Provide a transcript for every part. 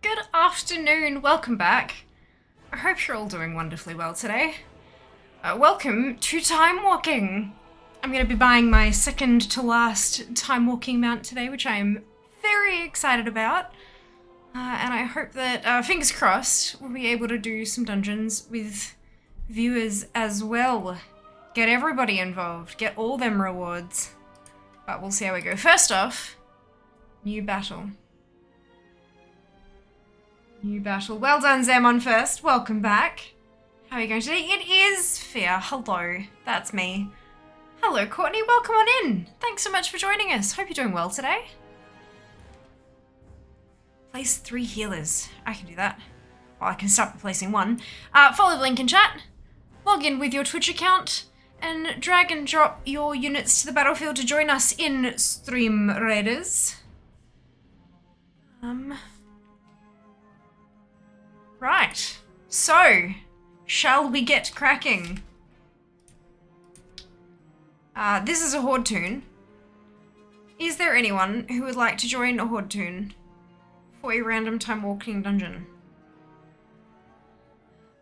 good afternoon. Welcome back. I hope you're all doing wonderfully well today. Welcome to Time Walking. I'm going to be buying my second to last Time Walking mount today, which I am very excited about. And I hope that, fingers crossed, we'll be able to do some dungeons with viewers as well. Get everybody involved. Get all them rewards. But we'll see how we go. First off, new battle. New battle. Well done, Zemon first. Welcome back. How are you going today? It is Fear. Hello. That's me. Hello, Courtney. Welcome on in. Thanks so much for joining us. Hope you're doing well today. Place 3 healers. I can do that. Well, I can start replacing 1. Follow the link in chat. Log in with your Twitch account. And drag and drop your units to the battlefield to join us in Stream Raiders. Right, so, shall we get cracking? This is a Horde toon. Is there anyone who would like to join a Horde toon for a random time walking dungeon?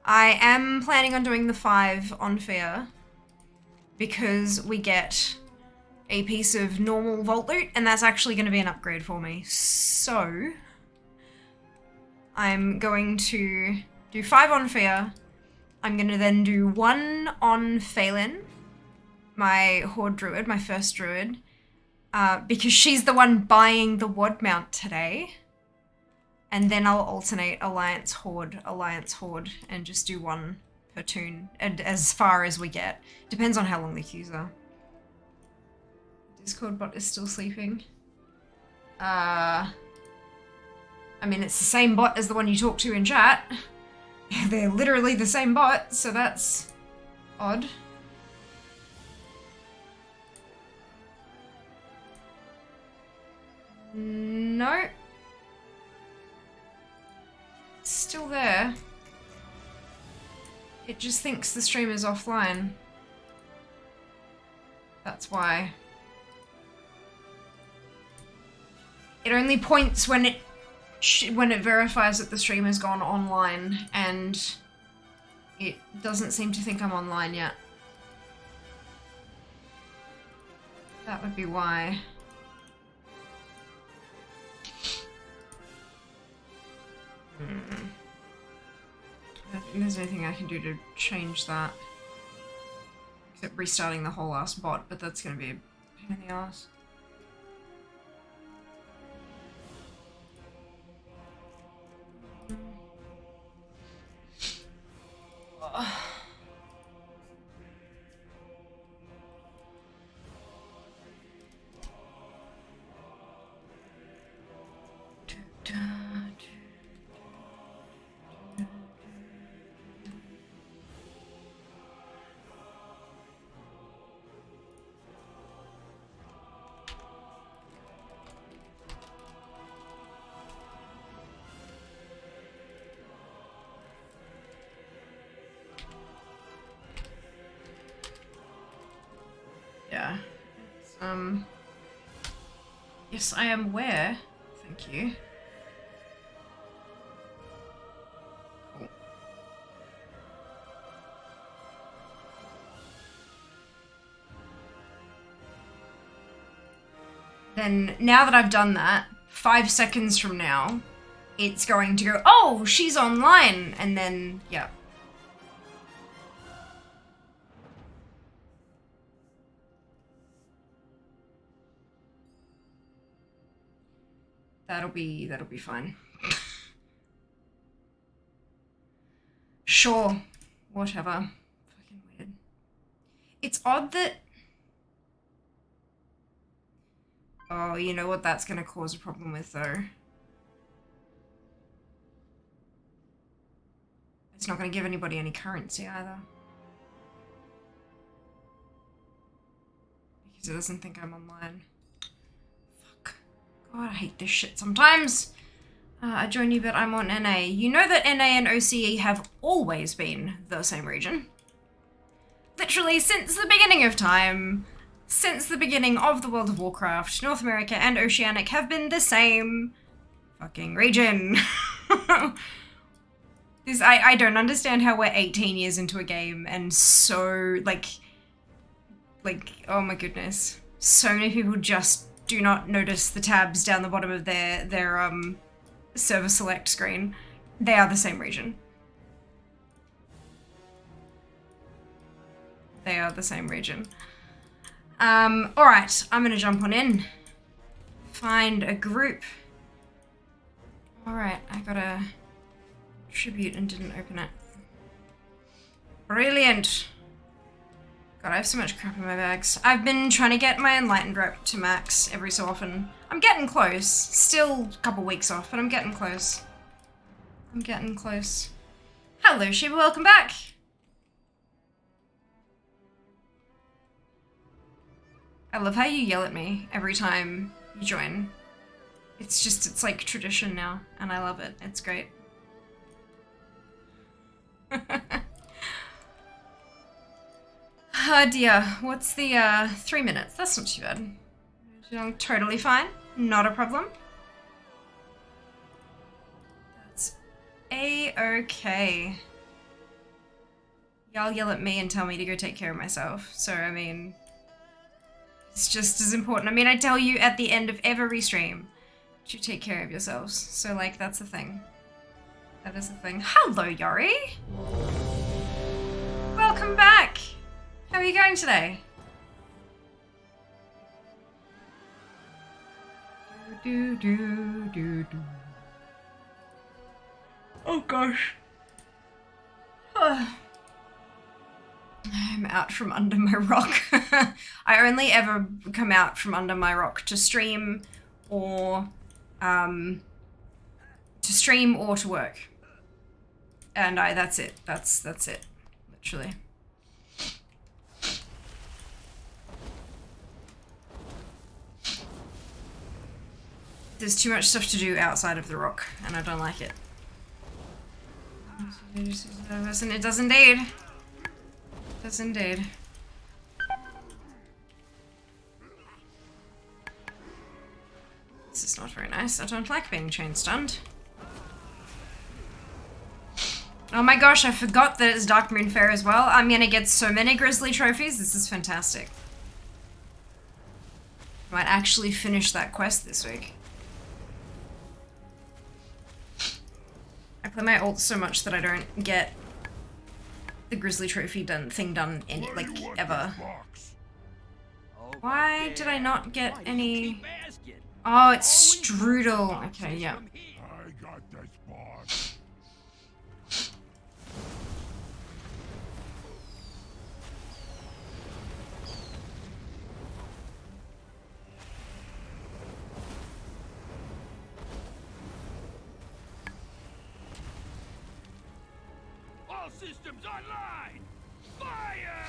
I am planning on doing the 5 on Fear because we get a piece of normal vault loot and that's actually going to be an upgrade for me. So I'm going to do 5 on Fear. I'm going to then do 1 on Phelan, my Horde Druid, my first Druid, because she's the one buying the WOD mount today. And then I'll alternate Alliance Horde, and just do 1 per toon, and as far as we get. Depends on how long the queues are. Discord bot is still sleeping. I mean, it's the same bot as the one you talk to in chat. They're literally the same bot, so that's odd. No. It's still there. It just thinks the stream is offline. That's why. It only points when it verifies that the stream has gone online, and it doesn't seem to think I'm online yet. That would be why. I don't think there's anything I can do to change that. Except restarting the whole ass bot, but that's gonna be a pain in the ass. Yeah. Yes, I am aware. Thank you. Cool. Then, now that I've done that, 5 seconds from now, it's going to go, oh, she's online, and then, yeah. That'll be fine. Sure. Whatever. Fucking weird. It's odd that... Oh, you know what that's gonna cause a problem with, though? It's not gonna give anybody any currency, either. Because it doesn't think I'm online. God, I hate this shit sometimes. I join you, but I'm on NA. You know that NA and OCE have always been the same region. Literally since the beginning of time. Since the beginning of the world of Warcraft, North America and Oceanic have been the same fucking region. I don't understand how we're 18 years into a game and so, like, oh my goodness. So many people just do not notice the tabs down the bottom of their server select screen. They are the same region. They are the same region. Alright, I'm gonna jump on in. Find a group. Alright, I got a tribute and didn't open it. Brilliant. God, I have so much crap in my bags. I've been trying to get my enlightened rep to max every so often. I'm getting close. Still a couple weeks off, but I'm getting close. I'm getting close. Hello, Shiba, welcome back. I love how you yell at me every time you join. It's like tradition now, and I love it. It's great. Oh dear, what's the 3 minutes? That's not too bad. Totally fine, not a problem. That's a-okay. Y'all yell at me and tell me to go take care of myself, so I mean, it's just as important. I mean, I tell you at the end of every stream to take care of yourselves, so like, that's the thing. That is the thing. Hello, Yori! Welcome back! How are you going today? Oh gosh. I'm out from under my rock. I only ever come out from under my rock to stream or to work. And that's it. That's it. Literally. There's too much stuff to do outside of the rock, and I don't like it. It does indeed. It does indeed. This is not very nice. I don't like being chain stunned. Oh my gosh, I forgot that it's Dark Moon Fair as well. I'm gonna get so many grizzly trophies. This is fantastic. I might actually finish that quest this week. I play my ult so much that I don't get the grizzly trophy done any, like, ever. Why did I not get any? Oh, it's Strudel. Okay, yeah. Systems online! Fire!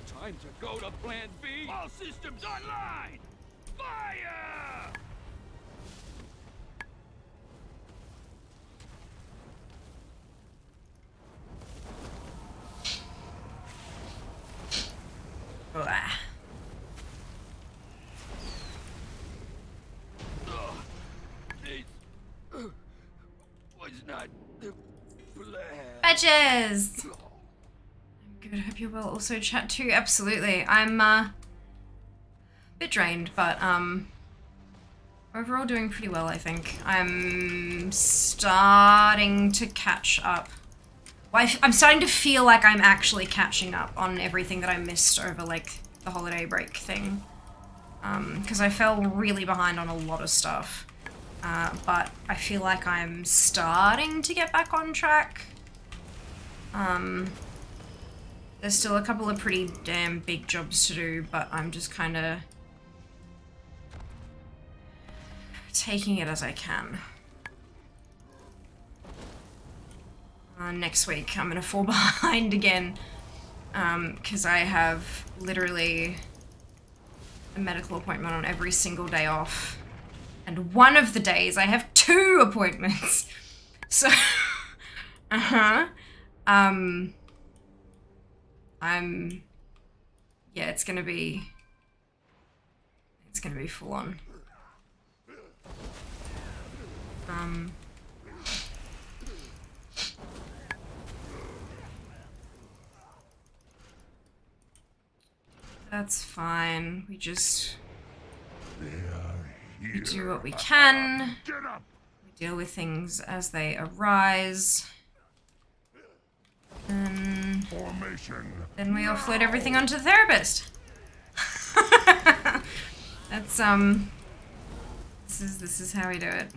Time to go to Plan B! All systems online! Fire! It was not the plan. Badges! I'm good, hope you're well. Also chat too, absolutely. I'm a bit drained, but overall doing pretty well, I think. I'm starting to catch up. Well, I'm starting to feel like I'm actually catching up on everything that I missed over, like, the holiday break thing. Because I fell really behind on a lot of stuff. But I feel like I'm starting to get back on track. There's still a couple of pretty damn big jobs to do, but I'm just kind of taking it as I can. Next week I'm gonna fall behind again, because I have literally a medical appointment on every single day off. And one of the days I have 2 appointments. So, yeah, it's gonna be full on. That's fine. We just we do what we can. We deal with things as they arise. And then we offload everything onto the therapist. That's this is how we do it.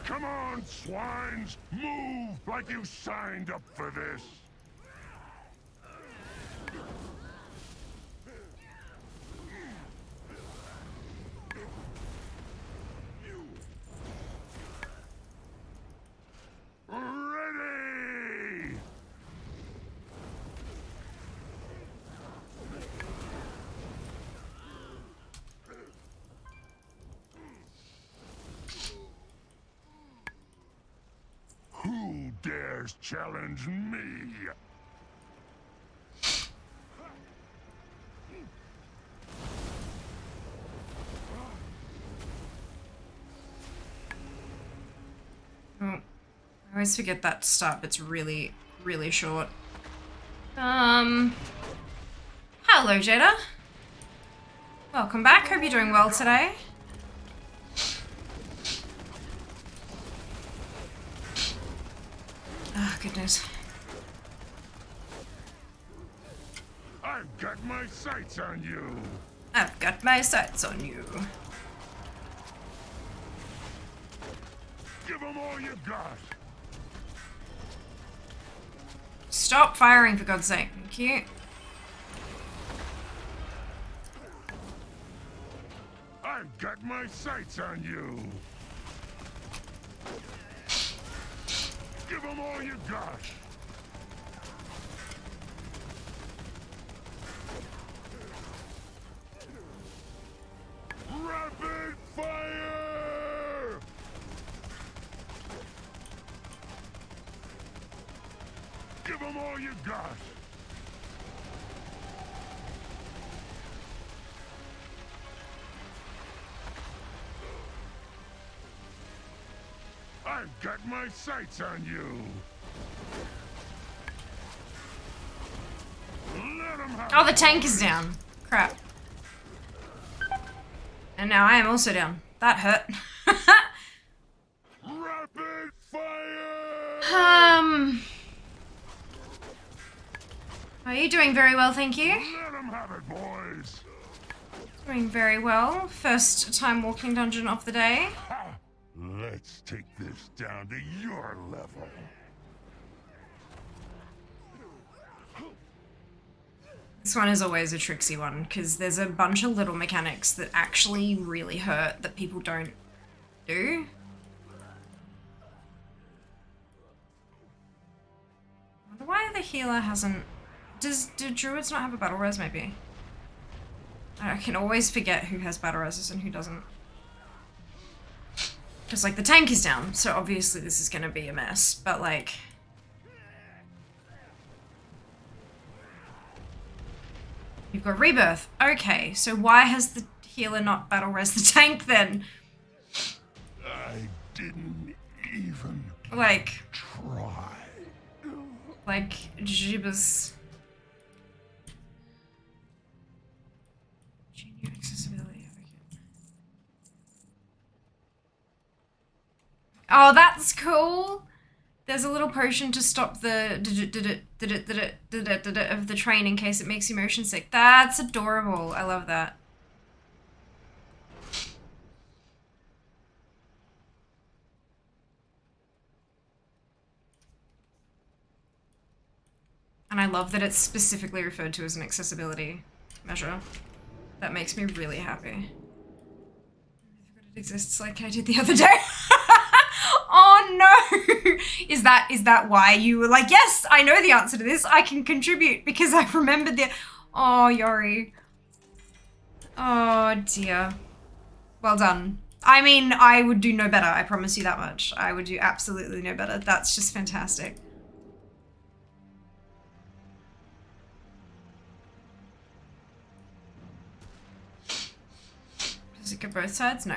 Come on, swines! Move like you signed up for this! Ready! Who dares challenge me? Oh, I always forget that to start. It's really, really short. Hello, Jada. Welcome back. Hope you're doing well today. Oh, goodness. I've got my sights on you. I've got my sights on you. Give them all you got. Stop firing, for God's sake. Thank you. I've got my sights on you. Give them all you got. Rapid fire! Give them all you got. I've got my sights on you. Let 'em have Oh, the tank is down. Crap. And now I am also down. That hurt. rapid fire! Are you doing very well, thank you? Let 'em have it, boys. Doing very well. First time walking dungeon of the day. Ha! Let's take this down to your level. This one is always a tricksy one, because there's a bunch of little mechanics that actually really hurt that people don't do. I wonder why the healer hasn't... Do druids not have a battle res, maybe? I can always forget who has battle reses and who doesn't. Because, like, the tank is down, so obviously this is going to be a mess, but, like... You've got rebirth. Okay, so why has the healer not battle res the tank then? I didn't even Like, try. Jibbers. Junior accessibility advocate. Oh, that's cool. There's a little potion to stop the of the train in case it makes you motion sick. That's adorable. I love that. And I love that it's specifically referred to as an accessibility measure. That makes me really happy. I forgot it exists like I did the other day. Oh no! Is that why you were like, yes, I know the answer to this. I can contribute because I remembered the... Oh, Yori. Oh dear. Well done. I mean, I would do no better. I promise you that much. I would do absolutely no better. That's just fantastic. Does it go both sides? No.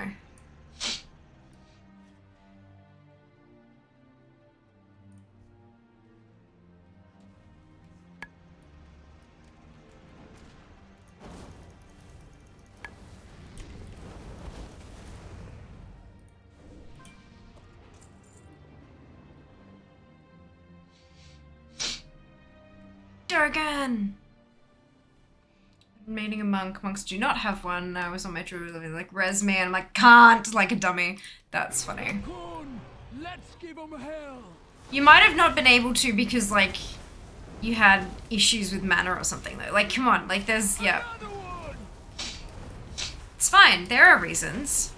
Durgan! Meeting a monk. Monks do not have one. I was on my true like, res me, and I'm like, can't, like a dummy. That's funny. Let's give 'em hell. You might have not been able to because, like, you had issues with mana or something, though. Like, come on, like, there's, yeah. Another one. It's fine, there are reasons.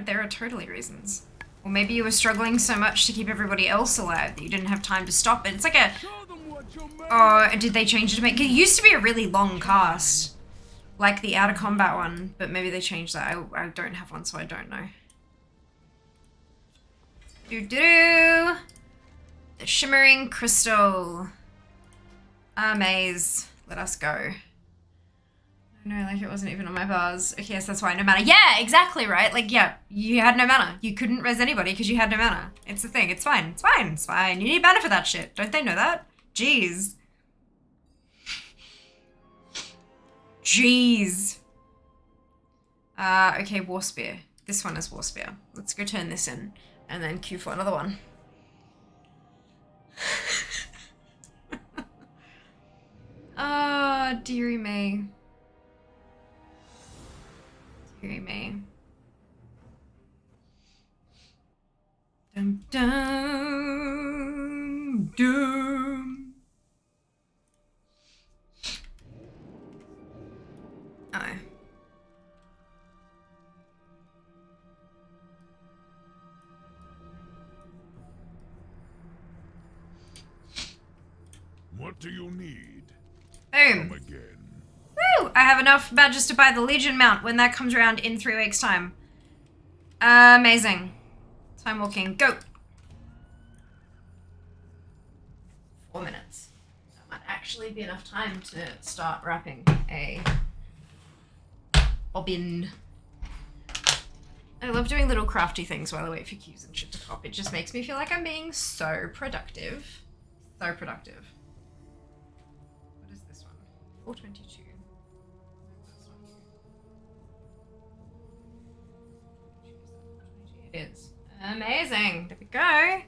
There are totally reasons. Or maybe you were struggling so much to keep everybody else alive that you didn't have time to stop it. It's like a... Show them what you're made. Oh, did they change it to make... It used to be a really long cast. Like the out of combat one, but maybe they changed that. I don't have one, so I don't know. Doo-doo-doo! The Shimmering Crystal. Amaze. Let us go. No, like it wasn't even on my bars. Okay, yes, that's why. No mana. Yeah, exactly, right? Like, yeah, you had no mana. You couldn't res anybody because you had no mana. It's the thing. It's fine. It's fine. It's fine. You need mana for that shit. Don't they know that? Jeez. Jeez. Okay, War Spear. This one is War Spear. Let's go turn this in and then queue for another one. Ah, dearie me. Dearie me. Dum dum dum. Oh. What do you need? Boom. Come again. Woo! I have enough badges to buy the Legion mount when that comes around in 3 weeks' time. Amazing. Time walking. Go. 4 minutes. That might actually be enough time to start wrapping a bobbin. I love doing little crafty things while I wait for queues and shit to pop. It just makes me feel like I'm being so productive. So productive. What is this one? 422. It is. Amazing. There we go.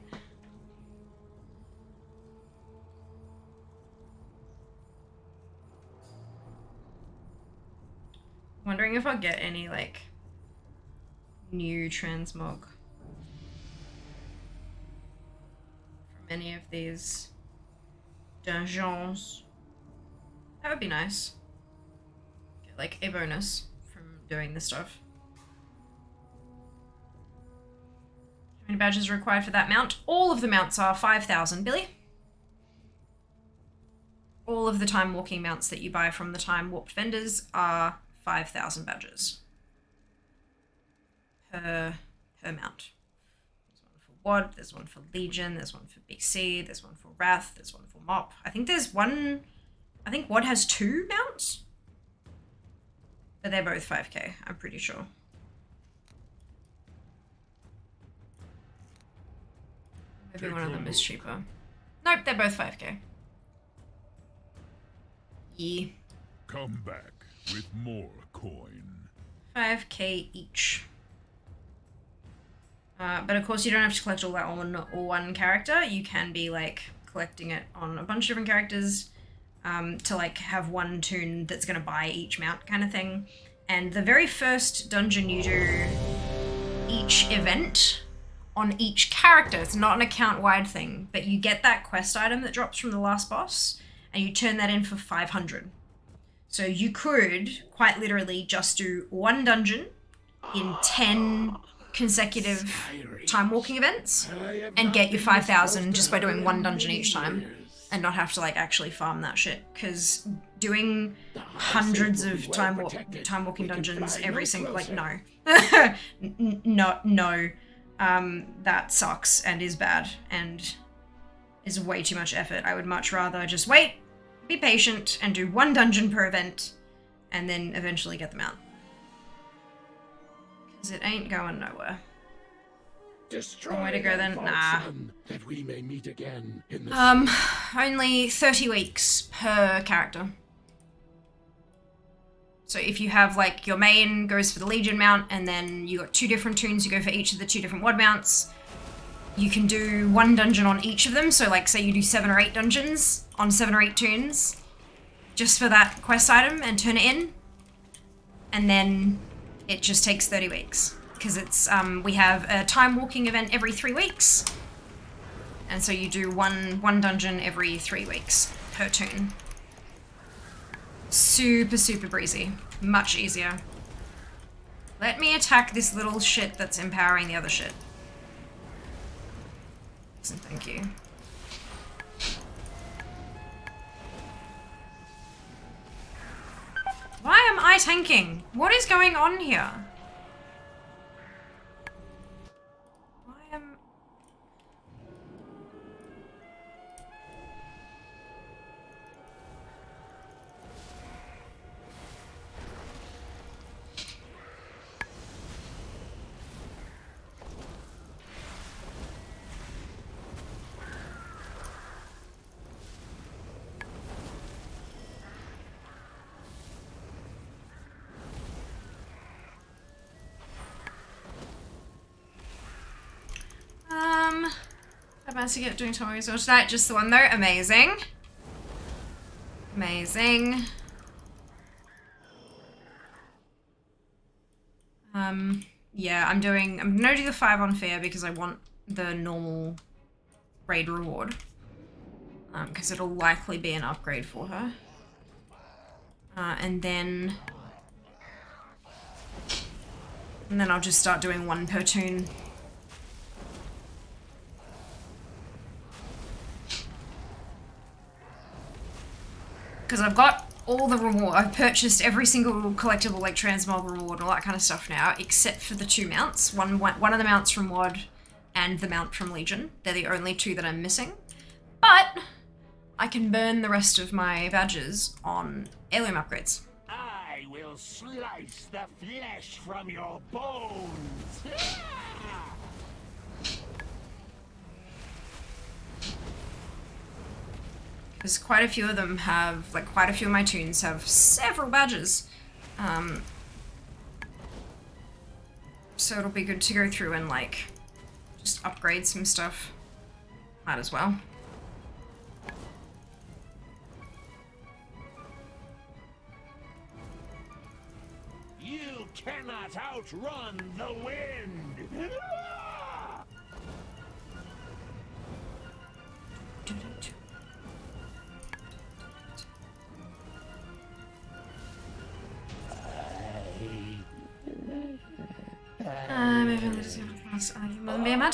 Wondering if I'll get any, like, new transmog from any of these dungeons. That would be nice. Get, like, a bonus from doing this stuff. How many badges are required for that mount? All of the mounts are 5,000, Billy. All of the time walking mounts that you buy from the time warped vendors are 5,000 badges per mount. There's one for WOD, there's one for Legion, there's one for BC, there's one for Wrath, there's one for MOP. I think WOD has 2 mounts, but they're both 5k, I'm pretty sure. Maybe one of them is cheaper. Nope, they're both 5k. Yeah. Come back with more coin. 5k each. But of course you don't have to collect all that on one character. You can be like collecting it on a bunch of different characters to like have one toon that's going to buy each mount kind of thing. And the very first dungeon you do each event on each character. It's not an account-wide thing, but you get that quest item that drops from the last boss and you turn that in for 500. So you could quite literally just do one dungeon in 10 consecutive time walking events and get your 5,000 just by doing one dungeon each time and not have to like actually farm that shit, because doing hundreds of time walking dungeons every single, like, no. No. That sucks and is bad and is way too much effort. I would much rather just wait, be patient, and do one dungeon per event and then eventually get them out. Because it ain't going nowhere. Destroy Way to go then. Nah. that we may meet again in the Only 30 weeks per character. So if you have like your main goes for the Legion mount and then you got 2 different toons, you go for each of the 2 different WOD mounts. You can do 1 dungeon on each of them. So like say you do 7 or 8 dungeons on 7 or 8 toons just for that quest item and turn it in. And then it just takes 30 weeks because it's we have a time walking event every 3 weeks. And so you do one dungeon every 3 weeks per toon. Super, super breezy. Much easier. Let me attack this little shit that's empowering the other shit. Listen, thank you. Why am I tanking? What is going on here? Why am... I managed to get doing Tommy as well tonight. Just the one though. Amazing. Amazing. Yeah, I'm gonna do the 5 on fair because I want the normal raid reward. Because it'll likely be an upgrade for her. And then I'll just start doing 1 per toon. Because I've got all the reward. I've purchased every single collectible, like transmog reward and all that kind of stuff now, except for the 2 mounts. One of the mounts from WOD and the mount from Legion. They're the only 2 that I'm missing. But I can burn the rest of my badges on heirloom upgrades. I will slice the flesh from your bones. Because quite a few of them have, like quite a few of my toons have several badges. So it'll be good to go through and like just upgrade some stuff. Might as well. You cannot outrun the wind.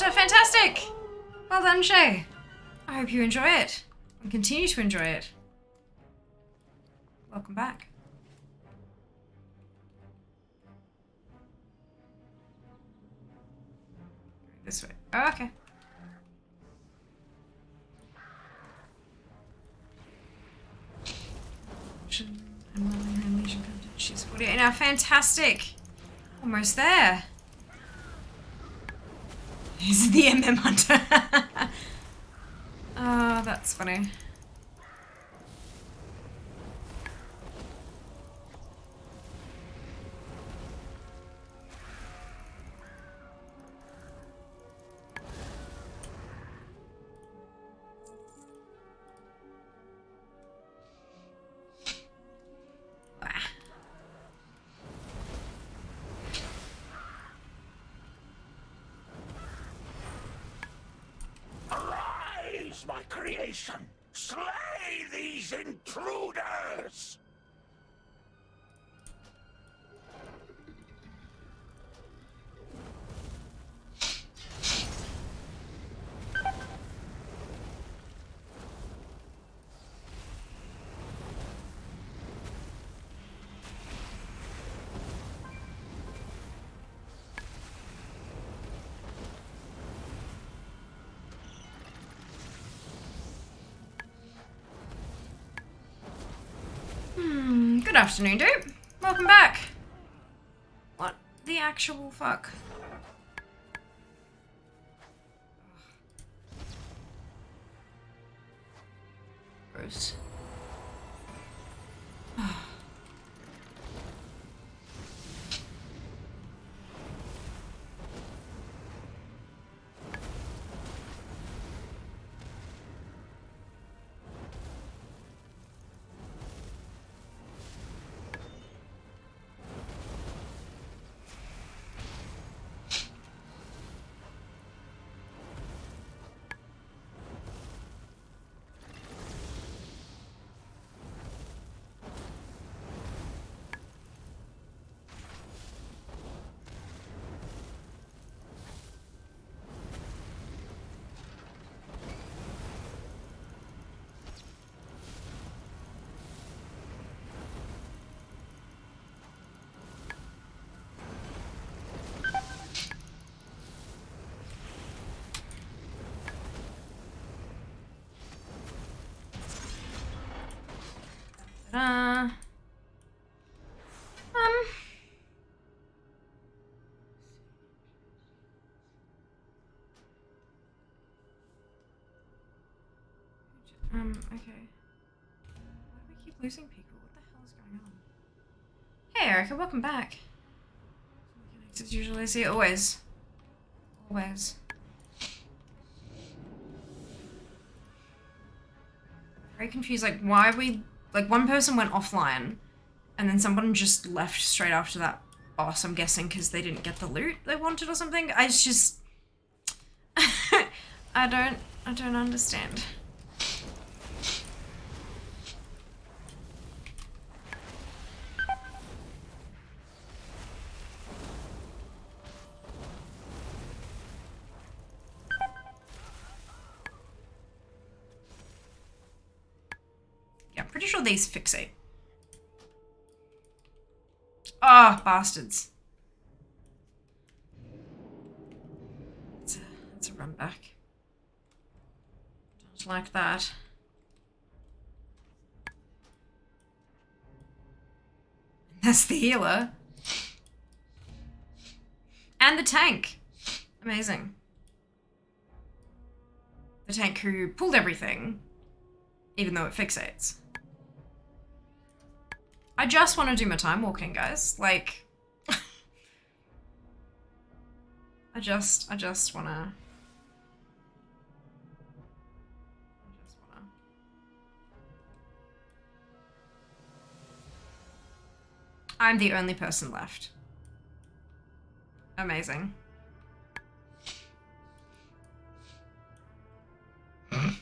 Fantastic! Well done, Shay. I hope you enjoy it and continue to enjoy it. Welcome back. This way. Oh, okay. She's 48 now. Fantastic. Almost there. He's the MM Hunter. Oh, that's funny. My creation! Slay these intruders! Good afternoon, dude. Welcome back. What the actual fuck? Gross. da. Okay. Why do we keep losing people? What the hell is going on? Hey, Erica, welcome back. As usual, I see always. Always. Very confused, like, why we... Like, one person went offline, and then someone just left straight after that boss, I'm guessing, because they didn't get the loot they wanted or something. I just... I don't understand. Yeah, I'm pretty sure these fixate. Ah, oh, bastards. It's a run back. Don't like that. That's the healer. And the tank. Amazing. The tank who pulled everything, even though it fixates. I just want to do my time walking, guys. Like, I just wanna. I'm the only person left. Amazing. Hey,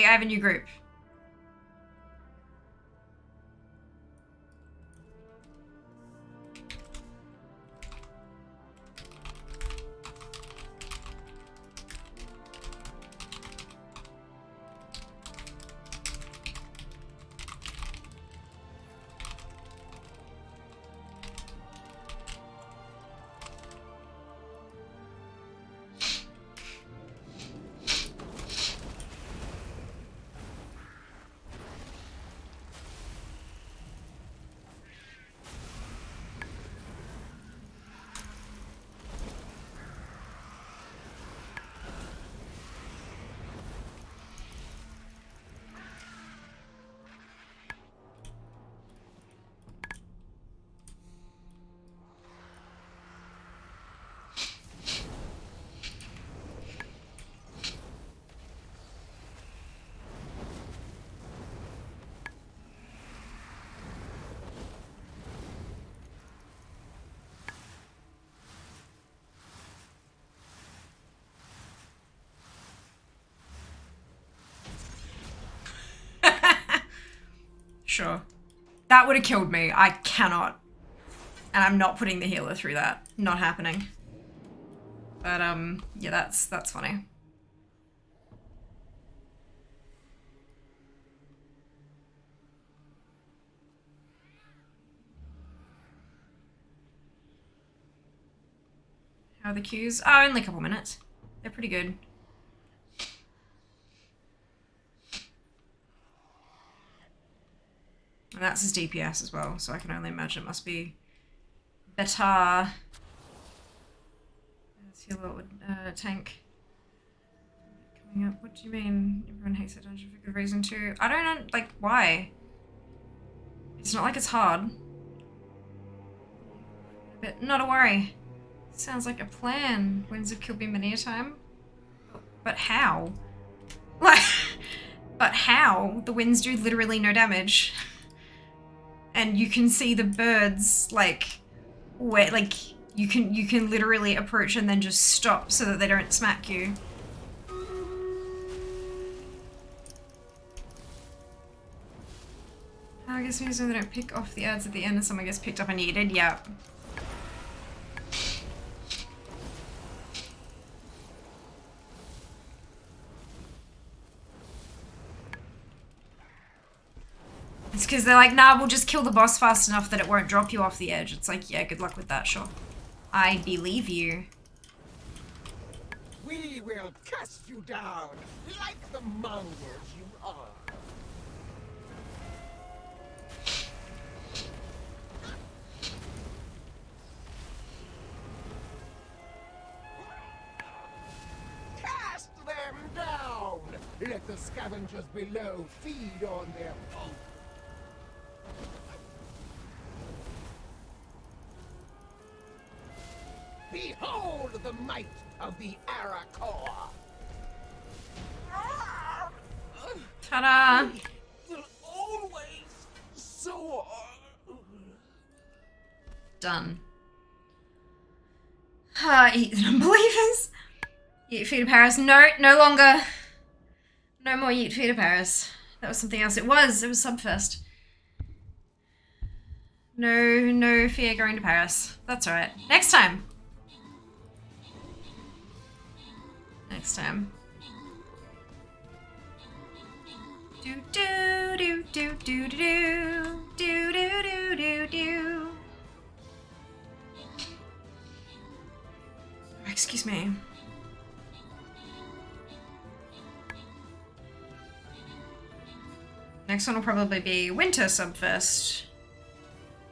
I have a new group. Sure. That would have killed me. I cannot. And I'm not putting the healer through that. Not happening. But, yeah, that's funny. How are the queues? Oh, only a couple minutes. They're pretty good. And that's his DPS as well, so I can only imagine it must be better. Let's see a little tank coming up. What do you mean? Everyone hates that dungeon for good reason too. I don't know, like, why? It's not like it's hard. But not a worry. Sounds like a plan. Winds have killed me many a time. But how? Like, but how? The winds do literally no damage. And you can see the birds, like, where, like, you can literally approach and then just stop so that they don't smack you. I guess maybe so they don't pick off the ads at the end and someone gets picked up and yeeted. Yeah. It's because they're like, nah, we'll just kill the boss fast enough that it won't drop you off the edge. It's like, yeah, good luck with that, sure. I believe you. We will cast you down like the mongols you are. Let the scavengers below feed on their food. Behold the might of the Arakor! Ta-da! Will always soar. Done. Eat the non-believers. Yeet feet of Paris. No, no longer. No more Yeet feet of Paris. That was something else. It was Subfest. No fear going to Paris. That's alright. Next time. Next time. Do do do do do do do do do do do. Excuse me. Next one will probably be Winter Subfest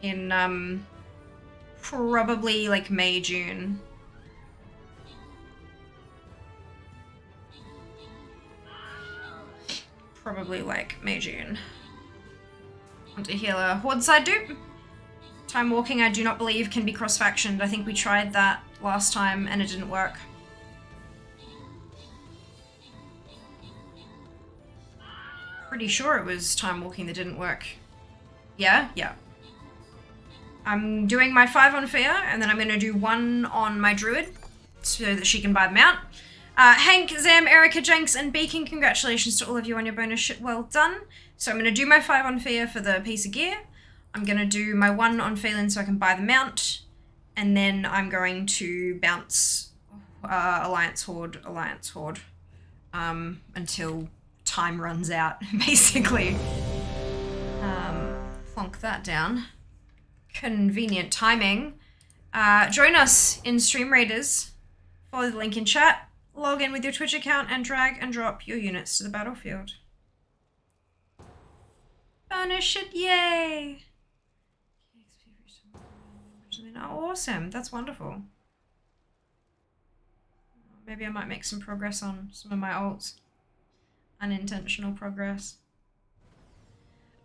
in probably like May, June. Probably like May, June. Hunter Healer. Horde side dupe. Time walking I do not believe can be cross-factioned. I think we tried that last time and it didn't work. Pretty sure it was time walking that didn't work. Yeah? Yeah. I'm doing my 5 on Fear and then I'm going to do 1 on my Druid so that she can buy the mount. Hank, Zam, Erica, Jenks, and Beacon, congratulations to all of you on your bonus shit. Well done. So I'm going to do my 5 on Fear for the piece of gear. I'm going to do my 1 on Phelan so I can buy the mount. And then I'm going to bounce Alliance Horde, until time runs out, basically. Plonk that down. Convenient timing. Join us in Stream Raiders. Follow the link in chat. Log in with your Twitch account and drag and drop your units to the battlefield. Bonus it, yay! Awesome, that's wonderful. Maybe I might make some progress on some of my ults. Unintentional progress.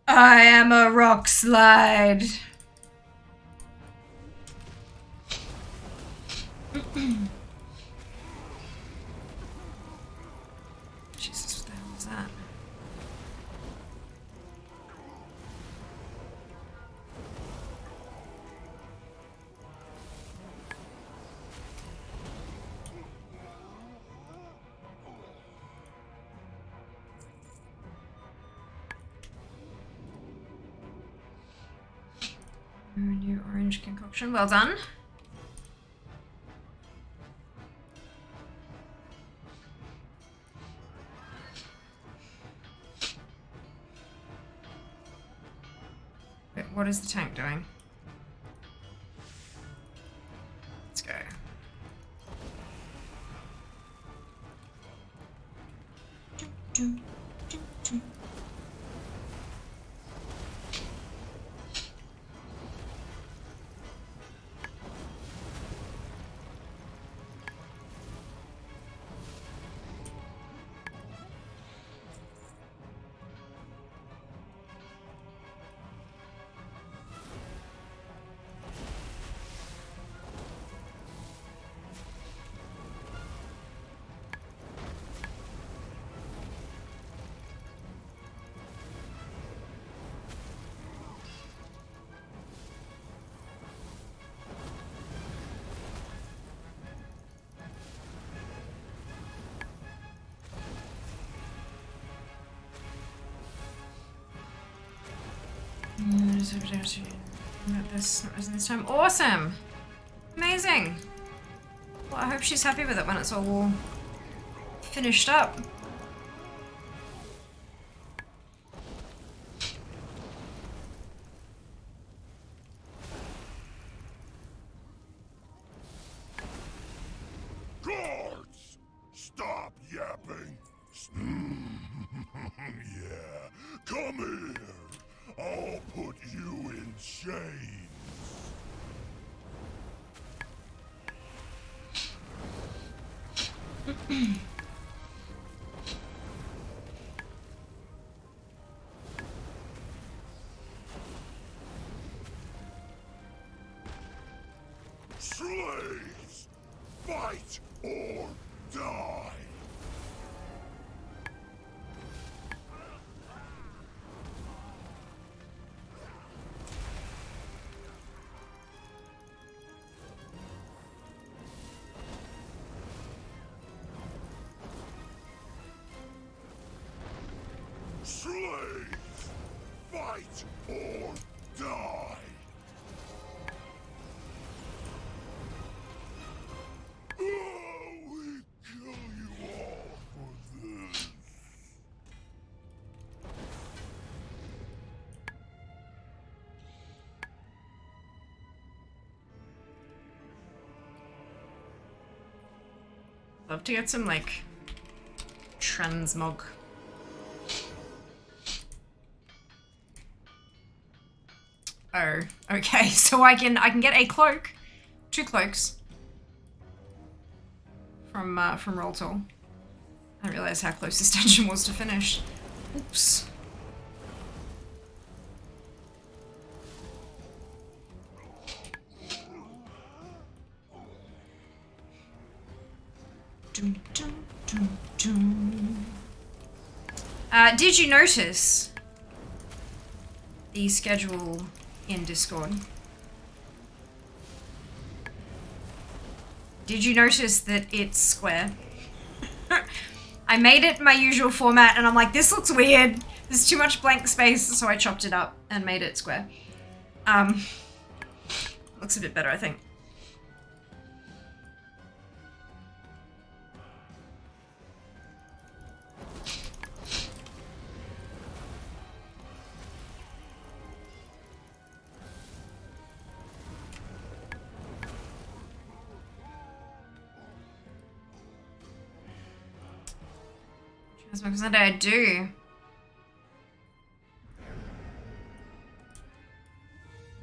I am a rock slide. Jesus, what the hell was that? New orange concoction, well done. Wait, what is the tank doing? Let's go. This time. Awesome! Amazing! Well, I hope she's happy with it when it's all finished up. Guards! Stop yapping! Yeah, come here! I'll put you in chains! Fight or die. Oh, we kill you all for this. Love to get some like transmog. Oh, okay. So I can get a cloak, 2 cloaks from Roll Tool. I didn't realize how close this dungeon was to finish. Oops. Dun, dun, dun, dun. Did you notice the schedule in Discord? Did you notice that it's square? I made it my usual format and I'm like, this looks weird. There's too much blank space, so I chopped it up and made it square. Looks a bit better, I think. Transmog Sunday, I do.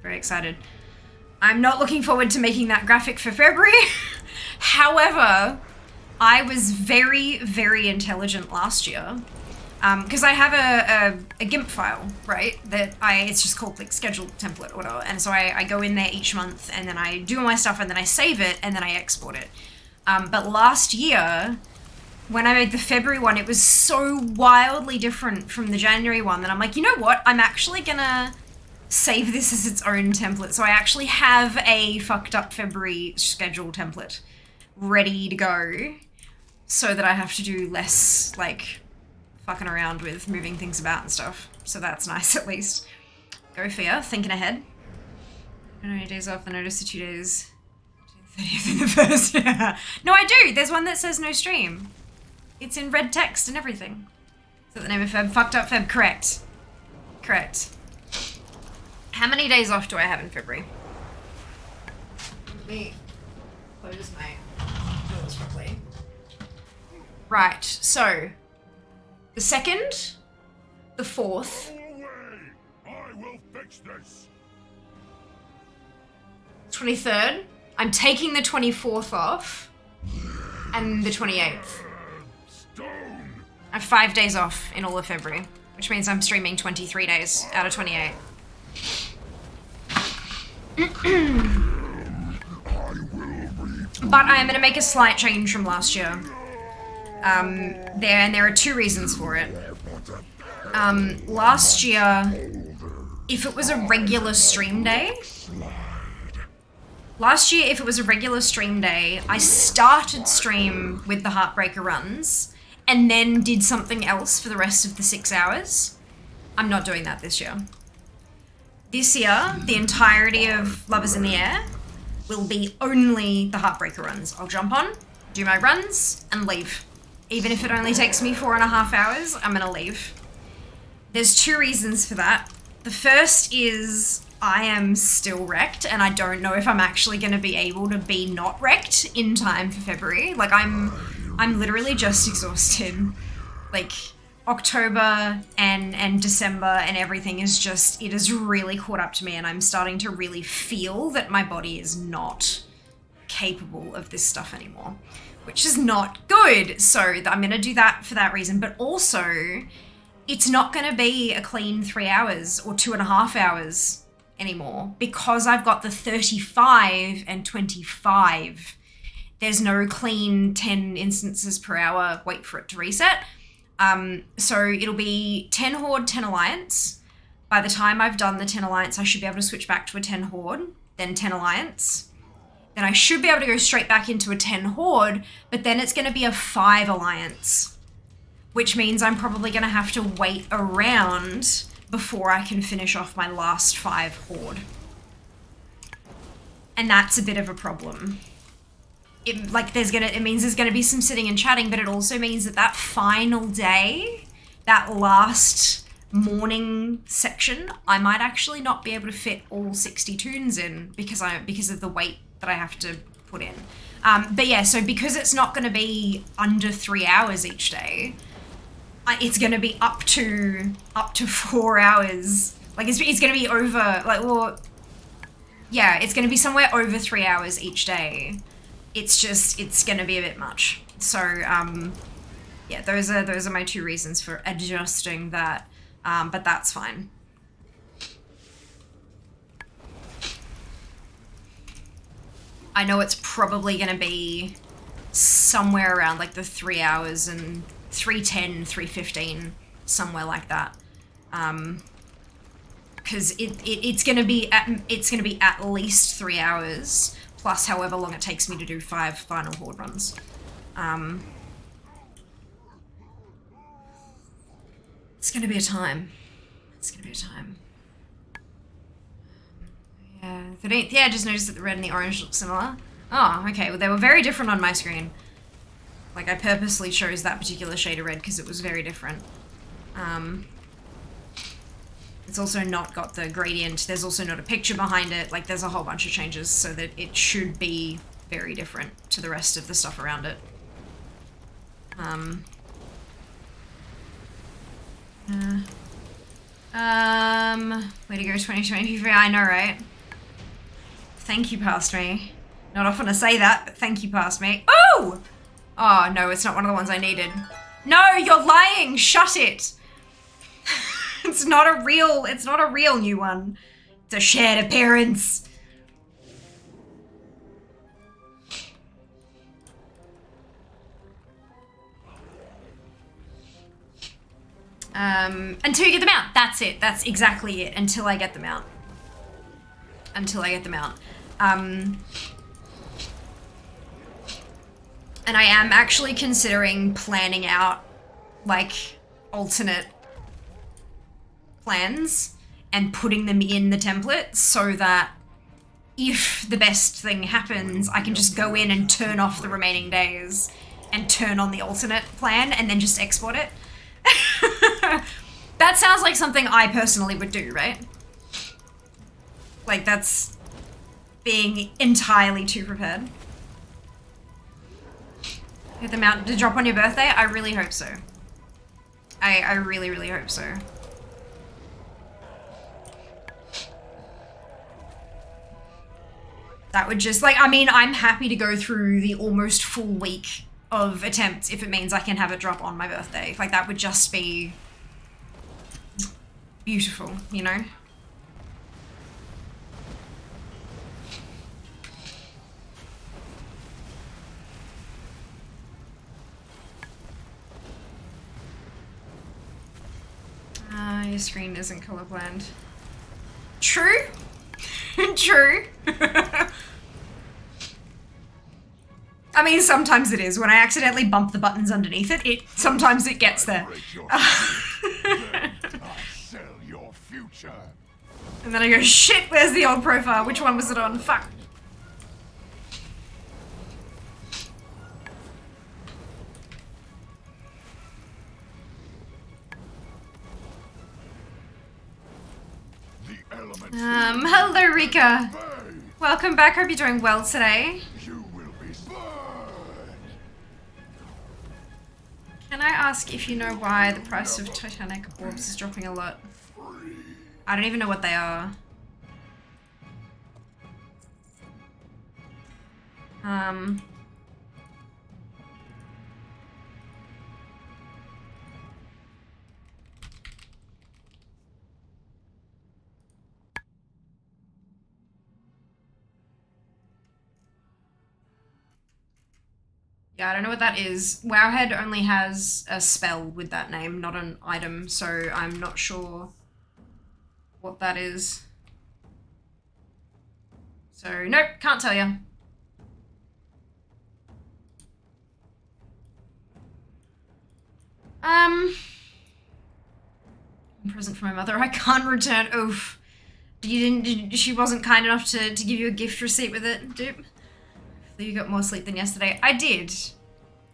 Very excited. I'm not looking forward to making that graphic for February. However, I was very, very intelligent last year. Because I have a GIMP file, right? It's just called like schedule template or whatever. And so I go in there each month and then I do all my stuff and then I save it and then I export it. But last year, when I made the February one, it was so wildly different from the January one that I'm like, you know what? I'm actually gonna save this as its own template. So I actually have a fucked up February schedule template ready to go so that I have to do less like fucking around with moving things about and stuff. So that's nice at least. Go Fia, thinking ahead. I don't know, days off, I noticed the 2 days. 30th and the 1st. No, I do. There's one that says no stream. It's in red text and everything. Is that the name of Feb? Fucked up Feb, correct. Correct. How many days off do I have in February? Let me close my doors properly. Right, so the 2nd, the 4th. Go away! I will fix this. 23rd. I'm taking the 24th off. And the 28th. I have 5 days off in all of February, which means I'm streaming 23 days out of 28. But I am going to make a slight change from last year. There are 2 reasons for it. Last year, if it was a regular stream day, I started stream with the Heartbreaker runs and then did something else for the rest of the 6 hours. I'm not doing that this year. This year, the entirety of Lovers in the Air will be only the Heartbreaker runs. I'll jump on, do my runs, and leave. Even if it only takes me 4.5 hours, I'm gonna leave. There's 2 reasons for that. The first is I am still wrecked and I don't know if I'm actually gonna be able to be not wrecked in time for February. Like I'm literally just exhausted. Like October and December and everything is just, it has really caught up to me and I'm starting to really feel that my body is not capable of this stuff anymore, which is not good. So I'm gonna do that for that reason, but also it's not gonna be a clean 3 hours or 2.5 hours anymore because I've got the 35 and 25. There's no clean 10 instances per hour, wait for it to reset. So it'll be 10 Horde, 10 Alliance. By the time I've done the 10 Alliance, I should be able to switch back to a 10 Horde, then 10 Alliance. Then I should be able to go straight back into a 10 Horde, but then it's gonna be a 5 Alliance, which means I'm probably gonna have to wait around before I can finish off my last 5 horde. And that's a bit of a problem. It means there's gonna be some sitting and chatting, but it also means that that final day, that last morning section, I might actually not be able to fit all 60 tunes in because of the weight that I have to put in. But yeah, so because it's not gonna be under 3 hours each day, it's gonna be up to 4 hours. Like it's gonna be over, like, well, yeah, it's gonna be somewhere over 3 hours each day. It's gonna be a bit much. So, yeah, those are my 2 reasons for adjusting that, but that's fine. I know it's probably gonna be somewhere around like the 3 hours and 3:10, 3:15, somewhere like that. Because it's gonna be at least 3 hours plus however long it takes me to do 5 final horde runs. It's gonna be a time. It's gonna be a time. Yeah, 13th. Yeah, I just noticed that the red and the orange look similar. Oh, okay. Well, they were very different on my screen. Like, I purposely chose that particular shade of red because it was very different. It's also not got the gradient. There's also not a picture behind it. Like, there's a whole bunch of changes so that it should be very different to the rest of the stuff around it. Way to go, 2023. I know, right? Thank you, past me. Not often to say that, but thank you, past me. Oh! Oh, no, it's not one of the ones I needed. No, you're lying! Shut it! It's not a real new one. It's a shared appearance. Until you get them out. That's it. That's exactly it. Until I get them out. And I am actually considering planning out, like, alternate plans and putting them in the template so that if the best thing happens, I can just go in and turn off the remaining days and turn on the alternate plan and then just export it. That sounds like something I personally would do, right? Like, that's being entirely too prepared. Get them out to drop on your birthday? I really hope so. I really, really hope so. That would just, like, I mean, I'm happy to go through the almost full week of attempts if it means I can have it drop on my birthday. Like, that would just be beautiful, you know? Your screen isn't colorblind. True? True. I mean, sometimes it is. When I accidentally bump the buttons underneath it, sometimes it gets there. Sell your future. And then I go, shit, where's the old profile? Which one was it on? Fuck. Hello, Rika. Welcome back. Hope you're doing well today. You will be burned. Can I ask if you know why the price of Titanic orbs is dropping a lot? I don't even know what they are. Yeah, I don't know what that is. Wowhead only has a spell with that name, not an item, so I'm not sure what that is. So, nope, can't tell you. I'm present from my mother I can't return. Oof. She wasn't kind enough to give you a gift receipt with it, dupe. You got more sleep than yesterday. I did.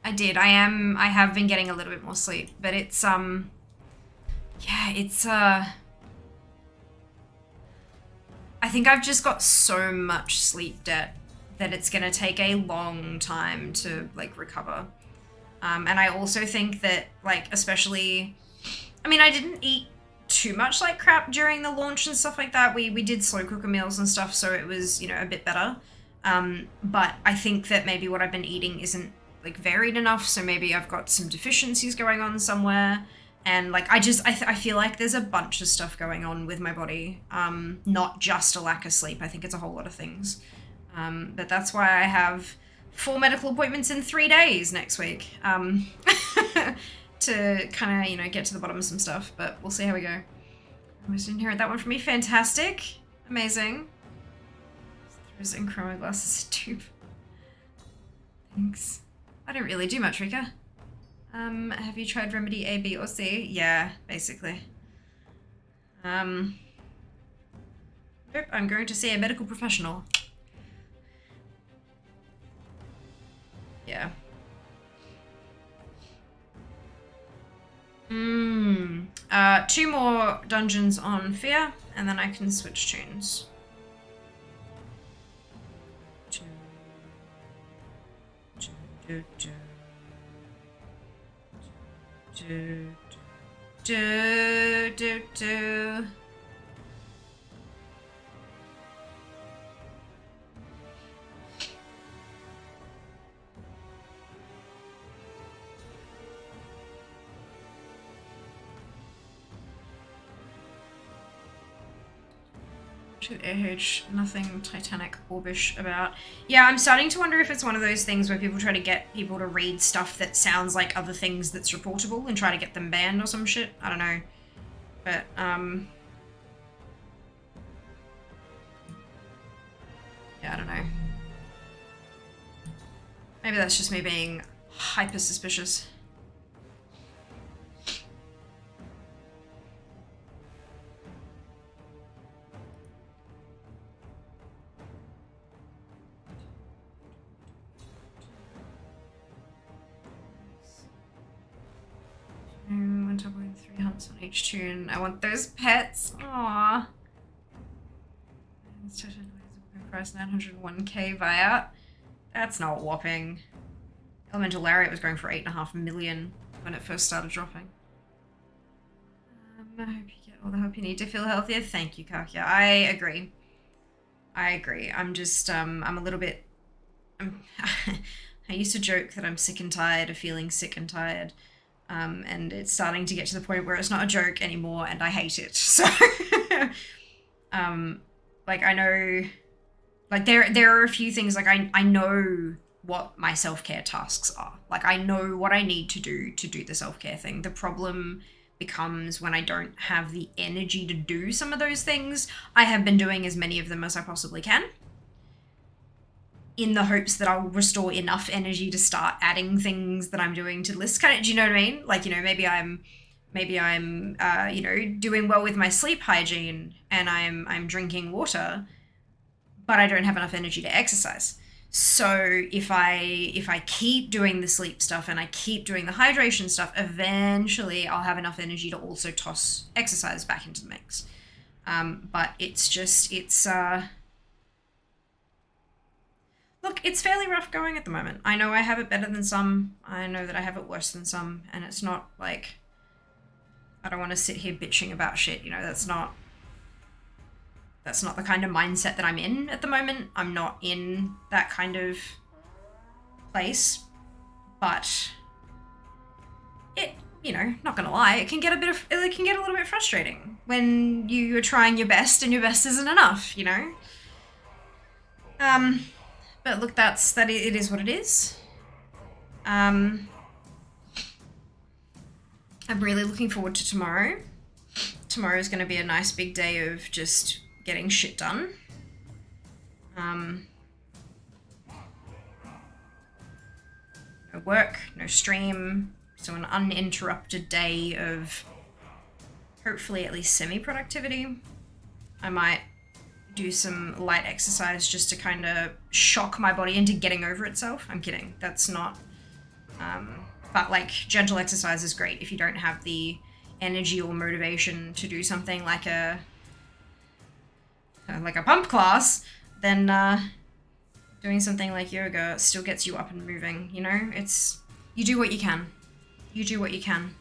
I have been getting a little bit more sleep, but it's, yeah, it's, I think I've just got so much sleep debt that it's gonna take a long time to, like, recover. And I also think that, like, especially, I mean, I didn't eat too much like crap during the launch and stuff like that. We did slow cooker meals and stuff, so it was, you know, a bit better. But I think that maybe what I've been eating isn't, like, varied enough, so maybe I've got some deficiencies going on somewhere. And, like, I feel like there's a bunch of stuff going on with my body. Not just a lack of sleep. I think it's a whole lot of things. But that's why I have 4 medical appointments in 3 days next week. To kind of, you know, get to the bottom of some stuff, but we'll see how we go. I almost inherit that one from me. Fantastic. Amazing. Throws in chroma glasses tube. Thanks. I don't really do much, Rika. Have you tried remedy A, B, or C? Yeah, basically. Nope, I'm going to see a medical professional. Yeah. 2 more dungeons on Fear, and then I can switch tunes. AH, nothing Titanic orbish about. Yeah, I'm starting to wonder if it's one of those things where people try to get people to read stuff that sounds like other things that's reportable and try to get them banned or some shit. I don't know. But, yeah, I don't know. Maybe that's just me being hyper suspicious. One double and 3 hunts on each tune. I want those pets. Aww. Price 901k buyout. That's not whopping. Elemental Lariat was going for 8.5 million when it first started dropping. I hope you get all the help you need to feel healthier. Thank you, Kakia. I agree. I'm just, I'm a little bit... I used to joke that I'm sick and tired of feeling sick and tired. And it's starting to get to the point where it's not a joke anymore and I hate it. So, like, I know, like, there are a few things, like, I know what my self-care tasks are. Like, I know what I need to do the self-care thing. The problem becomes when I don't have the energy to do some of those things. I have been doing as many of them as I possibly can, in the hopes that I'll restore enough energy to start adding things that I'm doing to the list. Kind of, do you know what I mean? Like, you know, maybe I'm, you know, doing well with my sleep hygiene and I'm drinking water, but I don't have enough energy to exercise. So if I keep doing the sleep stuff and I keep doing the hydration stuff, eventually I'll have enough energy to also toss exercise back into the mix. But it's just, look, it's fairly rough going at the moment. I know I have it better than some. I know that I have it worse than some. And it's not like, I don't want to sit here bitching about shit. You know, that's not the kind of mindset that I'm in at the moment. I'm not in that kind of place. But it, you know, not gonna lie, it can get a little bit frustrating when you are trying your best and your best isn't enough, you know? But look, it is what it is. I'm really looking forward to tomorrow. Tomorrow's going to be a nice big day of just getting shit done. No work, no stream, so an uninterrupted day of hopefully at least semi-productivity. I might do some light exercise just to kind of shock my body into getting over itself. I'm kidding. That's not... but like gentle exercise is great if you don't have the energy or motivation to do something like a pump class, then doing something like yoga still gets you up and moving, you know? It's... you do what you can. You do what you can.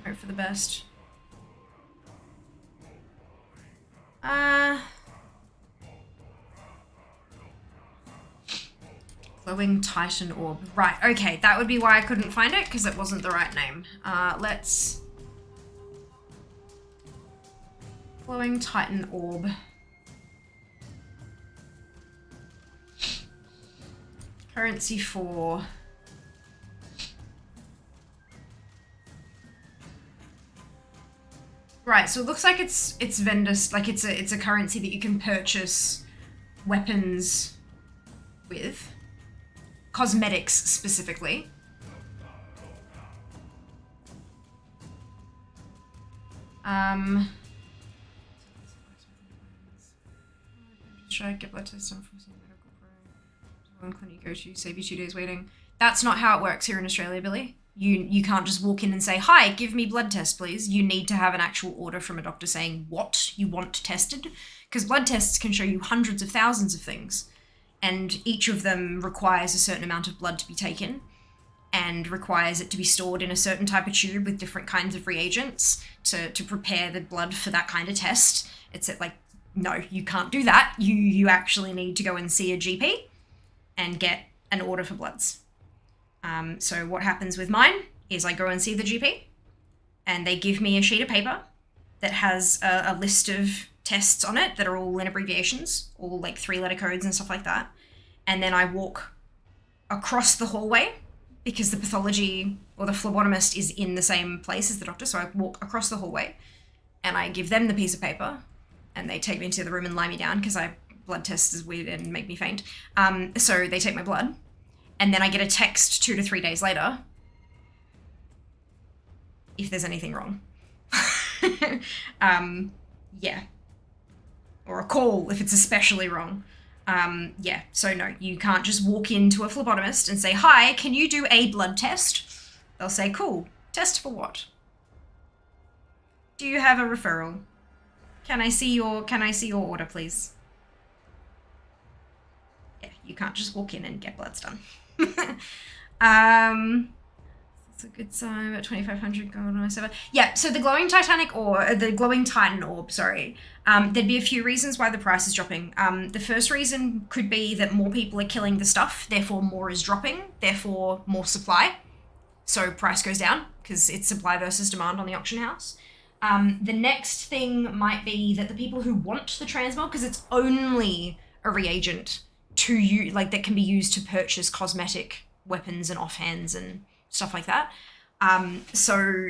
Hope for the best. Glowing Titan Orb. Right, okay, that would be why I couldn't find it, because it wasn't the right name. Let's... Glowing Titan Orb. Currency 4. Right, so it looks like it's vendor, like it's a currency that you can purchase weapons with. Cosmetics specifically. Should I get blood test done for some medical pro? One clinic you go to, save you 2 days waiting. That's not how it works here in Australia, Billy. You can't just walk in and say, hi, give me blood test, please. You need to have an actual order from a doctor saying what you want tested, because blood tests can show you hundreds of thousands of things, and each of them requires a certain amount of blood to be taken, and requires it to be stored in a certain type of tube with different kinds of reagents to prepare the blood for that kind of test. It's like, no, you can't do that. You actually need to go and see a GP and get an order for bloods. So what happens with mine is I go and see the GP and they give me a sheet of paper that has a list of tests on it that are all in abbreviations, all like 3-letter codes and stuff like that. And then I walk across the hallway because the pathology or the phlebotomist is in the same place as the doctor. So I walk across the hallway and I give them the piece of paper and they take me into the room and lie me down because blood tests is weird and make me faint. So they take my blood. And then I get a text 2 to 3 days later if there's anything wrong. Yeah. Or a call if it's especially wrong. Yeah, so no, you can't just walk into a phlebotomist and say, hi, can you do a blood test? They'll say, cool, test for what? Do you have a referral? Can I see your order, please? Yeah, you can't just walk in and get bloods done. That's a good sign. About 2,500 gold on my server. Yeah, so the glowing Titan orb, sorry. There'd be a few reasons why the price is dropping. The first reason could be that more people are killing the stuff, therefore more is dropping, therefore more supply. So price goes down because it's supply versus demand on the auction house. The next thing might be that the people who want the transmog, because it's only a reagent to you, like that can be used to purchase cosmetic weapons and offhands and stuff like that. So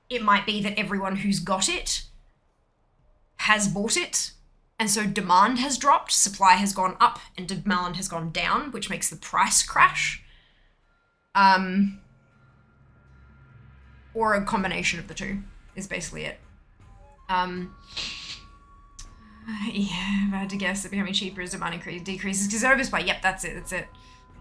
it might be that everyone who's got it has bought it, and so demand has dropped, supply has gone up, and demand has gone down, which makes the price crash. Or a combination of the two is basically it. Yeah, if I had to guess that becoming cheaper as demand decreases because oversupply. Yep, that's it.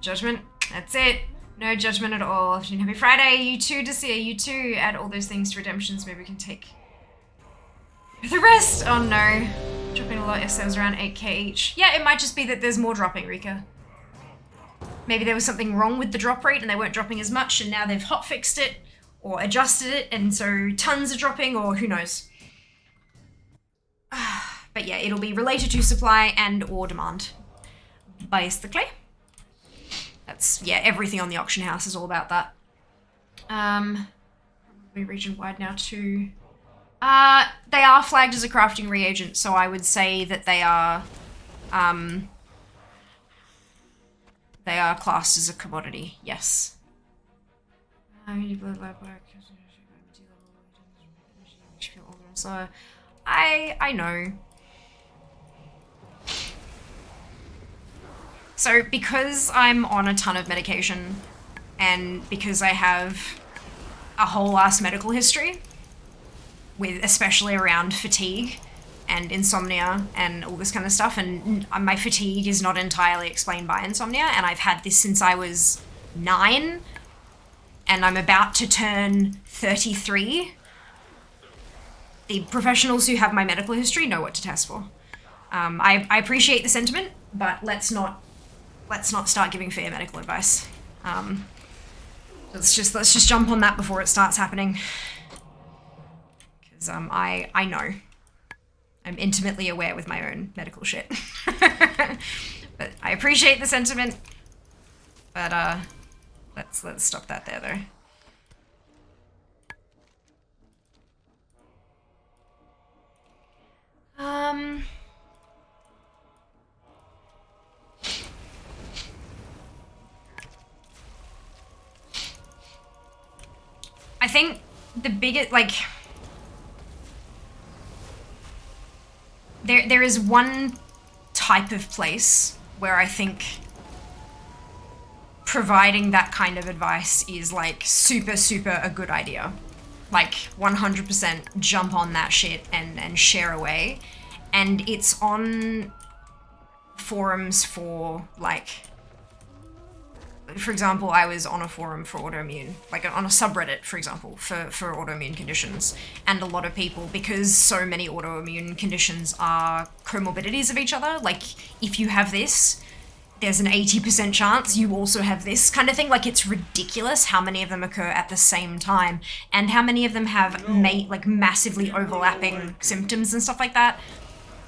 Judgment, that's it. No judgment at all. Happy Friday, you too, Desir, you too. Add all those things to redemptions, maybe we can take the rest. Oh no. Dropping a lot, yes, that was around 8k each. Yeah, it might just be that there's more dropping, Rika. Maybe there was something wrong with the drop rate and they weren't dropping as much and now they've hotfixed it or adjusted it and so tons are dropping, or who knows. But yeah, it'll be related to supply and or demand, basically. That's, yeah, everything on the auction house is all about that. Probably region wide now too. They are flagged as a crafting reagent, so I would say that they are classed as a commodity, yes. So I know. So because I'm on a ton of medication and because I have a whole ass medical history, with especially around fatigue and insomnia and all this kind of stuff. And my fatigue is not entirely explained by insomnia, and I've had this since I was 9, and I'm about to turn 33. The professionals who have my medical history know what to test for. I appreciate the sentiment, but let's not start giving fair medical advice. Let's just jump on that before it starts happening. Because I know. I'm intimately aware with my own medical shit. But I appreciate the sentiment. But let's stop that there though. I think the biggest, like, there is one type of place where I think providing that kind of advice is like super a good idea. Like 100% jump on that shit and share away. And it's on forums for, like, for example, I was on a forum for autoimmune, like on a subreddit, for example, for autoimmune conditions. And a lot of people, because so many autoimmune conditions are comorbidities of each other, like if you have this, there's an 80% chance you also have this kind of thing. Like, it's ridiculous how many of them occur at the same time and how many of them have like massively overlapping symptoms and stuff like that.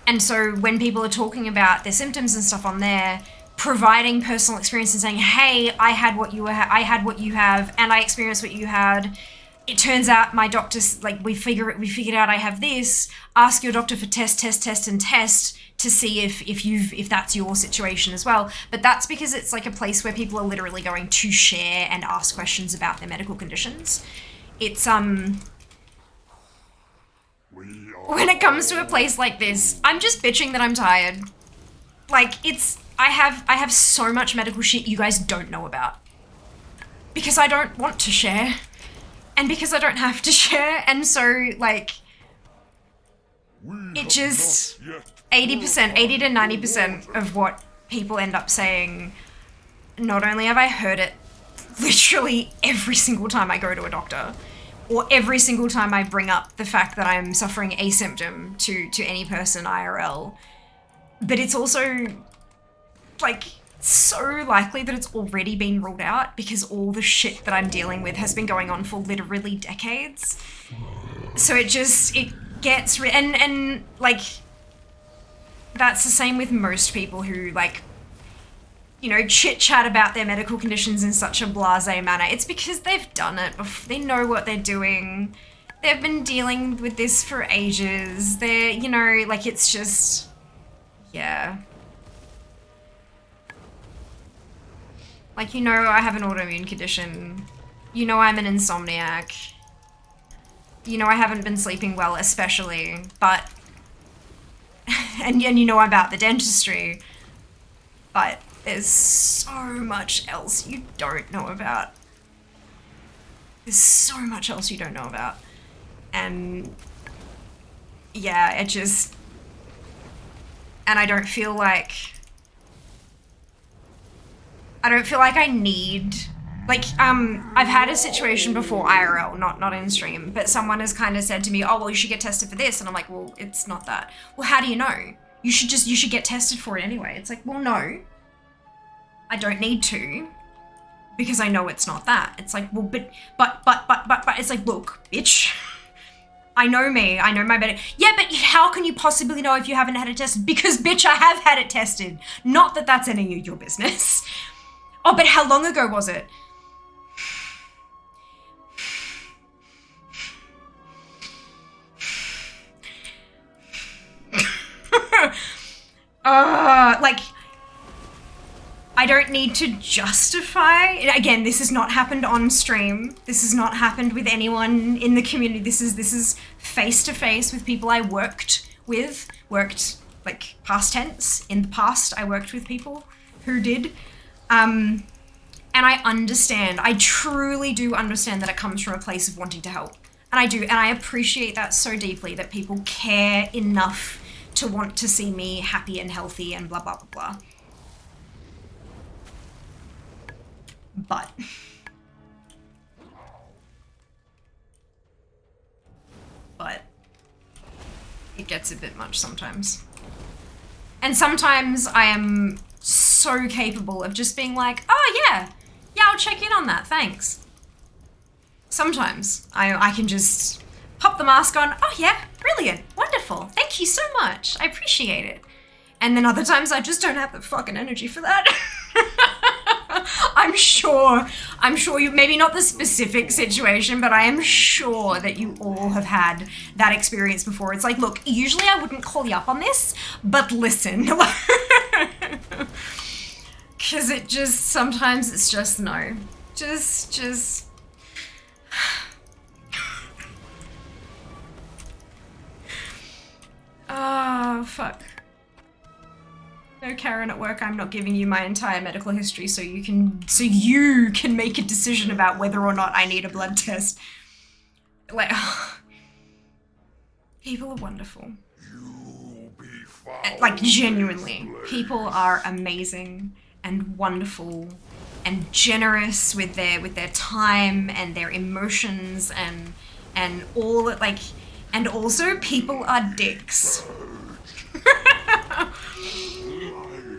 And so when people are talking about their symptoms and stuff on there, providing personal experience and saying, hey, I had what you have, and I experienced what you had. It turns out my doctor's, like, we figured out I have this. Ask your doctor for test to see if that's your situation as well. But that's because it's like a place where people are literally going to share and ask questions about their medical conditions. It's when it comes to a place like this, I'm just bitching that I'm tired. Like, I have so much medical shit you guys don't know about. Because I don't want to share. And because I don't have to share. And so, like, it just 80%, 80 to 90% of what people end up saying, not only have I heard it literally every single time I go to a doctor, or every single time I bring up the fact that I'm suffering a symptom to any person IRL, but it's also, like, so likely that it's already been ruled out because all the shit that I'm dealing with has been going on for literally decades. So it gets, and like, that's the same with most people who, like, you know, chit chat about their medical conditions in such a blasé manner. It's because they've done it before. They know what they're doing. They've been dealing with this for ages. They're, you know, like, it's just, yeah. Like, you know, I have an autoimmune condition. You know, I'm an insomniac. You know, I haven't been sleeping well, especially, but, and you know about the dentistry, but there's so much else you don't know about. There's so much else you don't know about. And yeah, it just, and I don't feel like I need, like, I've had a situation before IRL, not in stream, but someone has kind of said to me, oh, well, you should get tested for this. And I'm like, well, it's not that. Well, how do you know? You should get tested for it anyway. It's like, well, no, I don't need to, because I know it's not that. It's like, well, but, it's like, look, bitch, I know me, I know my better. Yeah, but how can you possibly know if you haven't had it tested? Because, bitch, I have had it tested. Not that that's any of your business. Oh, but how long ago was it? Like, I don't need to justify. Again, this has not happened on stream. This has not happened with anyone in the community. This is face to face with people I worked with. Worked, like, past tense. In the past, I worked with people who did. And I understand. I truly do understand that it comes from a place of wanting to help. And I do, and I appreciate that so deeply, that people care enough to want to see me happy and healthy and blah, blah, blah, blah. But it gets a bit much sometimes. And sometimes I am so capable of just being like, oh yeah, I'll check in on that, thanks. Sometimes I can just pop the mask on, oh yeah, brilliant, wonderful, thank you so much, I appreciate it. And then other times I just don't have the fucking energy for that. I'm sure you, maybe not the specific situation, but I am sure that you all have had that experience before. It's like, look, usually I wouldn't call you up on this, but listen. Because it just, sometimes it's just no. Just. Oh, fuck. No, Karen, at work, I'm not giving you my entire medical history so you can make a decision about whether or not I need a blood test. Like, people are wonderful. Like, genuinely, people are amazing and wonderful and generous with their time and their emotions and all that, like, and also people are dicks.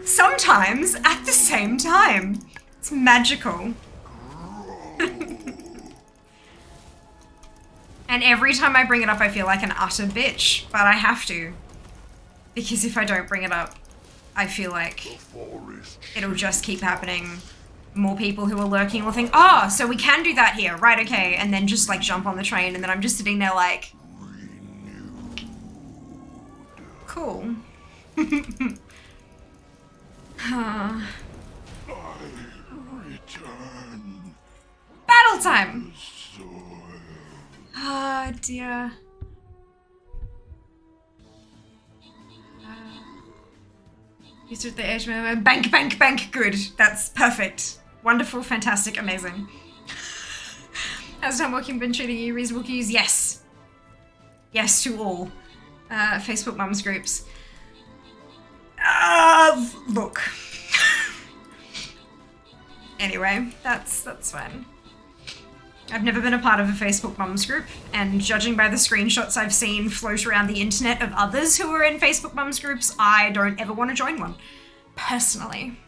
Sometimes at the same time. It's magical. And every time I bring it up, I feel like an utter bitch, but I have to. Because if I don't bring it up, I feel like it'll just keep happening. More people who are lurking will think, oh, so we can do that here, right, okay, and then just like jump on the train, and then I'm just sitting there like, cool. Battle time! Oh dear. Used to the edge, bank, bank, bank, good. That's perfect. Wonderful, fantastic, amazing. Has time walking been treating you reasonable cues? Yes. Yes to all. Facebook mums groups. Look. Anyway, that's fine. I've never been a part of a Facebook mums group, and judging by the screenshots I've seen float around the internet of others who are in Facebook mums groups, I don't ever want to join one. Personally.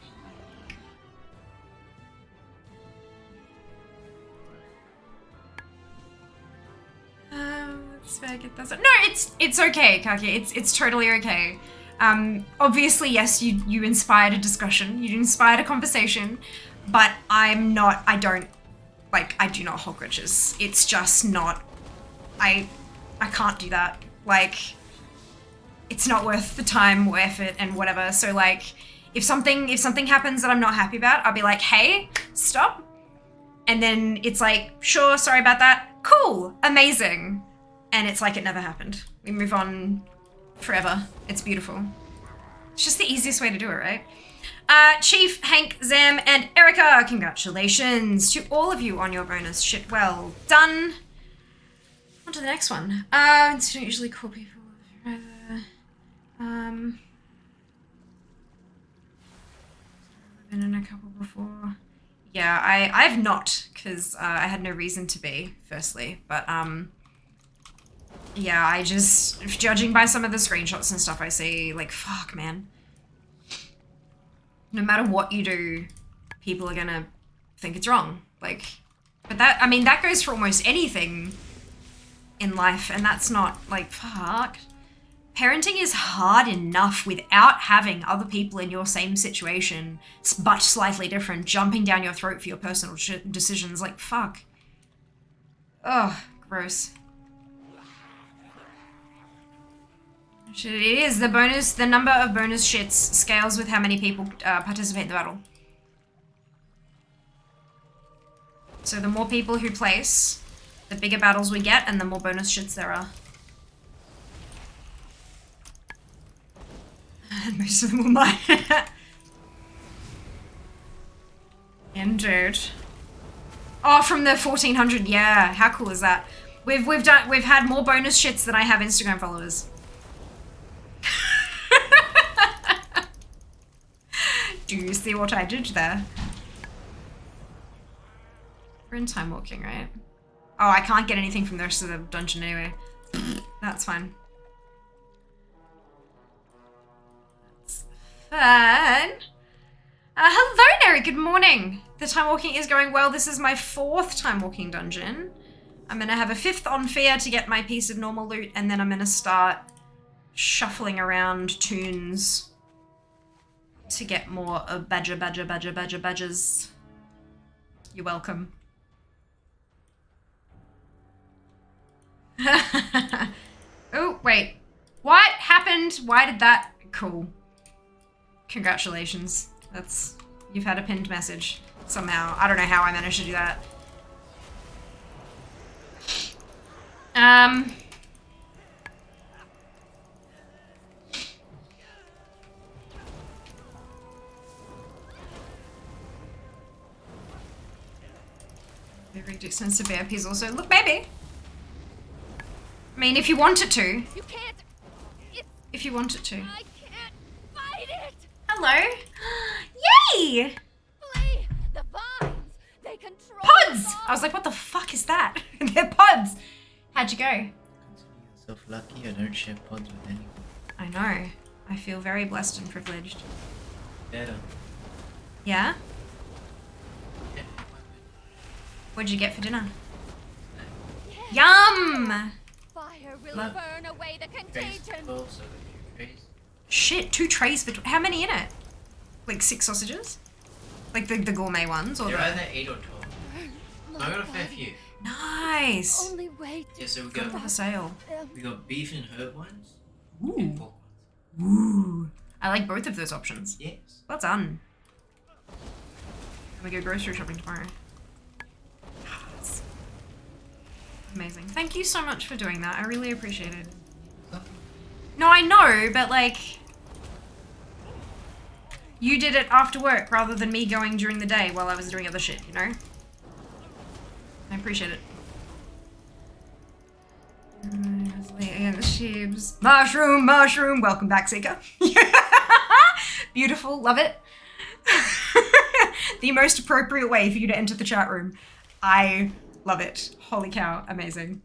Let's get this. No, it's okay, Kaki. It's totally okay. Obviously, yes, you inspired a discussion, you inspired a conversation, but I do not hold grudges. It's just not, I can't do that. Like, it's not worth the time or effort and whatever. So like, if something happens that I'm not happy about, I'll be like, hey, stop. And then it's like, sure, sorry about that. Cool, amazing. And it's like it never happened. We move on forever. It's beautiful. It's just the easiest way to do it, right? Chief, Hank, Zam, and Erica, congratulations to all of you on your bonus. Shit, well done. On to the next one. Don't usually call people. Been in a couple before. Yeah, I've not, because I had no reason to be, firstly, but yeah, I just, judging by some of the screenshots and stuff I see, like, fuck, man. No matter what you do, people are gonna think it's wrong. Like, but that, I mean, that goes for almost anything in life, and that's not, like, fuck. Parenting is hard enough without having other people in your same situation, but slightly different, jumping down your throat for your personal decisions. Like, fuck. Ugh, gross. It is the number of bonus shits scales with how many people participate in the battle. So the more people who place, the bigger battles we get, and the more bonus shits there are. And most of them were mine. Indeed. Oh, from the 1400, yeah. How cool is that? We've had more bonus shits than I have Instagram followers. Do you see what I did there? We're in time walking, right? Oh, I can't get anything from the rest of the dungeon anyway. That's fine. That's fun. Hello, Neri. Good morning. The time walking is going well. This is my 4th time walking dungeon. I'm gonna have a 5th on fear to get my piece of normal loot, and then I'm gonna start shuffling around tunes to get more badgers. You're welcome. Oh, wait. What happened? Why did that? Cool. Congratulations. You've had a pinned message somehow. I don't know how I managed to do that. Very extensive APs also. Look, maybe. I mean, if you wanted to. You can't. If you wanted to. I can't fight it. Hello. Yay! Flee the vines. They control. Pods! the I was like, what the fuck is that? They're pods. How'd you go? Consider yourself lucky I don't share pods with anyone. I know. I feel very blessed and privileged. Better. Yeah? Yeah. What'd you get for dinner? Yes. Yum! Fire will Love. burn away the Trays contagion. 12, so a few trays. Shit, 2 trays for... How many in it? Like 6 sausages? Like the gourmet ones? Or They're the... either 8 or 12. So I got a fair few. Nice! Only wait. Yeah, so we Good for got the sale. beef and herb ones Ooh. and pork ones. Ooh. I like both of those options. Yes. Well done. And we go grocery shopping tomorrow. That's amazing. Thank you so much for doing that. I really appreciate it. No, I know, but like... You did it after work rather than me going during the day while I was doing other shit, you know? I appreciate it. Against sheeps. Mushroom, mushroom. Welcome back, Seeker. Beautiful. Love it. The most appropriate way for you to enter the chat room. I love it. Holy cow. Amazing.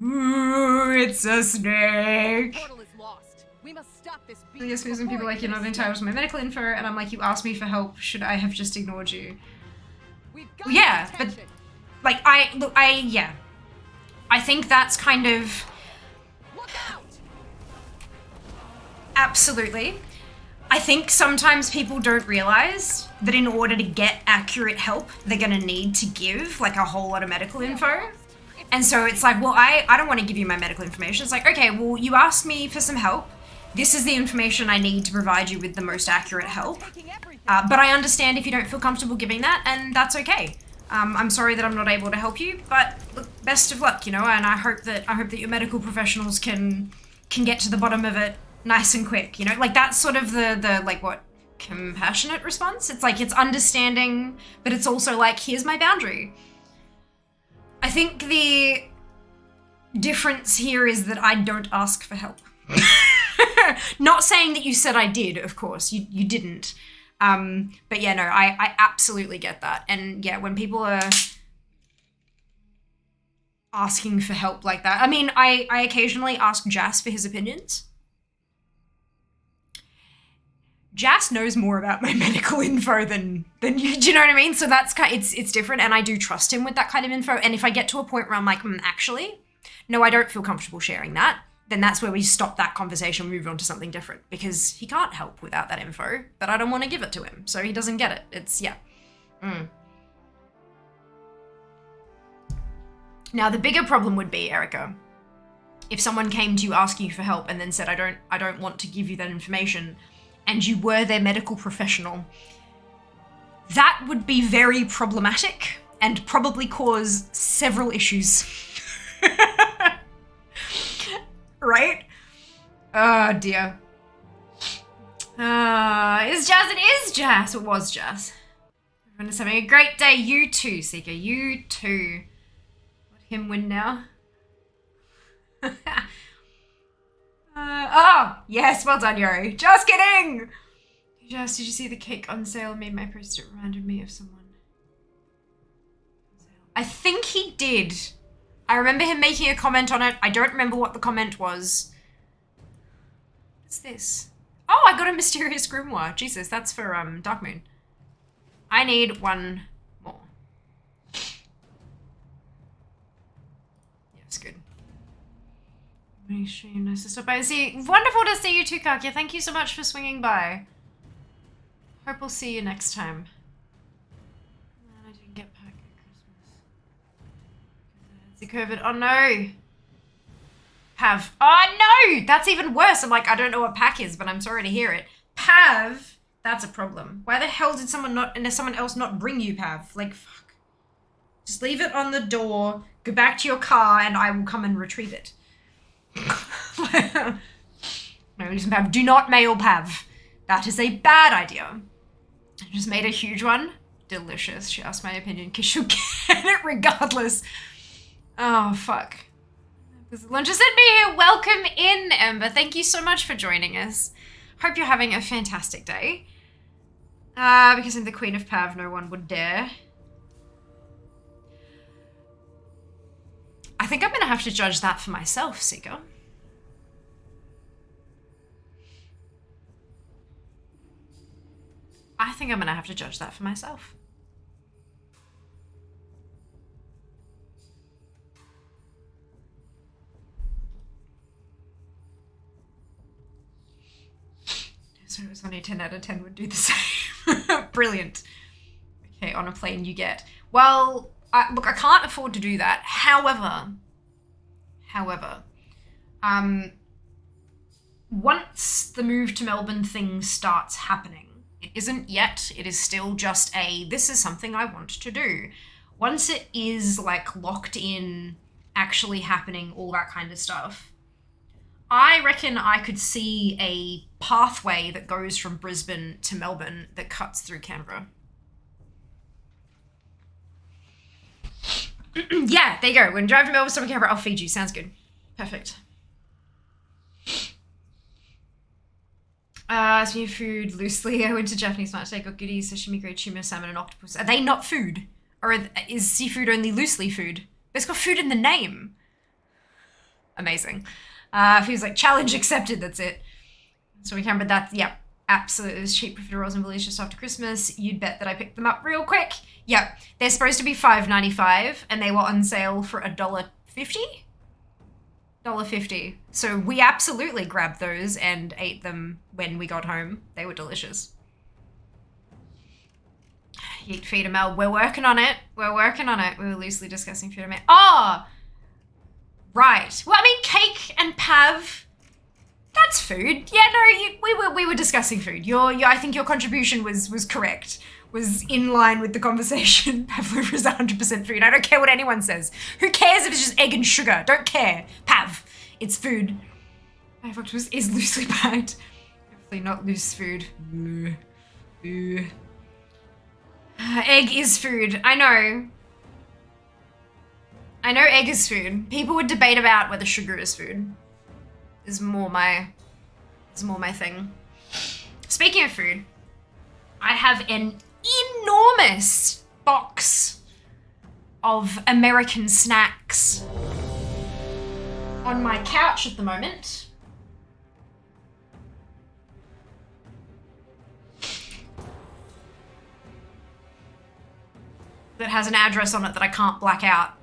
Ooh, it's a snake. Portal is lost. We must stop this beast. I guess some people are like, you're not entitled to my medical info, and I'm like, you asked me for help. Should I have just ignored you? We've got Well, yeah, but attention. like, yeah. I think that's kind of... Look out! Absolutely. I think sometimes people don't realize that in order to get accurate help, they're gonna need to give like a whole lot of medical info. And so it's like, well, I don't want to give you my medical information. It's like, okay, well, you asked me for some help. This is the information I need to provide you with the most accurate help. Taking everything. But I understand if you don't feel comfortable giving that, and that's okay. I'm sorry that I'm not able to help you, but look, best of luck, you know, and I hope that your medical professionals can get to the bottom of it nice and quick, you know? Like, that's sort of the like, what, compassionate response? It's like, it's understanding, but it's also like, here's my boundary. I think the difference here is that I don't ask for help. Not saying that you said I did, of course, you didn't. But yeah, no, I absolutely get that. And yeah, when people are asking for help like that, I mean, I occasionally ask Jas for his opinions. Jas knows more about my medical info than you, do you know what I mean? So that's kind, it's different, and I do trust him with that kind of info. And if I get to a point where I'm like, actually, no, I don't feel comfortable sharing that, then that's where we stop that conversation and move on to something different, because he can't help without that info, but I don't want to give it to him, so he doesn't get it. It's, yeah. Now, the bigger problem would be, Erica, if someone came to you asking you for help and then said, I don't want to give you that information, and you were their medical professional, that would be very problematic and probably cause several issues. Right? Oh dear. Is Jas? It is Jas. It was Jas. Everyone is having a great day. You too, Seeker. You too. What him win now. Oh, yes, well done, Yuri. Just kidding! Just, did you see the cake on sale made my post? It reminded me of someone. I think he did. I remember him making a comment on it. I don't remember what the comment was. What's this? Oh, I got a mysterious grimoire. Jesus, that's for Dark Moon. I need one more. Yes, good. Nice to stop by. Wonderful to see you too, Kakia. Thank you so much for swinging by. Hope we'll see you next time. I didn't get back at Christmas. The COVID. Oh no. Pav. Oh no! That's even worse. I'm like, I don't know what pack is, but I'm sorry to hear it. Pav. That's a problem. Why the hell did someone else not bring you Pav? Like, fuck. Just leave it on the door, go back to your car, and I will come and retrieve it. No, listen, Pav. Do not mail Pav. That is a bad idea. I just made a huge one. Delicious. She asked my opinion because she'll get it regardless. Oh, fuck. Lunch has sent me here. Welcome in, Ember. Thank you so much for joining us. Hope you're having a fantastic day. Because I'm the Queen of Pav, no one would dare. I think I'm going to have to judge that for myself, Seeker. I think I'm going to have to judge that for myself. So it was only 10 out of 10 would do the same. Brilliant. Okay, on a plane you get. Well, look, I can't afford to do that. However, once the move to Melbourne thing starts happening, it isn't yet, it is still just this is something I want to do. Once it is like locked in, actually happening, all that kind of stuff, I reckon I could see a pathway that goes from Brisbane to Melbourne that cuts through Canberra. Yeah, there you go. When you drive to Melbourne, stop in Canberra, I'll feed you. Sounds good. Perfect. Speaking of food, loosely, I went to Japanese market today, got goodies, sashimi, grilled tuna, salmon, and octopus. Are they not food? Or is seafood only loosely food? It's got food in the name. Amazing. Feels like challenge accepted, that's it. So we can, but that's, yep, absolutely. It was cheap for rolls and bullies just after Christmas. You'd bet that I picked them up real quick. Yep, they're supposed to be $5.95 and they were on sale for $1.50? $1.50. So we absolutely grabbed those and ate them when we got home. They were delicious. Yeet feed Mel. We're working on it. We're working on it. We were loosely discussing food. Oh! Right. Well, I mean, cake and Pav, that's food. Yeah, no, we were discussing food. I think your contribution was correct. Was in line with the conversation. Pavlova is 100% food. I don't care what anyone says. Who cares if it's just egg and sugar? Don't care. Pav, it's food. My octopus is loosely packed. Hopefully not loose food. Egg is food. I know egg is food. People would debate about whether sugar is food. Is more my thing. Speaking of food, I have an enormous box of American snacks on my couch at the moment. That has an address on it that I can't black out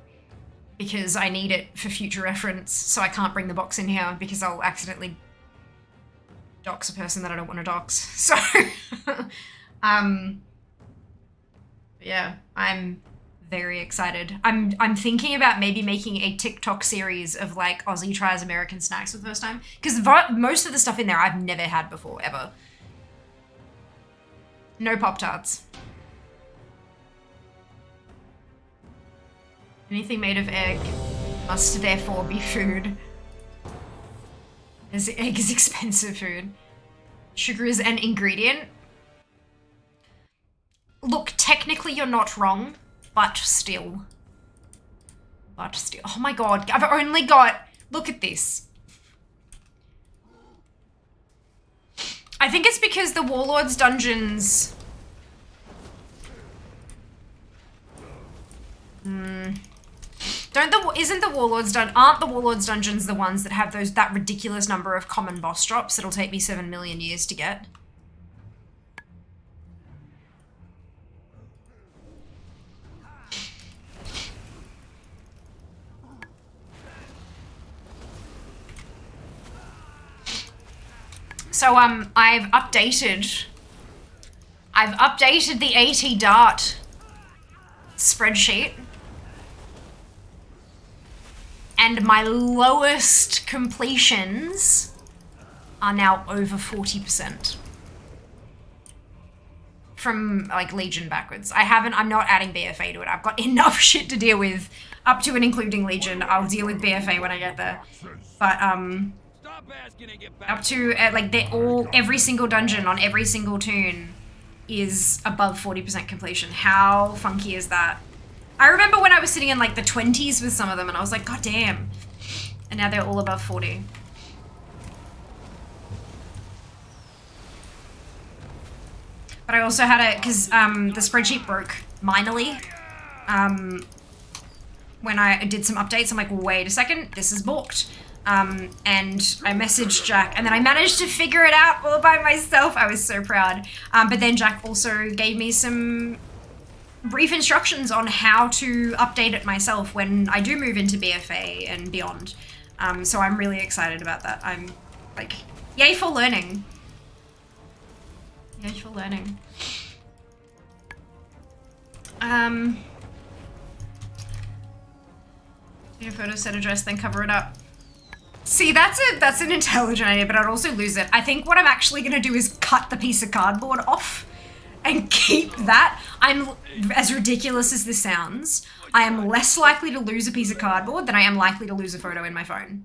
because I need it for future reference, so I can't bring the box in here because I'll accidentally dox a person that I don't want to dox. So, yeah, I'm very excited. I'm thinking about maybe making a TikTok series of like Aussie tries American snacks for the first time, because most of the stuff in there I've never had before, ever. No Pop-Tarts. Anything made of egg must therefore be food. As egg is expensive food. Sugar is an ingredient. Look, technically you're not wrong, but still. Large steel. Oh my god, I've only got... Look at this. I think it's because the Warlords dungeons... Aren't the Warlords dungeons the ones that have that ridiculous number of common boss drops that'll take me 7 million years to get? So I've updated the AT Dart spreadsheet. And my lowest completions are now over 40%. From like Legion backwards. I'm not adding BFA to it. I've got enough shit to deal with up to and including Legion. I'll deal with BFA when I get there. But up to every single dungeon on every single toon is above 40% completion. How funky is that? I remember when I was sitting in like the 20s with some of them and I was like, god damn. And now they're all above 40. But I also had it, because the spreadsheet broke minorly. When I did some updates, I'm like, wait a second, this is balked. And I messaged Jack and then I managed to figure it out all by myself. I was so proud. But then Jack also gave me some brief instructions on how to update it myself when I do move into BFA and beyond. So I'm really excited about that. I'm like, yay for learning. Yay for learning. Take a photo, set address, then cover it up. See, that's an intelligent idea, but I'd also lose it. I think what I'm actually gonna do is cut the piece of cardboard off and keep that. I'm, as ridiculous as this sounds, I am less likely to lose a piece of cardboard than I am likely to lose a photo in my phone.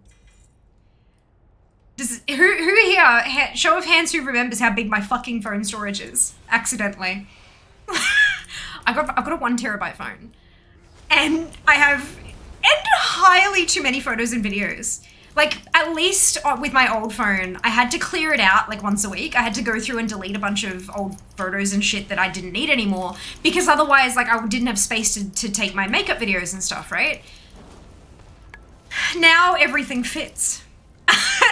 Who here, show of hands who remembers how big my fucking phone storage is, accidentally. I've got a 1 terabyte phone. And I have entirely too many photos and videos. Like, at least with my old phone, I had to clear it out like once a week. I had to go through and delete a bunch of old photos and shit that I didn't need anymore, because otherwise, like, I didn't have space to take my makeup videos and stuff, right? Now everything fits.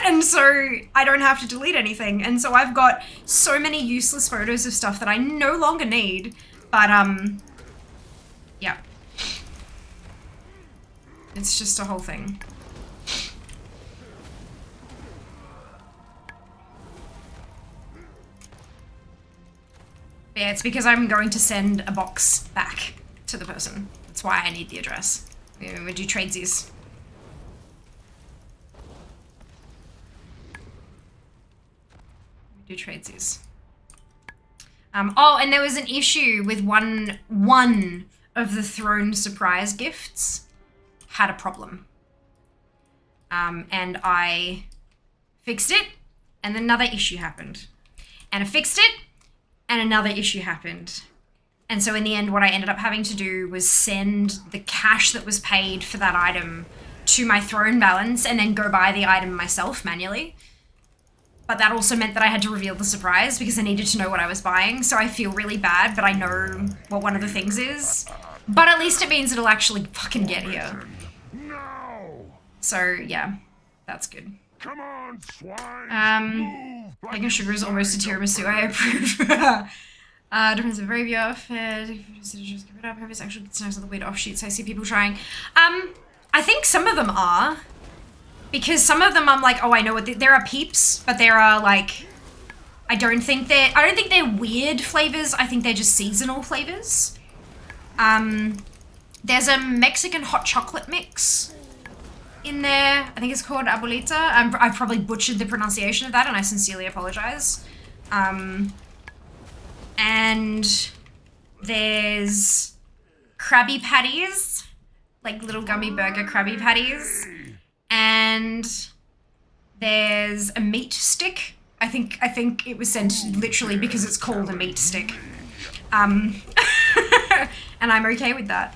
And so I don't have to delete anything. And so I've got so many useless photos of stuff that I no longer need. But, yeah. It's just a whole thing. Yeah, it's because I'm going to send a box back to the person. That's why I need the address. We do tradesies. We do tradesies. Oh, and there was an issue with one of the Throne surprise gifts had a problem. And I fixed it, and another issue happened. And I fixed it, and another issue happened. And so in the end, what I ended up having to do was send the cash that was paid for that item to my Throne balance and then go buy the item myself manually. But that also meant that I had to reveal the surprise because I needed to know what I was buying. So I feel really bad, but I know what one of the things is. But at least it means it'll actually fucking get here. No! So yeah, that's good. Come on, swine! Bacon sugar is almost a tiramisu. I approve. Difference of very off. Just give it up. Hope it's actually nice on the weird offshoots I see people trying. I think some of them are, because some of them I'm like, oh, I know what there are peeps, but there are like, I don't think they're weird flavors. I think they're just seasonal flavors. There's a Mexican hot chocolate mix in there. I think it's called Abuelita. I've probably butchered the pronunciation of that, and I sincerely apologize. And there's Krabby Patties, like little gummy burger Krabby Patties. And there's a meat stick. I think it was sent literally because it's called a meat stick. And I'm okay with that.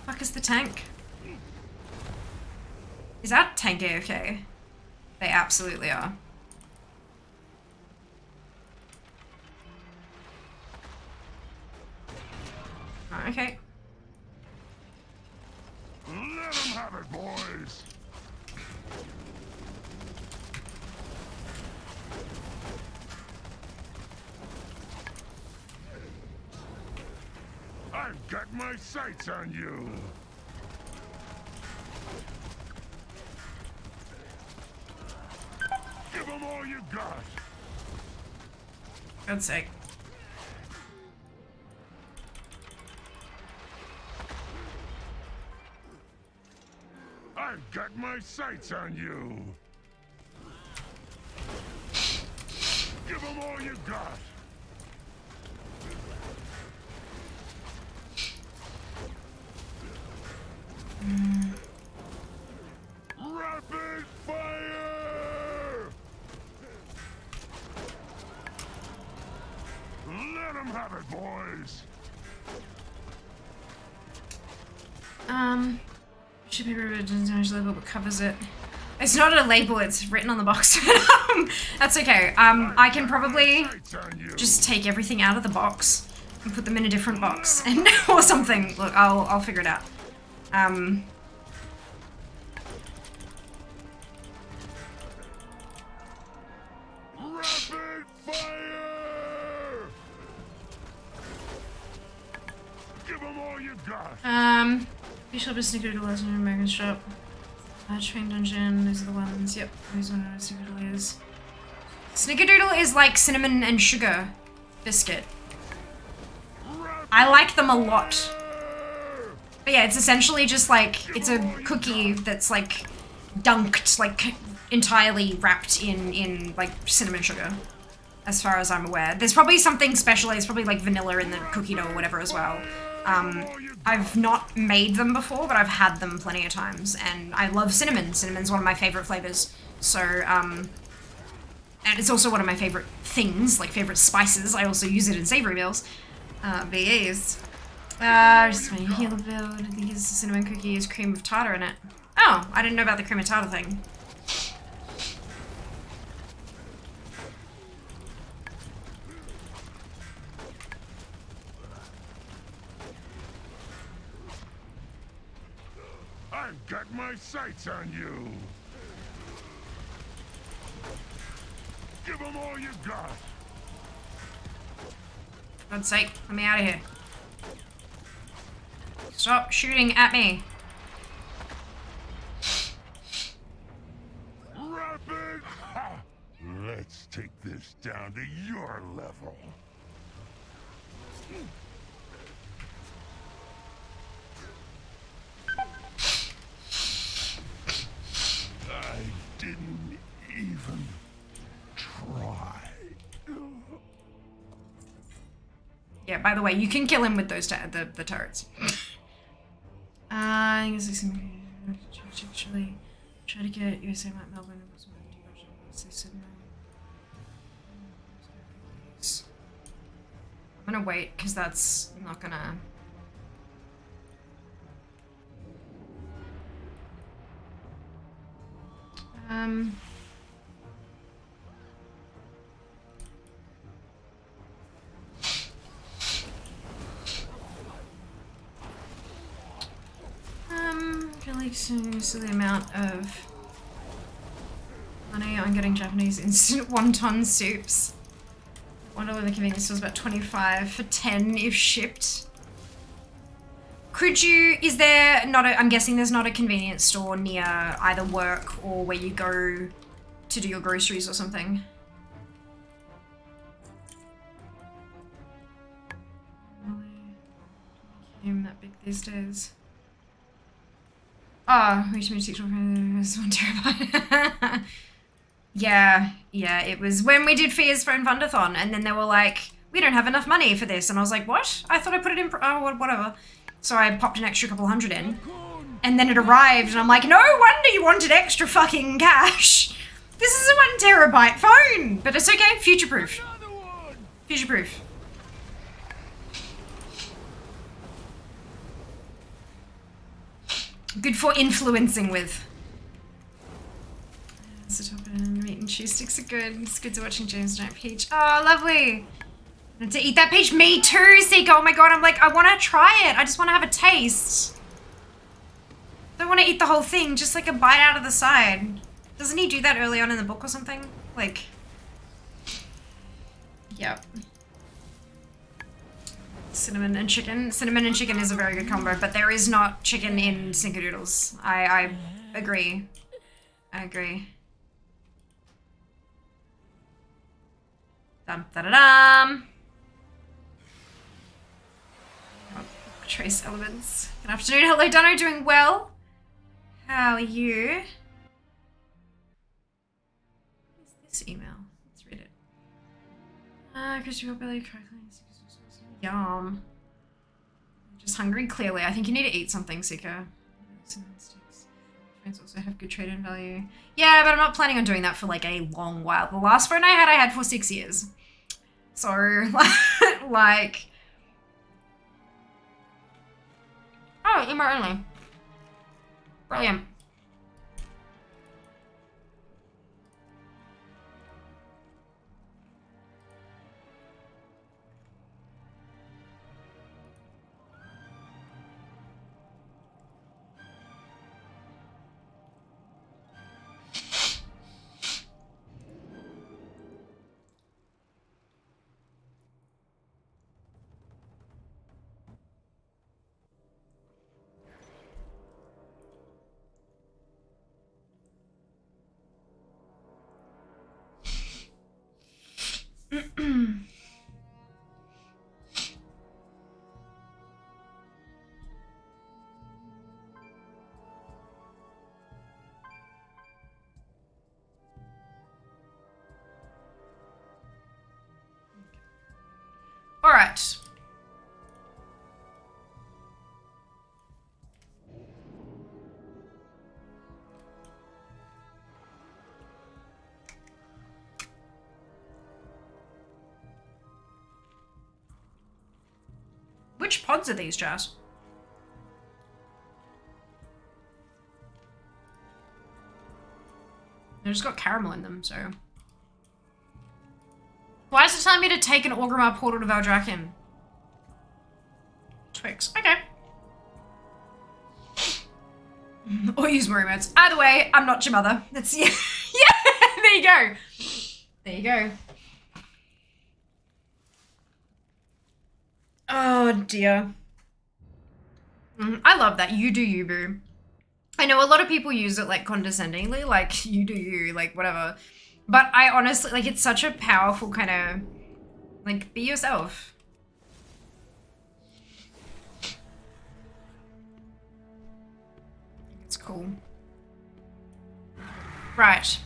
Fuck fuck is the tank? Is that tank AFK? They absolutely are. Oh, okay. Let 'em have it, boys. I've got my sights on you. Give 'em all you got. God's sake. I've got my sights on you. Give 'em all you got. Rapid fire! Let 'em have it, boys. Should be removed label but covers it. It's not a label, it's written on the box. That's okay. I can probably just take everything out of the box and put them in a different box and or something. Look, I'll figure it out. Rapid fire! Give 'em all you got. Bishop is Snickerdoodle as an American shop. Train Dungeon, those are the ones. Yep, those are what Snickerdoodle is. Snickerdoodle is like cinnamon and sugar biscuit. I like them a lot. But yeah, it's essentially just like, it's a cookie that's like dunked, like entirely wrapped in like cinnamon sugar. As far as I'm aware. There's probably something special, there's probably like vanilla in the cookie dough or whatever as well. I've not made them before, but I've had them plenty of times, and I love cinnamon. Cinnamon's one of my favorite flavors. So, and it's also one of my favorite things, like favorite spices. I also use it in savory meals. But yes. Just my heal build. I think it's a cinnamon cookie has cream of tartar in it. Oh, I didn't know about the cream of tartar thing. I've got my sights on you. Give 'em all you got. For God's sake, let me out of here. Stop shooting at me. Rapid! Ha! Let's take this down to your level. I didn't even try. Yeah, by the way, you can kill him with those the turrets. I think it's actually try to get USA Map Melbourne. I'm gonna wait because that's not gonna. I feel like the amount of money on getting Japanese instant wonton soups. Wonder whether the convenience store is about 25 for 10 if shipped. Could you, is there not a, I'm guessing there's not a convenience store near either work or where you go to do your groceries or something? Became that big these days. Oh, reach me 1 terabyte. Yeah, it was when we did Fia's Phone Fundathon, and then they were like, we don't have enough money for this, and I was like, what? I thought I put it in, oh, whatever. So I popped an extra couple hundred in, and then it arrived, and I'm like, no wonder you wanted extra fucking cash. This is a 1 terabyte phone, but it's okay, future-proof. Future-proof. Good for influencing with. Meat and cheese sticks are good. It's good to watching James and peach. Oh, lovely. And to eat that peach. Me too, Sika. Oh my god, I'm like, I want to try it. I just want to have a taste. I don't want to eat the whole thing, just like a bite out of the side. Doesn't he do that early on in the book or something? Like, yep. Cinnamon and chicken. Cinnamon and chicken is a very good combo, but there is not chicken in Snickerdoodles. I agree. I agree. Dum da da dum. Trace elements. Good afternoon. Hello, Dano. Doing well. How are you? What is this email? Let's read it. Christopher Belly crackling. Yum. Just hungry, clearly. I think you need to eat something, Sika. Cinnamon sticks. Trains also have good trade-in value. Yeah, but I'm not planning on doing that for like a long while. The last phone I had for 6 years. So, like... Oh, email only. Brilliant. All right. Which pods are these, Jazz? They've just got caramel in them, so... Why is it telling me to take an Orgrimmar portal to Valdrakken? Twix. Okay. Or use more emotes. Either way, I'm not your mother. That's... Yeah, yeah, there you go. There you go. Oh, dear. I love that. You do you, boo. I know a lot of people use it, like, condescendingly, like, you do you, like, whatever. But I honestly, like, it's such a powerful kind of, like, be yourself. It's cool. Right.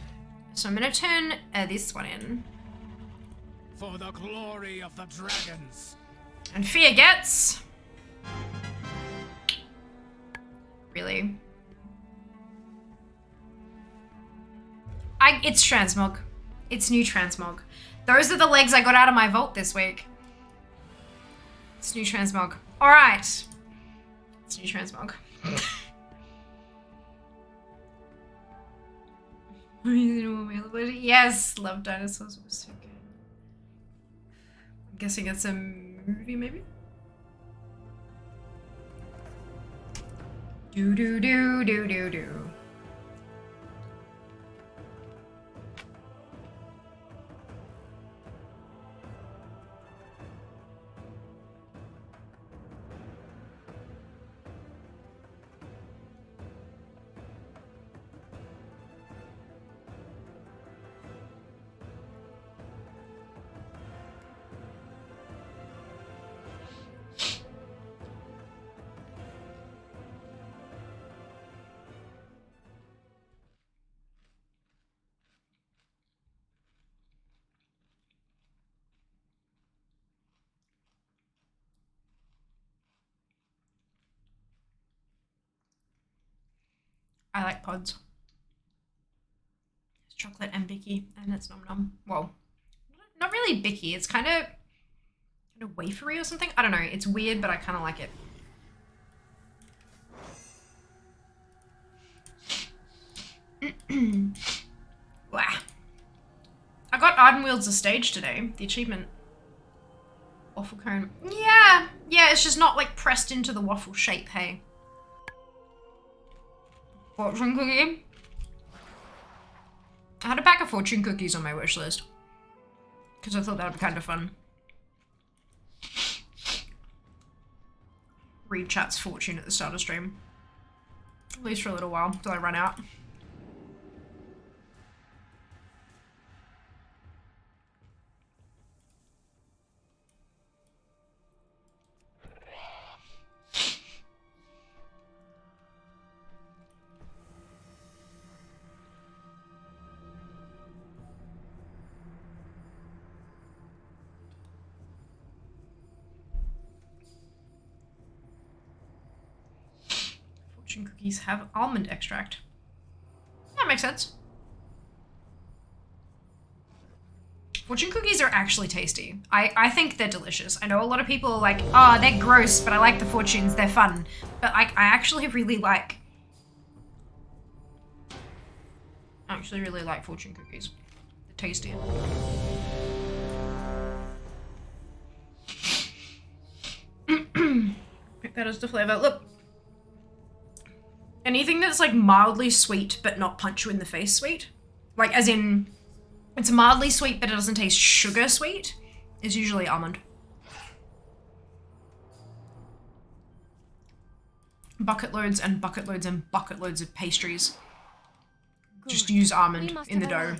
So I'm going to turn this one in. For the glory of the dragons. And Fear gets... Really? It's transmog. It's new transmog. Those are the legs I got out of my vault this week. It's new transmog. Alright. It's new transmog. Yes, love dinosaurs. It was so good. I'm guessing it's a movie, maybe? Do do do do do do. I like pods. It's chocolate and bicky, and it's nom nom. Well, not really bicky. It's kind of wafery or something. I don't know. It's weird, but I kind of like it. Wow. I got Ardenwield's Stage today, the achievement. Waffle cone. Yeah, it's just not like pressed into the waffle shape, hey. Fortune cookie. I had a pack of fortune cookies on my wish list. Because I thought that would be kind of fun. Read chat's fortune at the start of stream. At least for a little while, until I run out. Cookies have almond extract. That makes sense. Fortune cookies are actually tasty. I think they're delicious. I know a lot of people are like, oh, they're gross, but I like the fortunes, they're fun. But I actually really like fortune cookies. They're tasty. Pick that as the flavor. Look. Anything that's like mildly sweet but not punch you in the face sweet, like as in it's mildly sweet but it doesn't taste sugar sweet, is usually almond. Bucket loads and bucket loads and bucket loads of pastries. Good. Just use almond in the dough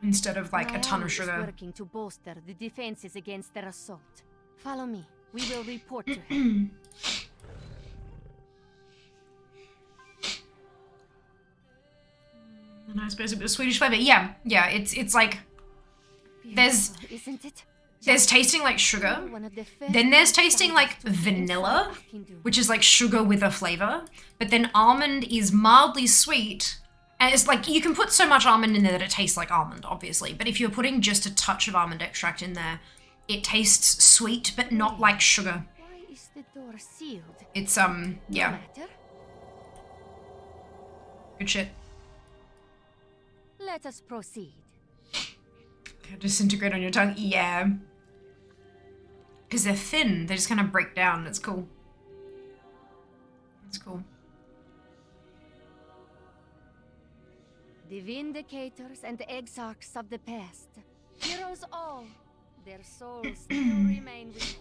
instead of like a ton of sugar. Working to bolster the defenses against their assault. Follow me. We will report to him. A nice bit of Swedish flavor. Yeah, it's like there's tasting like sugar, then there's tasting like vanilla, which is like sugar with a flavor, but then almond is mildly sweet, and it's like you can put so much almond in there that it tastes like almond, obviously, but if you're putting just a touch of almond extract in there, it tastes sweet but not like sugar. Why is the door sealed? It's yeah. Good shit. Let us proceed. They disintegrate on your tongue? Yeah. Because they're thin. They just kind of break down. It's cool. It's cool. The Vindicators and the Exarchs of the past. Heroes all. Their souls still remain with us.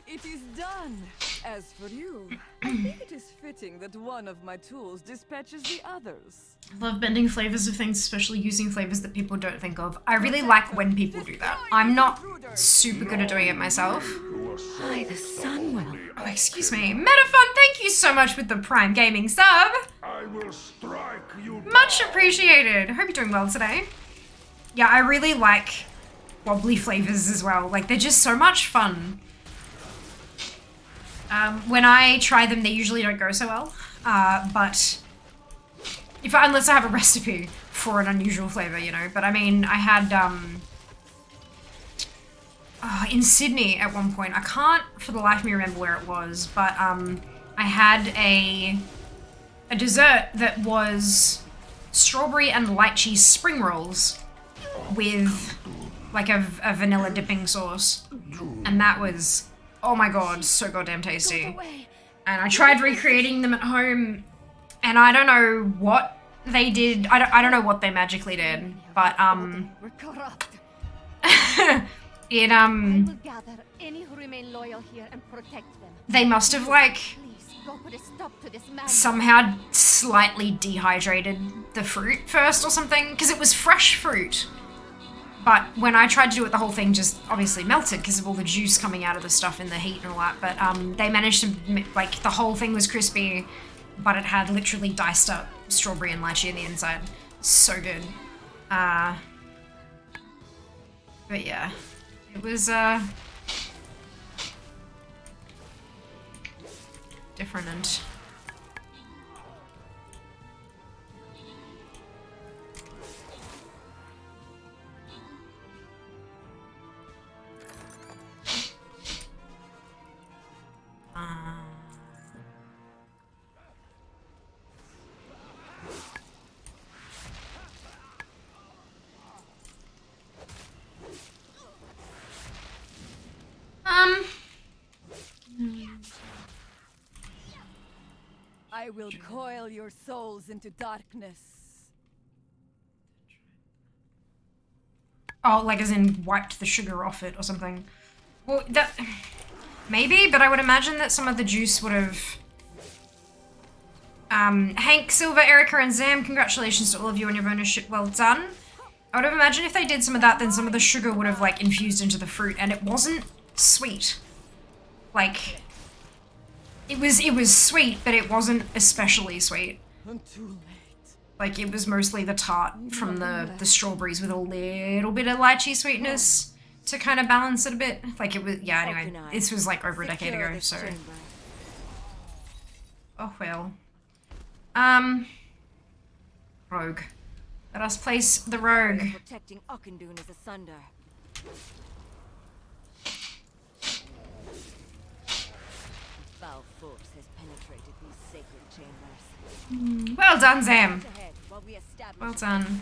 It is done. As for you, I think it is fitting that one of my tools dispatches the others. I love bending flavors of things, especially using flavors that people don't think of. I really like when people do that. I'm not super good at doing it myself. Hi, the sun will. Oh, excuse me. Metafun, thank you so much with the Prime Gaming sub. I will strike you. Much appreciated. I hope you're doing well today. Yeah, I really like wobbly flavors as well. Like, they're just so much fun. When I try them, they usually don't go so well. But unless I have a recipe for an unusual flavor, you know. But I mean, I had in Sydney at one point. I can't for the life of me remember where it was, but I had a dessert that was strawberry and lychee spring rolls with like a vanilla dipping sauce, and that was, oh my god, so goddamn tasty. And I tried recreating them at home, and I don't know what they did. I don't know what they magically did, but It, I will gather any who remain loyal here and protect them. they must have, like, Please, go put a stop to this madness. somehow slightly dehydrated the fruit first or something, because it was fresh fruit. But when I tried to do it, the whole thing just obviously melted because of all the juice coming out of the stuff in the heat and all that. But they managed to, like, the whole thing was crispy, but it had literally diced up strawberry and lychee in the inside. So good. But yeah, it was different and I will coil your souls into darkness. oh, like as in wiped the sugar off it or something. Well, that maybe, but I would imagine that some of the juice would have. Hank, Silver, Erica, and Zam, congratulations to all of you on your ownership. Well done. I would have imagined if they did some of that, then some of the sugar would have like infused into the fruit, and it wasn't sweet. Like, it was sweet, but it wasn't especially sweet. I'm too late. Like, it was mostly the tart from the strawberries with a little bit of lychee sweetness to kind of balance it a bit. Like, it was, yeah, anyway, this was like over a decade ago, so. Oh, well. Rogue. Let us place the rogue. Protecting Auchendoon is asunder. Foul force has penetrated these sacred chambers. Well done, Zam. Ahead while we establish. Well done.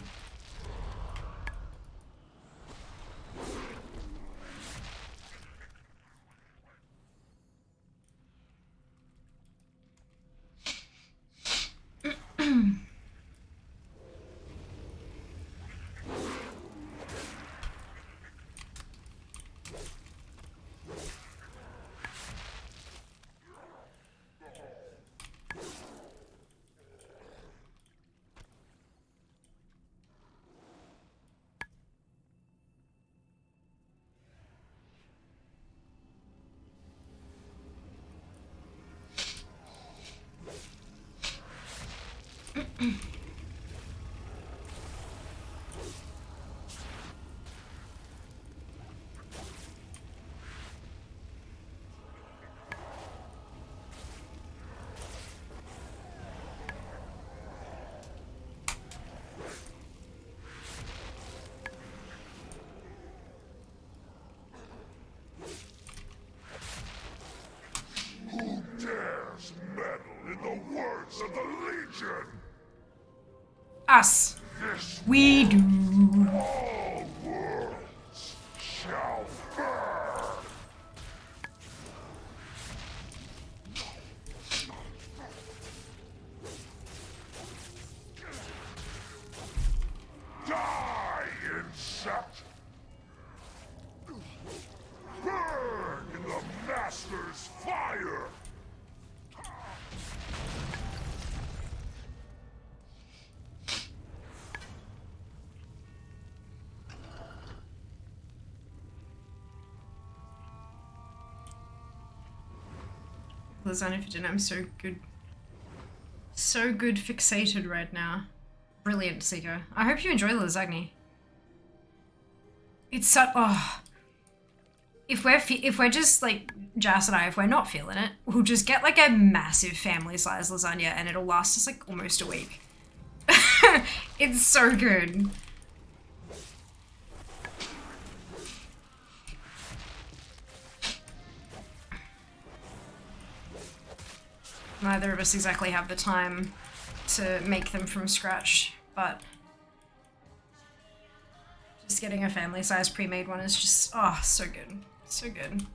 Who dares meddle in the works of the Legion? Us. This We do. all worlds shall burn. Die, insect! Burn in the Master's fire! Lasagna for dinner. I'm so good. So good fixated right now. Brilliant, Seeker. I hope you enjoy the lasagna. It's so, oh. If we're just like Jas and I, if we're not feeling it, we'll just get like a massive family size lasagna and it'll last us like almost a week. It's so good. Neither of us exactly have the time to make them from scratch, but just getting a family size pre-made one is just, oh, so good. So good.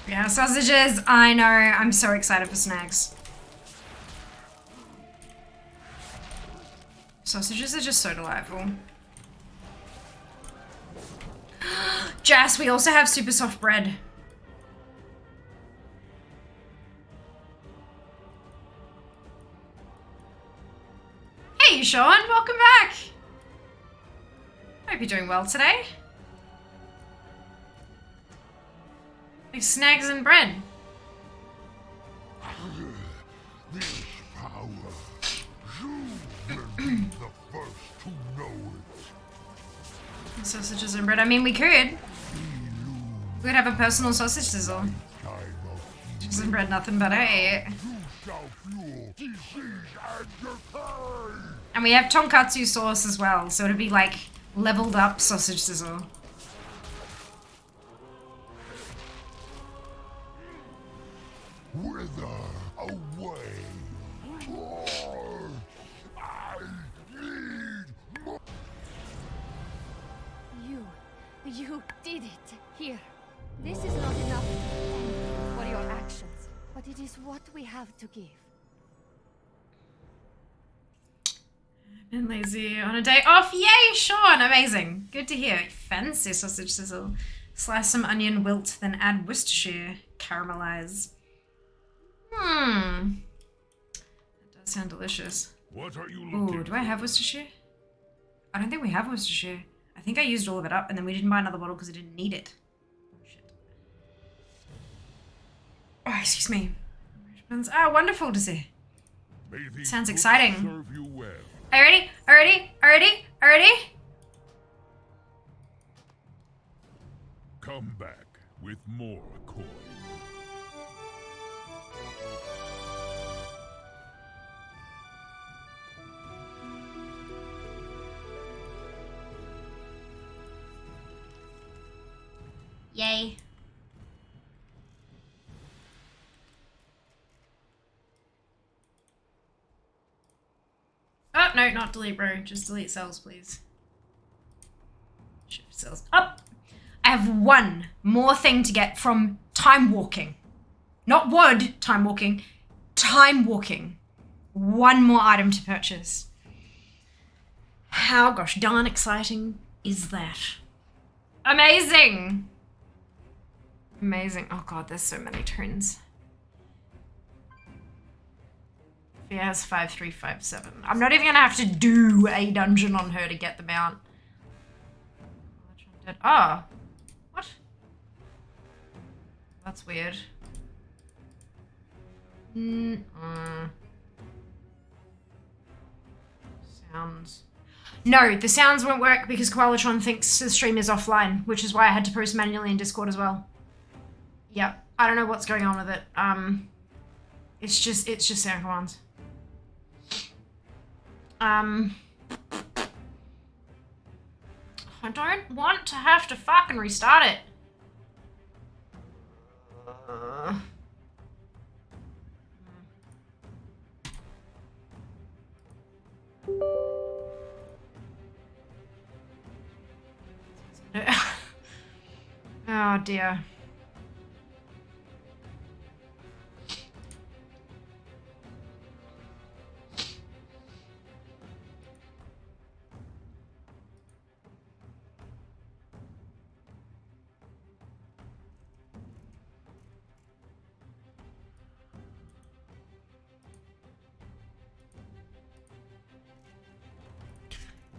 Yeah, sausages. I know. I'm so excited for snacks. Sausages are just so delightful. Jas, we also have super soft bread. Hey, Sean. Welcome back. Hope you're doing well today. Like snags and bread. This power, you will be the first to know it. Sausages and bread. I mean, we could. We could have a personal sausage sizzle. Time of Sausages and bread, nothing but a. you shall fuel disease and decay. And we have tonkatsu sauce as well, so it'd be like leveled up sausage sizzle. Wither away. I need more. You did it. Here. This is not enough to thank you for your actions, but it is what we have to give. Been lazy on a day off. Yay, Sean! Amazing. Good to hear. Fancy sausage sizzle. Slice some onion, wilt, then add Worcestershire. Caramelize. That does sound delicious. What are you looking Ooh, do I have Worcestershire? I don't think we have Worcestershire. I think I used all of it up and then we didn't buy another bottle because I didn't need it. Shit. Oh, excuse me. Ah, wonderful to see. May the Sounds good exciting. serve you well. Are you ready? Are you ready? Are you ready? Are you ready? Come back with more coin. Yay. Oh, no, not delete, bro. Just delete cells, please. Shift cells up. I have one more thing to get from time walking. Not WOD, time walking. Time walking. One more item to purchase. How gosh darn exciting is that? Amazing! Amazing. Oh god, there's so many turns. Fia has 5357. I'm not even gonna have to do a dungeon on her to get them out. Ah. What? That's weird. Sounds. No, the sounds won't work because Koalatron thinks the stream is offline, which is why I had to post manually in Discord as well. Yep. I don't know what's going on with it. It's just sound commands. I don't want to have to fucking restart it. Oh dear.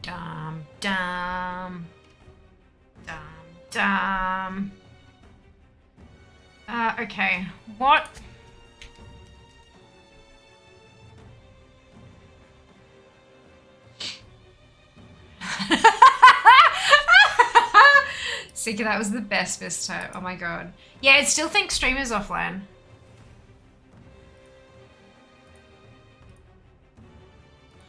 Dum dum. Dum dum. Okay. What? Seeker, that was the best time. Oh my god. Yeah, it still thinks stream is offline.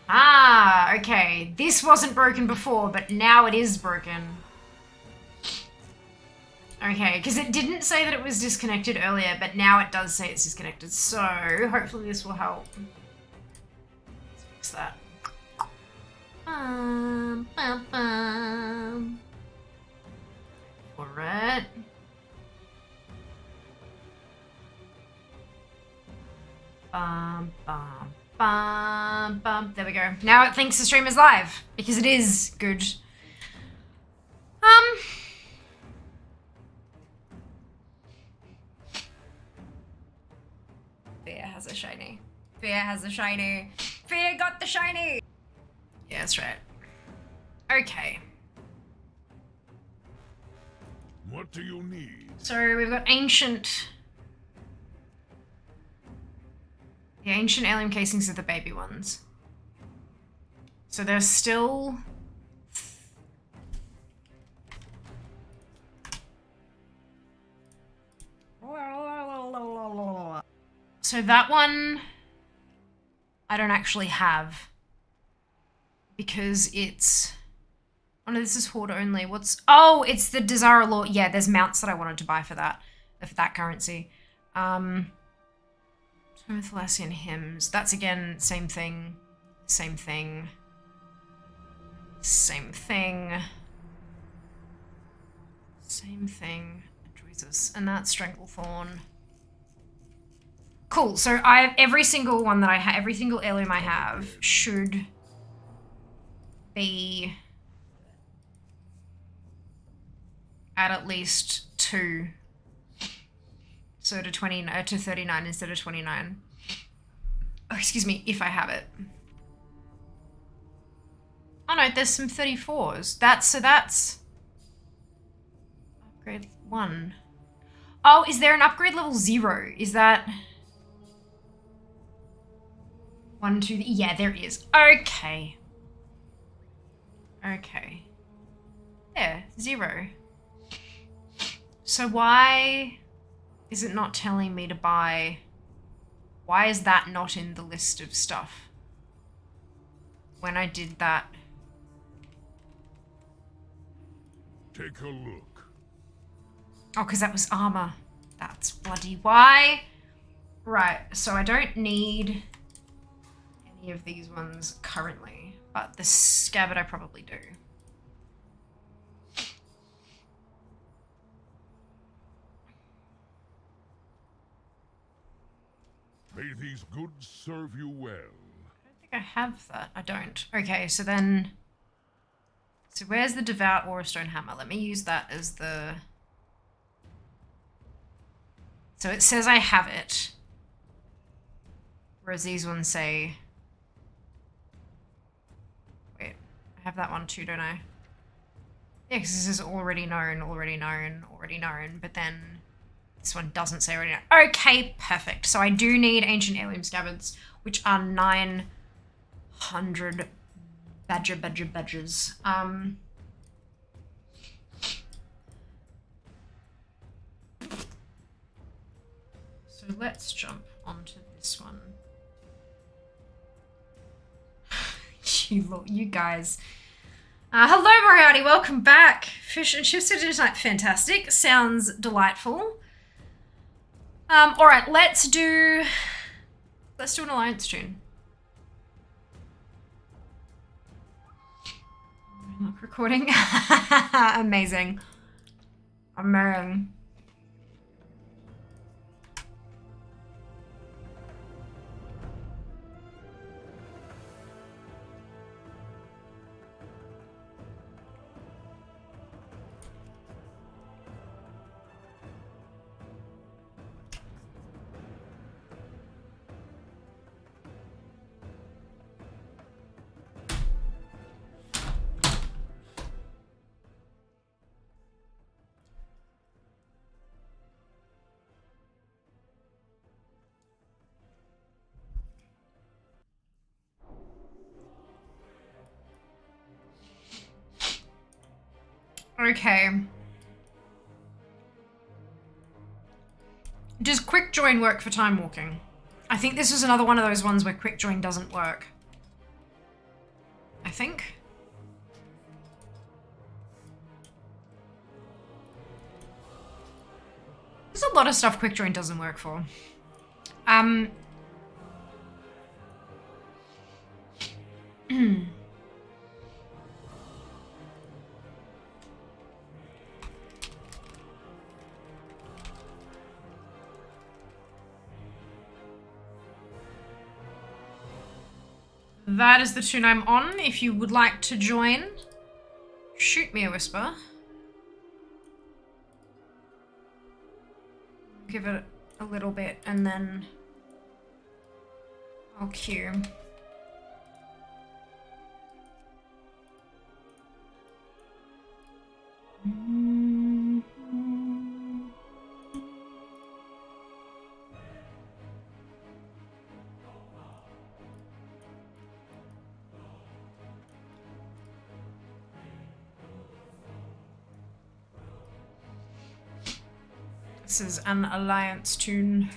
Ah, okay. This wasn't broken before, but now it is broken. Okay, because it didn't say that it was disconnected earlier, but now it does say it's disconnected. So, hopefully this will help. Let's fix that. for it. Bum, bum, bum, bum. There we go. Now it thinks the stream is live because it is good. Fear has a shiny. Fear has a shiny. Fear got the shiny. Yeah, that's right. Okay. What do you need? So we've got ancient. The ancient alien casings are the baby ones. So there's still. So that one I don't actually have because it's. Oh no, this is Horde only. What's. Oh, it's the Desire Law. Yeah, there's mounts that I wanted to buy for that currency. Thalassian hymns. That's again, same thing. Same thing. Same thing. Same thing. Jesus. And that's Stranglethorn. Cool. So I have every single one that I have, every single heirloom I have should be at least 2. So to 39 instead of 29. Oh, excuse me, if I have it. Oh no, there's some 34s. That's upgrade 1. Oh, is there an upgrade level 0? Is that 1, 2? Yeah, there is. Okay. Okay. Yeah, 0. So why is it not telling me to buy? Why is that not in the list of stuff? When I did that. Take a look. Oh, because that was armor. That's bloody why. Right, so I don't need any of these ones currently, but the scabbard I probably do. May these goods serve you well. I don't think I have that. I don't. Okay, so then. So where's the Devout Aurastone Hammer? Let me use that as the. So it says I have it. Whereas these ones say. Wait, I have that one too, don't I? Yeah, because this is already known, already known, already known, but then. This one doesn't say already known. Okay, perfect. So I do need Ancient Heirloom Scabbards, which are 900 badgers. So let's jump onto this one. You guys. Hello, Moriarty. Welcome back. Fish and chips for dinner tonight. Fantastic. Sounds delightful. All right. Let's do an alliance tune. Look, recording. Amazing. Amazing. Okay. Does quick join work for time walking? I think this is another one of those ones where quick join doesn't work. I think. There's a lot of stuff quick join doesn't work for. that is the tune I'm on. If you would like to join, shoot me a whisper. Give it a little bit and then I'll cue. This is an alliance tune.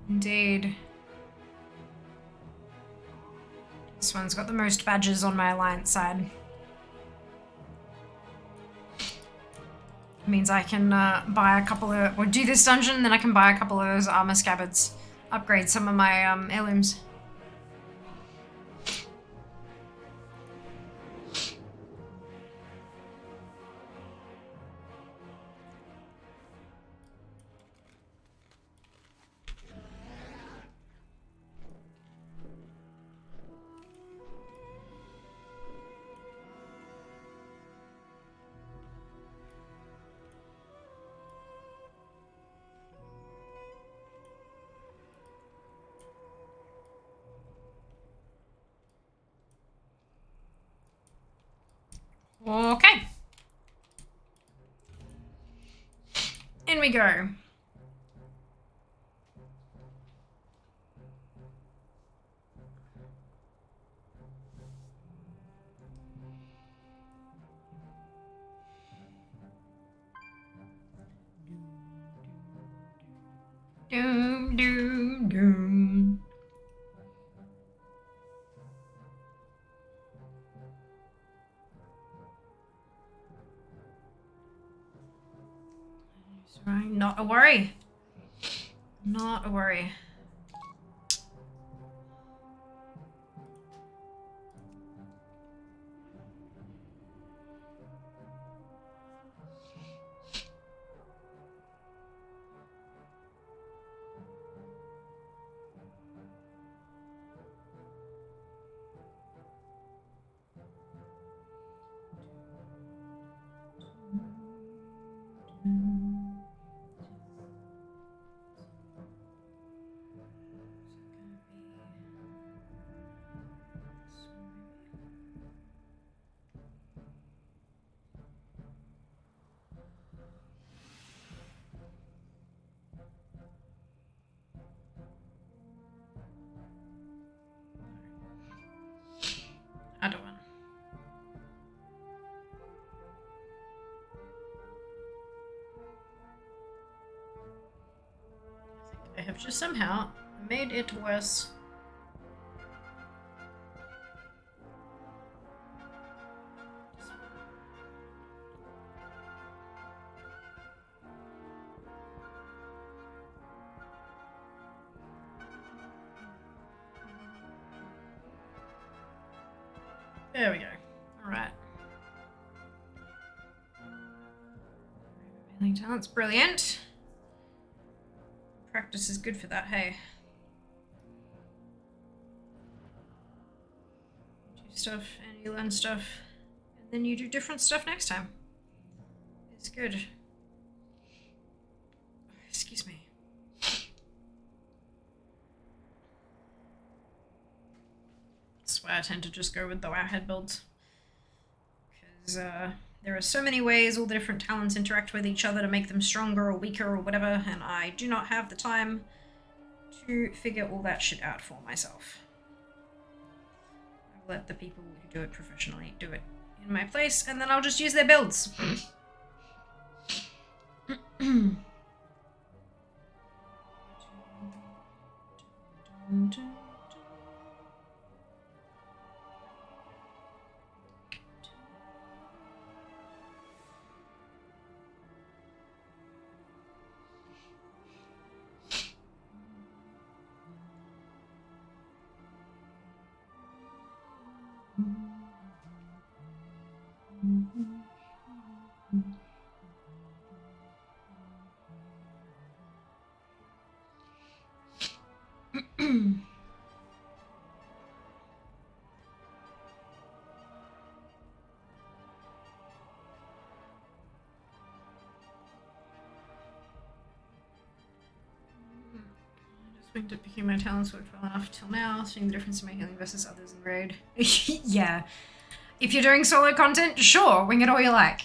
Indeed. This one's got the most badges on my alliance side. Means I can buy a couple of, or do this dungeon, then I can buy a couple of those armor scabbards. Upgrade some of my heirlooms. Okay. In we go. Doom, doom, doom. Right, not a worry. Not a worry. Other one. I have just somehow made it worse. There we go. Alright. Healing talent's brilliant. Practice is good for that, hey. Do stuff and you learn stuff, and then you do different stuff next time. It's good. Excuse me. That's why I tend to just go with the Wowhead builds. Because there are so many ways all the different talents interact with each other to make them stronger or weaker or whatever, and I do not have the time to figure all that shit out for myself. I'll let the people who do it professionally do it in my place, and then I'll just use their builds. Swinged at picking my talents worked well enough till now, seeing the difference in my healing versus others in raid. Yeah. If you're doing solo content, sure, wing it all you like.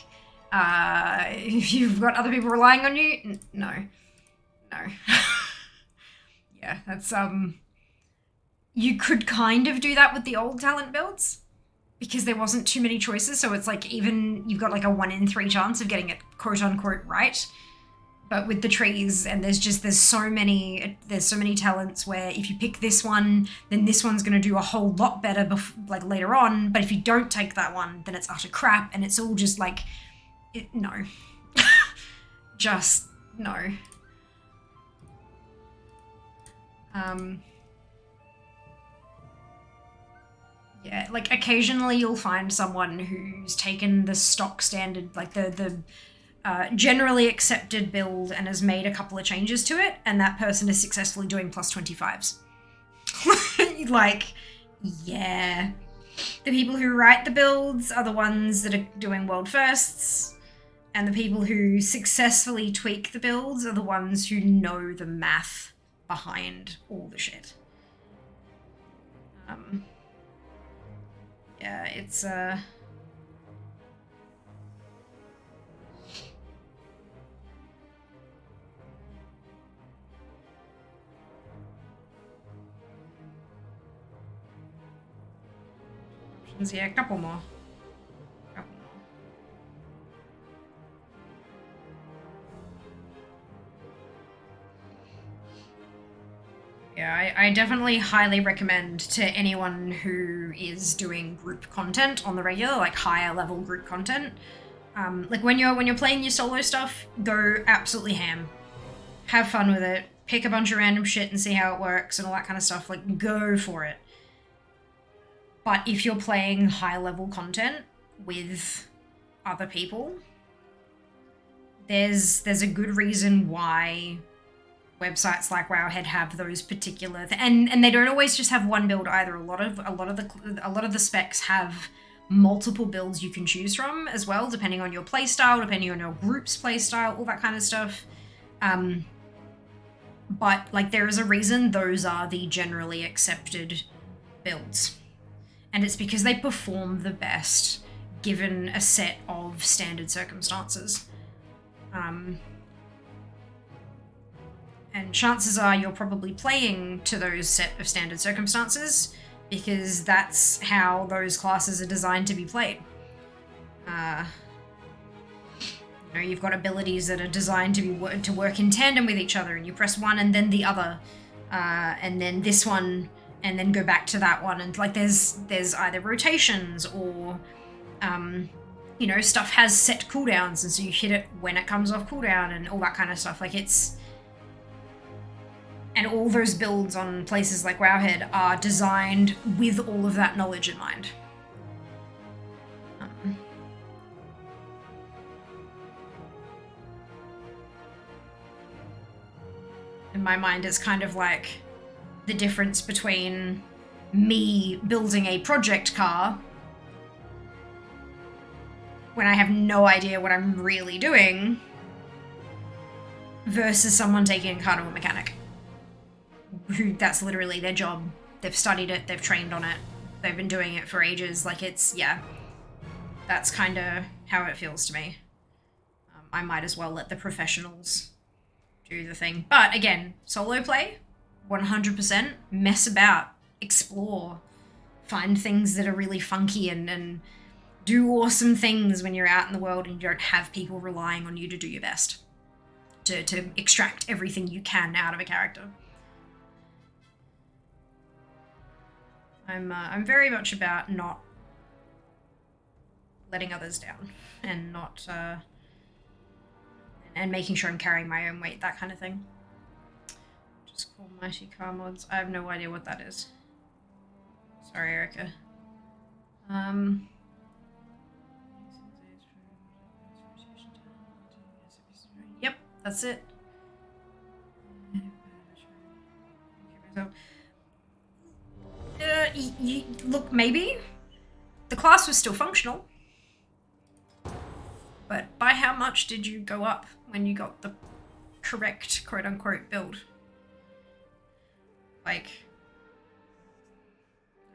If you've got other people relying on you, no. No. Yeah, that's, you could kind of do that with the old talent builds, because there wasn't too many choices, so it's like even you've got like a 1 in 3 chance of getting it quote-unquote right. But with the trees, and there's so many talents where if you pick this one, then this one's going to do a whole lot better like later on, but if you don't take that one, then it's utter crap, and it's all just like, no. Just no. Yeah, like occasionally you'll find someone who's taken the stock standard, like the generally accepted build, and has made a couple of changes to it, and that person is successfully doing plus 25s. Like, yeah. The people who write the builds are the ones that are doing world firsts, and the people who successfully tweak the builds are the ones who know the math behind all the shit. Yeah, it's yeah, a couple more. Yeah, I definitely highly recommend to anyone who is doing group content on the regular, like higher level group content. Like when you're playing your solo stuff, go absolutely ham. Have fun with it. Pick a bunch of random shit and see how it works and all that kind of stuff. Like, go for it. But if you're playing high level content with other people, there's a good reason why websites like Wowhead have those particular and they don't always just have one build either. A lot of the specs have multiple builds you can choose from as well, depending on your playstyle, depending on your group's playstyle, all that kind of stuff. But like there is a reason those are the generally accepted builds. And it's because they perform the best given a set of standard circumstances. And chances are you're probably playing to those set of standard circumstances because that's how those classes are designed to be played. You know, you've got abilities that are designed to work in tandem with each other, and you press one and then the other, and then this one, and then go back to that one, and like there's either rotations or you know, stuff has set cooldowns, and so you hit it when it comes off cooldown and all that kind of stuff. Like it's... And all those builds on places like Wowhead are designed with all of that knowledge in mind. In my mind, it's kind of like the difference between me building a project car when I have no idea what I'm really doing versus someone taking a car to a mechanic. Who that's literally their job. They've studied it, they've trained on it, they've been doing it for ages. Like it's, yeah, that's kind of how it feels to me. I might as well let the professionals do the thing. But again, solo play, 100%, mess about, explore, find things that are really funky and do awesome things when you're out in the world and you don't have people relying on you to do your best. To extract everything you can out of a character. I'm very much about not letting others down and not and making sure I'm carrying my own weight, that kind of thing. Just call Mighty Car Mods. I have no idea what that is. Sorry, Erica. Yep, that's it. Look, maybe the class was still functional, but by how much did you go up when you got the correct quote-unquote build? Like,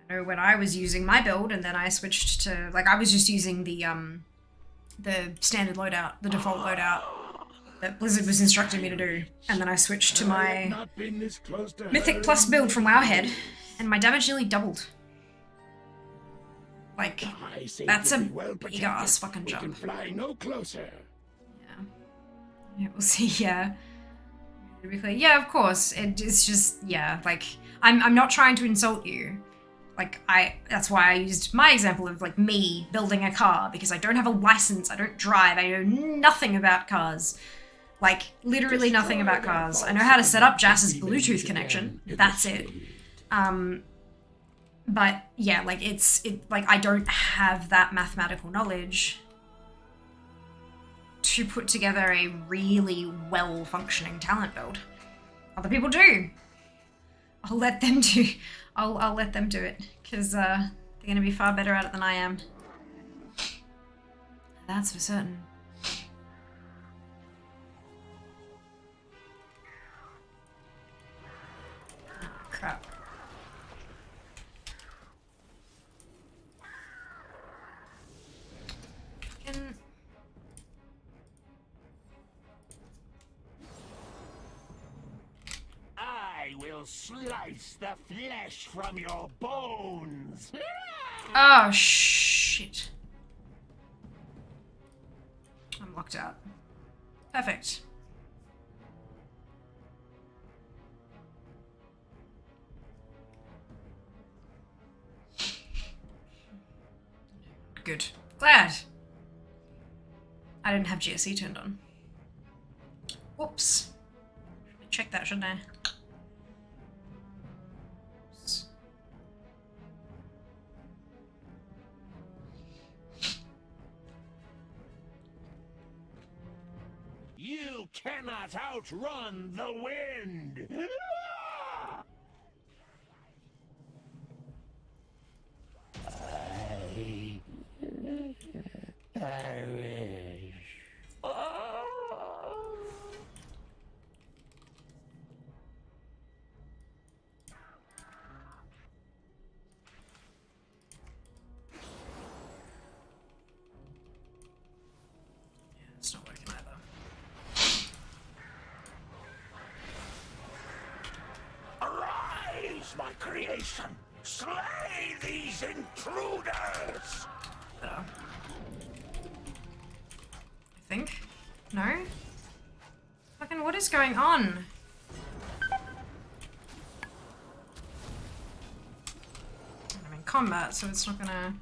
I know when I was using my build and then I switched to, like, I was just using the standard loadout, the default loadout that Blizzard was instructing me to do. And then I switched to my Mythic Plus build from Wowhead, and my damage nearly doubled. Like, that's a big ass fucking jump. Fly no closer. Yeah, we'll see, yeah. Yeah, of course. It's just, yeah, like, I'm not trying to insult you. Like, that's why I used my example of, like, me building a car, because I don't have a license, I don't drive, I know nothing about cars. Like, literally nothing about cars. I know how to set up Jass's Bluetooth connection. That's it. But, yeah, like, like, I don't have that mathematical knowledge to put together a really well-functioning talent build. Other people do. I'll let them do. I'll let them do it, because they're gonna be far better at it than I am. That's for certain. Oh, crap. Fucking... I will slice the flesh from your bones. Oh, shit. I'm locked out. Perfect. Good. Glad. I didn't have GSE turned on. Whoops. Check that, shouldn't I? Oops. You cannot outrun the wind. I wish. It's not working either. Arise, my creation! Slay these intruders! Better. I think. No? Fucking what is going on? I'm in combat, so it's not gonna...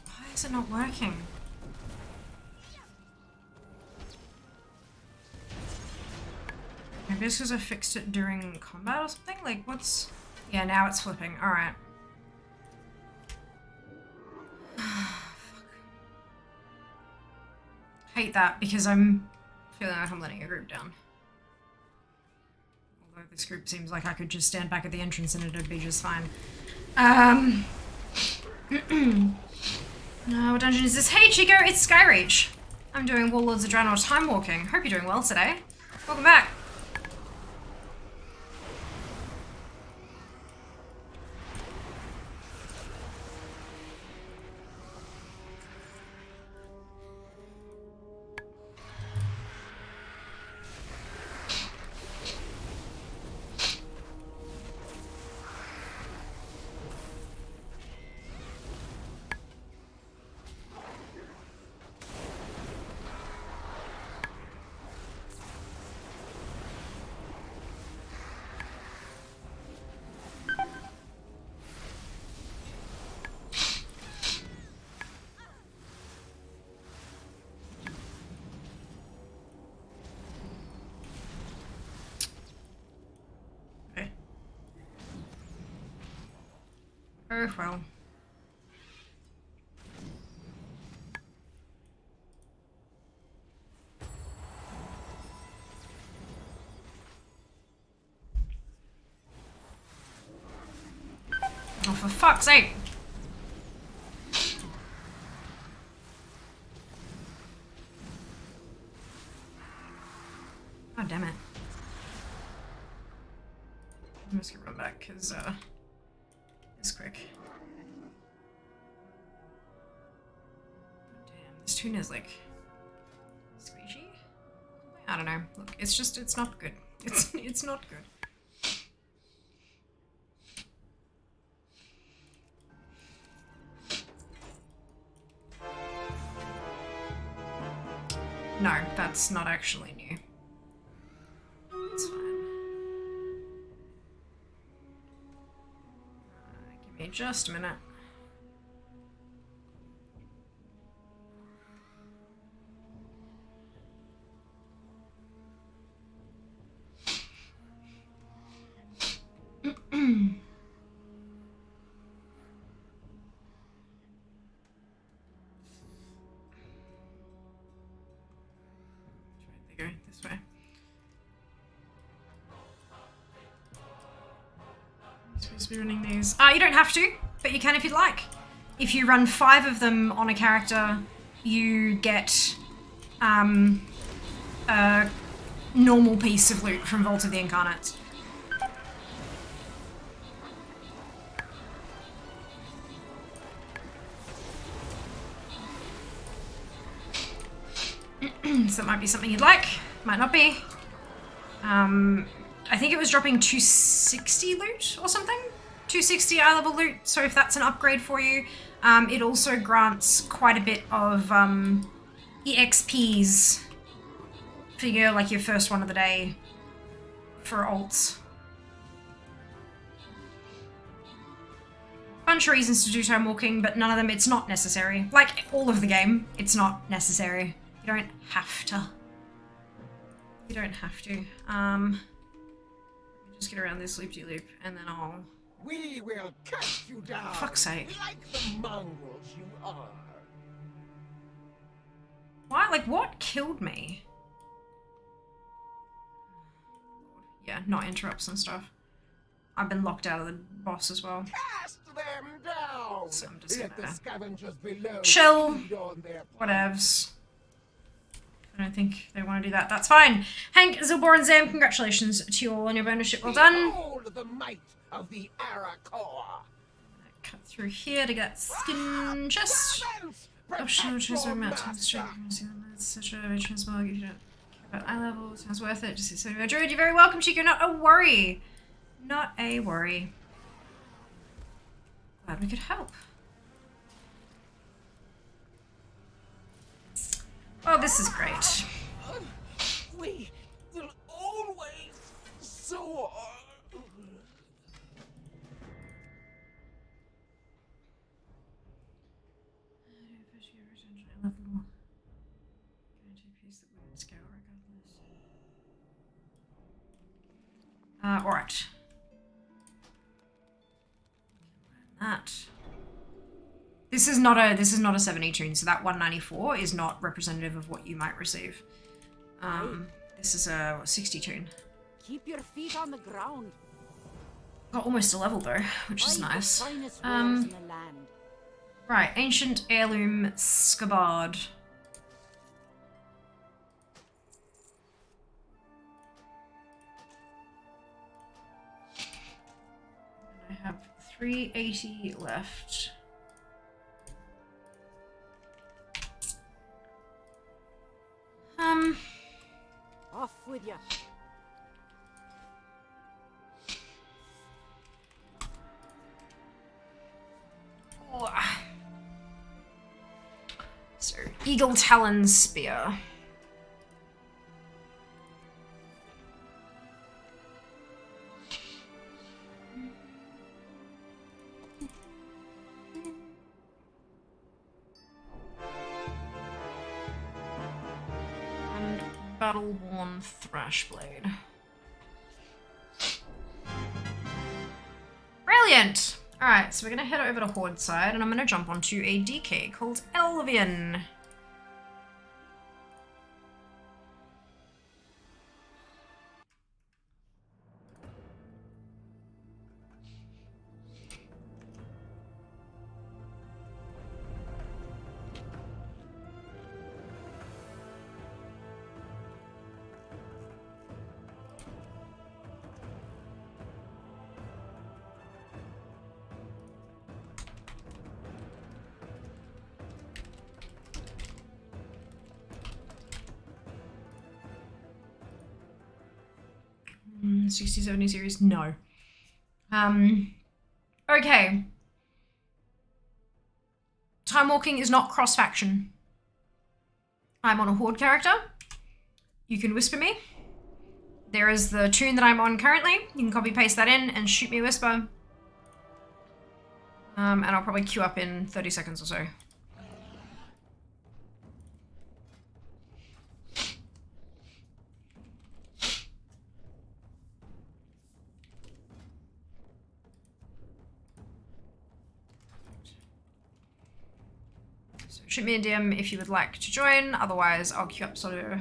Why is it not working? Maybe it's because I fixed it during combat or something? Like, what's... Yeah, now it's flipping. Alright. Hate that, because I'm feeling like I'm letting a group down. Although this group seems like I could just stand back at the entrance and it'd be just fine. What dungeon is this? Hey Chico, it's Skyreach. I'm doing Warlords of Draenor time walking. Hope you're doing well today. Welcome back. Oh, well. for fuck's sake. God damn it. I'm just gonna run back because it's quick. Damn, this tune is like squishy. I don't know. Look, it's not good. It's not good. No, that's not actually new. It's fine. Give me just a minute. Go this way. I'm supposed to be running these. You don't have to, but you can if you'd like. If you run 5 of them on a character, you get a normal piece of loot from Vault of the Incarnate. So that might be something you'd like, might not be. I think it was dropping 260 loot or something? 260 eye level loot, so if that's an upgrade for you. It also grants quite a bit of EXPs for your first one of the day for alts. Bunch of reasons to do time walking, but none of them, it's not necessary. Like all of the game, it's not necessary. You don't have to. You don't have to. Just get around this loop-de-loop, and then I'll... We will cut you down. Fuck's sake. Like the mongrels you are. Why? Like, what killed me? Yeah, not interrupts and stuff. I've been locked out of the boss as well. Cast them down. So I'm just Let the gonna... scavengers below chill. feed on their Whatevs. I don't think they want to do that. That's fine. Hank, Zilbor, and Zam, congratulations to you all on your bonusship. Well done. Behold the might of the Arakor. Cut through here to get skin chest. Optional transfer amount to strength. Such a transfer. You don't care about eye level. Sounds worth it. Just so Druid, you're very welcome, Chico. Not a worry. Not a worry. Glad we could help. Oh, this is great. We will always soar. Alright. That. This is not a 70 tune, so that 194 is not representative of what you might receive. This is a 60 tune. Keep your feet on the ground. Got almost a level though, which is Fight the nice. finest wares in the land. Right, ancient heirloom scabbard. And I have 380 left. Off with you. So, Eagle Talon Spear. And Battle-worn Thrashblade. Brilliant! Alright, so we're gonna head over to Horde side, and I'm gonna jump onto a DK called Elvian. 60, 70 series? No. Okay. Time walking is not cross-faction. I'm on a Horde character. You can whisper me. There is the tune that I'm on currently. You can copy paste that in and shoot me a whisper. And I'll probably queue up in 30 seconds or so. So shoot me a DM if you would like to join. Otherwise, I'll queue up sort of.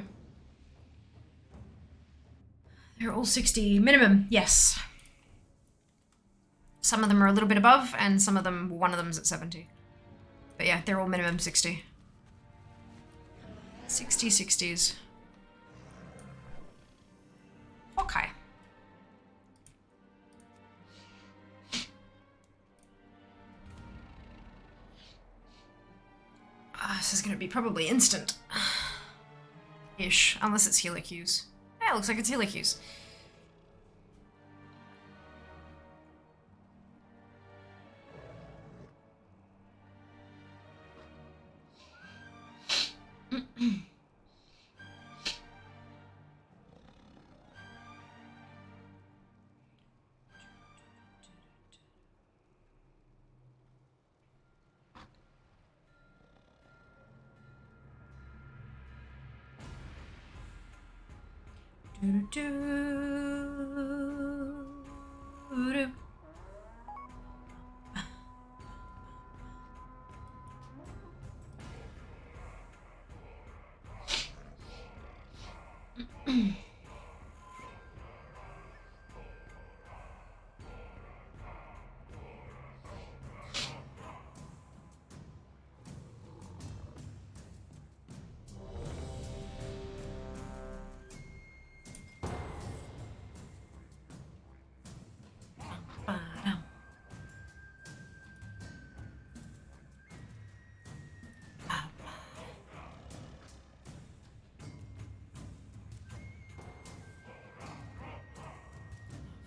They're all 60 minimum, yes. Some of them are a little bit above, and some of them, one of them's at 70. But yeah, they're all minimum 60. 60, 60s. Okay. This is gonna be probably instant. Ish, unless it's healer queues. Yeah, it looks like it's healer queues.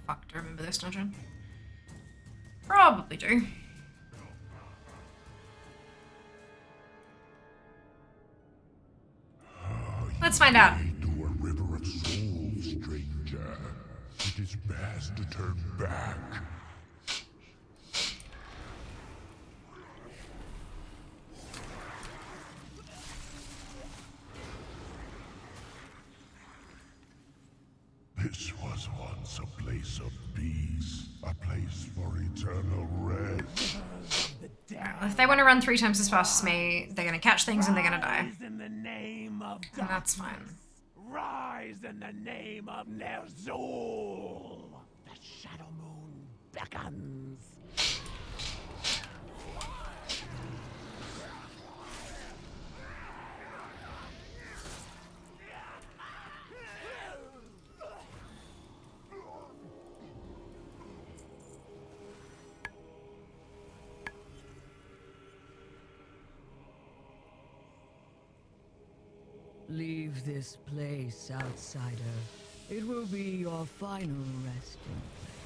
Fuck, do I remember this dungeon? Probably do. Let's find out. To a river of souls, stranger. It is best to turn back. This was once a place of peace, a place for eternal rest. If they want to run 3 times as fast as me, they're gonna catch things and they're gonna die. Rise in the name of And that's fine. Rise in the name of Ner'zhul. The Shadow Moon beckons. Leave this place, outsider. It will be your final resting place.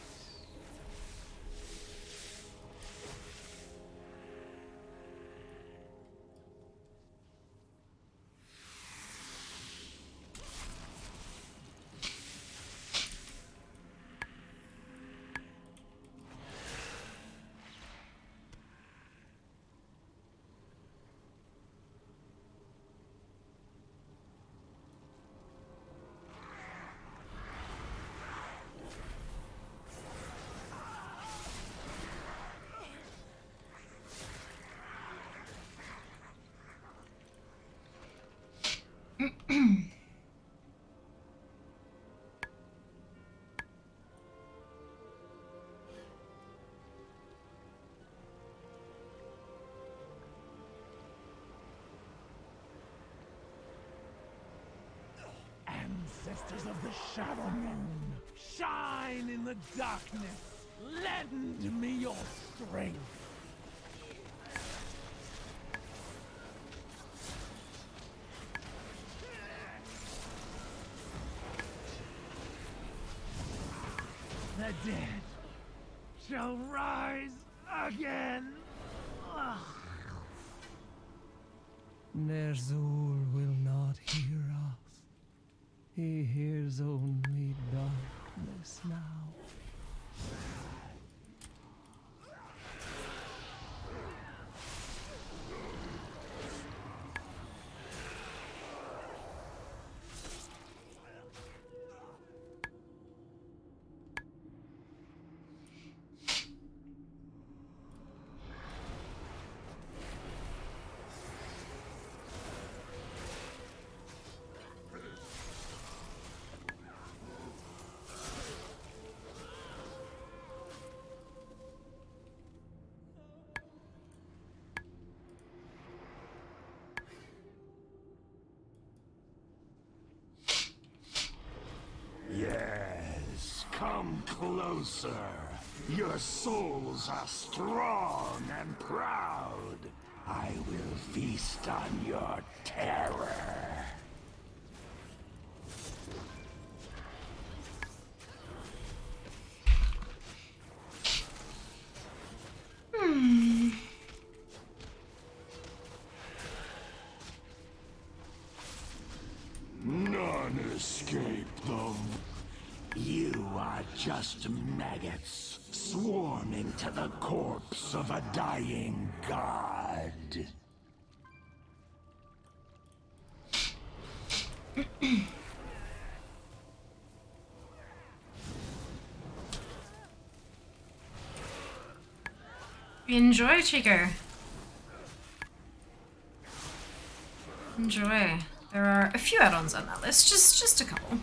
Ancestors of the Shadow Moon, shine in the darkness. Lend me your strength. dead shall rise again. Ner'zhul will not hear us. He hears only darkness now. Yes, come closer. Your souls are strong and proud. I will feast on your terror. None escape them. You are just maggots swarming to the corpse of a dying god. Enjoy, Chico. Enjoy. There are a few add-ons on that list, just a couple.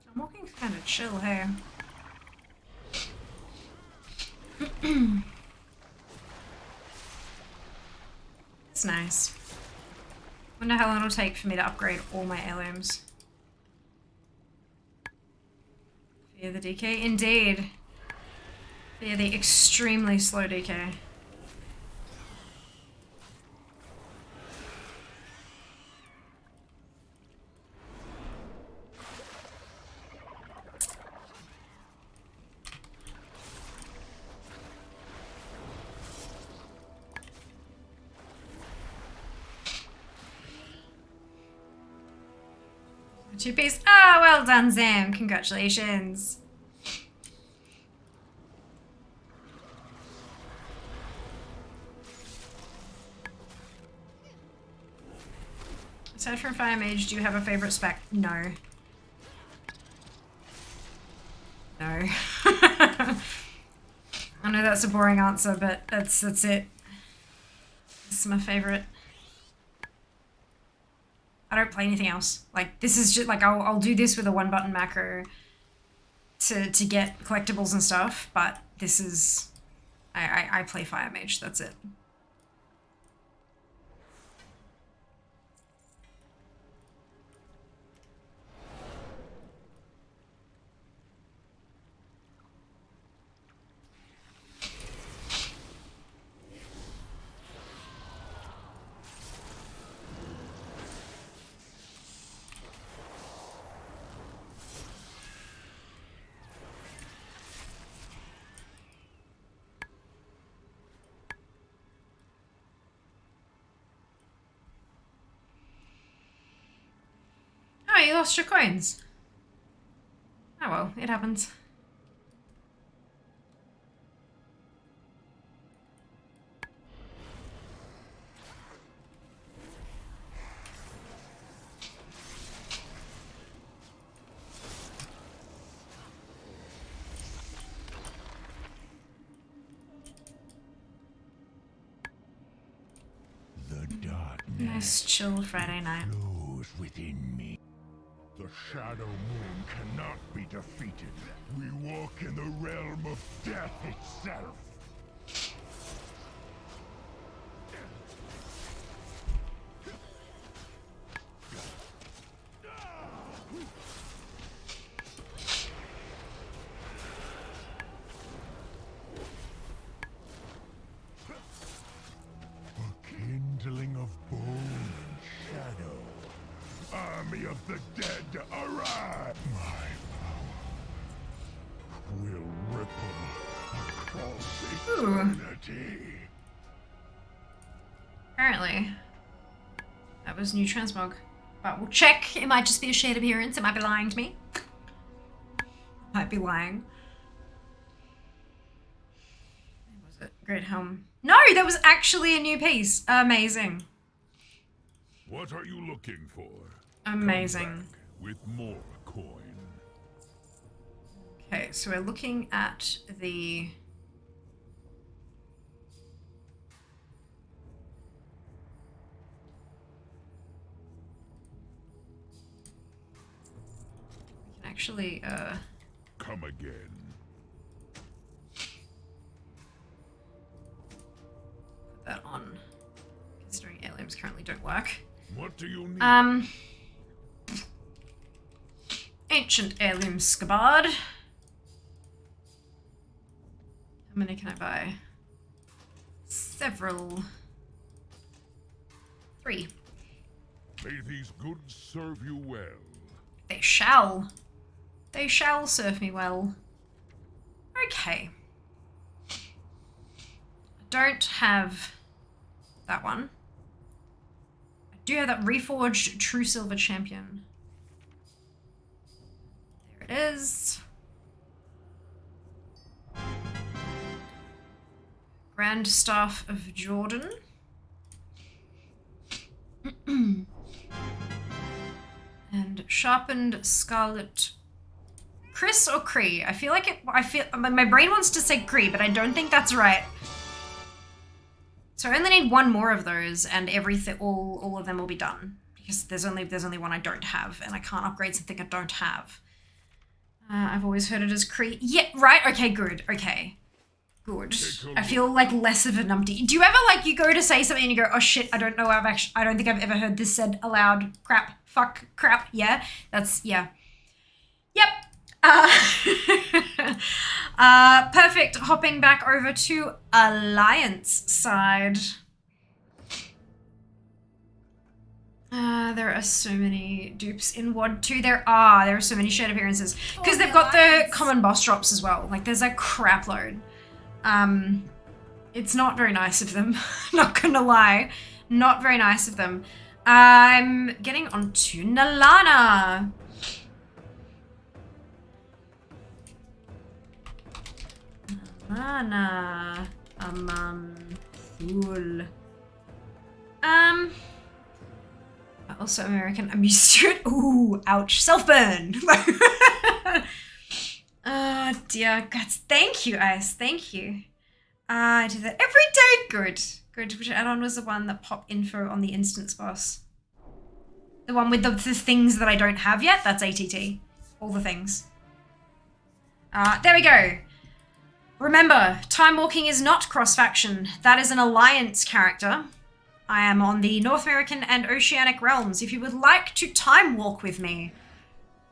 I'm walking kind of chill here. It's nice. Wonder how long it'll take for me to upgrade all my heirlooms. Fear the DK? Indeed. Fear the extremely slow DK. Two-piece. Ah, well done, Zam. Congratulations. Aside from Fire Mage, do you have a favorite spec? No. No. I know that's a boring answer, but that's it. This is my favorite. I don't play anything else. Like, this is just, like, I'll do this with a one-button macro to get collectibles and stuff, but this is... I play Fire Mage, that's it. you lost your coins. Oh well, it happens. The darkness Nice chill Friday night. flows within me. The Shadow Moon cannot be defeated. We walk in the realm of death itself. A kindling of bone and shadow. Army of the dead, arrive! My power will ripple across eternity. Apparently. That was new transmog. But we'll check. It might just be a shade appearance. It might be lying to me. Might be lying. Where was it? Great Helm. No, that was actually a new piece. Amazing. What are you looking for? Amazing. Come back with more coin. Okay, so we're looking at the... We can actually, Come again. put that on, considering heirlooms currently don't work. What do you need? Ancient heirloom scabbard. How many can I buy? Several. 3. May these goods serve you well. They shall. They shall serve me well. Okay. I don't have that one. I do have that reforged True Silver Champion. There it is. Grand Staff of Jordan. And sharpened scarlet. Chris or Cree? I feel like it. My brain wants to say Cree, but I don't think that's right. So I only need one more of those, and everything, all of them will be done. Because there's only one I don't have, and I can't upgrade something I don't have. I've always heard it as Cree. Yeah, right. Okay, good. Okay, good. I feel like less of a numpty. Do you ever like you go to say something and you go, oh shit, I don't know. I don't think I've ever heard this said aloud. Crap. Fuck. Crap. Yeah. That's yeah. Yep. Perfect. Hopping back over to Alliance side. There are so many dupes in WOD 2. There are so many shared appearances. Because they've got the common boss drops as well. Like, there's a crap load. It's not very nice of them. Not gonna lie. Not very nice of them. I'm getting onto Nalana. Nalana. Cool. Also American. I'm used to it. Ooh, ouch. Self-burn. Oh dear. God, thank you, Ice. Thank you. I do that every day. Good. Good. Which add-on was the one that popped info on the instance boss? The one with the things that I don't have yet? That's ATT. All the things. There we go. Remember, Time Walking is not cross-faction. That is an Alliance character. I am on the North American and Oceanic realms. If you would like to time walk with me,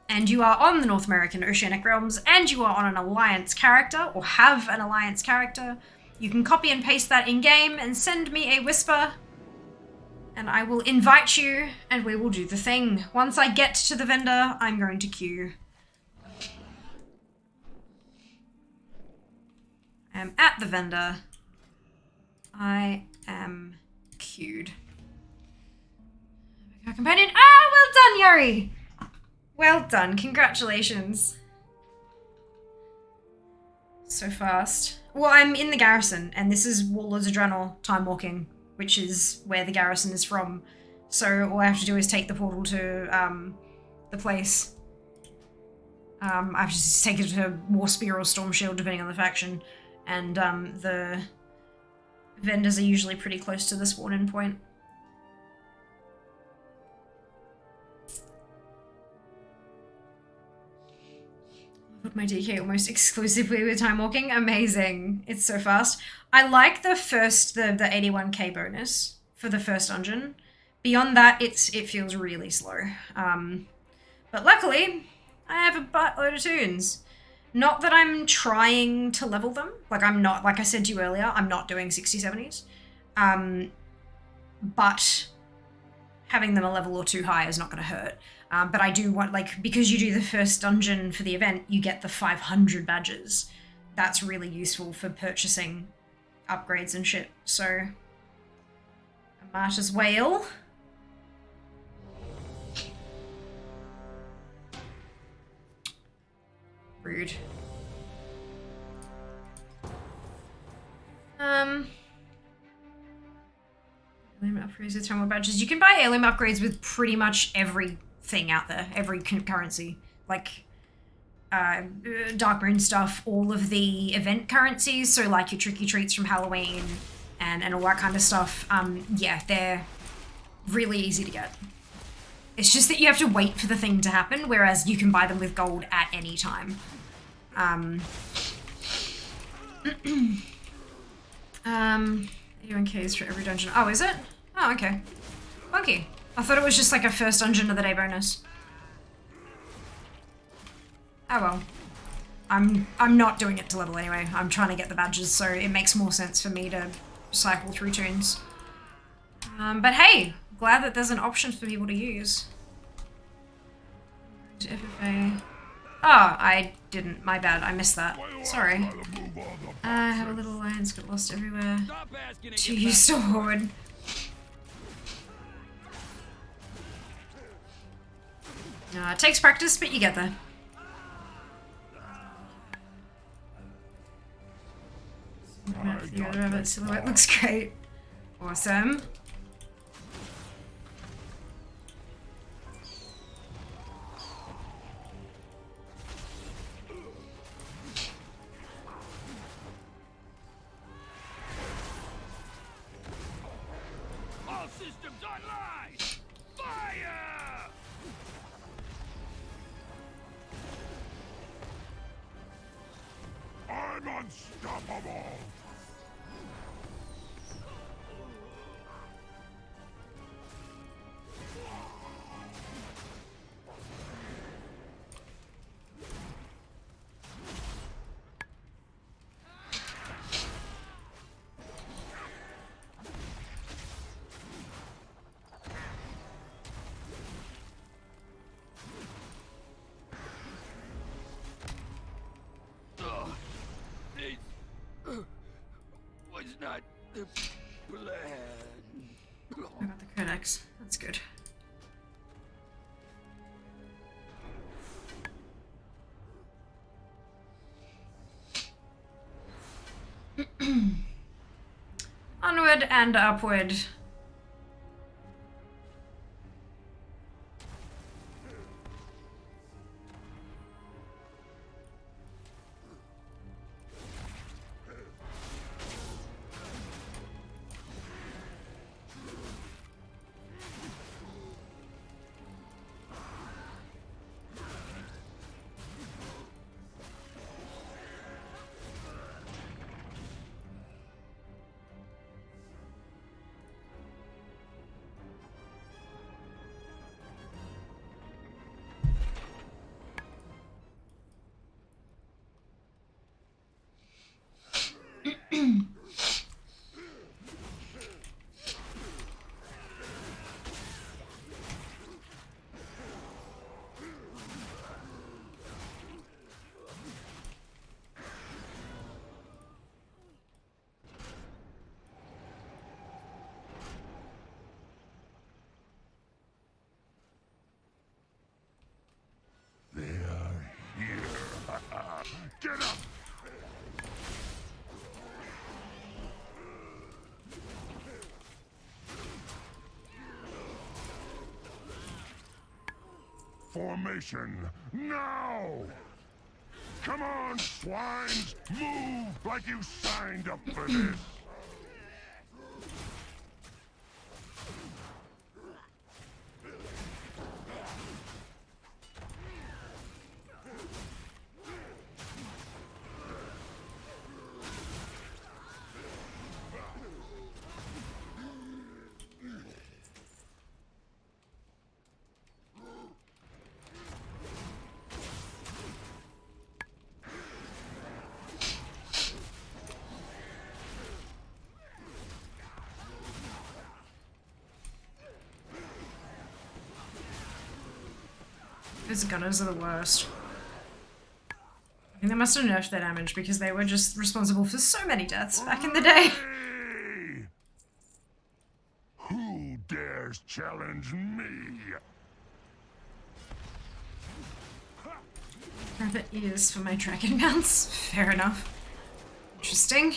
and you are on the North American Oceanic realms, and you are on an Alliance character, or have an Alliance character, you can copy and paste that in-game and send me a whisper, and I will invite you, and we will do the thing. Once I get to the vendor, I'm going to queue. I am at the vendor. I am queued. Companion. Ah, well done, Yuri. Well done, congratulations. So fast. Well, I'm in the garrison, and this is Warlords of Draenor time walking, which is where the garrison is from. So all I have to do is take the portal to the place. I have to just take it to War Spear or Storm Shield, depending on the faction. And the vendors are usually pretty close to the spawn-in point. Put my DK almost exclusively with time walking. Amazing. It's so fast. I like the 81k bonus for the first dungeon. Beyond that, it feels really slow. But luckily, I have a buttload of tunes. Not that I'm trying to level them. Like, I'm not, like I said to you earlier, I'm not doing 60, 70s. But having them a level or two high is not going to hurt. But I do want, like, because you do the first dungeon for the event, you get the 500 badges. That's really useful for purchasing upgrades and shit. So, I might as well. Rude. Heirloom upgrades with 10 more badges. You can buy heirloom upgrades with pretty much everything out there, every currency. Like, Dark Moon stuff, all of the event currencies, so like your Tricky Treats from Halloween and all that kind of stuff. Yeah, they're really easy to get. It's just that you have to wait for the thing to happen, whereas you can buy them with gold at any time. 81Ks for every dungeon. Oh, is it? Oh, okay. Funky. I thought it was just like a first dungeon of the day bonus. Oh well. I'm not doing it to level anyway. I'm trying to get the badges, so it makes more sense for me to cycle through tunes. But hey, glad that there's an option for people to use. FFA. Oh, I didn't. My bad. I missed that. Sorry. I have a little alliance, got lost everywhere. Too used to Horde. It takes practice, but you get there. The other rabbit silhouette looks great. Awesome. All systems online! Fire! I'm unstoppable! Was not the plan. I got the Codex. That's good. Onward and upward. formation, now! Come on, swines! Move like you signed up for this! These gunners are the worst. I think they must have nerfed their damage because they were just responsible for so many deaths back in the day. Hey! Who dares challenge me? Rabbit ears for my dragon mounts. Fair enough. Interesting.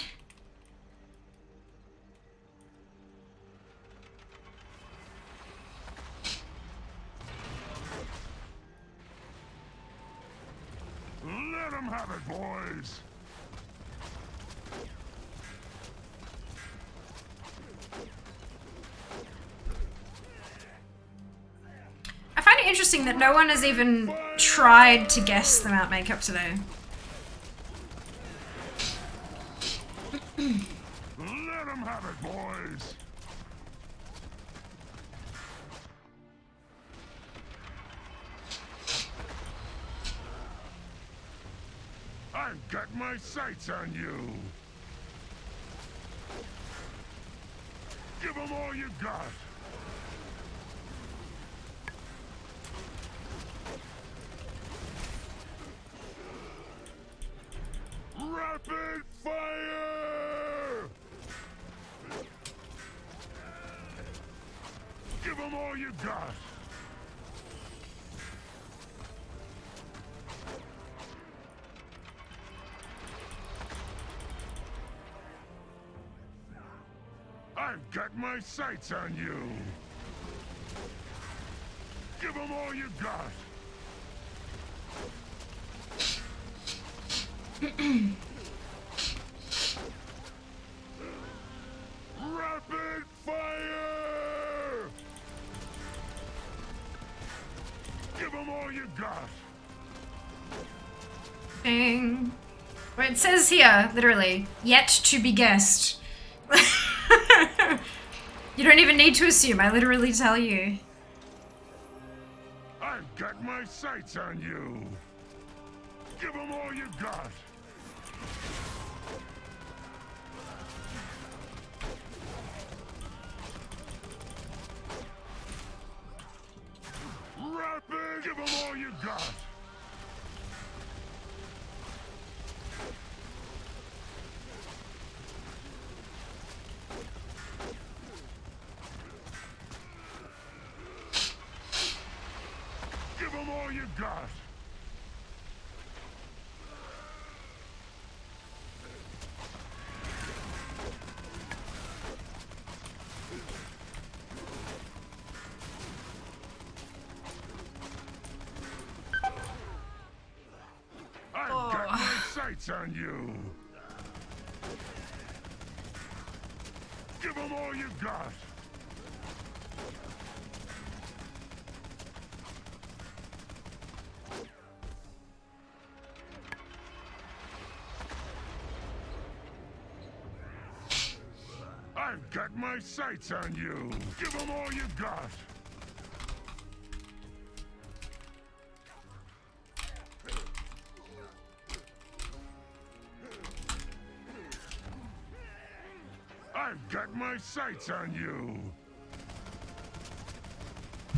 Let them have it, boys! I find it interesting that no one has even tried to guess the mount makeup today. Let them have it, boys! I've got my sights on you! Give them all you got! Rapid fire! Give them all you got! I've got my sights on you! Give them all you got! Rapid fire! Give them all you got! Ding. Well, it says here, literally, yet to be guessed. You don't even need to assume, I literally tell you. I've got my sights on you! Give them all you got! Rapid! Give them all you got! Give them all you got! I've got my sights on you! Give them all you got! I've got my sights on you! Give them all you got! I've got my sights on you!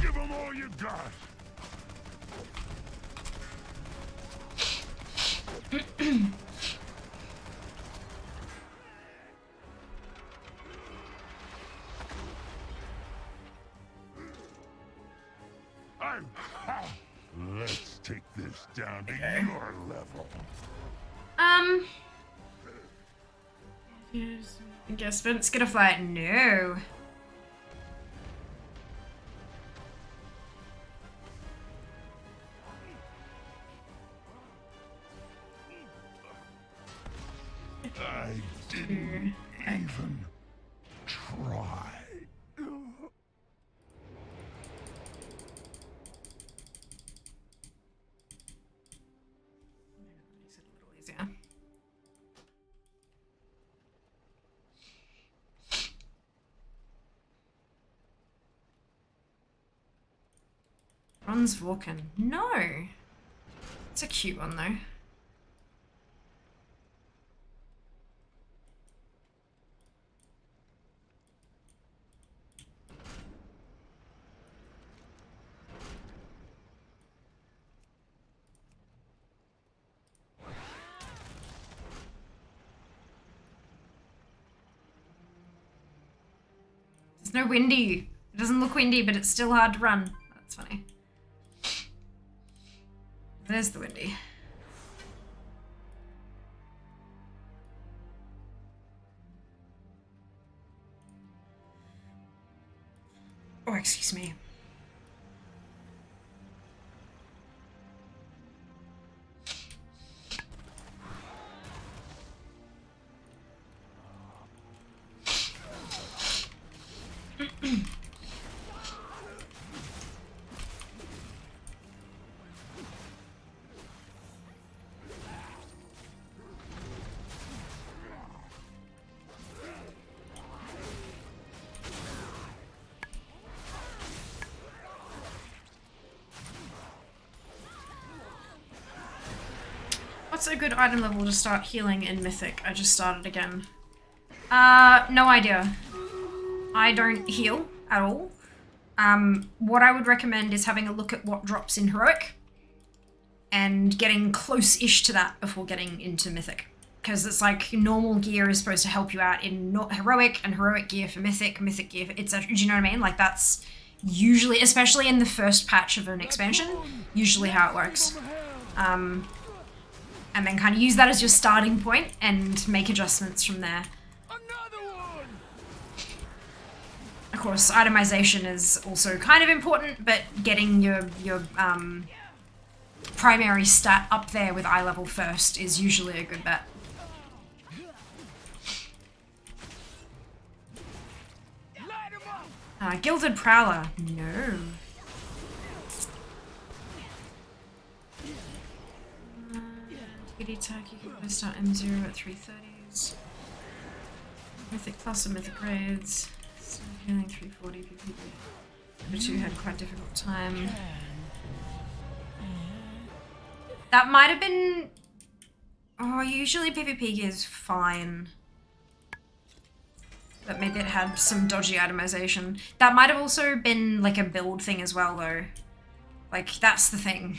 Give them all you got! Let's take this down to your level. Yes, I guess Vince gonna fight. No. I didn't even try. Makes it a little easier. Bronze Vulcan. No. It's a cute one though. It's no windy. It doesn't look windy, but it's still hard to run. That's funny. There's the windy. Oh, excuse me. What's a good item level to start healing in Mythic? I just started again. No idea. I don't heal at all. What I would recommend is having a look at what drops in Heroic and getting close-ish to that before getting into Mythic. Because it's like normal gear is supposed to help you out in Heroic and Heroic gear for Mythic, Mythic gear for etc. Do you know what I mean? Like that's usually, especially in the first patch of an expansion, usually how it works. And then kind of use that as your starting point and make adjustments from there. Of course, itemization is also kind of important, but getting your primary stat up there with eye level first is usually a good bet. Gilded Prowler. No. Attack, you can best start M0 at 330s. Mythic plus and Mythic raids. Still healing 340 PvP. Number 2 had quite a difficult time. That might have been... Oh, usually PvP gear is fine. But maybe it had some dodgy itemization. That might have also been like a build thing as well though. Like, that's the thing.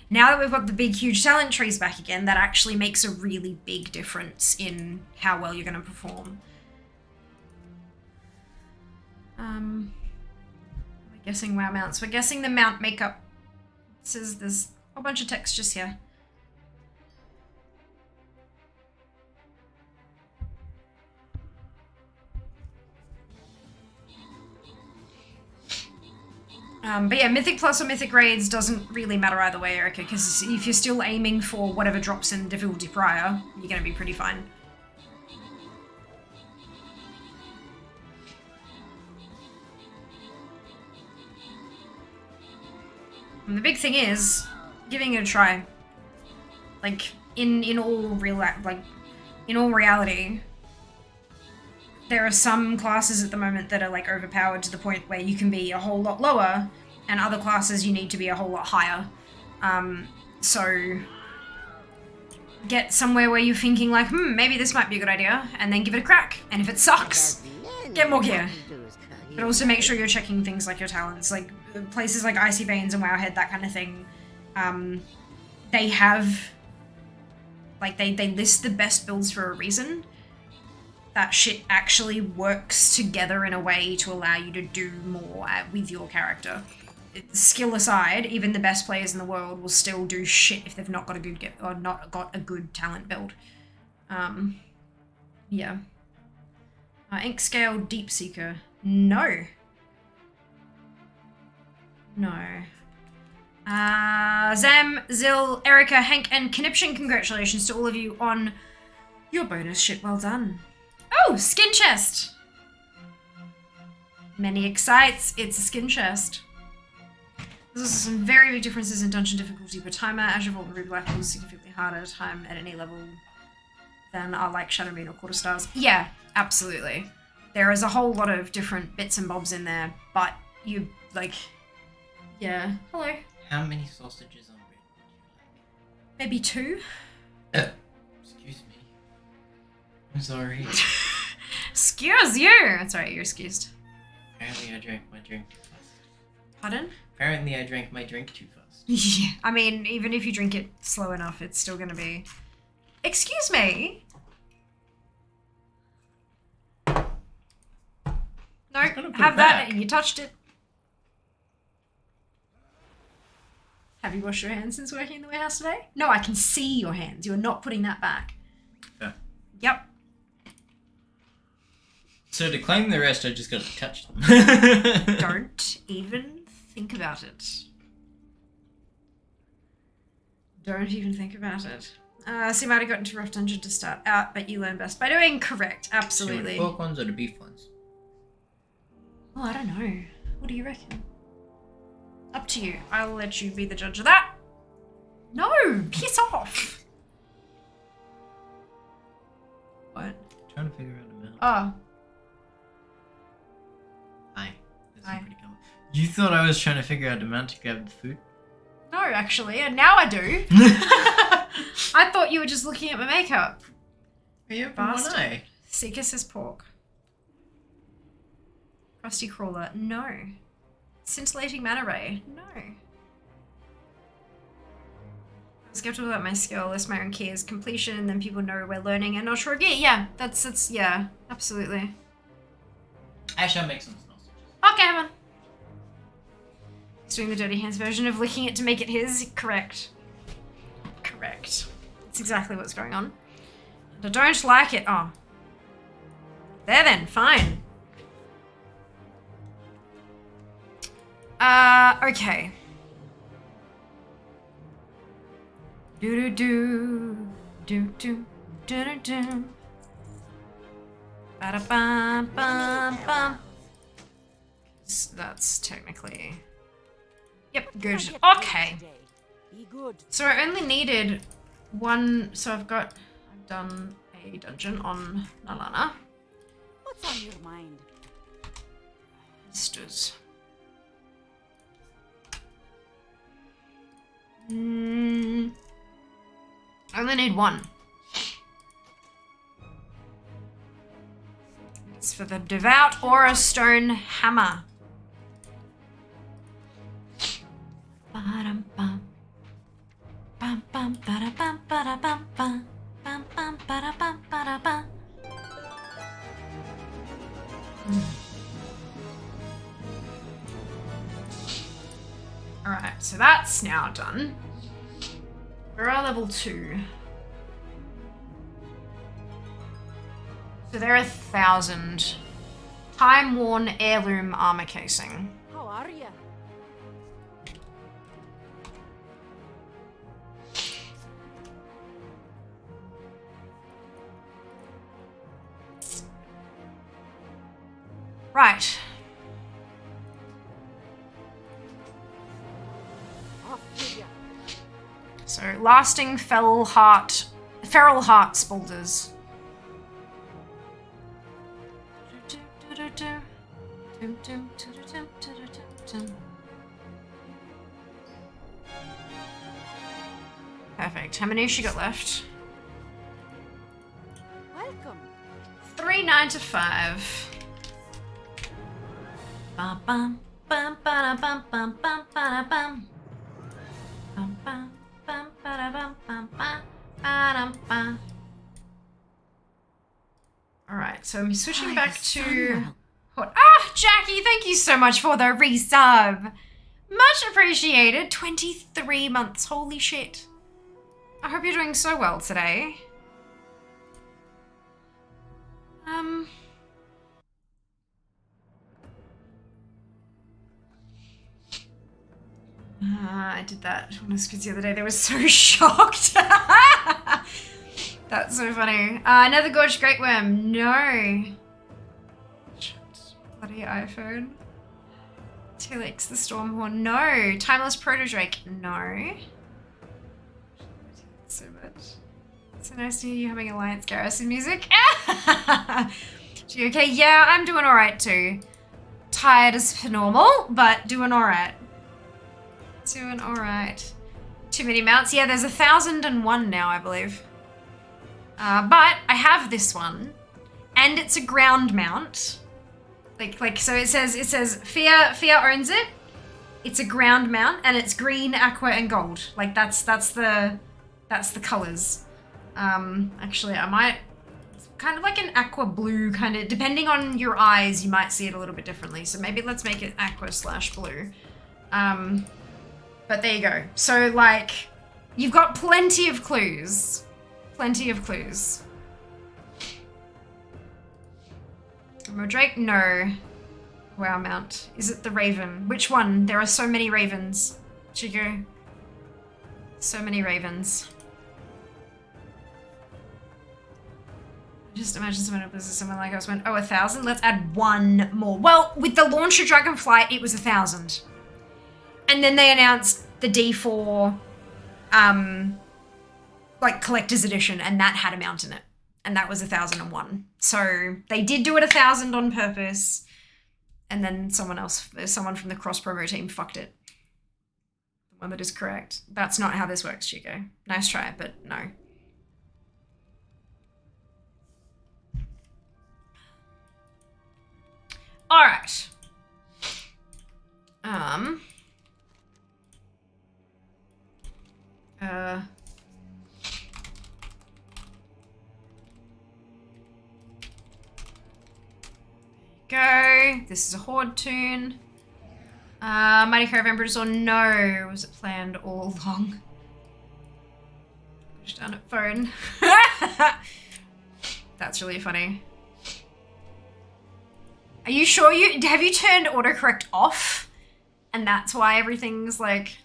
Now that we've got the big, huge talent trees back again, that actually makes a really big difference in how well you're going to perform. We're guessing WoW mounts. We're guessing the mount makeup. It says there's a whole bunch of textures here. But yeah, Mythic Plus or Mythic Raids doesn't really matter either way, Erica, because if you're still aiming for whatever drops in difficulty prior, you're going to be pretty fine. And the big thing is giving it a try. Like in all reality, there are some classes at the moment that are like overpowered to the point where you can be a whole lot lower, and other classes you need to be a whole lot higher. So get somewhere where you're thinking like, maybe this might be a good idea, and then give it a crack. And if it sucks, get more gear. But also make sure you're checking things like your talents, like places like Icy Veins and Wowhead, that kind of thing. They have, like, they list the best builds for a reason. That shit actually works together in a way to allow you to do more with your character. Skill aside, even the best players in the world will still do shit if they've not got a good talent build. Yeah. Ink Scale Deep Seeker. No. No. Zam, Zil, Erica, Hank, and Conniption, congratulations to all of you on Your bonus shit, well done. Oh, skin chest! Many excites, it's a skin chest. There's also some very big differences in dungeon difficulty per timer. Azure Vault and Ruby Black is significantly harder to time at any level than are like Shadow Moon or Quarter Stars. Yeah, absolutely. There is a whole lot of different bits and bobs in there, but you, like... Yeah. Hello. How many sausages on bread would you like? Maybe 2? Excuse me. I'm sorry. Excuse you! That's alright, you're excused. Apparently I drank my drink too fast. Pardon? Apparently I drank my drink too fast. Yeah. I mean, even if you drink it slow enough, it's still gonna be... Excuse me? No, Just gonna put have it that. back. You touched it. Have you washed your hands since working in the warehouse today? No, I can see your hands. You're not putting that back. Yeah. Yep. So to claim the rest, I just gotta touch them. Don't even think about it. Don't even think about it. So you might have got into a rough dungeon to start out, but you learn best by doing. Correct. Absolutely. So the pork ones or the beef ones? Oh, I don't know. What do you reckon? Up to you. I'll let you be the judge of that. No! Piss off! What? Trying to figure out a amount. Oh. Hi. This is Hi. pretty cool. You thought I was trying to figure out the amount to grab the food? No, actually. And now I do. I thought you were just looking at my makeup. Are you open one Bastard. eye? Seeker says pork. Crusty crawler. No. Scintillating mana ray. No. I'm skeptical about my skill. List my own key as completion, and then people know we're learning and not sure of gear. Yeah, that's yeah, absolutely. I shall make some sausages. Okay, man. He's doing the dirty hands version of licking it to make it his. Correct. Correct. That's exactly what's going on. And I don't like it. Oh. There then, fine. Okay. Do do do do do do do do. Ba da bum bum bum. That's technically. Yep, good. Okay. Be good. So I only needed one. So I've done a dungeon on Nalana. What's on your mind? Sisters. I only need one. It's for the Devout Aura Stone Hammer. Ba-dum-bum. Bum bum ba-da-bum ba-da-bum bum. Bum bum ba-da-bum ba-da-bum. Alright, so that's now done. We're at level 2. So they're 1,000. Time-worn heirloom armor casing. How are ya? Right. Off with ya. So lasting feral heart spaulders. Perfect. How many has she got left? Welcome. 3 9 to 5. Bum bum bum ba bum bum bum ba bum. Bum bum bum ba bum bum ba bum. All right, so I'm switching back to what? Ah, Jackie, thank you so much for the resub. Much appreciated. 23 months. Holy shit. I hope you're doing so well today. I did that when I was kids the other day. They were so shocked. That's so funny. Another gorgeous great worm. No. Bloody iPhone. Two Lakes the Stormhorn. No. Timeless Proto-Drake. No. So much. So nice to hear you having Alliance Garrison music. You okay? Yeah, I'm doing alright too. Tired as per normal, but doing alright. Doing alright. Too many mounts. Yeah, there's 1,001 now, I believe. But I have this one, and it's a ground mount. So it says Fia owns it. It's a ground mount, and it's green, aqua, and gold. Like that's the colors. Actually, I might. It's kind of like an aqua blue kind of. Depending on your eyes, you might see it a little bit differently. So maybe let's make it aqua/blue. But there you go. So like, you've got plenty of clues. Plenty of clues. Drake? No. Wow, mount. Is it the Raven? Which one? There are so many Ravens. Chico. So many Ravens. Just imagine someone like us went, oh, 1,000? Let's add one more. Well, with the launch of Dragonflight, it was 1,000. And then they announced the D4, like, collector's edition, and that had a mount in it. And that was 1,001. So they did do it 1,000 on purpose. And then someone from the cross promo team fucked it. The one that is correct. That's not how this works, Chico. Nice try, but no. All right. Go. This is a Horde tune. Mighty Caravan British or no? Was it planned all along? Just down at phone. That's really funny. Are you sure have you turned autocorrect off? And that's why everything's like...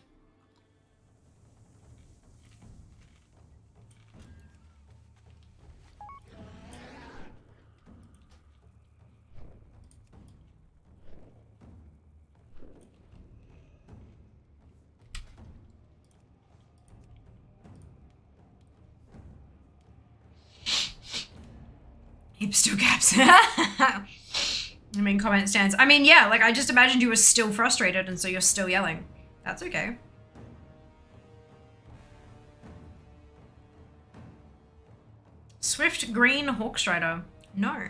Hipster gaps. I mean, comment stands. I mean, yeah, like I just imagined you were still frustrated and so you're still yelling. That's okay. Swift Green Hawkstrider. No.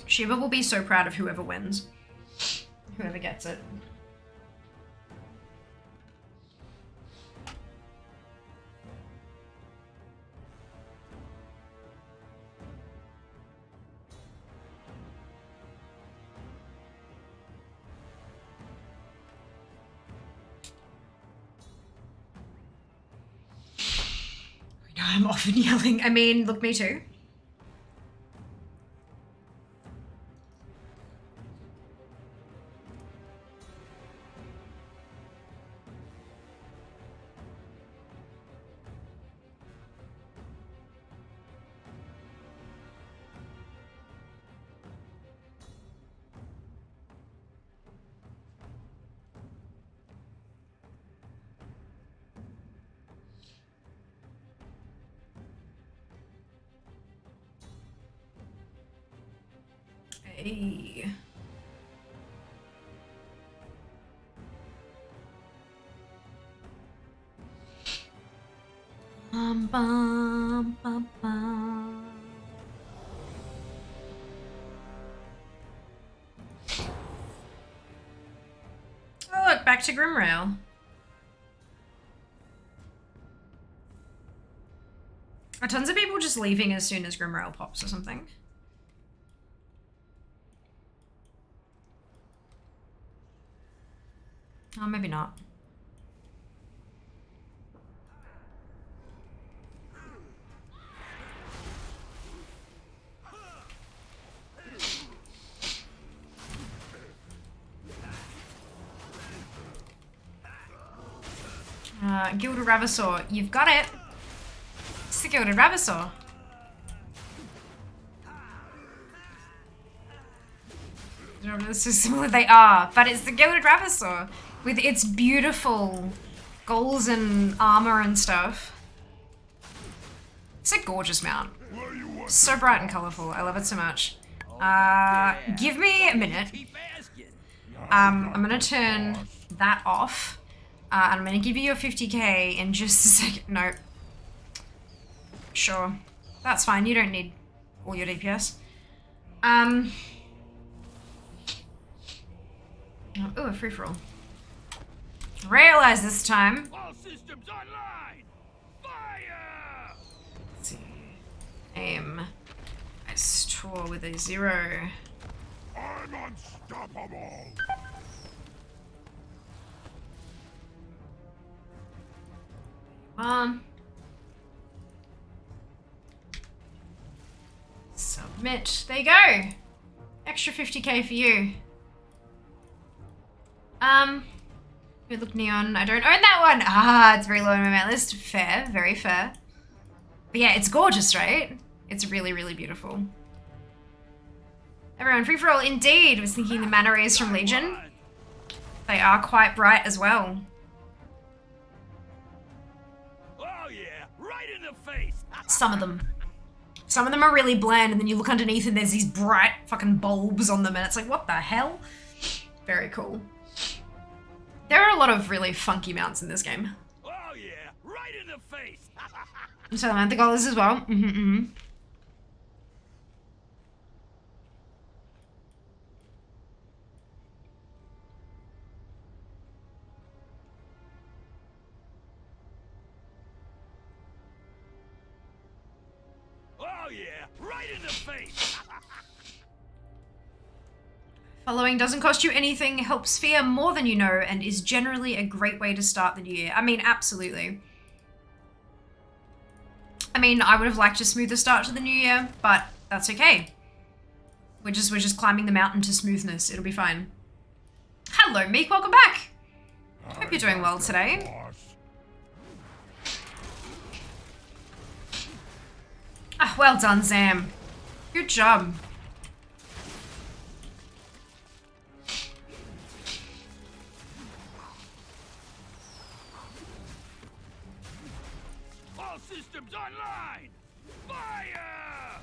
Shiva will be so proud of whoever wins. Whoever gets it. I'm often yelling. I mean, look, me too. Hey. Bum, bum, bum, bum. Oh, look, back to Grimrail. Are tons of people just leaving as soon as Grimrail pops or something? Oh, maybe not. Gilded Ravasor. You've got it. It's the Gilded Ravasor. This is similar. They are, but it's the Gilded Ravasor with its beautiful goals and armor and stuff. It's a gorgeous mount. So bright and colorful. I love it so much. Give me a minute. I'm gonna turn that off. And I'm gonna give you your 50k in just a second. No. Sure. That's fine. You don't need all your DPS. Oh, a free-for-all. Realize this time. All systems online! Fire! Let's see. Aim. Nice tour with a 0. I'm unstoppable. Submit. There you go. Extra 50k for you. Good look, Neon. I don't own that one. Ah, it's very low on my mount list. Fair, very fair. But yeah, it's gorgeous, right? It's really, really beautiful. Everyone, free for all. Indeed, I was thinking the mana rays from Legion. They are quite bright as well. Oh yeah, right in the face! Some of them. Some of them are really bland, and then you look underneath and there's these bright fucking bulbs on them, and it's like, what the hell? Very cool. There are a lot of really funky mounts in this game. Oh yeah, right in the face! So I think all this as well. Oh yeah, right in the face! Following doesn't cost you anything, helps fear more than you know, and is generally a great way to start the new year. I mean, absolutely. I mean, I would have liked a smoother start to the new year, but that's okay. We're just climbing the mountain to smoothness. It'll be fine. Hello, Meek. Welcome back. Hope you're doing well today. Ah, well done, Zam. Good job. All systems online! Fire!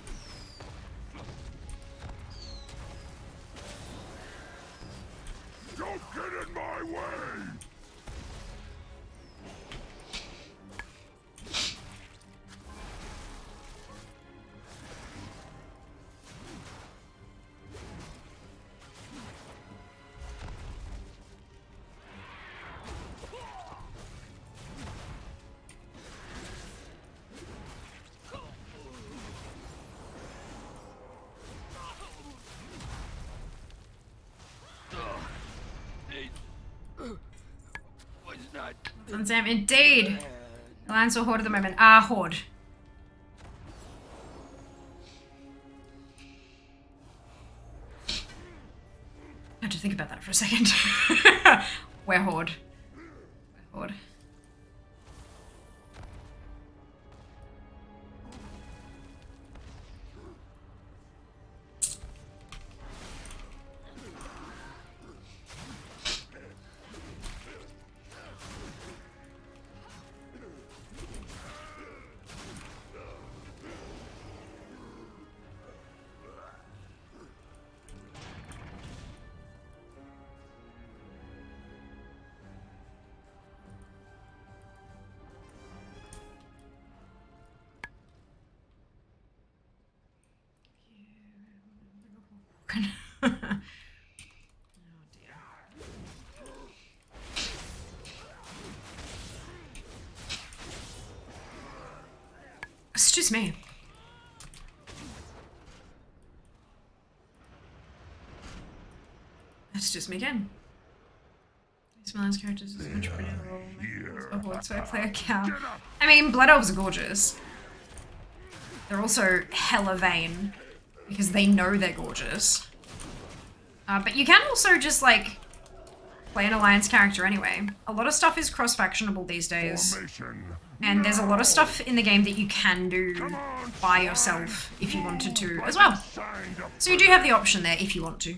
Don't get in my way! On Zam, indeed. Alliance or Horde at the moment? Ah, Horde. I had to think about that for a second. We're Horde. We're Horde. Oh dear. It's just me. It's just me again. Smile's characters is much prettier than all so I play a cow. I mean, Blood Elves are gorgeous. They're also hella vain because they know they're gorgeous. But you can also just like play an alliance character anyway. A lot of stuff is cross-factionable these days. Formation. And there's a lot of stuff in the game that you can do by yourself if you wanted to as well. Signed up. So you do have the option there if you want to.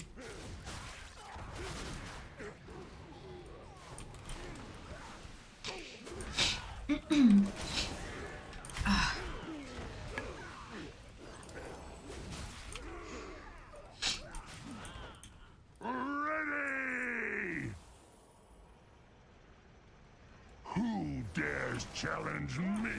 Ready! Who dares challenge me?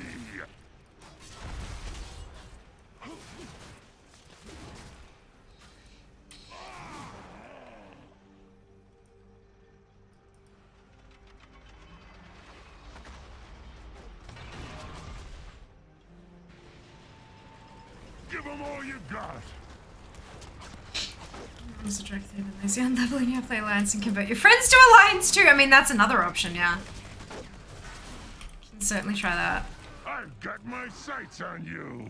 Give them all you got. I'm subjective and lazy on leveling your play alliance and convert your friends to alliance too. I mean, that's another option, yeah. Can certainly try that. I've got my sights on you.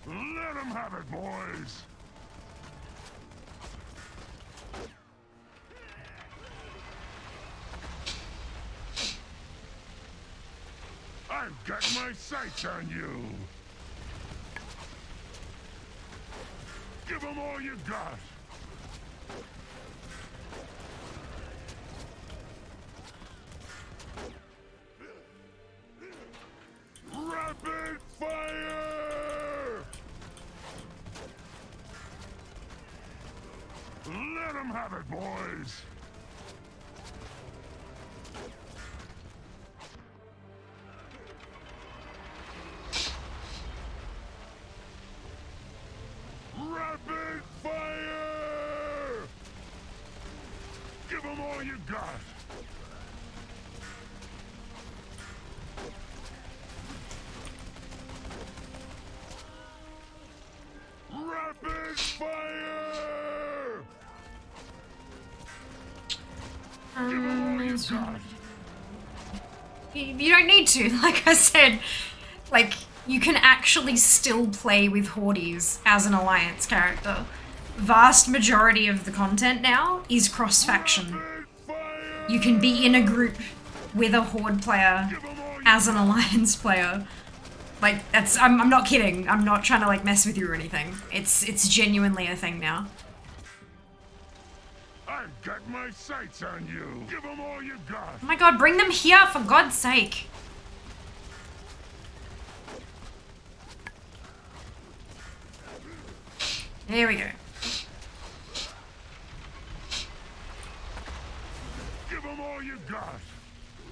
Let them have it, boys. I've got my sights on you. Give them all you got. Rapid fire! Let them have it, boys. Rapid fire! Give them all you got. Rapid fire! Give them all you got. You don't need to, like I said. Like, you can actually still play with Hordes as an alliance character. Vast majority of the content now is cross-faction. You can be in a group with a Horde player as an alliance player. Like, that's, I'm not kidding. I'm not trying to like mess with you or anything. It's genuinely a thing now. I've got my sights on you. Give them all you got. Oh my god, bring them here for God's sake. There we go. Give them all you got.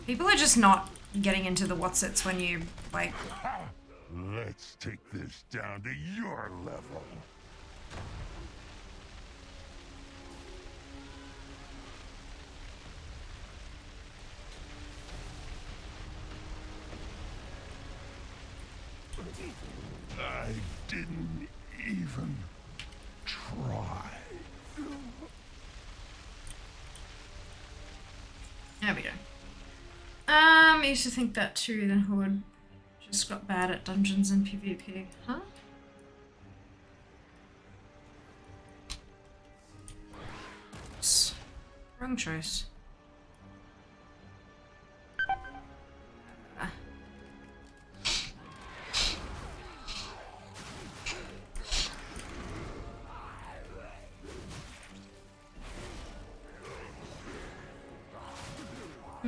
People are just not getting into the whatsits when you, like... Ha! Let's take this down to your level. I didn't even try. There we go. I used to think that too, then Horde just got bad at dungeons and PvP. Huh? Oops. Wrong choice.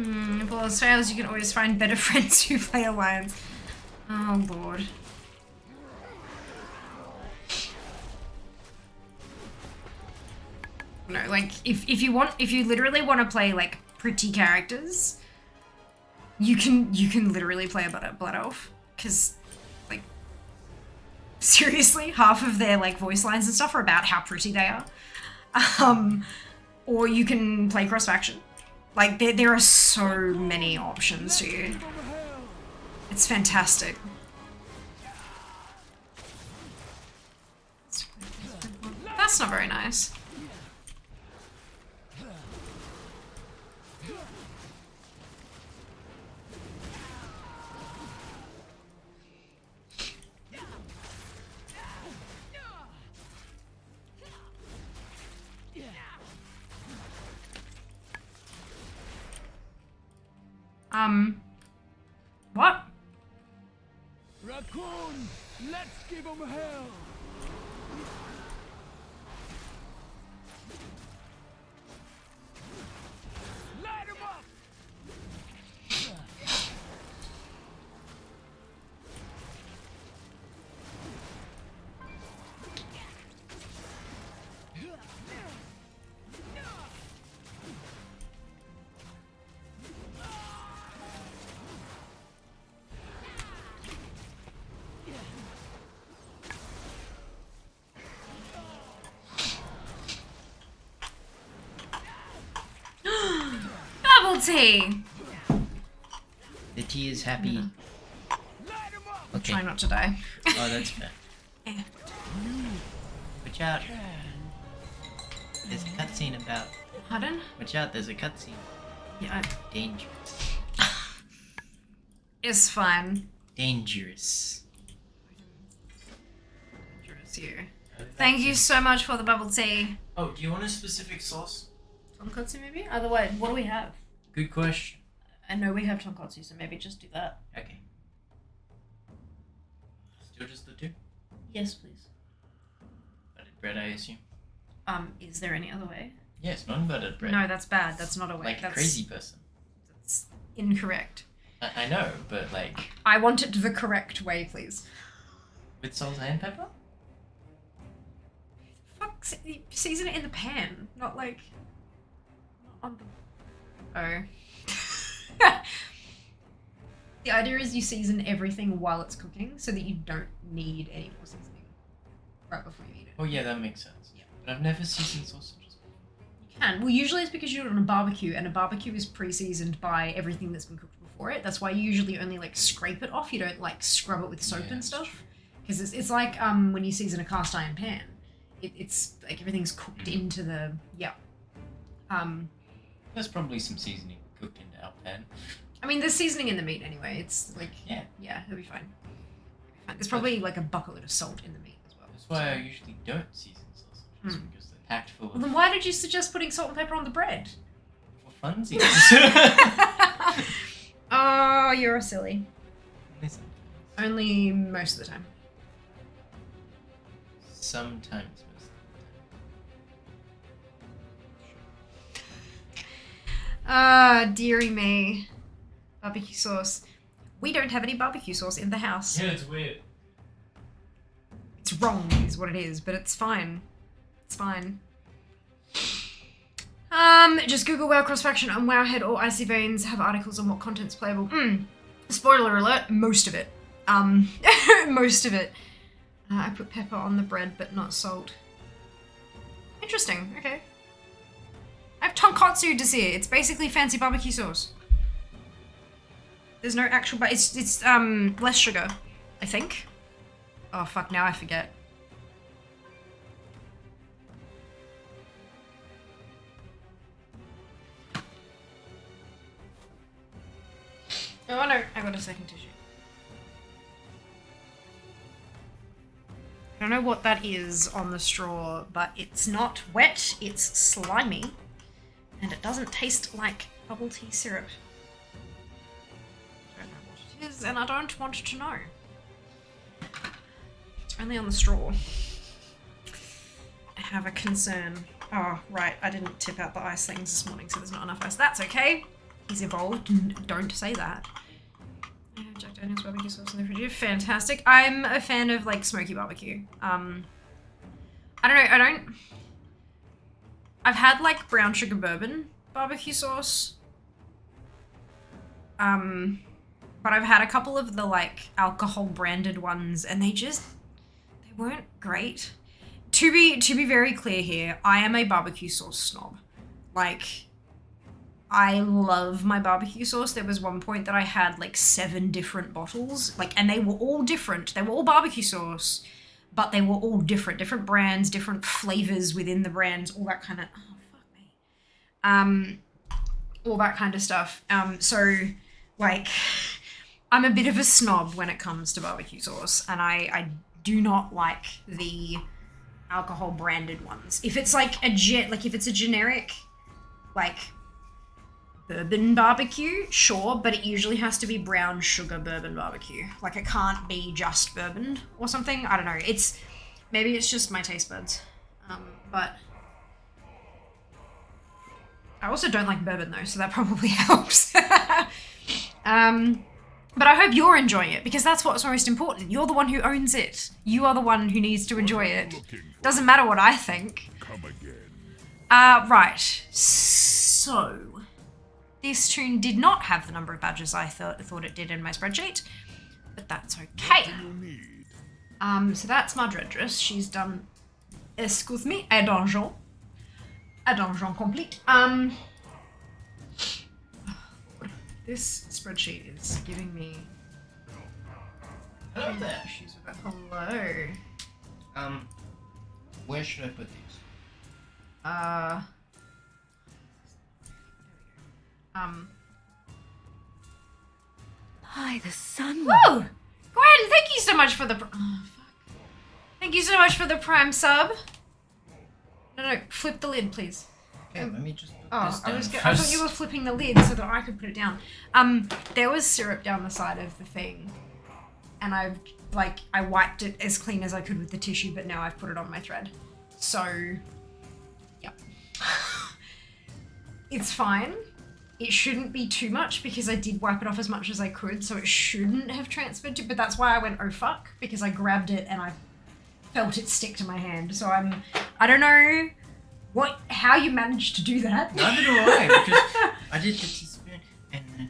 If all else fails, you can always find better friends who play Alliance. Oh lord. No, like, if you literally want to play, like, pretty characters, you can literally play a Blood Elf. Because, like, seriously, half of their, like, voice lines and stuff are about how pretty they are. Or you can play cross-faction. Like, there are so many options to you. It's fantastic. That's not very nice. What? Raccoon, let's give him hell. Light him up. Bubble tea! The tea is happy. Okay. Try not to die. Oh, that's fair. Eh. Watch out. There's a cutscene about. Pardon? Watch out, there's a cutscene. Yeah, Dangerous. it's fine. Dangerous. Dangerous you. Thank you so much for the bubble tea. Oh, do you want a specific sauce? Tonkatsu maybe? Otherwise, what do we have? Good question. I know we have tonkatsu, so maybe just do that. Okay. Still just the two? Yes, please. Buttered bread, I assume. Is there any other way? Yes, non-buttered bread. No, that's bad. That's not a way. Like That's a crazy person. That's incorrect. I know, but like I want it the correct way, please. with salt and pepper? Fuck, season it in the pan, not like on the. Oh. The idea is you season everything while it's cooking, so that you don't need any more seasoning right before you eat it. Oh yeah, that makes sense. Yeah. But I've never seasoned sausages before. You can. Well, usually it's because you do it on a barbecue, and a barbecue is pre-seasoned by everything that's been cooked before it. That's why you usually only like scrape it off. You don't like scrub it with soap Yeah, and that's stuff. Because it's like when you season a cast iron pan. It's like everything's cooked into the There's probably some seasoning cooked into our pan. I mean, there's seasoning in the meat anyway. It's like Yeah. it'll be fine. There's probably like a bucket of salt in the meat as well. That's why I usually don't season sausages because they're packed full Well, of then why did you suggest putting salt and pepper on the bread? for funsies. Oh, you're silly. Listen, Only most of the time. sometimes most of Dearie me. Barbecue sauce. We don't have any barbecue sauce in the house. the time. Yeah, it's weird. It's wrong, is what it is, but it's fine. It's fine. Just Google WoW Cross-Faction and Wowhead or Icy Veins have articles on what content's playable. Spoiler alert, most of it. Most of it. I put pepper on the bread, but not salt. Interesting, okay. I have tonkatsu desir. It's basically fancy barbecue sauce. There's no actual, but it's less sugar, I think. Oh fuck, now I forget. Oh no, I got a second tissue. I don't know what that is on the straw, but it's not wet, it's slimy. And it doesn't taste like bubble tea syrup. I don't know what it is, and I don't want to know. It's only on the straw. I have a concern. Oh, right, I didn't tip out the ice things this morning, so there's not enough ice. That's okay. He's evolved. Don't say that. I have Jack Daniels barbecue sauce in the fridge. Fantastic. I'm a fan of, like, smoky barbecue. I don't know, I've had, like, brown sugar bourbon barbecue sauce. But I've had a couple of the, like, alcohol branded ones, and they weren't great. To be very clear here, I am a barbecue sauce snob. Like, I love my barbecue sauce. There was one point that I had, like, 7 different bottles, like, and they were all different. They were all barbecue sauce, but they were all different brands, different flavors within the brands, all that kind of, oh, fuck me. All that kind of stuff. So, like, I'm a bit of a snob when it comes to barbecue sauce, and I do not like the alcohol branded ones. If it's like if it's a generic, like, bourbon barbecue, sure, but it usually has to be brown sugar bourbon barbecue. Like, it can't be just bourbon or something. I don't know. Maybe it's just my taste buds. But I also don't like bourbon though, so that probably helps. But I hope you're enjoying it, because that's what's most important. You're the one who owns it. You are the one who needs to enjoy it. Doesn't matter what I think. Come again. Right. So, this tune did not have the number of badges I thought it did in my spreadsheet, but that's okay. So that's my dreadress. She's done, excuse me, a donjon complete. This spreadsheet is giving me Hello there. issues with that. Hello. Where should I put these? By the sun. Whoa! Gwen, thank you so much for the. Oh, fuck. Thank you so much for the Prime sub. No, flip the lid, please. Okay, let me just put Oh, this down I thought you were flipping the lid so that I could put it down. There was syrup down the side of the thing, and I wiped it as clean as I could with the tissue, but now I've put it on my thread. So, yeah. It's fine. It shouldn't be too much because I did wipe it off as much as I could, so it shouldn't have transferred to, but that's why I went, oh fuck, because I grabbed it and I felt it stick to my hand. So I don't know how you managed to do that. Neither do I, because I did the teaspoon and then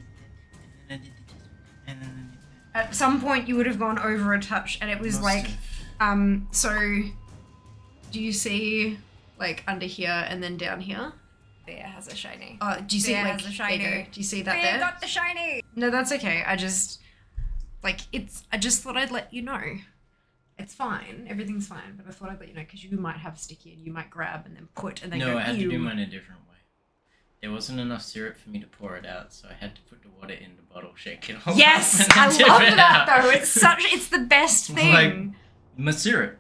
I did the teaspoon and then I did that. At some point you would have gone over a touch and it was Must like, have. so do you see like under here and then down here? There has a shiny. Oh, do you see There like, has a shiny. there you go. Do you see that Bear there? got the shiny. No, that's okay. I just thought I'd let you know. It's fine. Everything's fine. But I thought I'd let you know because you might have sticky and you might grab and then put and then No, go, I had to ew. do mine a different way. There wasn't enough syrup for me to pour it out, so I had to put the water in the bottle, shake it all Yes, up, and I then dip love it that out. though. It's the best thing. Like, my syrup.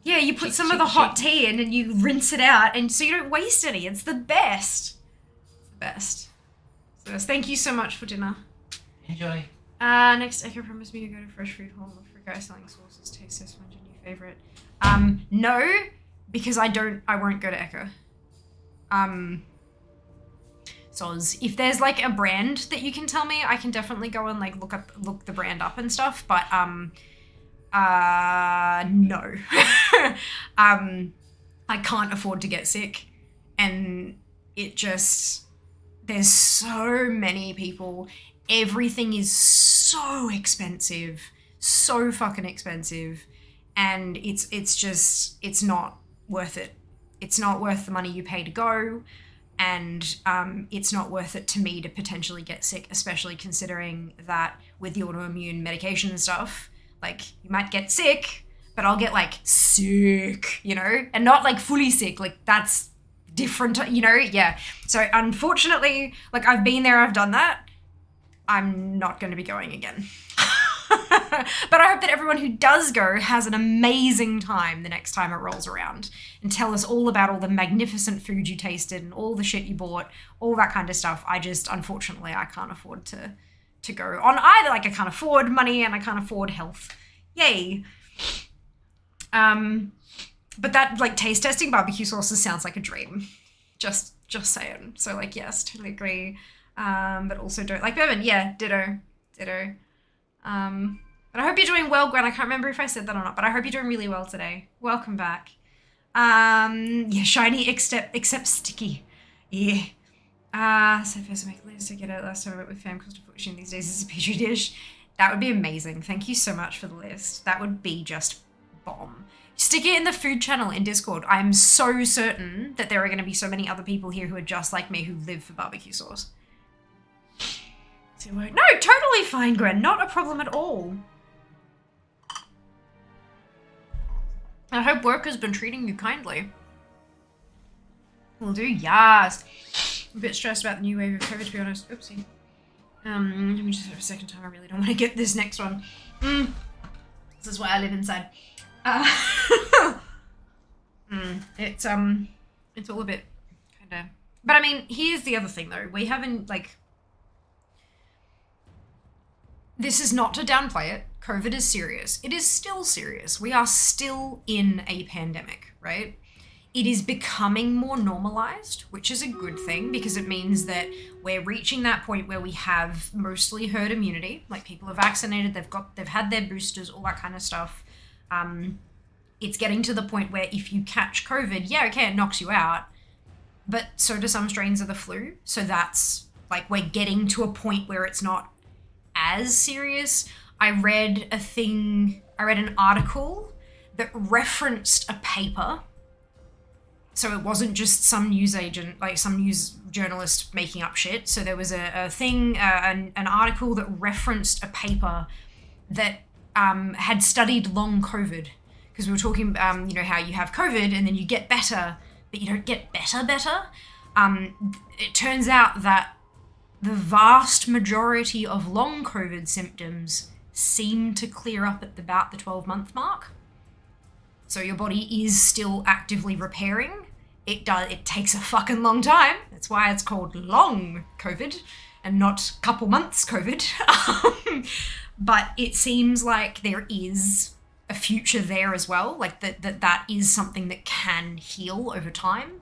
Yeah, you put Shake, some of shake, the hot shake. tea in and you rinse it out and so you don't waste any. It's the best. It's the best. So thank you so much for dinner. Enjoy. Next Echo promised me to go to Fresh Food Hall look for a guy selling sauces, taste test, find your new favorite. No, because I won't go to Echo. So if there's like a brand that you can tell me, I can definitely go and like look the brand up and stuff, but no. I can't afford to get sick, and there's so many people. Everything is so expensive, so fucking expensive, and it's not worth it. It's not worth the money you pay to go, and it's not worth it to me to potentially get sick, especially considering that with the autoimmune medication and stuff, like, you might get sick, but I'll get, like, sick, you know? And not, like, fully sick. Like, that's different, you know? Yeah. So, unfortunately, like, I've been there, I've done that. I'm not going to be going again. But I hope that everyone who does go has an amazing time the next time it rolls around. And tell us all about all the magnificent food you tasted and all the shit you bought, all that kind of stuff. Unfortunately, I can't afford to go on either. Like, I can't afford money and I can't afford health. Yay. But that, like, taste testing barbecue sauces sounds like a dream. Just saying. So, like, yes, totally agree. But also don't like bourbon. Yeah, ditto. But I hope you're doing well, Gwen. I can't remember if I said that or not, but I hope you're doing really well today. Welcome back. Yeah, shiny except sticky. Yeah. So first I make a list to get out last time I went with fam cost of fortune these days is a petri dish. That would be amazing. Thank you so much for the list. That would be just bomb. Stick it in the food channel in Discord. I'm so certain that there are going to be so many other people here who are just like me who live for barbecue sauce. No, totally fine, Gwen. Not a problem at all. I hope work has been treating you kindly. Will do, yes. I'm a bit stressed about the new wave of COVID, to be honest. Oopsie. Let me just have a second time. I really don't want to get this next one. This is why I live inside. It's all a bit kind of But I mean, here's the other thing though. We haven't, like, this is not to downplay it. COVID is serious. It is still serious. We are still in a pandemic, right? It is becoming more normalized, which is a good thing because it means that we're reaching that point where we have mostly herd immunity. Like, people are vaccinated, they've had their boosters, all that kind of stuff. It's getting to the point where if you catch COVID, yeah, okay, it knocks you out, but so do some strains of the flu. So that's like, we're getting to a point where it's not as serious. I read an article that referenced a paper. So it wasn't just some news agent, like some news journalist making up shit. So there was an article that referenced a paper that had studied long COVID. Because we were talking, how you have COVID and then you get better, but you don't get better. It turns out that the vast majority of long COVID symptoms seem to clear up at about the 12-month mark. So your body is still actively repairing. It takes a fucking long time. That's why it's called long COVID and not couple months COVID. But it seems like there is a future there as well. Like that is something that can heal over time.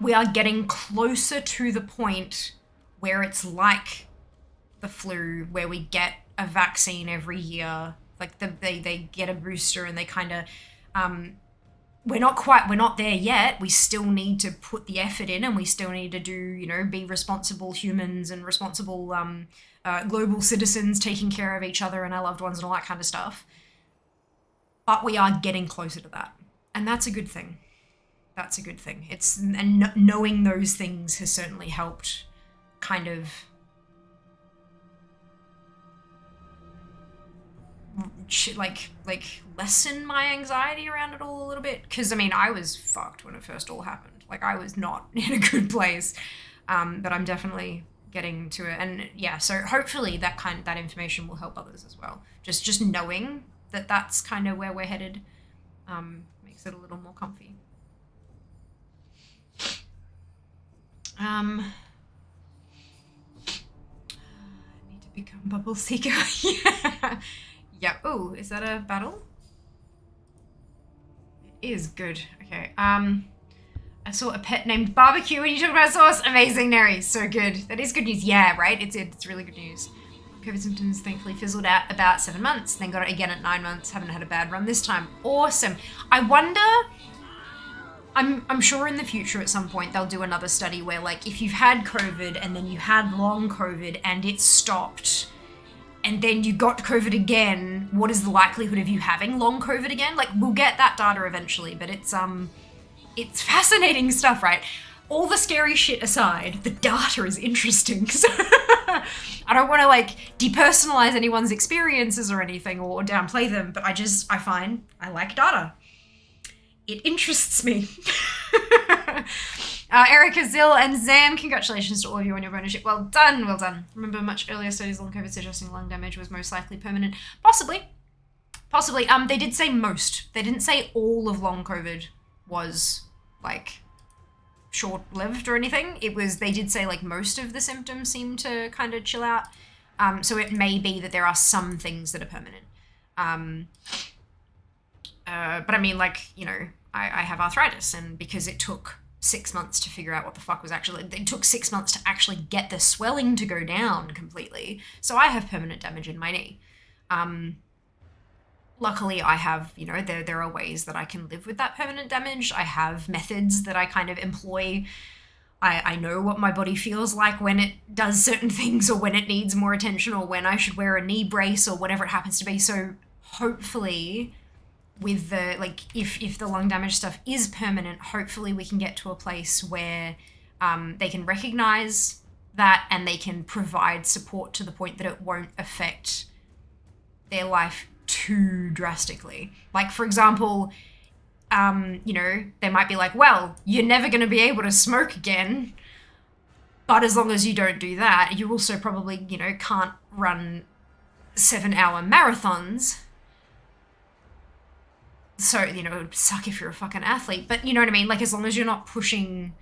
We are getting closer to the point where it's like the flu, where we get a vaccine every year. Like they get a booster and they kind of, we're not there yet. We still need to put the effort in, and we still need to do, be responsible humans and responsible global citizens, taking care of each other and our loved ones and all that kind of stuff. But we are getting closer to that. And that's a good thing. That's a good thing. Knowing those things has certainly helped kind of like lessen my anxiety around it all a little bit. Because I was fucked when it first all happened. Like, I was not in a good place. But I'm definitely getting to it. And yeah, so hopefully that information will help others as well. Just knowing that that's kind of where we're headed makes it a little more comfy. I need to become Bubble Seeker. Yeah. Yeah. Oh, is that a battle? It is good. Okay. I saw a pet named Barbecue when you talked about sauce. Amazing, Neri. So good. That is good news. Yeah, right? It's really good news. COVID symptoms thankfully fizzled out about 7 months. Then got it again at 9 months. Haven't had a bad run this time. Awesome. I wonder... I'm sure in the future at some point they'll do another study where, like, if you've had COVID and then you had long COVID and it stopped and then you got COVID again, what is the likelihood of you having long COVID again? Like, we'll get that data eventually, but it's fascinating stuff, right? All the scary shit aside, the data is interesting. So I don't want to, like, depersonalize anyone's experiences or anything or downplay them, but I like data. It interests me. Erica, Zill, and Zam, congratulations to all of you on your ownership. Well done, well done. Remember, much earlier studies long COVID suggesting lung damage was most likely permanent. Possibly. They did say most. They didn't say all of long COVID was, like, short-lived or anything. They did say, like, most of the symptoms seem to kind of chill out. So it may be that there are some things that are permanent. But I have arthritis, and because it took 6 months to figure out what the fuck was it took 6 months to actually get the swelling to go down completely. So I have permanent damage in my knee. Luckily I have, there are ways that I can live with that permanent damage. I have methods that I kind of employ. I know what my body feels like when it does certain things, or when it needs more attention, or when I should wear a knee brace, or whatever it happens to be. So hopefully, with the, like, if the lung damage stuff is permanent, hopefully we can get to a place where they can recognize that and they can provide support to the point that it won't affect their life too drastically. Like, for example, they might be like, well, you're never going to be able to smoke again, but as long as you don't do that, you also probably, can't run 7-hour marathons. So, it would suck if you're a fucking athlete, but you know what I mean? Like, as long as you're not pushing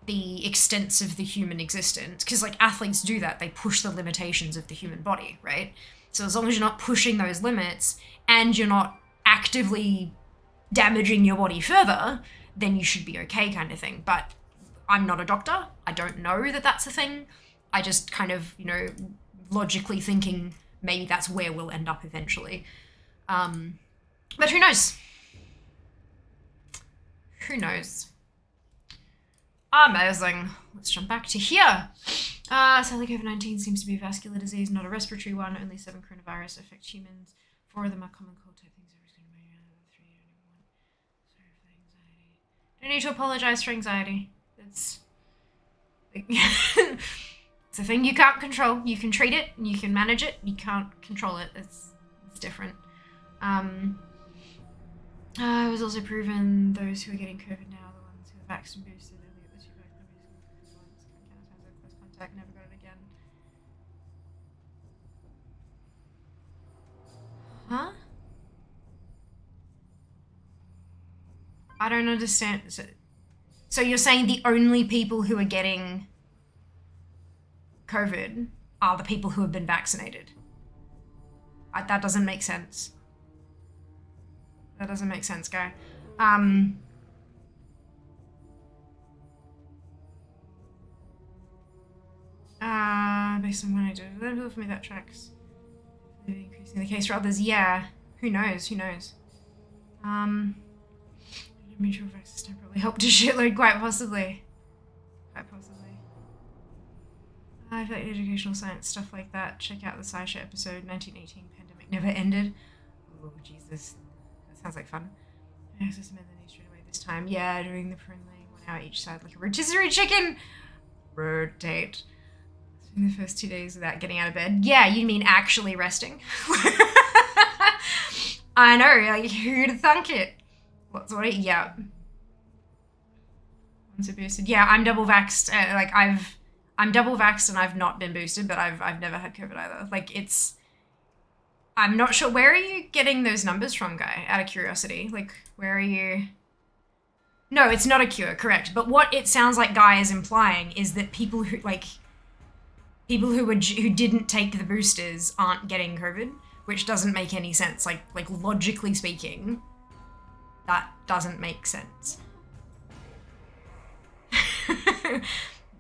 the extents of the human existence, because like athletes do that, they push the limitations of the human body, right? So as long as you're not pushing those limits and you're not actively damaging your body further, then you should be okay, kind of thing. But I'm not a doctor, I don't know that that's a thing. I just kind of, you know, logically thinking maybe that's where we'll end up eventually. But who knows? Who knows? Amazing. Let's jump back to here. Sadly, COVID-19 seems to be a vascular disease, not a respiratory one. Only 7 coronavirus affect humans. 4 of them are common cold type things. Don't need to apologize for anxiety. It's it's a thing you can't control. You can treat it and you can manage it. You can't control it. It's different. It was also proven those who are getting COVID now are the ones who are vaccinated and boosted. Only the 2 vaccinated close contact, never got it again. Huh? I don't understand. So you're saying the only people who are getting COVID are the people who have been vaccinated? That doesn't make sense. That doesn't make sense, guy. Based on what I did, for me that tracks. Increasing the case for others, yeah. Who knows? Who knows? Mutual vaccines don't probably help a shitload, quite possibly. Quite possibly. I feel like educational science, stuff like that. Check out the SciShow episode, 1918, Pandemic Never Ended. Oh, Jesus. That sounds like fun. I access the knee straight away this time. Yeah, doing the prune laying 1 hour each side like a rotisserie chicken. Rotate. Spending the first 2 days without getting out of bed. Yeah, you mean actually resting? I know, like, who'd thunk it? What's what it? Yeah. Once it boosted. Yeah, I'm double vaxxed. I'm double vaxxed and I've not been boosted, but I've never had COVID either. Like, it's, I'm not sure. Where are you getting those numbers from, Guy? Out of curiosity. Like, where are you? No, it's not a cure, correct. But what it sounds like Guy is implying is that people who, like, who didn't take the boosters aren't getting COVID, which doesn't make any sense. Like logically speaking, that doesn't make sense.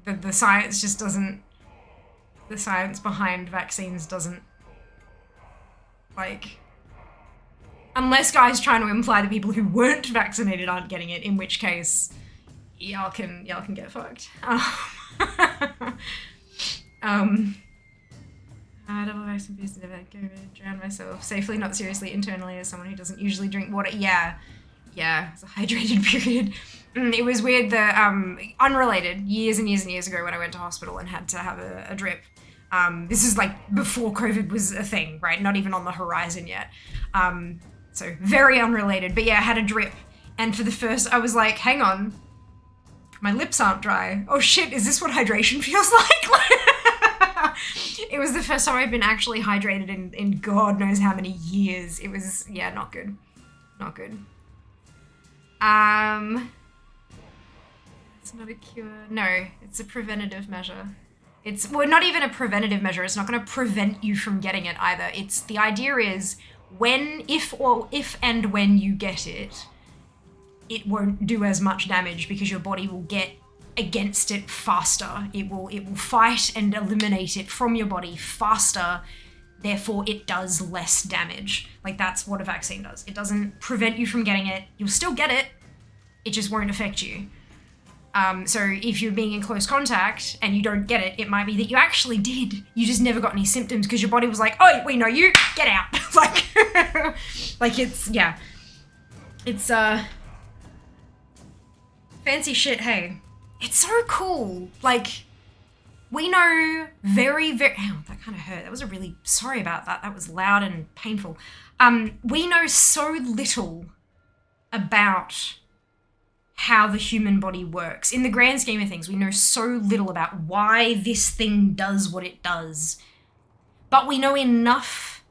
The science just doesn't, the science behind vaccines doesn't, like, unless Guy's trying to imply that people who weren't vaccinated aren't getting it, in which case y'all can get fucked. Double vaccine boosted, never had COVID, drowned myself safely, not seriously, internally, as someone who doesn't usually drink water. Yeah, it's a hydrated period. It was weird, unrelated, years and years and years ago when I went to hospital and had to have a drip. This is like before COVID was a thing, right? Not even on the horizon yet. So very unrelated, but yeah, I had a drip. And for the first, I was like, hang on, my lips aren't dry. Oh shit, is this what hydration feels like? It was the first time I've been actually hydrated in God knows how many years. It was, yeah, not good. Not good. It's not a cure. No, it's a preventative measure. It's, well, not even a preventative measure. It's not going to prevent you from getting it either. It's, the idea is if and when you get it, it won't do as much damage because your body will get against it faster. It will fight and eliminate it from your body faster. Therefore, it does less damage. Like, that's what a vaccine does. It doesn't prevent you from getting it. You'll still get it. It just won't affect you. So if you're being in close contact and you don't get it, it might be that you actually did. You just never got any symptoms because your body was like, oh, we know you, get out. like it's, yeah. It's, fancy shit, hey. It's so cool. Like, we know very, very, ow, that kind of hurt. That was a really, sorry about that. That was loud and painful. We know so little about how the human body works. In the grand scheme of things, we know so little about why this thing does what it does. But we know enough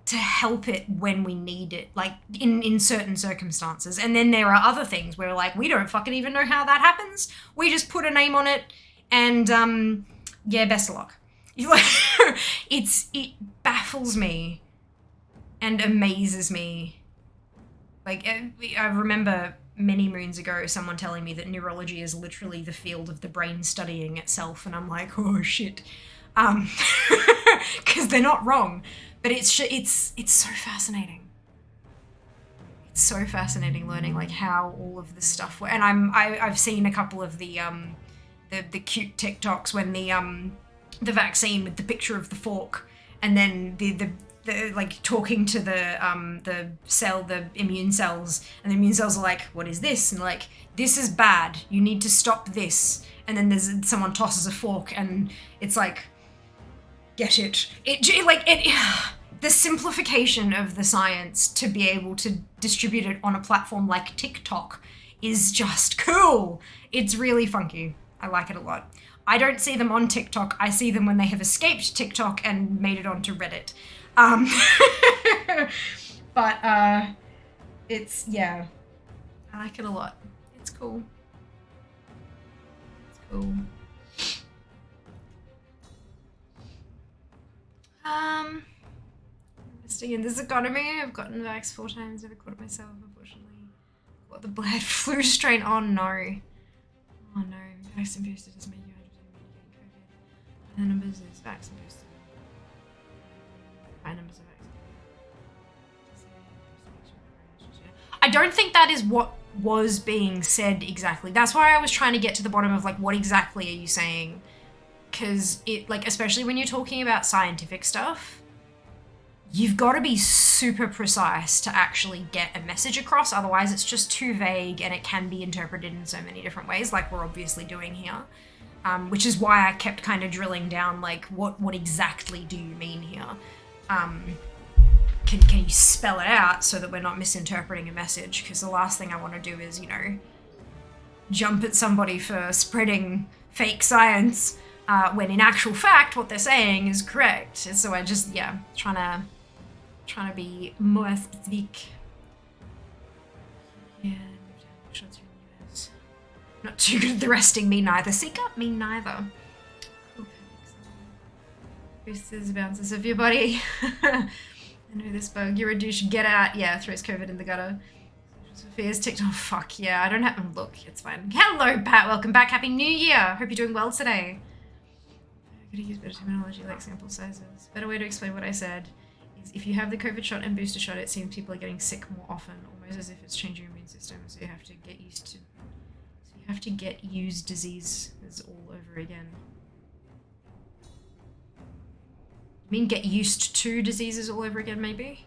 to help it when we need it, like in certain circumstances. And then there are other things where like, we don't fucking even know how that happens. We just put a name on it and yeah, best of luck. It baffles me and amazes me. Like, I remember many moons ago someone telling me that neurology is literally the field of the brain studying itself, and I'm like, oh shit. Because they're not wrong. But it's so fascinating. It's so fascinating learning like how all of this stuff and I've seen a couple of the cute TikToks when the vaccine with the picture of the fork and then the like talking to the immune cells, and the immune cells are like, what is this? And like, this is bad. You need to stop this. And then someone tosses a fork and it's like, get it. The simplification of the science to be able to distribute it on a platform like TikTok is just cool. It's really funky. I like it a lot. I don't see them on TikTok. I see them when they have escaped TikTok and made it onto Reddit. But it's, yeah, I like it a lot. It's cool. It's cool. Investing in this economy. I've gotten vaxxed 4 times, never caught it myself, unfortunately. What, the blood flu strain? Oh no. Oh no. Vaccine booster doesn't make you 100% immune to COVID. And the numbers is vaccine booster. High numbers of vaccine. I don't think that is what was being said exactly. That's why I was trying to get to the bottom of like, what exactly are you saying? Because it, like, especially when you're talking about scientific stuff, you've got to be super precise to actually get a message across. Otherwise, it's just too vague and it can be interpreted in so many different ways, like we're obviously doing here. Which is why I kept kind of drilling down, like, what exactly do you mean here? Can you spell it out so that we're not misinterpreting a message? Because the last thing I want to do is, you know, jump at somebody for spreading fake science when in actual fact what they're saying is correct. So I just, yeah, trying to be more specific. Yeah, shots here in the US. Not too good at the resting, me neither. Seek up, me neither. Cool. Boosters, bounces of your body. I know this bug. You're a douche. Get out. Yeah, throws COVID in the gutter. Sophia's TikTok. Fuck yeah. I don't have to look. It's fine. Hello, Pat. Welcome back. Happy New Year. Hope you're doing well today. I could use better terminology like sample sizes. Better way to explain what I said is if you have the COVID shot and booster shot, it seems people are getting sick more often, almost as if it's changing your immune system. So you have to get used to. So you have to get used diseases all over again. I mean, get used to diseases all over again, maybe.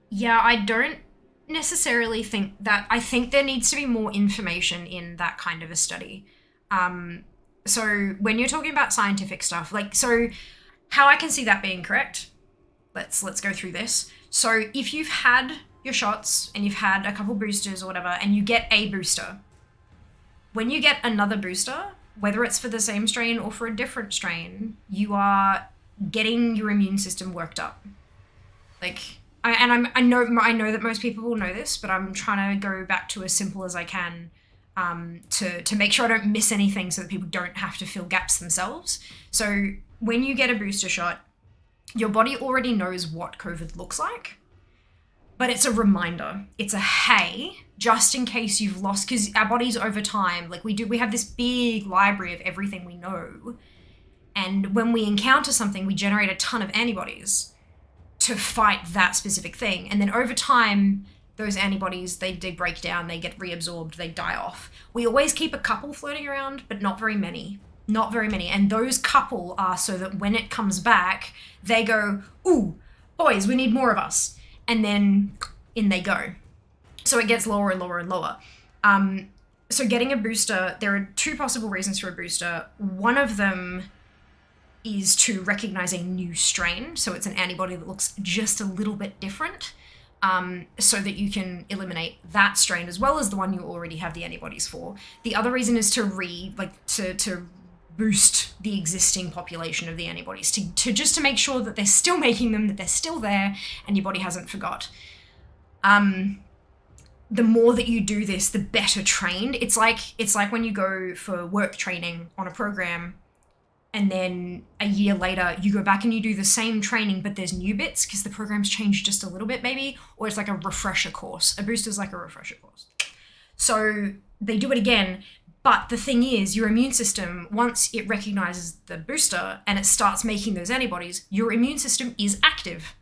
Yeah, I don't necessarily think that. I think there needs to be more information in that kind of a study. So when you're talking about scientific stuff, like, so how I can see that being correct, let's go through this. So if you've had your shots and you've had a couple boosters or whatever, and you get a booster, when you get another booster, whether it's for the same strain or for a different strain, you are getting your immune system worked up. Like, I know that most people will know this, but I'm trying to go back to as simple as I can to make sure I don't miss anything so that people don't have to fill gaps themselves. So when you get a booster shot, your body already knows what COVID looks like, but it's a reminder. It's a hey, just in case you've lost, because our bodies over time, like we have this big library of everything we know. And when we encounter something, we generate a ton of antibodies to fight that specific thing. And then over time, those antibodies, they break down, they get reabsorbed, they die off. We always keep a couple floating around, but not very many. Not very many. And those couple are so that when it comes back, they go, ooh, boys, we need more of us. And then in they go. So it gets lower and lower and lower. So getting a booster, there are 2 possible reasons for a booster. One of them is to recognize a new strain. So it's an antibody that looks just a little bit different, so that you can eliminate that strain as well as the one you already have the antibodies for. The other reason is to boost the existing population of the antibodies to make sure that they're still making them, that they're still there, and your body hasn't forgot. The more that you do this, the better trained. It's like when you go for work training on a program, and then a year later you go back and you do the same training, but there's new bits because the program's changed just a little bit maybe, or it's like a refresher course. A booster's like a refresher course. So they do it again, but the thing is, your immune system, once it recognizes the booster and it starts making those antibodies, your immune system is active.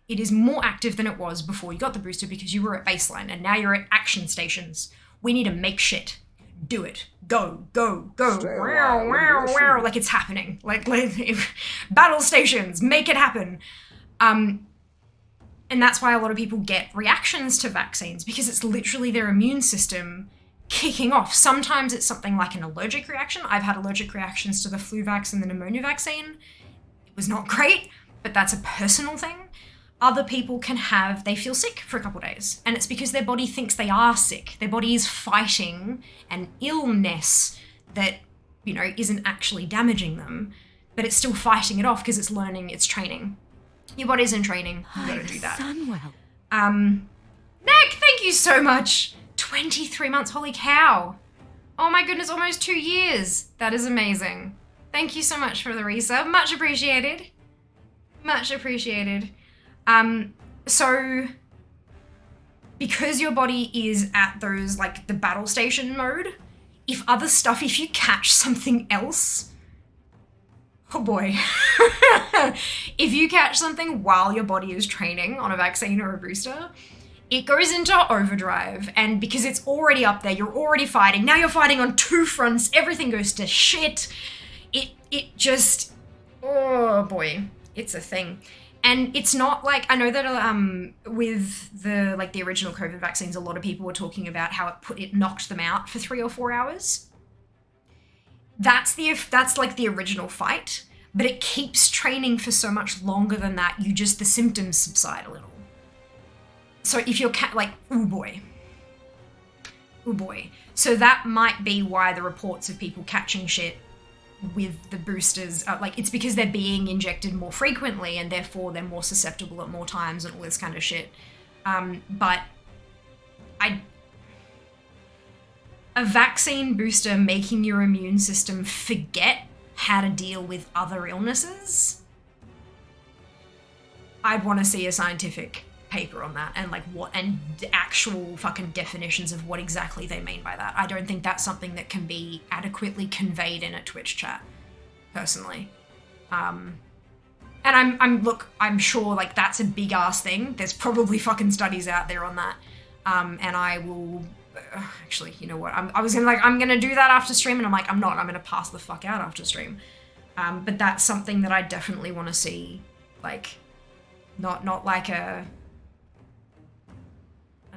It is more active than it was before you got the booster because you were at baseline, and now you're at action stations. We need to make shit. Do it. Go, go, go. Wow, wow, wow. Like it's happening. Like battle stations, make it happen. And that's why a lot of people get reactions to vaccines, because it's literally their immune system kicking off. Sometimes it's something like an allergic reaction. I've had allergic reactions to the flu vaccine and the pneumonia vaccine. It was not great, but that's a personal thing. Other people they feel sick for a couple of days, and it's because their body thinks they are sick. Their body is fighting an illness that, isn't actually damaging them, but it's still fighting it off because it's learning, it's training. Your body's in training, you gotta do that. Sunwell. Nick, thank you so much. 23 months, holy cow. Oh my goodness, almost 2 years. That is amazing. Thank you so much for the resub, much appreciated. Much appreciated. So because your body is at those, like, the battle station mode, if you catch something else, oh boy. If you catch something while your body is training on a vaccine or a booster, it goes into overdrive, and because it's already up there, you're already fighting, now you're fighting on 2 fronts, everything goes to shit. It just, oh boy, it's a thing. And it's not like, I know that with the original COVID vaccines, a lot of people were talking about how it knocked them out for 3 or 4 hours. That's like the original fight, but it keeps training for so much longer than that. The symptoms subside a little. So if you're oh boy. So that might be why the reports of people catching shit with the boosters, it's because they're being injected more frequently and therefore they're more susceptible at more times and all this kind of shit. But a vaccine booster making your immune system forget how to deal with other illnesses, I'd want to see a scientific paper on that and the actual fucking definitions of what exactly they mean by that. I don't think that's something that can be adequately conveyed in a Twitch chat, personally. And I'm sure that's a big ass thing. There's probably fucking studies out there on that. And I will actually, you know what? I was gonna I'm gonna do that after stream, and I'm not. I'm gonna pass the fuck out after stream. But that's something that I definitely want to see, not like an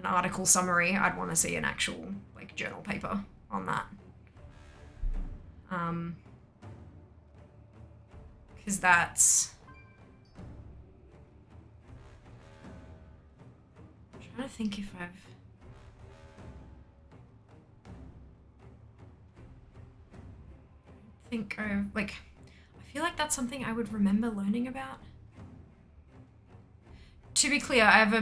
article summary. I'd want to see an actual journal paper on that. Because that's... I'm trying to think if I feel like that's something I would remember learning about. To be clear, I have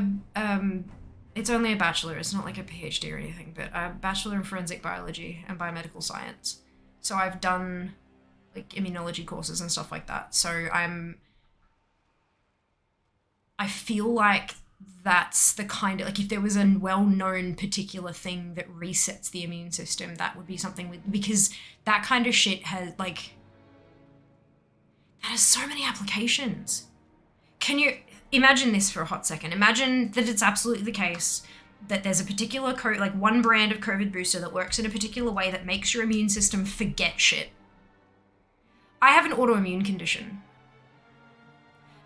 it's only a bachelor, it's not like a PhD or anything, but a bachelor in forensic biology and biomedical science. So I've done immunology courses and stuff like that. So I feel like that's the kind of, if there was a well-known particular thing that resets the immune system, that would be something because that kind of shit has that has so many applications. Can you imagine this for a hot second? Imagine that it's absolutely the case that there's a particular one brand of COVID booster that works in a particular way that makes your immune system forget shit. I have an autoimmune condition.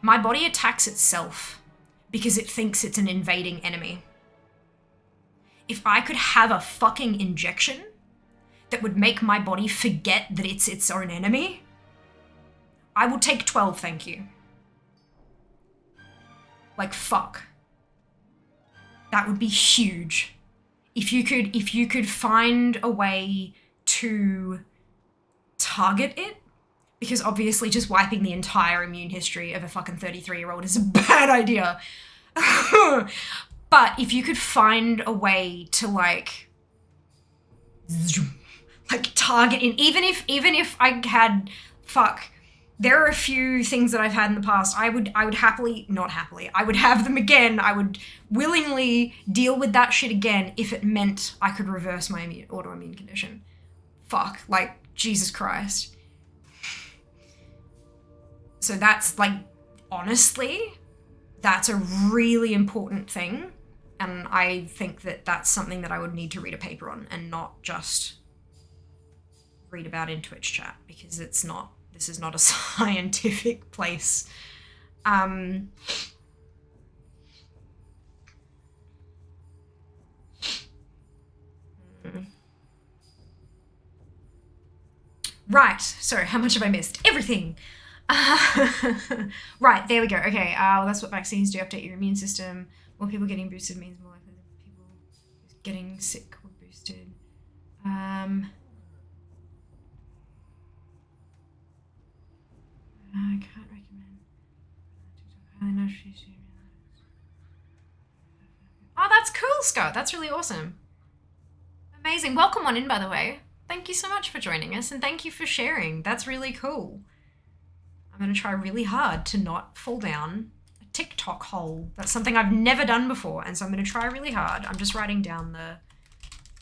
My body attacks itself because it thinks it's an invading enemy. If I could have a fucking injection that would make my body forget that it's its own enemy, I would take 12, thank you. Fuck. That would be huge. If you could find a way to target it, because obviously just wiping the entire immune history of a fucking 33-year-old is a bad idea. But if you could find a way to like target in, even if I had, there are a few things that I've had in the past. I would happily, not happily, I would have them again. I would willingly deal with that shit again if it meant I could reverse my autoimmune condition. Fuck, like, Jesus Christ. So that's like, honestly, that's a really important thing. And I think that that's something that I would need to read a paper on and not just read about in Twitch chat, because this is not a scientific place. Right, so how much have I missed? Everything! Right, there we go. Okay, well, that's what vaccines do, update your immune system. More people getting boosted means more likely that people getting sick were boosted. I can't recommend. Oh, that's cool, Scott. That's really awesome. Amazing. Welcome on in, by the way. Thank you so much for joining us, and thank you for sharing. That's really cool. I'm going to try really hard to not fall down a TikTok hole. That's something I've never done before, and so I'm going to try really hard. I'm just writing down the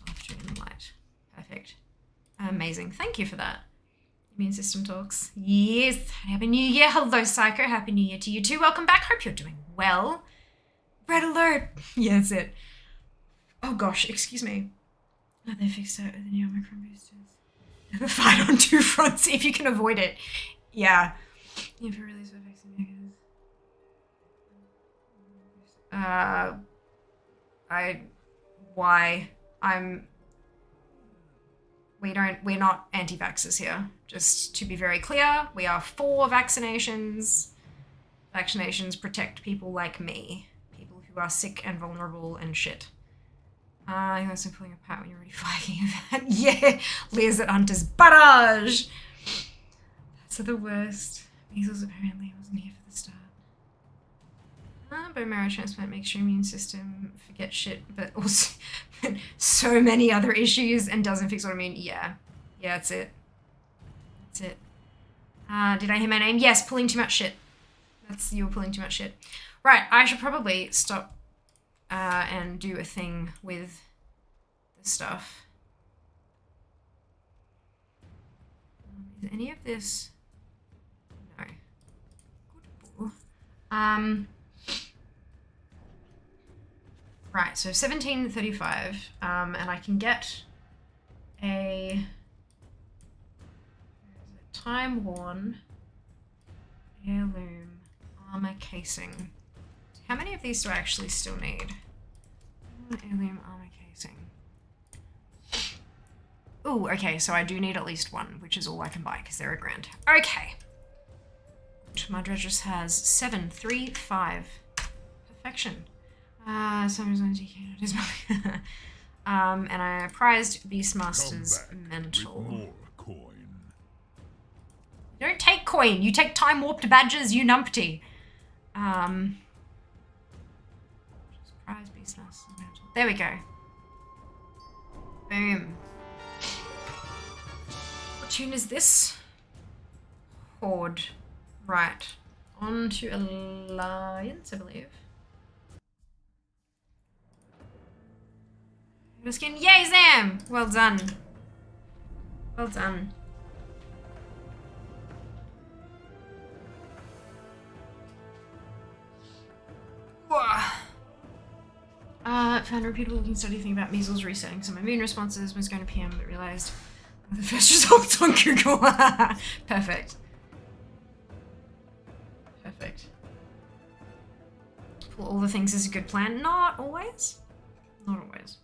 after in light. Perfect. Amazing. Thank you for that. Immune system talks. Yes. Happy New Year. Hello, Psycho. Happy New Year to you too. Welcome back. Hope you're doing well. Red alert. Yeah, that's it. Oh gosh, excuse me. Oh, they fixed out with the new Omicron boosters. Have a fight on two fronts if you can avoid it. Yeah. If you release what vaccine we're not anti-vaxxers here. Just to be very clear, we are for vaccinations. Vaccinations protect people like me. People who are sick and vulnerable and shit. You guys are pulling apart when you're already fighting event. Yeah, Liz at Hunter's barrage. That's the worst. Measles apparently wasn't here for the start. Bone marrow transplant makes your immune system forget shit, but also so many other issues and doesn't fix autoimmune. Yeah, that's it. That's it. Did I hear my name? Yes, pulling too much shit. You were pulling too much shit. Right, I should probably stop and do a thing with the stuff. Is any of this? No. Good. Right, so 1735, and I can get a time-worn heirloom armor casing. How many of these do I actually still need? Heirloom armor casing. Ooh, okay, so I do need at least one, which is all I can buy because they're $1,000. Okay. My dredge has 735. Perfection. Summer's on DK. And I prized Beastmaster's mental. More coin. You don't take coin, you take time warped badges, you numpty. Prize Beastmaster's mental. There we go. Boom. What tune is this? Horde. Right. On to Alliance, I believe. Skin. Yay, Zam! Well done. Well done. Found a reputable looking study thing about measles resetting some immune responses. Was going to PM, but realized the first results on Google. Perfect. Perfect. Pull all the things is a good plan. Not always. Not always.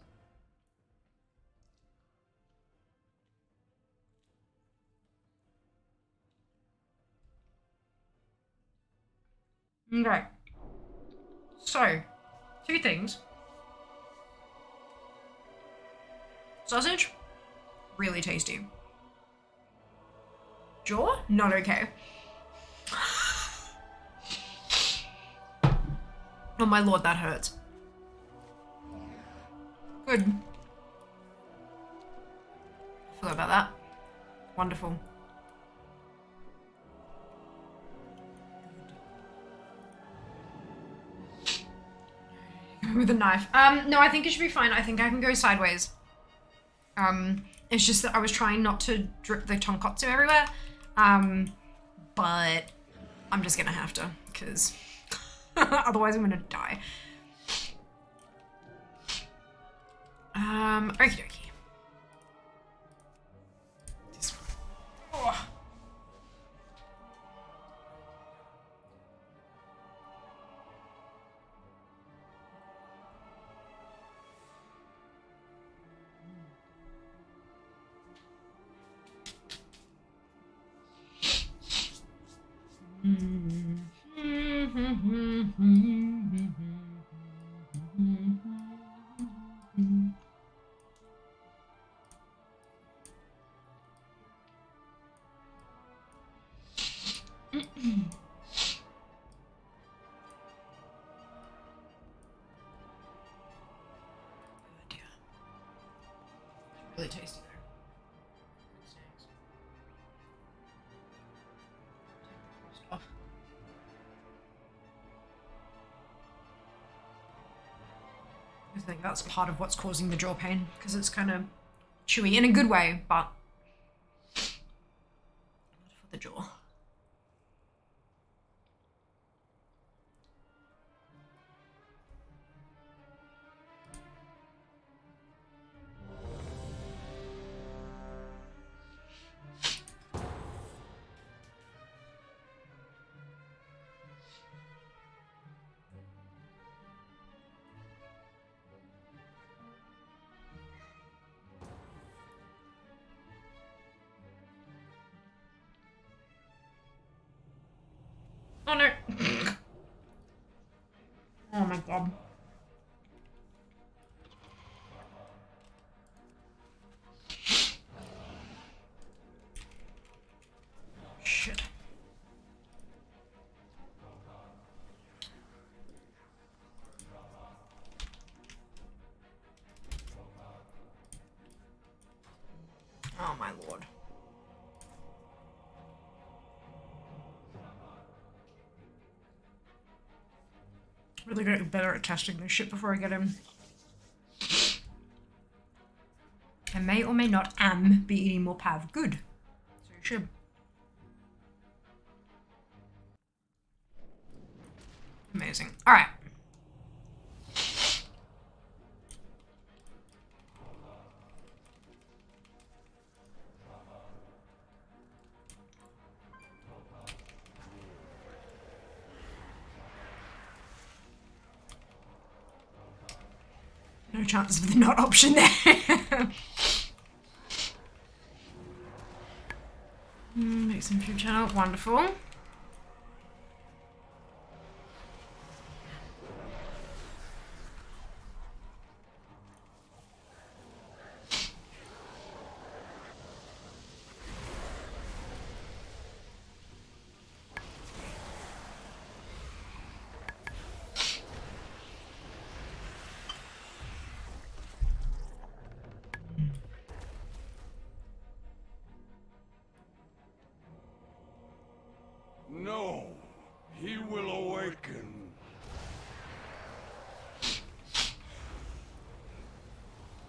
Okay. So, two things. Sausage, really tasty. Jaw? Not okay. Oh my lord, that hurts. Good. Forgot about that. Wonderful. With a knife. No, I think it should be fine. I think I can go sideways. It's just that I was trying not to drip the tonkotsu everywhere. But I'm just gonna have to, because otherwise I'm gonna die. Okie dokie. This one. Oh. Really tasty there. Off. I think that's part of what's causing the jaw pain, because it's kind of chewy in a good way, but not for the jaw. Oh no. Oh my god. Shit. Oh my lord. Really get better at testing this shit before I get in. I may or may not be eating more pav. Good. So you should. Amazing. Alright. No chances of the not option there. Make some food channel. Wonderful. No, he will awaken.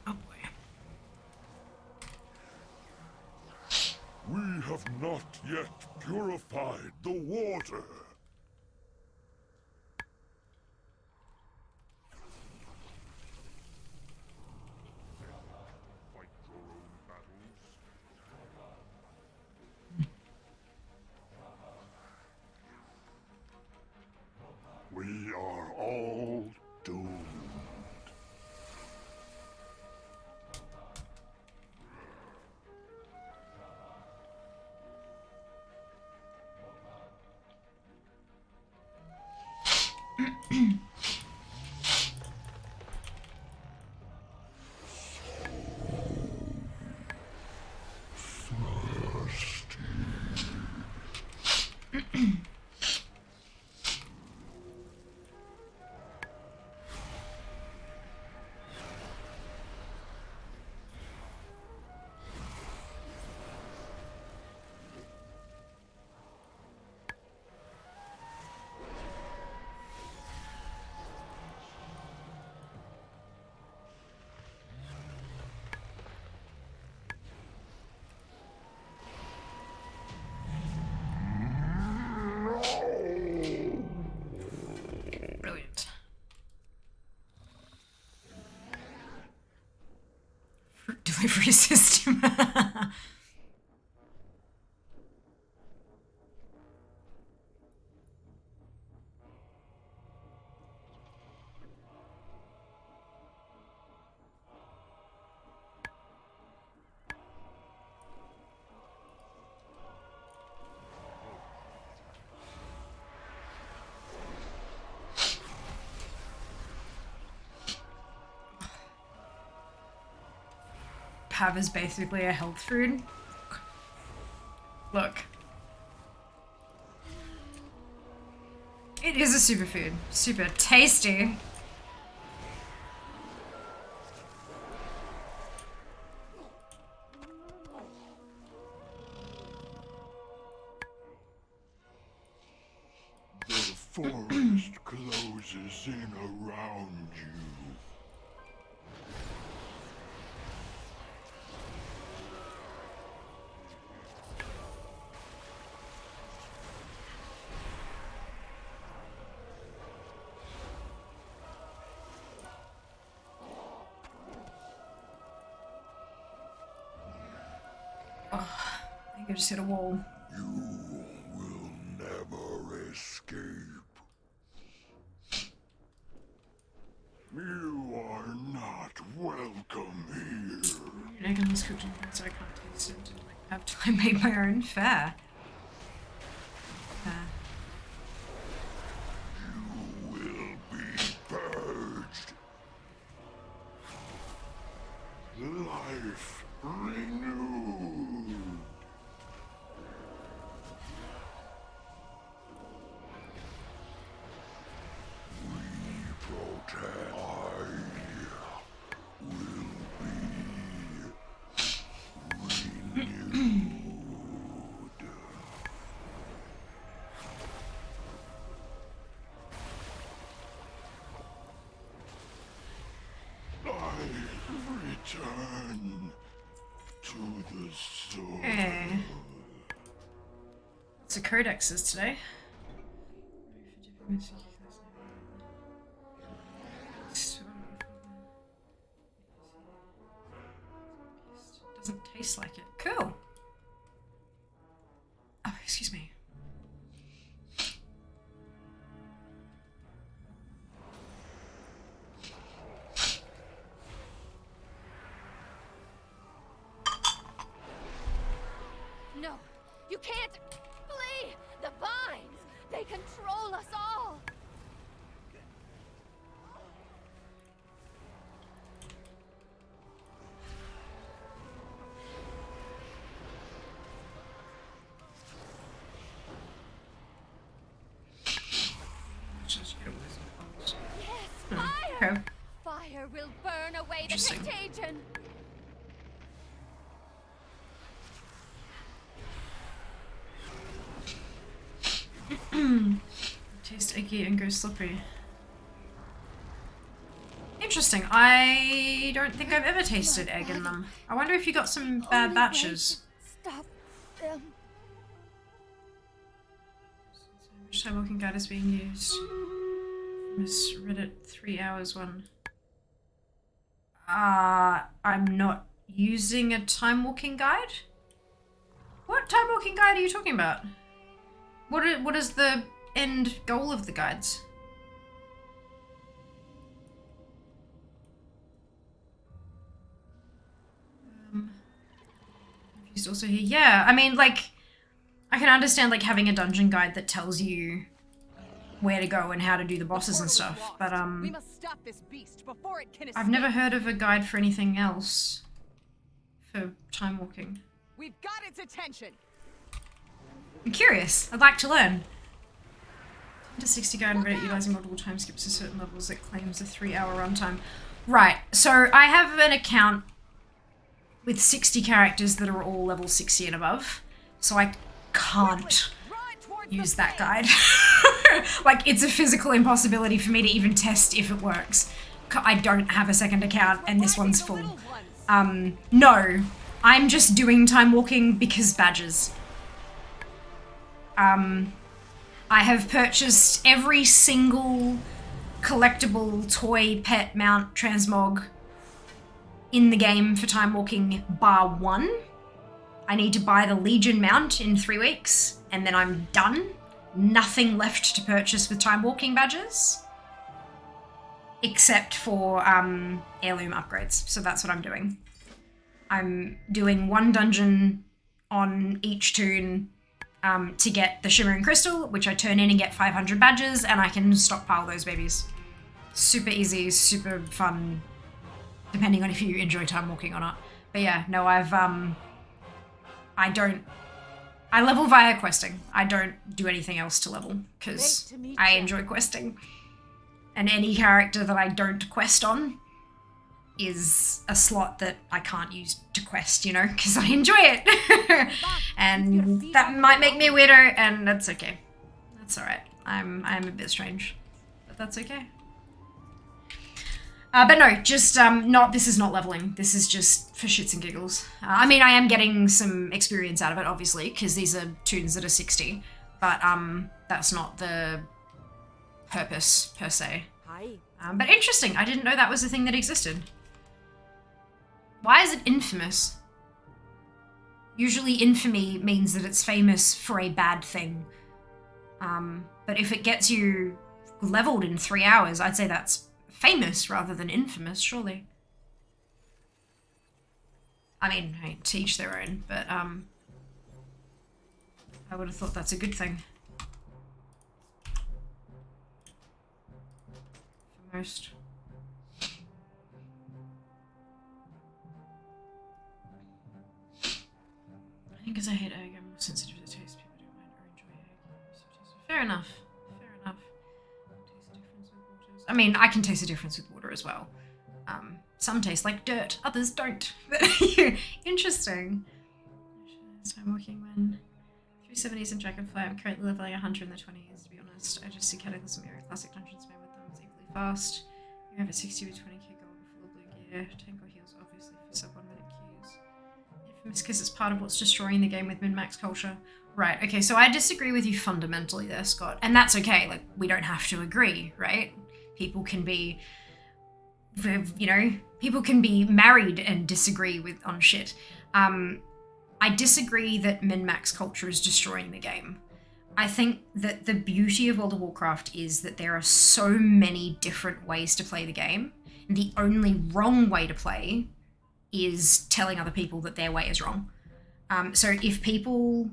Oh boy. We have not yet purified the water. Fight your own battles. We are all doomed. Thirsty. delivery system. Pav is basically a health food. Look. It is a superfood. Super tasty. The forest closes in around you. I think I just hit a wall. You will never escape. You are not welcome here. Egg in this cooking pot, so I can't taste it until I have time made my own. Fair. Fair. You will be purged. Life renewed. Protect. I will be renewed. I return to the soul. Hey. What's the codexes today? Doesn't taste like it. Cool. Oh, excuse me. No, you can't flee! The vines! They control us all! Yes, fire! Okay. Fire will burn away the Interesting. contagion! Taste icky and go slippery. Interesting. I don't think I've ever tasted egg in them. I wonder if you got some bad Only batches. way to stop them. Which time walking guide is being used? Miss Reddit 3 hours one. I'm not using a time walking guide? What time walking guide are you talking about? What is the end goal of the guides? Confused also here. Yeah, I mean, like, I can understand like having a dungeon guide that tells you where to go and how to do the bosses and stuff, but We must stop this beast before it can escape. I've never heard of a guide for anything else for time walking. We've got its attention. I'm curious. I'd like to learn. 10 to 60 guide on Reddit utilizing multiple time skips to certain levels that claims a 3-hour runtime. Right, so I have an account with 60 characters that are all level 60 and above, so I can't use that guide. Like, it's a physical impossibility for me to even test if it works. I don't have a second account and this one's full. No, I'm just doing time walking because badges. I have purchased every single collectible toy, pet, mount, transmog in the game for time walking bar 1. I need to buy the Legion mount in 3 weeks, and then I'm done. Nothing left to purchase with time walking badges, except for heirloom upgrades. So that's what I'm doing. I'm doing 1 dungeon on each toon to get the Shimmering Crystal, which I turn in and get 500 badges, and I can stockpile those babies. Super easy, super fun, depending on if you enjoy time walking or not. But yeah, no, I level via questing. I don't do anything else to level, because I enjoy questing. And any character that I don't quest on is a slot that I can't use to quest, you know, because I enjoy it. And that might make me a weirdo, and that's okay. That's alright. I'm a bit strange, but that's okay. But no, just this is not leveling. This is just for shits and giggles. I mean, I am getting some experience out of it, obviously, because these are toons that are 60, but that's not the purpose, per se. But interesting, I didn't know that was a thing that existed. Why is it infamous? Usually infamy means that it's famous for a bad thing. But if it gets you leveled in 3 hours, I'd say that's famous rather than infamous, surely. I mean, hey, to each their own, but I would have thought that's a good thing. For most. I think because I hate egg, I'm more sensitive to the taste. People don't mind or enjoy egg. Fair enough. Fair enough. Taste the difference with waters. I mean, I can taste the difference with water as well. Some taste like dirt, others don't. Interesting. I'm working when 370s and Dragonfly. I'm currently leveling 100 in the 20s, to be honest. I just see Chatty with some area classic dungeons made with them. It's equally fast. You have a 60 with 20k gold full of blue gear. Tank or heals, obviously, for sub 1 minute queues. Infamous because it's part of what's destroying the game with min-max culture. Right, okay, so I disagree with you fundamentally there, Scott. And that's okay, like, we don't have to agree, right? People can be, you know, people can be married and disagree on shit. I disagree that min-max culture is destroying the game. I think that the beauty of World of Warcraft is that there are so many different ways to play the game. And the only wrong way to play is telling other people that their way is wrong. So if people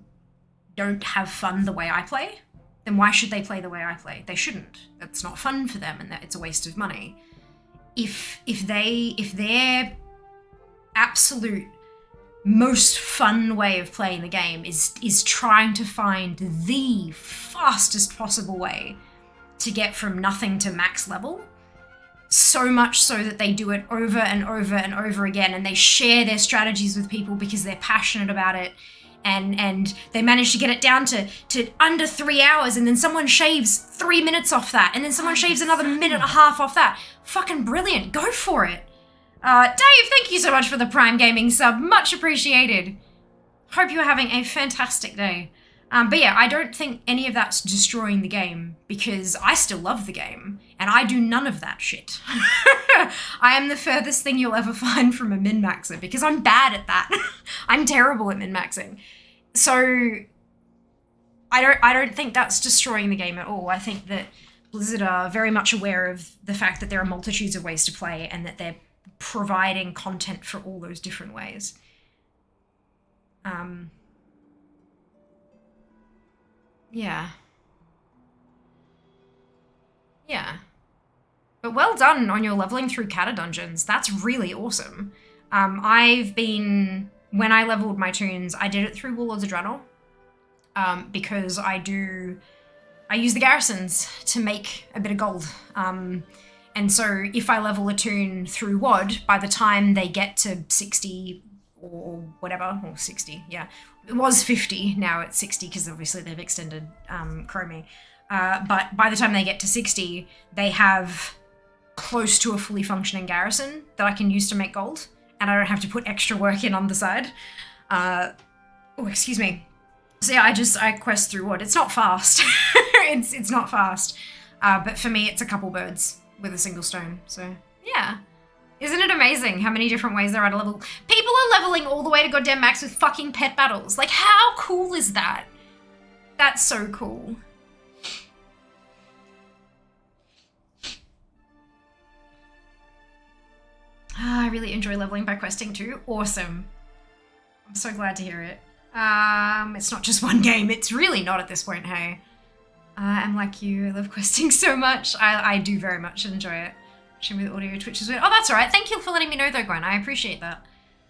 don't have fun the way I play, then why should they play the way I play? They shouldn't. That's not fun for them, and that it's a waste of money. If their absolute most fun way of playing the game is trying to find the fastest possible way to get from nothing to max level, so much so that they do it over and over and over again, and they share their strategies with people because they're passionate about it, and they manage to get it down to under 3 hours, and then someone shaves 3 minutes off that, and then someone shaves another minute and a half off that. Fucking brilliant. Go for it. Dave, thank you so much for the Prime Gaming sub. Much appreciated. Hope you're having a fantastic day. But yeah, I don't think any of that's destroying the game, because I still love the game, and I do none of that shit. I am the furthest thing you'll ever find from a min-maxer, because I'm bad at that. I'm terrible at min-maxing. So I don't think that's destroying the game at all. I think that Blizzard are very much aware of the fact that there are multitudes of ways to play, and that they're providing content for all those different ways. Yeah. Yeah. But well done on your leveling through Kata dungeons. That's really awesome. When I leveled my toons, I did it through Warlords of Draenor. Because I use the garrisons to make a bit of gold. And so if I level a toon through WOD, by the time they get to 60 or whatever, or 60, yeah. It was 50, now it's 60, because obviously they've extended Chromie. But by the time they get to 60, they have close to a fully functioning garrison that I can use to make gold, and I don't have to put extra work in on the side. Oh, excuse me. So yeah, I quest through WOD. It's not fast. it's not fast. But for me, it's a couple birds with a single stone. So yeah, Isn't it amazing how many different ways there are to level? People are leveling all the way to goddamn max with fucking pet battles. Like, how cool is that? That's so cool. I really enjoy leveling by questing too. Awesome. I'm so glad to hear it. It's not just one game. It's really not at this point, hey. I'm like you. I love questing so much. I do very much enjoy it. With audio Twitch is weird. Oh, that's all right. Thank you for letting me know though, Gwen. I appreciate that.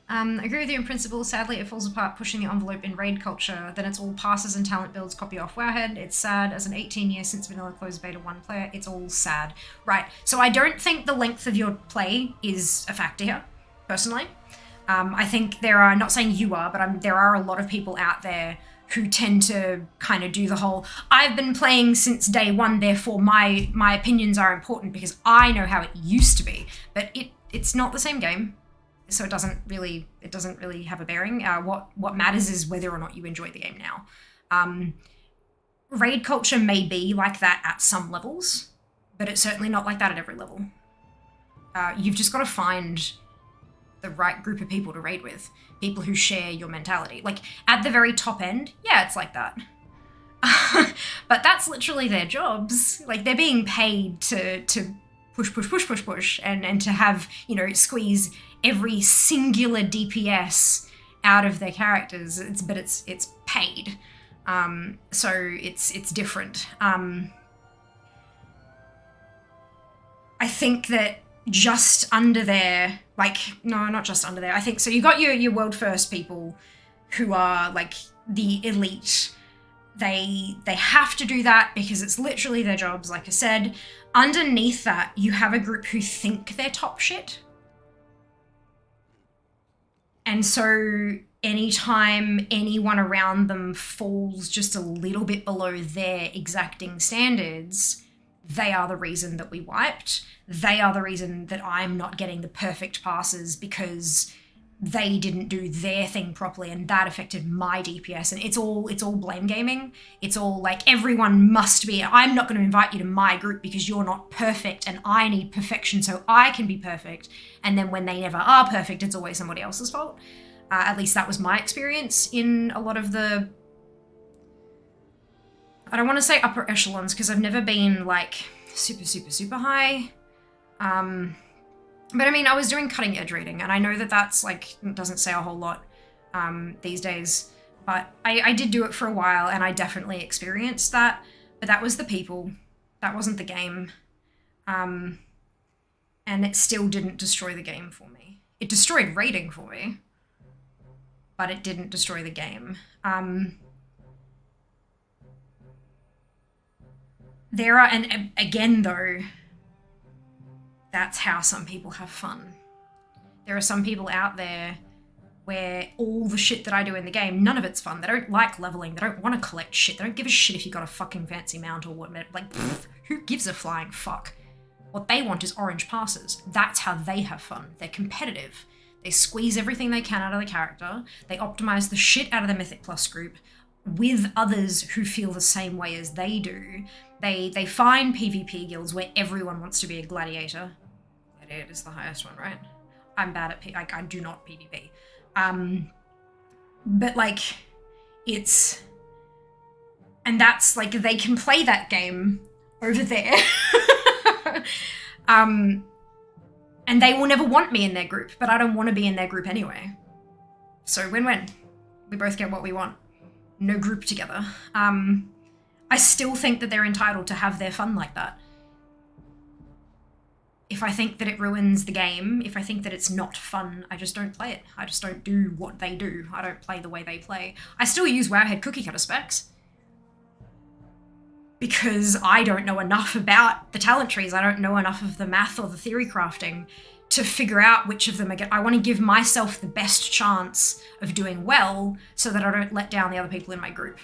I agree with you in principle. Sadly, it falls apart pushing the envelope in raid culture. Then it's all passes and talent builds copy off Wowhead. It's sad. As an 18 years since vanilla closed beta 1 player, it's all sad. Right. So I don't think the length of your play is a factor here, personally. I think there are, not saying you are, but there are a lot of people out there who tend to kind of do the whole, I've been playing since day one, therefore my opinions are important because I know how it used to be. But it's not the same game, so it doesn't really have a bearing. What matters is whether or not you enjoy the game now. Raid culture may be like that at some levels, but it's certainly not like that at every level. You've just got to find the right group of people to raid with. People who share your mentality. Like, at the very top end, yeah, it's like that. But that's literally their jobs. Like, they're being paid to push, and to have, you know, squeeze every singular DPS out of their characters. But it's paid. So it's different. I think that just under there, like, no, not just under there. I think, so you got your world first people who are like the elite. They have to do that because it's literally their jobs, like I said. Underneath that, you have a group who think they're top shit. And so anytime anyone around them falls just a little bit below their exacting standards, they are the reason that we wiped. They are the reason that I'm not getting the perfect passes because they didn't do their thing properly and that affected my DPS. And it's all blame gaming. It's all like, everyone must be, I'm not going to invite you to my group because you're not perfect and I need perfection so I can be perfect. And then when they never are perfect, it's always somebody else's fault. At least that was my experience in a lot of the, I don't want to say upper echelons because I've never been like super high. But I mean, I was doing cutting edge reading and I know that that's like, doesn't say a whole lot these days, but I did do it for a while and I definitely experienced that, but that was the people, that wasn't the game. And it still didn't destroy the game for me. It destroyed raiding for me, but it didn't destroy the game. There are, and again though, that's how some people have fun. There are some people out there where all the shit that I do in the game, none of it's fun. They don't like leveling. They don't want to collect shit. They don't give a shit if you got a fucking fancy mount or whatnot. Like, pfft, who gives a flying fuck? What they want is orange passes. That's how they have fun. They're competitive. They squeeze everything they can out of the character. They optimize the shit out of the Mythic Plus group with others who feel the same way as they do. They find PvP guilds where everyone wants to be a gladiator. Gladiator is the highest one, right? I'm bad at I do not PvP. But like, it's, and that's like, they can play that game over there. And they will never want me in their group, but I don't want to be in their group anyway. So win-win. We both get what we want. No group together. I still think that they're entitled to have their fun like that. If I think that it ruins the game, if I think that it's not fun, I just don't play it. I just don't do what they do. I don't play the way they play. I still use Wowhead cookie cutter specs. Because I don't know enough about the talent trees. I don't know enough of the math or the theory crafting to figure out which of them I get. I want to give myself the best chance of doing well so that I don't let down the other people in my group.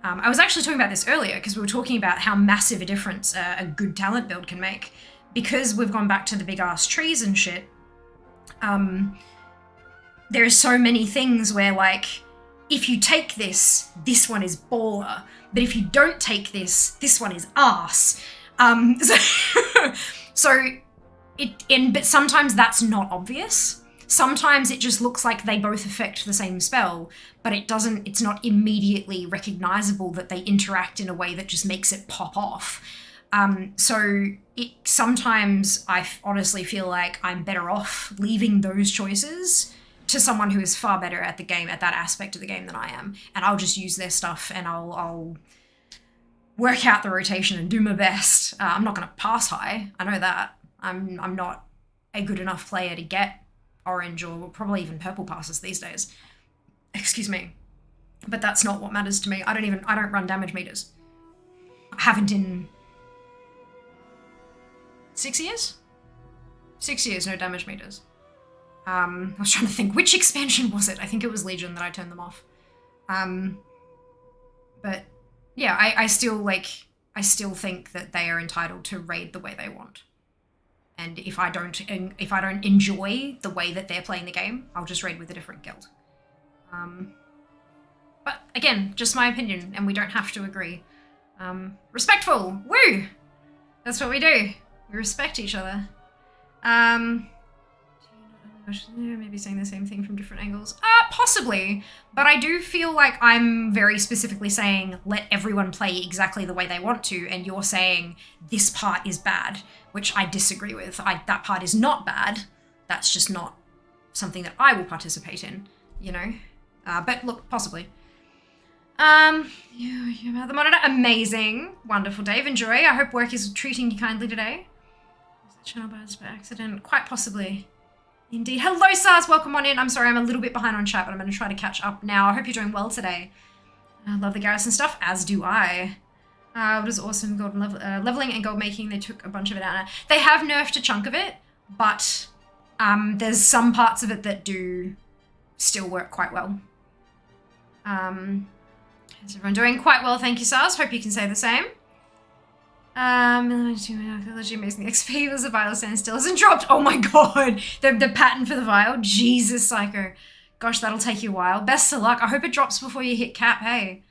I was actually talking about this earlier because we were talking about how massive a difference a good talent build can make. Because we've gone back to the big ass trees and shit, there are so many things where like, if you take this one is baller, but if you don't take this one is ass. So but sometimes that's not obvious. Sometimes it just looks like they both affect the same spell, but it's not immediately recognizable that they interact in a way that just makes it pop off. So sometimes I honestly feel like I'm better off leaving those choices to someone who is far better at the game, at that aspect of the game than I am. And I'll just use their stuff and I'll work out the rotation and do my best. I'm not going to pass high. I know that. I'm not a good enough player to get orange or probably even purple passes these days. Excuse me. But that's not what matters to me. I don't run damage meters. I haven't in 6 years? 6 years, no damage meters. I was trying to think, which expansion was it? I think it was Legion that I turned them off. But yeah, I still think that they are entitled to raid the way they want. And if I don't enjoy the way that they're playing the game, I'll just raid with a different guild. But again, just my opinion, and we don't have to agree. Respectful, woo! That's what we do. We respect each other. Maybe saying the same thing from different angles. Possibly, but I do feel like I'm very specifically saying let everyone play exactly the way they want to, and you're saying this part is bad, which I disagree with. That part is not bad. That's just not something that I will participate in, you know? But look, possibly. You have the monitor. Amazing. Wonderful, Dave. Enjoy. I hope work is treating you kindly today. Was the channel buzzed by accident? Quite possibly. Indeed. Hello, SARS. Welcome on in. I'm sorry, I'm a little bit behind on chat, but I'm going to try to catch up now. I hope you're doing well today. I love the Garrison stuff, as do I. It was awesome. Gold leveling and gold making. They took a bunch of it out. They have nerfed a chunk of it, but there's some parts of it that do still work quite well. Is everyone doing quite well? Thank you, SARS. Hope you can say the same. Archaeology amazing. The XP was a vial stand still hasn't dropped. Oh my god. The pattern for the vial. Jesus, Psycho. Gosh, that'll take you a while. Best of luck. I hope it drops before you hit cap, hey.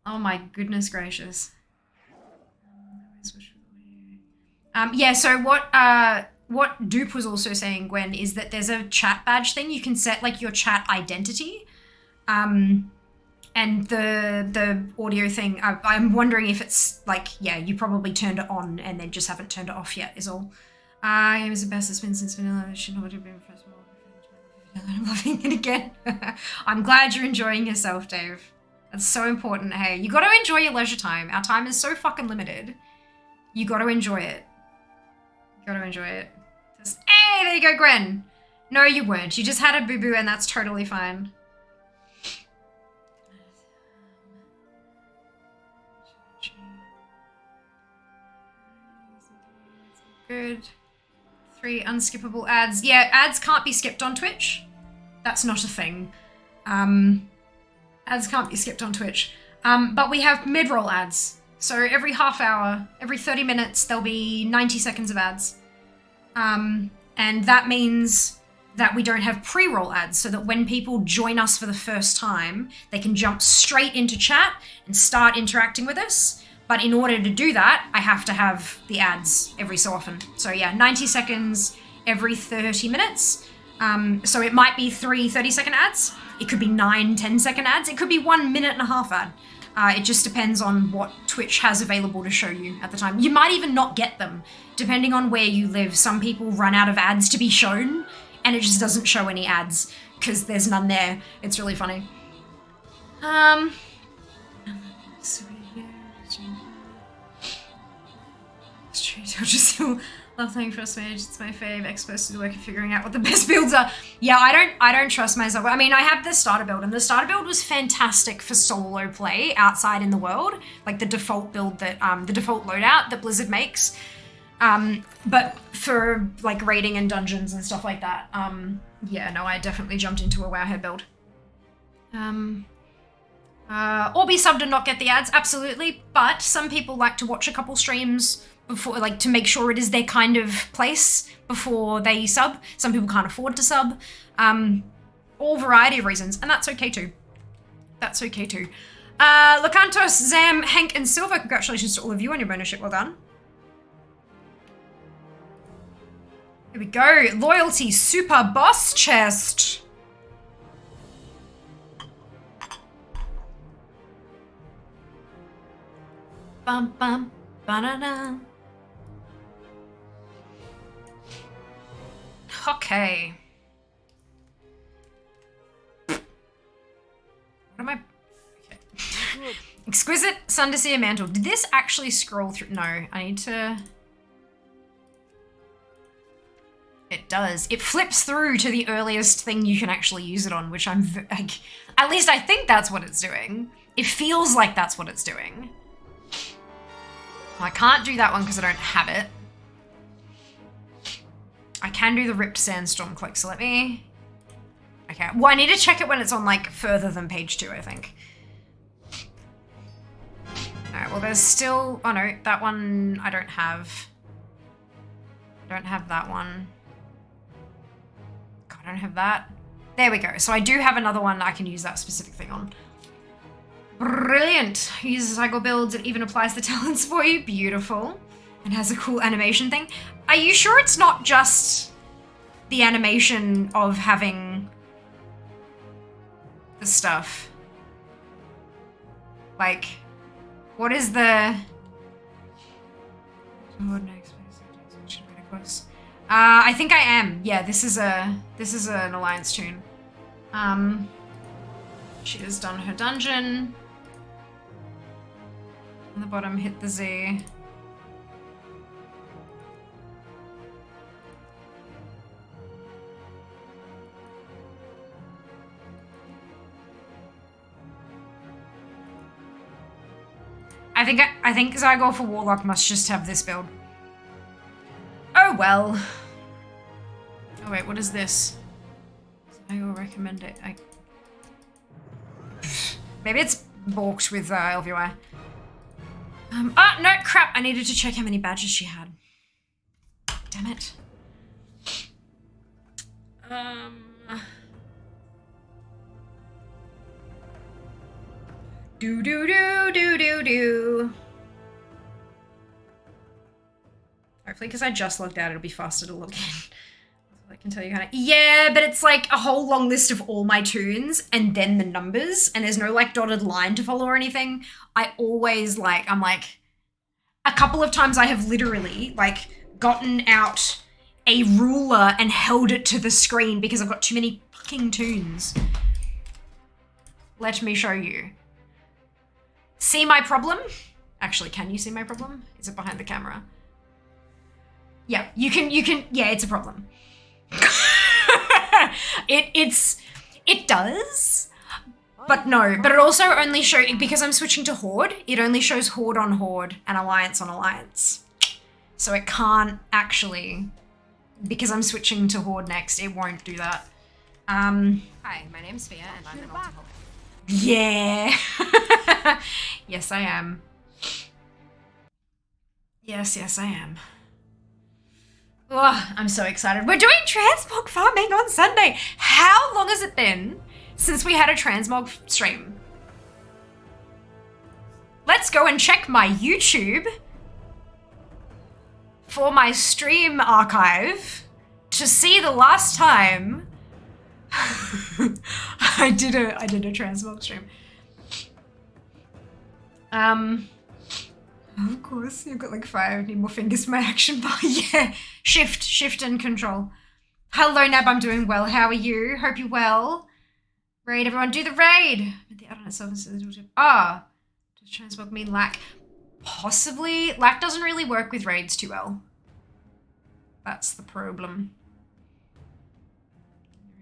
Oh my goodness gracious. Yeah, so what Dupe was also saying, Gwen, is that there's a chat badge thing. You can set like your chat identity. And the audio thing, I'm wondering if it's like, yeah, you probably turned it on and then just haven't turned it off yet is all. Game is the best it's been since vanilla. It should not have been first of all. I'm loving it again. I'm glad you're enjoying yourself, Dave. That's so important. Hey, you got to enjoy your leisure time. Our time is so fucking limited. You got to enjoy it. You got to enjoy it. Just, hey, there you go, Gwen. No, you weren't. You just had a boo-boo and that's totally fine. Good. 3 unskippable ads. Yeah, ads can't be skipped on Twitch. That's not a thing. Ads can't be skipped on Twitch. But we have mid-roll ads. So every half hour, every 30 minutes, there'll be 90 seconds of ads. And that means that we don't have pre-roll ads, so that when people join us for the first time, they can jump straight into chat and start interacting with us. But in order to do that, I have to have the ads every so often. So yeah, 90 seconds every 30 minutes. So it might be 3 30-second ads. It could be 9 10-second ads. It could be 1 minute and a half ad. It just depends on what Twitch has available to show you at the time. You might even not get them, depending on where you live. Some people run out of ads to be shown, and it just doesn't show any ads because there's none there. It's really funny. I'll just still love playing First Mage. It's my fave. Exposed to the work of figuring out what the best builds are. Yeah, I don't trust myself. I mean, I have the starter build, and the starter build was fantastic for solo play outside in the world, like the default build that the default loadout that Blizzard makes. But for like raiding and dungeons and stuff like that, yeah, no, I definitely jumped into a Wowhead build. Or be subbed and not get the ads, absolutely. But some people like to watch a couple streams before, like, to make sure it is their kind of place before they sub. Some people can't afford to sub. All variety of reasons, and that's okay too. That's okay too. Lakantos, Zam, Hank, and Silver, congratulations to all of you on your bonus ship. Well done. Here we go. Loyalty super boss chest. Bum bum ba-da-da. Okay. What am I? Okay. Exquisite Sundeseer Mantle. Did this actually scroll through? No, I need to. It does. It flips through to the earliest thing you can actually use it on, which I'm like, at least I think that's what it's doing. It feels like that's what it's doing. Well, I can't do that one because I don't have it. I can do the Ripped Sandstorm Cloak, so let me... Okay, well I need to check it when it's on like further than page 2, I think. Alright, well there's still... Oh no, that one I don't have. I don't have that one. God, I don't have that. There we go. So I do have another one I can use that specific thing on. Brilliant. Uses cycle builds, it even applies the talents for you. Beautiful. And has a cool animation thing. Are you sure it's not just the animation of having the stuff? Like, what is the... I think I am. Yeah, this is an alliance tune. She has done her dungeon. On the bottom, hit the Z. I think Zygoth for Warlock must just have this build. Oh well. Oh wait, what is this? I will recommend it. Maybe it's balked with LVY. Oh no, crap! I needed to check how many badges she had. Damn it. Do do do do do do. Hopefully, because I just logged out, it'll be faster to log in. I can tell you kind of. Yeah, but it's like a whole long list of all my tunes and then the numbers, and there's no like dotted line to follow or anything. I always I'm like, a couple of times I have literally like gotten out a ruler and held it to the screen because I've got too many fucking tunes. Let me show you. See my problem? Actually, can you see my problem? Is it behind the camera? Yeah, you can, yeah, it's a problem. It does, but no, but it also only shows, because I'm switching to Horde, it only shows Horde on Horde and Alliance on Alliance. So it can't actually, because I'm switching to Horde next, it won't do that. Hi, my name's Fia and I'm an alcoholic. Yeah. Yes, I am. Yes, I am. Oh, I'm so excited. We're doing transmog farming on Sunday. How long has it been since we had a transmog stream? Let's go and check my YouTube for my stream archive to see the last time I did a transmog stream. Of course, you've got like 5, need more fingers for my action bar. Yeah, shift and control. Hello Nab, I'm doing well. How are you? Hope you're well. Raid, everyone, do the raid. The internet services. Ah, does transmog mean lack? Possibly. Lack doesn't really work with raids too well. That's the problem.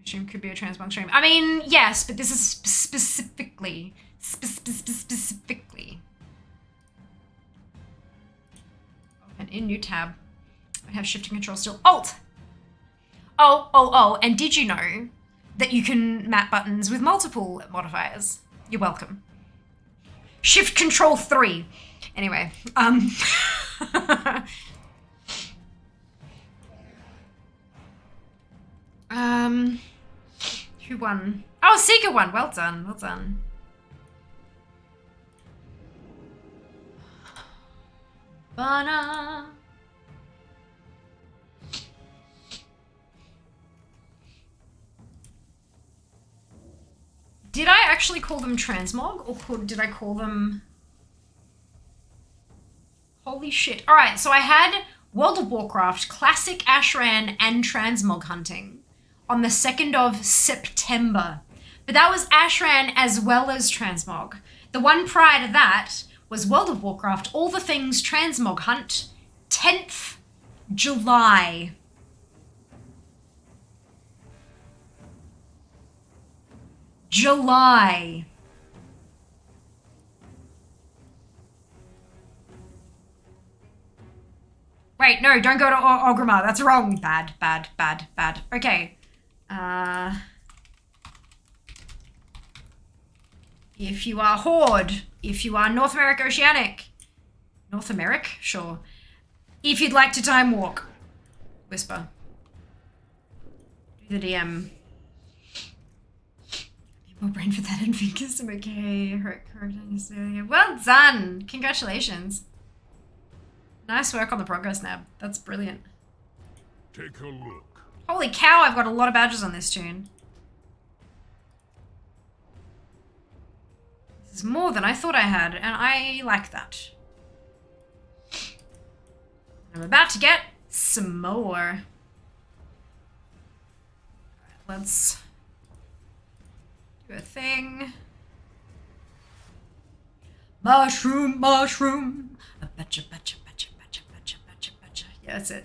Stream could be a transmog stream. I mean, yes, but this is specifically. Open in new tab. I have shift and control still. Alt! Oh, and did you know that you can map buttons with multiple modifiers? You're welcome. Shift control 3. Anyway, who won? Oh, Seeker won. Well done, well done. Did I actually call them transmog, or did I call them... Holy shit. Alright, so I had World of Warcraft, Classic Ashran, and Transmog hunting on the 2nd of September. But that was Ashran as well as Transmog. The one prior to that was World of Warcraft, All the Things Transmog Hunt, 10th July. July. Wait, no, don't go to Orgrimmar. That's wrong. Bad, bad, bad, bad. Okay. If you are Horde, if you are North America Oceanic, North America? Sure. If you'd like to time walk, whisper. Do the DM. More brain for that and fingers. I'm okay. Well done. Congratulations. Nice work on the progress nab. That's brilliant. Take a look. Holy cow, I've got a lot of badges on this tune. This is more than I thought I had, and I like that. I'm about to get some more. Alright, let's do a thing. Mushroom, mushroom. A betcha, betcha, betcha, betcha, betcha, betcha, betcha. Yeah, that's it.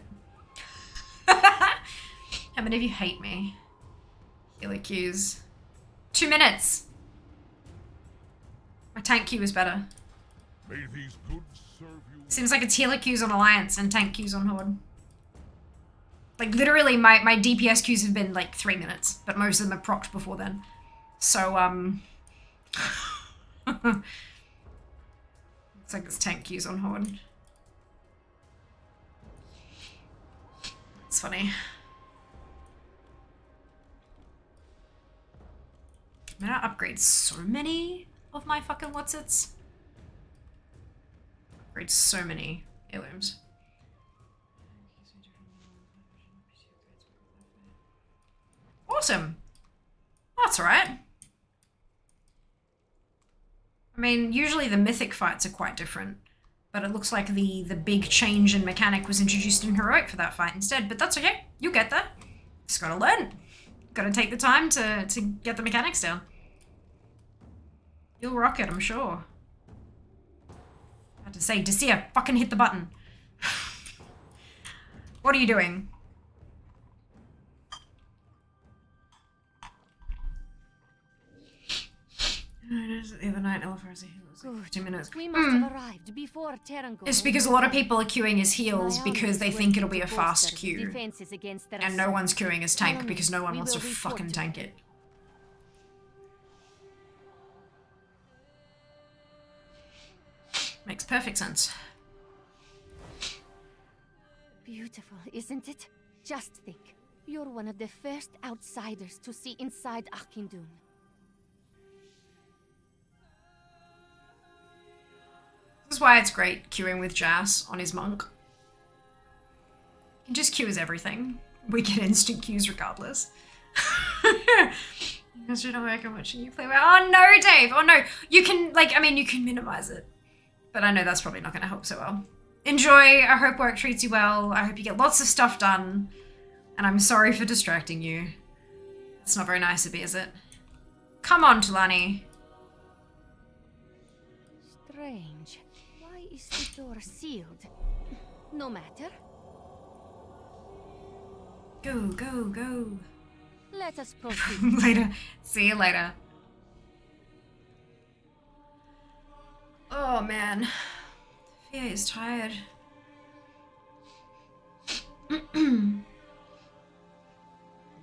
How many of you hate me? Healer queues. 2 minutes. My tank queue is better. May these goods serve you. Seems like it's healer queues on Alliance and tank queues on Horde. Like literally my DPS queues have been like 3 minutes, but most of them are procced before then. So looks like it's tank queues on Horde. It's funny. I'm gonna upgrade so many of my fucking whatsits. Upgrade so many heirlooms. Awesome. That's alright. I mean, usually the mythic fights are quite different, but it looks like the big change in mechanic was introduced in heroic for that fight instead, but that's okay. You'll get there. Just gotta learn. Gotta take the time to get the mechanics down. You'll rock it, I'm sure. I had to say, Desir, fucking hit the button. What are you doing? The other night, Elfars heals. 2 minutes. We must have arrived before Terrango. It's because a lot of people are queuing as heals because they think it'll be a fast queue. And no one's queuing as tank because no one wants to fucking tank it. Makes perfect sense. Beautiful, isn't it? Just think. You're one of the first outsiders to see inside Akindun. This is why it's great queuing with Jas on his monk. He can just queue as everything. We get instant queues regardless. Because you're not working watching you play well. Oh no, Dave! Oh no! You can, like, I mean, you can minimize it. But I know that's probably not going to help so well. Enjoy. I hope work treats you well. I hope you get lots of stuff done. And I'm sorry for distracting you. It's not very nice of me, is it? Come on, Tulani. Strange. Why is the door sealed? No matter. Go, go, go. Let us proceed. Later. See you later. Oh, man. Fia is tired. The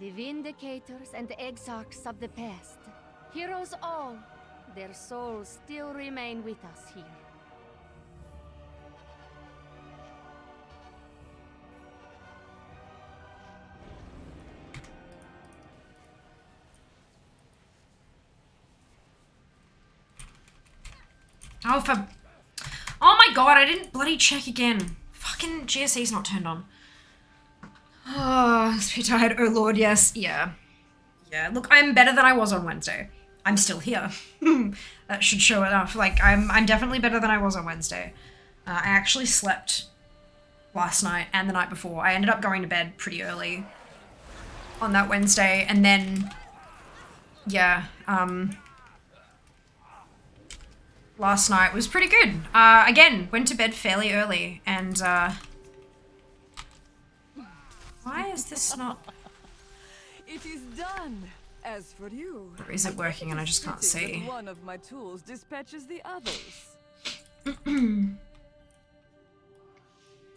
Vindicators and the Exarchs of the past. Heroes all. Their souls still remain with us here. Oh, for... Oh my god, I didn't bloody check again. Fucking GSE's not turned on. Oh, I'm so tired. Oh lord, yes. Yeah. Yeah, look, I'm better than I was on Wednesday. I'm still here. That should show enough. Like, I'm definitely better than I was on Wednesday. I actually slept last night and the night before. I ended up going to bed pretty early on that Wednesday, and then, yeah, last night was pretty good. Again, went to bed fairly early, and, why is this not... It is done. As for you, or is it working and I just can't see? one of my tools dispatches the others.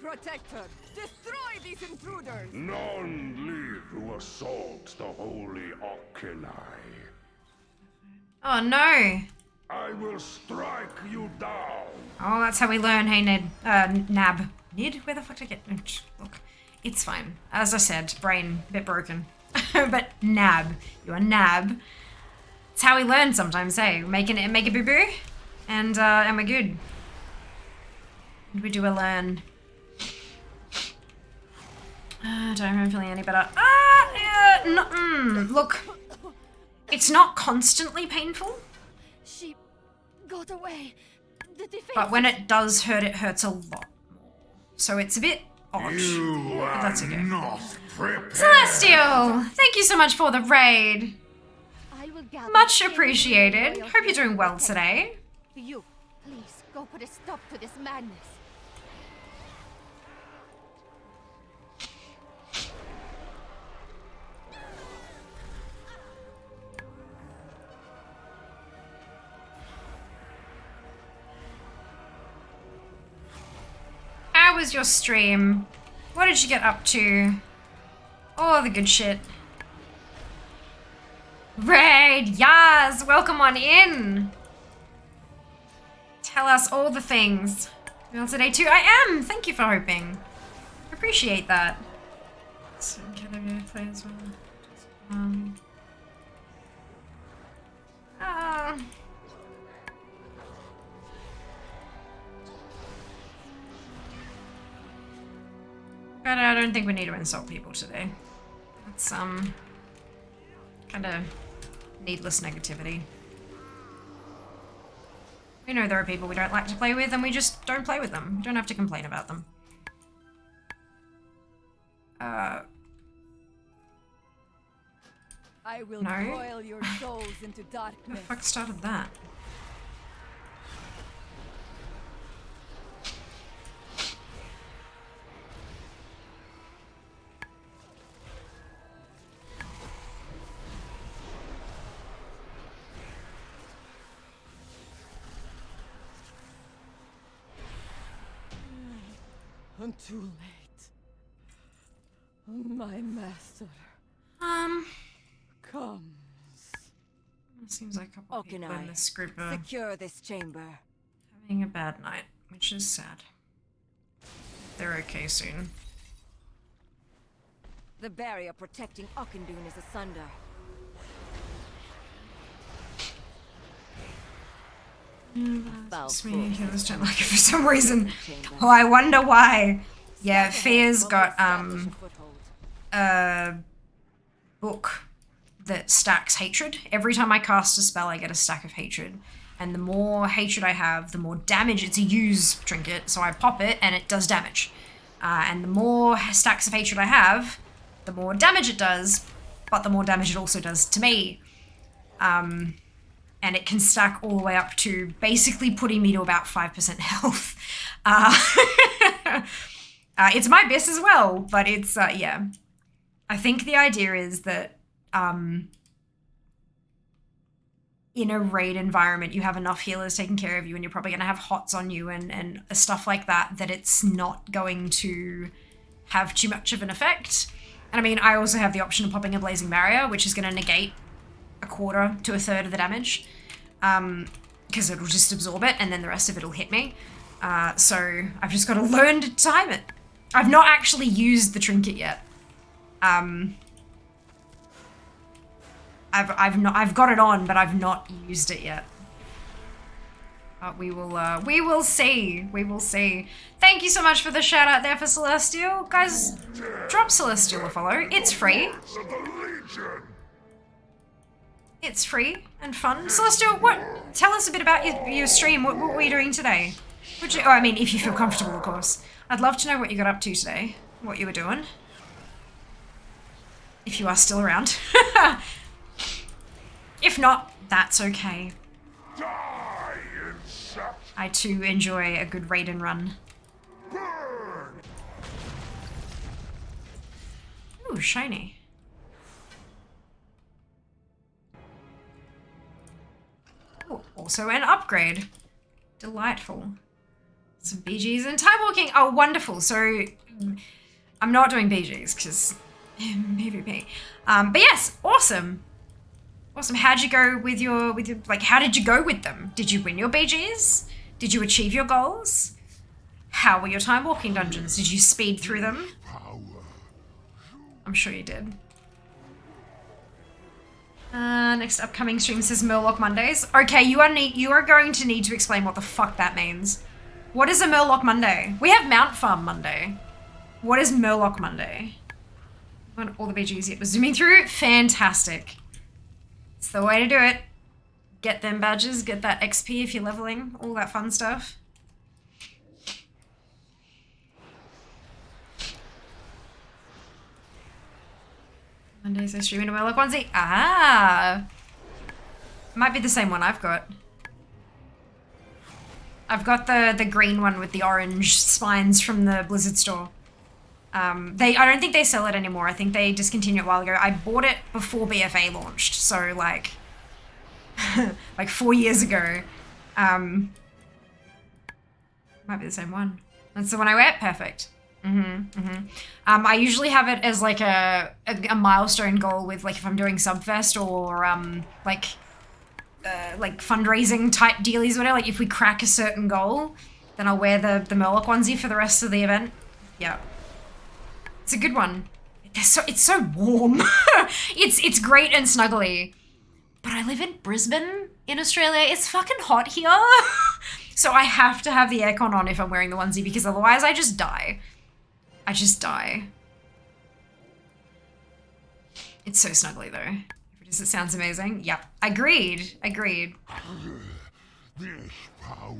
Protector, destroy these intruders! None live who assault the holy Oculi. Oh no! I will strike you down. Oh, that's how we learn, hey Ned. Nab. Ned? Where the fuck did I get... Look, it's fine. As I said, brain a bit broken. But Nab. You are Nab. It's how we learn sometimes, hey? Make a boo-boo, and we're good. And we do a learn. Don't I'm feeling any better. Look, it's not constantly painful. She got away. The defense. But when it does hurt, it hurts a lot more. So it's a bit odd. But that's okay. Not prepared. Celestial! Thank you so much for the raid. I will gather Much every appreciated. royal Hope you're doing well protect. today. You, please, go put a stop to this madness. How was your stream? What did you get up to? All the good shit. Raid, yes, welcome on in. Tell us all the things. Well, today too, I am. Thank you for hoping. Appreciate that. So, can I play as well? But I don't think we need to insult people today. That's kind of needless negativity. We know there are people we don't like to play with, and we just don't play with them. We don't have to complain about them. I will No. broil your souls into Who the darkness. fuck started that? I'm too late. My master comes. It seems like a couple of people in this group are Secure this chamber. having a bad night, which is sad. They're okay soon. The barrier protecting Ockendune is asunder. It's me, healers don't like it for some reason. Oh, I wonder why. Yeah, Fear's got a book that stacks hatred. Every time I cast a spell, I get a stack of hatred. And the more hatred I have, the more damage. It's a use trinket, so I pop it and it does damage. And the more stacks of hatred I have, the more damage it does, but the more damage it also does to me. And it can stack all the way up to basically putting me to about 5% health. It's my best as well, but it's, yeah. I think the idea is that in a raid environment, you have enough healers taking care of you, and you're probably going to have hots on you and stuff like that, that it's not going to have too much of an effect. And I mean, I also have the option of popping a Blazing Barrier, which is going to negate a quarter to a third of the damage, because it'll just absorb it and then the rest of it will hit me. So I've just got to learn to time it. I've not actually used the trinket yet. I've got it on, but I've not used it yet. But we will see. We will see. Thank you so much for the shout out there for Celestial. Guys, drop Celestial a follow. It's free. It's free and fun. Celestial, tell us a bit about your stream. What were you doing today? Oh, I mean, if you feel comfortable, of course. I'd love to know what you got up to today. What you were doing. If you are still around. If not, that's okay. I too enjoy a good raid and run. Ooh, shiny. Ooh, also an upgrade. Delightful. Some BGs and time walking. Oh, wonderful. So I'm not doing BGs because PvP. But yes, awesome. Awesome. How'd you go with your like? How did you go with them? Did you win your BGs? Did you achieve your goals? How were your time walking dungeons? Did you speed through them? I'm sure you did. Next upcoming stream says Murloc Mondays. Okay, you are going to need to explain what the fuck that means. What is a Murloc Monday? We have Mount Farm Monday. What is Murloc Monday? Want all the BGs yet? We're zooming through. Fantastic. It's the way to do it. Get them badges, get that XP if you're leveling, all that fun stuff. Mondays I stream in a Murloc onesie. Ah! Might be the same one I've got. I've got the green one with the orange spines from the Blizzard store. I don't think they sell it anymore. I think they discontinued it a while ago. I bought it before BFA launched, so like, like 4 years ago. Might be the same one. That's the one I wear? Perfect. I usually have it as like a milestone goal with like if I'm doing Subfest or like fundraising type dealies or whatever. Like if we crack a certain goal, then I'll wear the Murloc onesie for the rest of the event. Yeah. It's a good one. It's so warm. it's great and snuggly. But I live in Brisbane in Australia. It's fucking hot here. So I have to have the aircon on if I'm wearing the onesie because otherwise I just die. I just die. It's so snuggly though. It sounds amazing. Yep. Agreed. Agreed. This power,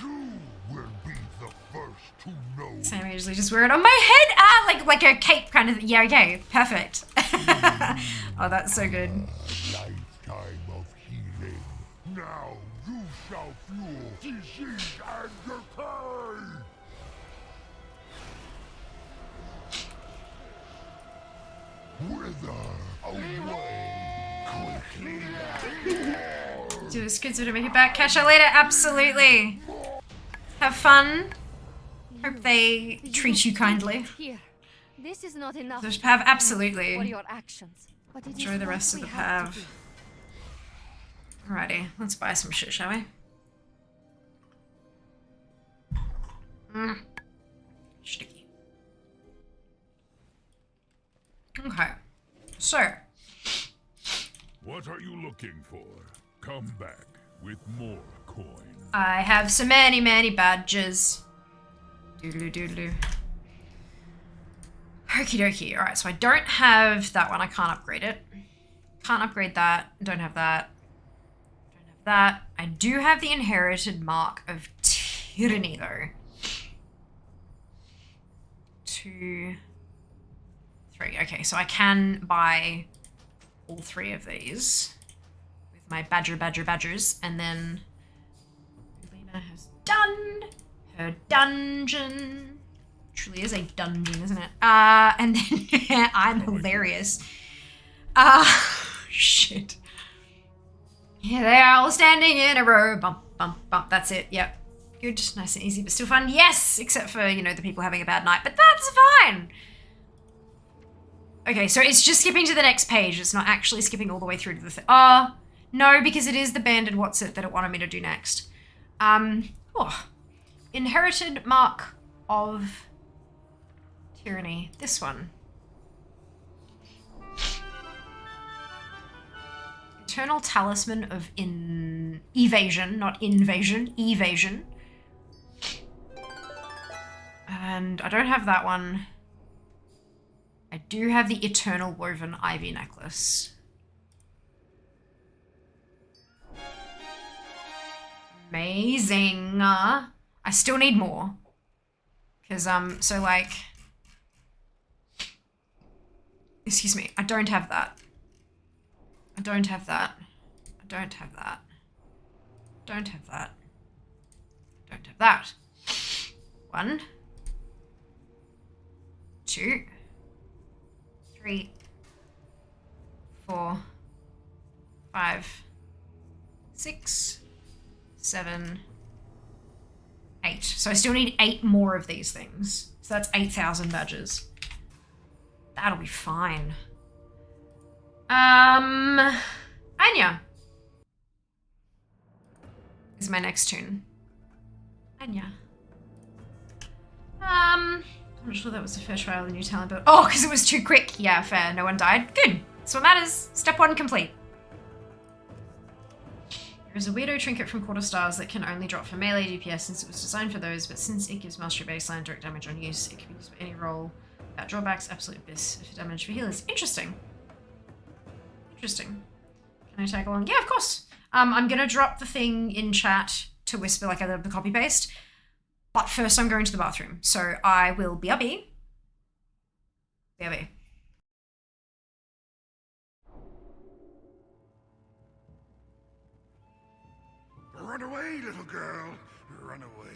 you will be the first to know. Same, I usually just wear it on my head. Ah, like a cape kind of. Yeah, okay. Perfect. Oh, that's so good. Lifetime of healing. Now you shall fuel disease and decay. Wither away quickly. Do a schizo to make it back. Catch you later. Absolutely. Have fun. Hope they treat you kindly. Here. This is not enough. There's Pav, absolutely. For your actions. But it Enjoy is the what rest of we the have to Pav. do. Alrighty, let's buy some shit, shall we? Sticky. Okay, so. What are you looking for? Come back with more coins. I have so many badges. Doodaloo doodaloo. Okie dokie. Alright, so I don't have that one. I can't upgrade it. Can't upgrade that. Don't have that. Don't have that. I do have the inherited mark of tyranny though. 2, 3. Okay, so I can buy all 3 of these with my badgers, and then Lena has done her dungeon. Truly is a dungeon, isn't it? And then I'm hilarious. Shit. Here they are all standing in a row. Bump, bump, bump. That's it. Yep. Good, nice and easy, but still fun. Yes, except for, you know, the people having a bad night, but that's fine. Okay, so it's just skipping to the next page. It's not actually skipping all the way through to the no, because it is the banded what's it that it wanted me to do next. Inherited mark of tyranny. This one. Eternal talisman of evasion, not invasion, evasion. And I don't have that one. I do have the eternal woven ivy necklace. Amazing. I still need more. Because, so like... Excuse me, I don't have that. I don't have that. I don't have that. Don't have that. Don't have that. 1, 2, 3, 4, 5, 6, 7, 8. So I still need 8 more of these things. So that's 8,000 badges. That'll be fine. Anya is my next tune. Anya. I'm not sure that was a fair trial of the new talent, but oh, because it was too quick. Yeah, fair. No one died. Good. That's what matters. Step 1 complete. There is a weirdo trinket from Quarter Stars that can only drop for melee DPS since it was designed for those, but since it gives mastery baseline direct damage on use, it can be used for any role without drawbacks. Absolute abyss for damage for healers. Interesting. Interesting. Can I tag along? Yeah, of course. I'm gonna drop the thing in chat to whisper like the copy paste. But first I'm going to the bathroom, so I will BRB. BRB. Run away, little girl. Run away.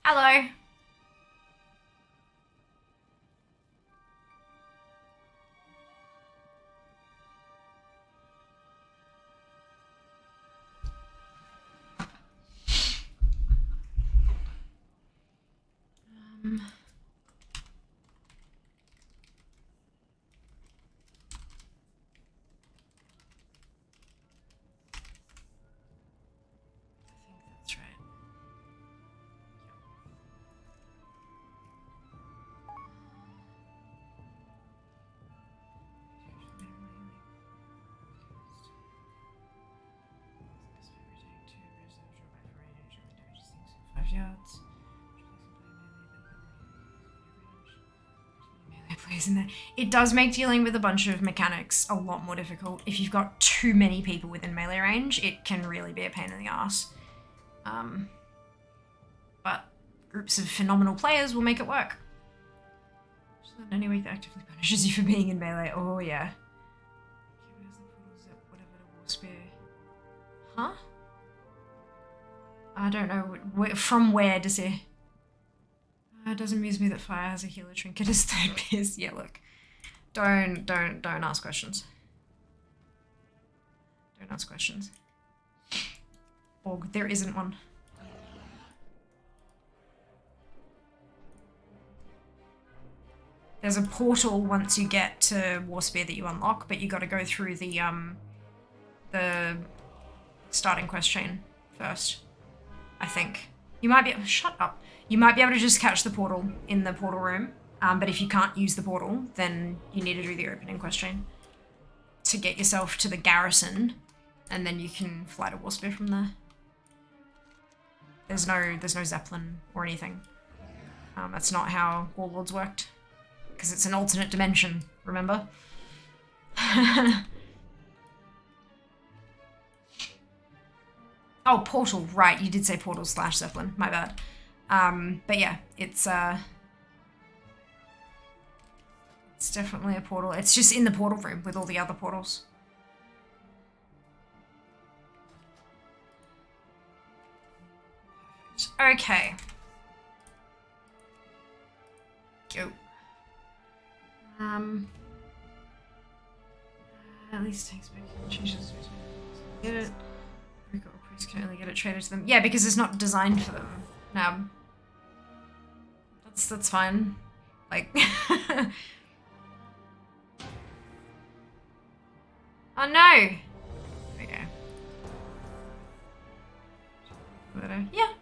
Hello. yards. Melee plays in there. It does make dealing with a bunch of mechanics a lot more difficult. If you've got too many people within melee range, it can really be a pain in the ass. But groups of phenomenal players will make it work. Just not any way that actively punishes you for being in melee. Oh yeah. Huh? I don't know. From where does he? It does amuse me that fire has a healer trinket as third pierce. Yeah, look. Don't ask questions. Don't ask questions. Org, there isn't one. There's a portal once you get to Warspear that you unlock, but you gotta go through the starting quest chain first, I think. You might be able, shut up. You might be able to just catch the portal in the portal room, but if you can't use the portal, then you need to do the opening quest chain to get yourself to the garrison, and then you can fly to Warspear from there. There's no Zeppelin or anything. That's not how Warlords worked, because it's an alternate dimension, remember? Oh, portal, right, you did say portal / Zeppelin, my bad. But yeah, it's definitely a portal. It's just in the portal room with all the other portals. Okay. Go. At least takes back changes. Get it. Can only get it traded to them. Yeah, because it's not designed for them. Now, that's fine. Like, oh no. Okay. Yeah,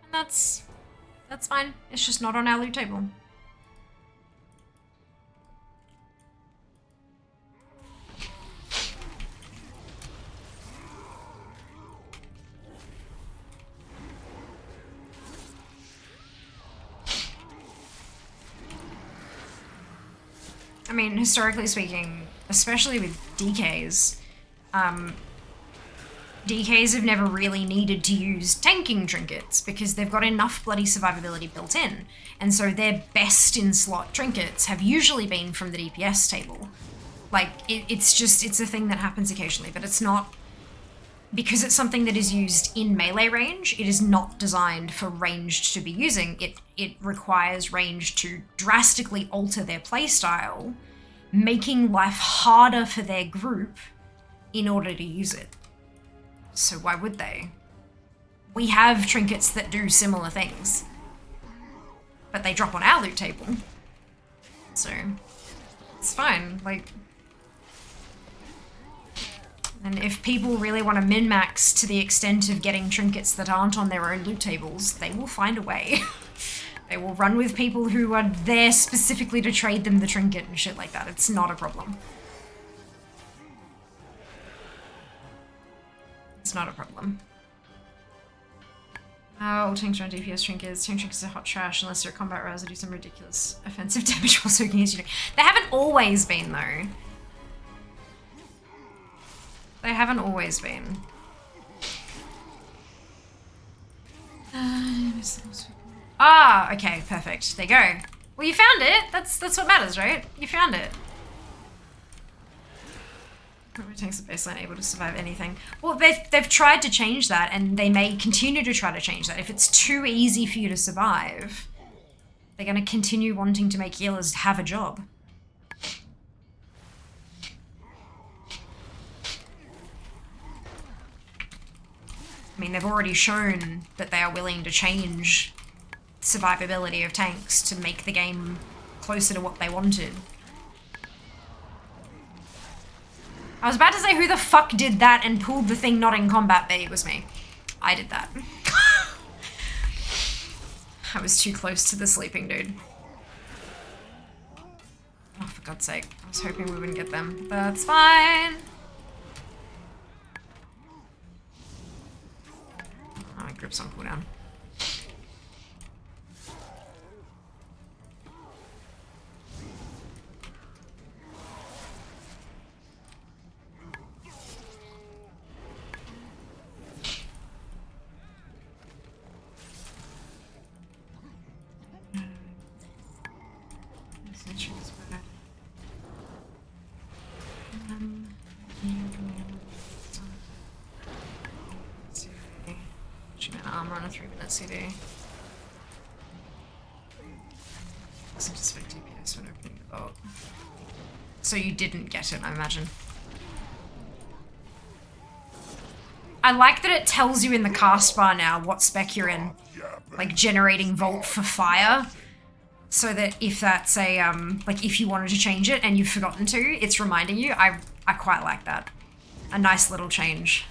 and that's fine. It's just not on our loot table. I mean, historically speaking, especially with DKs, DKs have never really needed to use tanking trinkets because they've got enough bloody survivability built in. And so their best in slot trinkets have usually been from the DPS table. Like, it's a thing that happens occasionally, but it's not, because it's something that is used in melee range, it is not designed for ranged to be using. It requires ranged to drastically alter their playstyle, making life harder for their group in order to use it. So why would they? We have trinkets that do similar things, but they drop on our loot table. So it's fine, like. And if people really want to min-max to the extent of getting trinkets that aren't on their own loot tables, they will find a way. They will run with people who are there specifically to trade them the trinket and shit like that. It's not a problem. It's not a problem. All tanks are on DPS trinkets. Tank trinkets are hot trash unless they're combat rousers or do some ridiculous offensive damage while soaking as you do. They haven't always been, though. They haven't always been. Ah, okay, perfect. There you go. Well, you found it. That's what matters, right? You found it. Tanks are baseline able to survive anything. Well, they've tried to change that, and they may continue to try to change that. If it's too easy for you to survive, they're going to continue wanting to make healers have a job. I mean, they've already shown that they are willing to change survivability of tanks to make the game closer to what they wanted. I was about to say who the fuck did that and pulled the thing not in combat, but it was me. I did that. I was too close to the sleeping dude. Oh, for God's sake. I was hoping we wouldn't get them. That's fine. Oh, my grip's on cooldown. Armor on a 3-minute CD. Doesn't just affect DPS when opening the vault. So you didn't get it, I imagine. I like that it tells you in the cast bar now what spec you're in. Like generating vault for fire. So that if that's a, like if you wanted to change it and you've forgotten to, it's reminding you. I quite like that. A nice little change.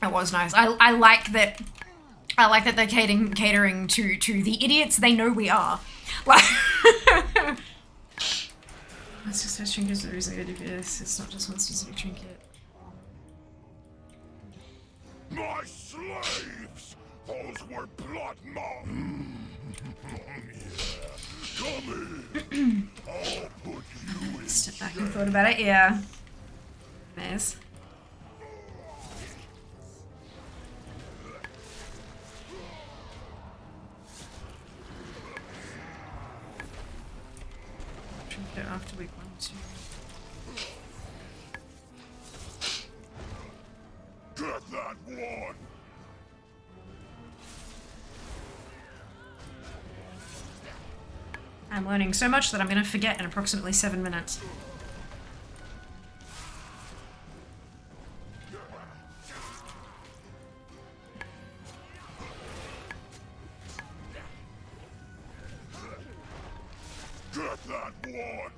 It was nice. I like that. I like that they're catering to the idiots they know we are. Like, that's just first trinkets. There is a DPS. It's not just one specific trinket. My slaves! Those were blood mom! Come in! I'll put you in. Step back and thought about it, yeah. Nice. Trinket after week 1, 2. Get that one! I'm learning so much that I'm going to forget in approximately 7 minutes. Get that one!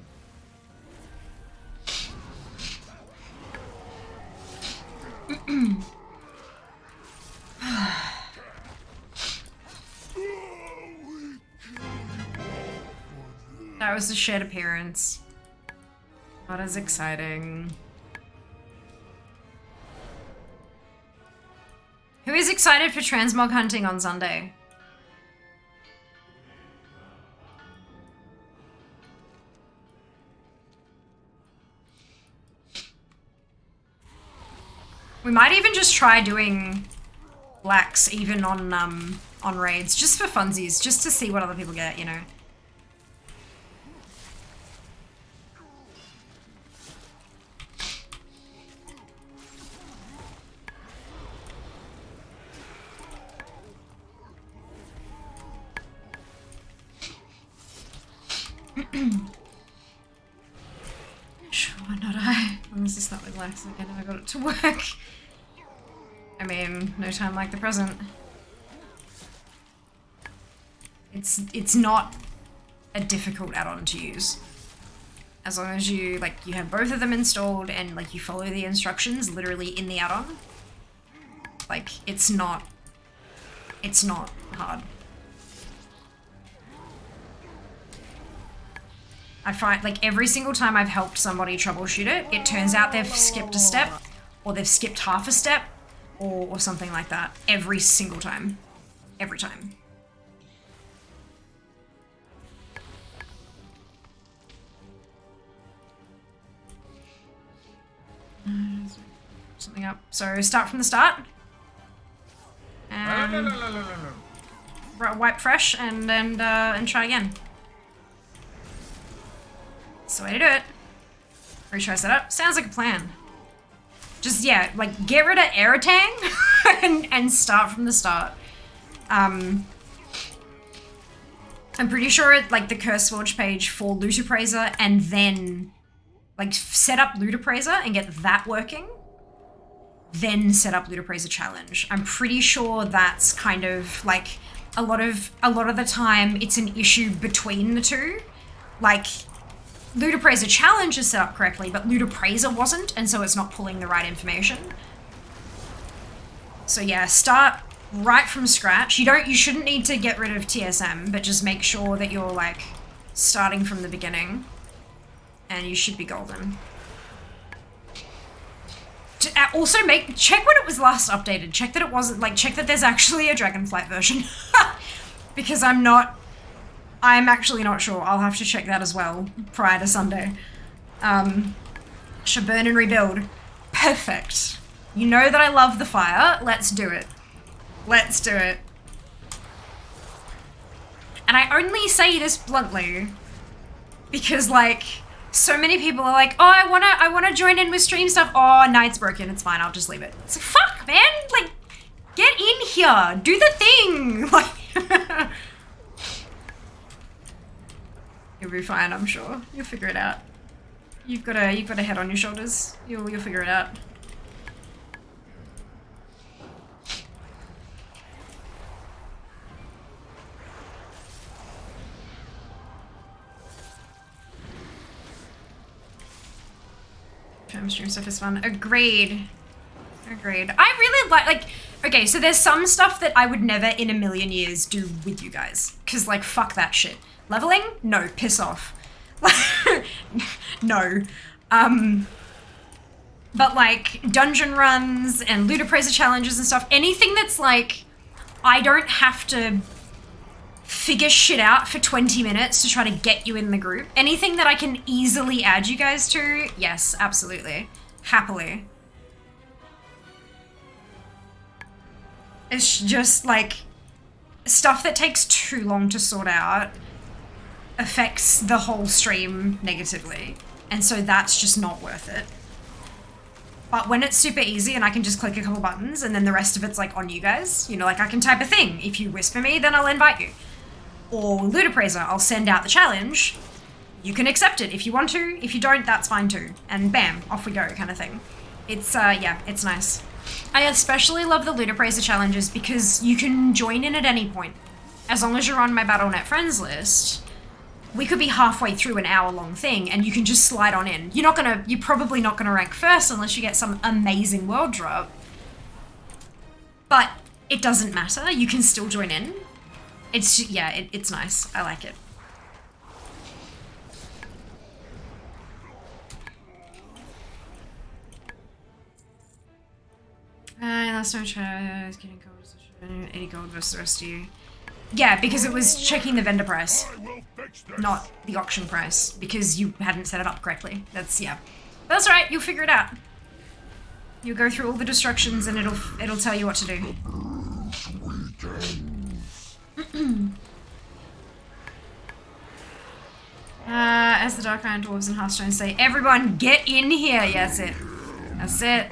That was the shared appearance. Not as exciting. Who is excited for transmog hunting on Sunday? We might even just try doing blacks even on raids, just for funsies, just to see what other people get, you know. Sure, why not I? Unless it's not with lax again and I got it to work. I mean, no time like the present. It's not a difficult add-on to use. As long as you you have both of them installed and you follow the instructions literally in the add-on. It's not hard. I find every single time I've helped somebody troubleshoot it, it turns out they've skipped a step, or they've skipped half a step, or something like that. Every single time. Every time. Something up. So start from the start. Wipe fresh and try again. That's the way to do it. Retry setup. Sounds like a plan. Just, yeah, get rid of Eritang and start from the start. I'm pretty sure the Curse Forge page for Loot Appraiser and then, set up Loot Appraiser and get that working. Then set up Loot Appraiser Challenge. I'm pretty sure that's kind of, a lot of the time it's an issue between the two. Loot Appraiser Challenge is set up correctly, but Loot Appraiser wasn't, and so it's not pulling the right information. So yeah, start right from scratch. You shouldn't need to get rid of TSM, but just make sure that you're starting from the beginning, and you should be golden. Also check when it was last updated. Check that it wasn't check that there's actually a Dragonflight version, because I'm actually not sure. I'll have to check that as well prior to Sunday. Should burn and rebuild. Perfect. You know that I love the fire. Let's do it. Let's do it. And I only say this bluntly because, like, so many people are like, oh, I wanna join in with stream stuff. Oh, night's broken. It's fine. I'll just leave it. It's like, fuck, man. Like, get in here. Do the thing. Like, you'll be fine, I'm sure. You'll figure it out. You've got a head on your shoulders. You'll figure it out. Stream stuff is fun. Agreed. Agreed. I really like, okay, so there's some stuff that I would never in a million years do with you guys. Cause like, fuck that shit. Leveling? No, piss off. No. But like, dungeon runs and loot appraiser challenges and stuff, anything that's like, I don't have to figure shit out for 20 minutes to try to get you in the group. Anything that I can easily add you guys to, yes, absolutely. Happily. It's just like, stuff that takes too long to sort out affects the whole stream negatively. And so that's just not worth it. But when it's super easy and I can just click a couple buttons and then the rest of it's like on you guys, you know, like I can type a thing. If you whisper me, then I'll invite you. Or loot appraiser, I'll send out the challenge. You can accept it if you want to. If you don't, that's fine too. And bam, off we go kind of thing. It's, yeah, it's nice. I especially love the loot appraiser challenges because you can join in at any point. As long as you're on my Battle.net friends list, we could be halfway through an hour-long thing and you can just slide on in. You're probably not gonna rank first unless you get some amazing world drop. But it doesn't matter, you can still join in. It's, yeah, it's nice. I like it. Last time I was getting gold, 80 gold versus the rest of you. Yeah, because it was checking the vendor price, not the auction price, because you hadn't set it up correctly. That's, yeah. That's right, you'll figure it out. You'll go through all the destructions and it'll tell you what to do. As the Dark Iron Dwarves and Hearthstone say, everyone get in here! Yeah, that's it. That's it.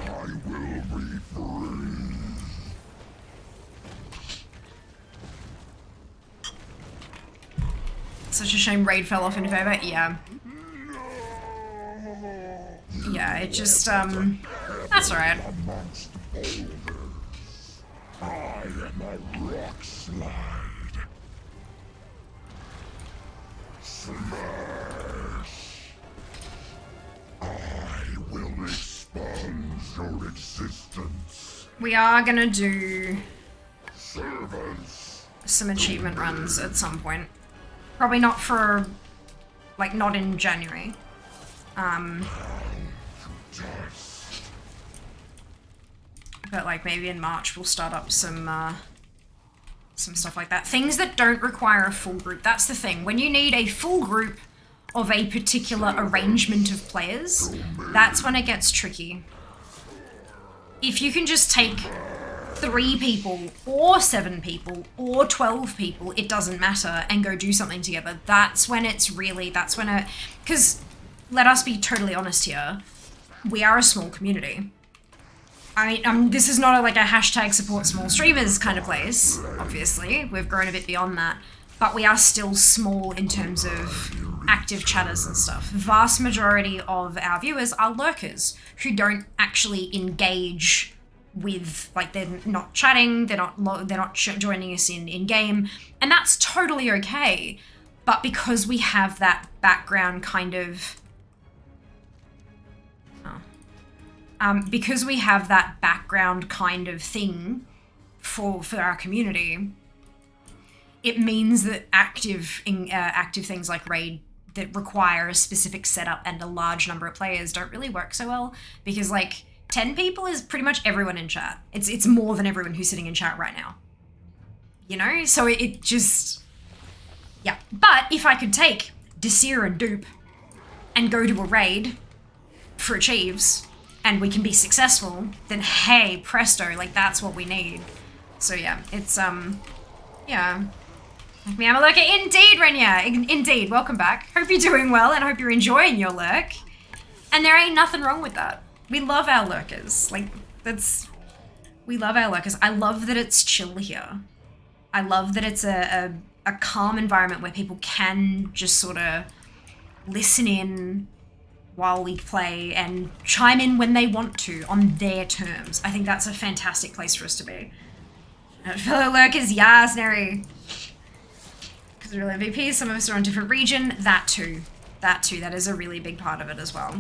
Such a shame Raid fell off in favor. Yeah. Yeah, it just, that's alright. I am a rock slide. Smash. I will expunge your existence. We are gonna do Servants. some achievement runs at some point. Probably not for, like, not in January. But like maybe in March we'll start up some stuff like that. Things that don't require a full group. That's the thing. When you need a full group of a particular arrangement of players, that's when it gets tricky. If you can just take 3 people or 7 people or 12 people, it doesn't matter, and go do something together, that's when it's really, that's when it, because let us be totally honest here, we are a small community. I mean, this is not like a hashtag support small streamers kind of place, obviously, we've grown a bit beyond that, but we are still small in terms of active chatters and stuff. Vast majority of our viewers are lurkers who don't actually engage with, like, they're not chatting, they're not joining us in game, and that's totally okay. But because we have that background kind of, because we have that background kind of thing for our community, it means that active things like Raid that require a specific setup and a large number of players don't really work so well, because like 10 people is pretty much everyone in chat. It's more than everyone who's sitting in chat right now. You know? So it just, yeah. But if I could take Desir and Dupe and go to a raid for Achieves, and we can be successful, then hey, presto, like that's what we need. So yeah, it's yeah. Me, I'm a lurker indeed, Renya. Indeed, welcome back. Hope you're doing well and hope you're enjoying your lurk. And there ain't nothing wrong with that. We love our lurkers. Like, we love our lurkers. I love that it's chill here. I love that it's a calm environment where people can just sort of listen in while we play and chime in when they want to on their terms. I think that's a fantastic place for us to be. Fellow lurkers, yes, Neri. Because we're real MVPs, some of us are on different region. That too. That is a really big part of it as well.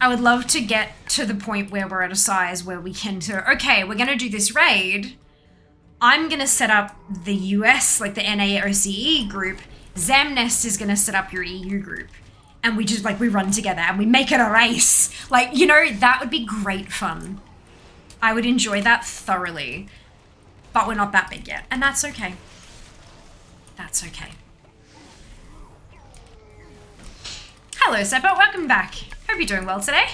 I would love to get to the point where we're at a size where we can okay, we're going to do this raid. I'm going to set up the US, like the NAOCE group. Zamnest is going to set up your EU group. And we just, like, we run together and we make it a race. Like, you know, that would be great fun. I would enjoy that thoroughly. But we're not that big yet. And that's okay. That's okay. Hello, Seppa. Welcome back. Hope you're doing well today.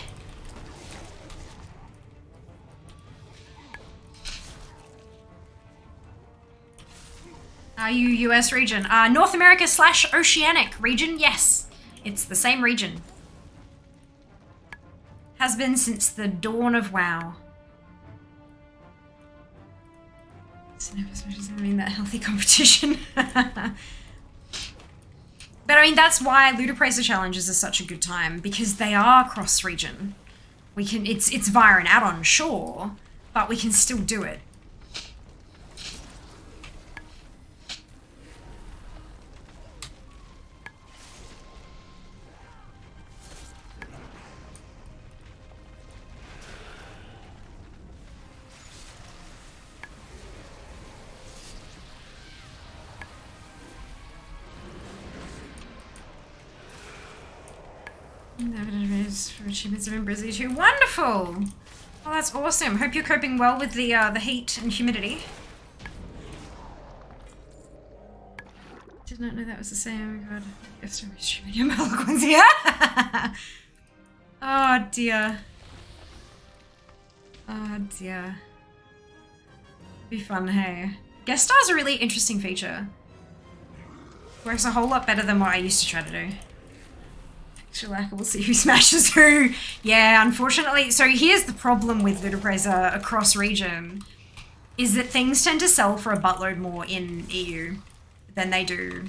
Are you US region? North America / Oceanic region? Yes. It's the same region. Has been since the dawn of WoW. Doesn't mean that healthy competition. But I mean, that's why Ludopracer challenges are such a good time, because they are cross-region. We can, it's via an add-on, sure, but we can still do it. For achievements have been busy too. Wonderful! Oh, that's awesome. Hope you're coping well with the heat and humidity. Did not know that was the same. Oh my god. You have to restream your Malequins. Yeah! Oh dear. Oh dear. Be fun, hey. Guest star's a really interesting feature. Works a whole lot better than what I used to try to do. Like, we'll see who smashes who. Yeah, unfortunately. So here's the problem with Ludopracer across region, is that things tend to sell for a buttload more in EU than they do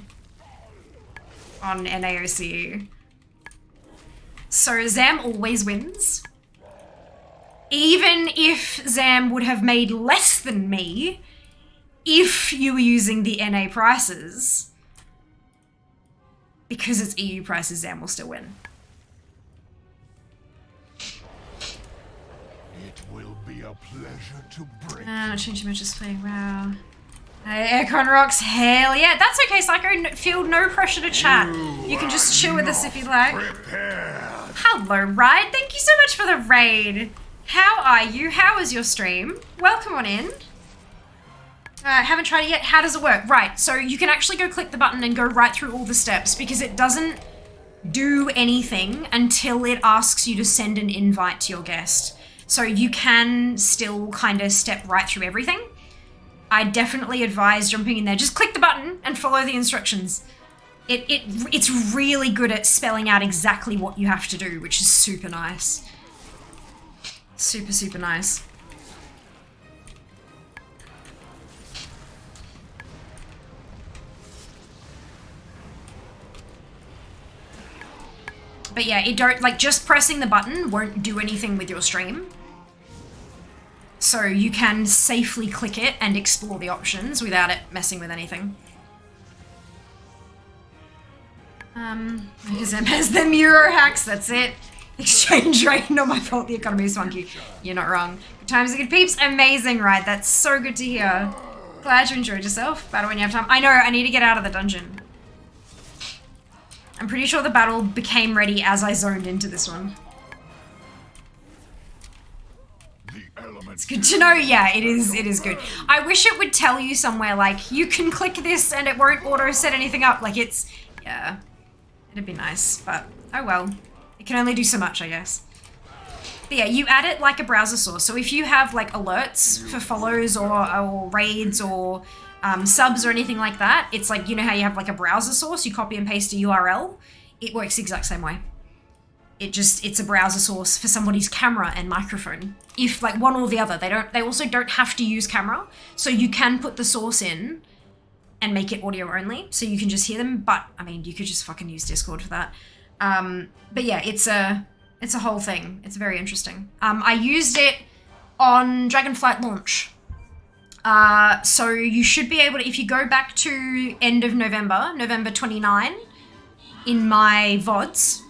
on NAOCE. So Zam always wins. Even if Zam would have made less than me if you were using the NA prices, because it's EU prices, Zam will still win. It will be a pleasure to break. Not changing much, just playing WoW. Hey, Aircon rocks, hell yeah. That's okay, Psycho. Feel no pressure to chat. You can just chill with us if you like. Prepared. Hello, Ride. Thank you so much for the raid. How are you? How was your stream? Welcome on in. Haven't tried it yet. How does it work? Right, so you can actually go click the button and go right through all the steps, because it doesn't do anything until it asks you to send an invite to your guest. So you can still kind of step right through everything. I definitely advise jumping in there. Just click the button and follow the instructions. It's really good at spelling out exactly what you have to do, which is super nice. Super, super nice. But yeah, it don't, like, just pressing the button won't do anything with your stream. So you can safely click it and explore the options without it messing with anything. Zem has them Euro hacks, that's it. Exchange rate, not my fault, the economy is funky. You're not wrong. Good times are good peeps, amazing, right? That's so good to hear. Glad you enjoyed yourself. Battle when you have time. I know, I need to get out of the dungeon. I'm pretty sure the battle became ready as I zoned into this one. It's good to know. Yeah, it is good. I wish it would tell you somewhere like, you can click this and it won't auto set anything up. Like, it's, yeah, it'd be nice, but oh well. It can only do so much, I guess. But yeah, you add it like a browser source. So if you have like alerts for follows or raids or subs or anything like that, it's like, you know how you have like a browser source, you copy and paste a URL? It works the exact same way. It's a browser source for somebody's camera and microphone. If like one or the other, they also don't have to use camera. So you can put the source in and make it audio only. So you can just hear them. But I mean, you could just fucking use Discord for that. But yeah, it's a whole thing. It's very interesting. I used it on Dragonflight launch. So you should be able to, if you go back to end of November 29, in my VODs,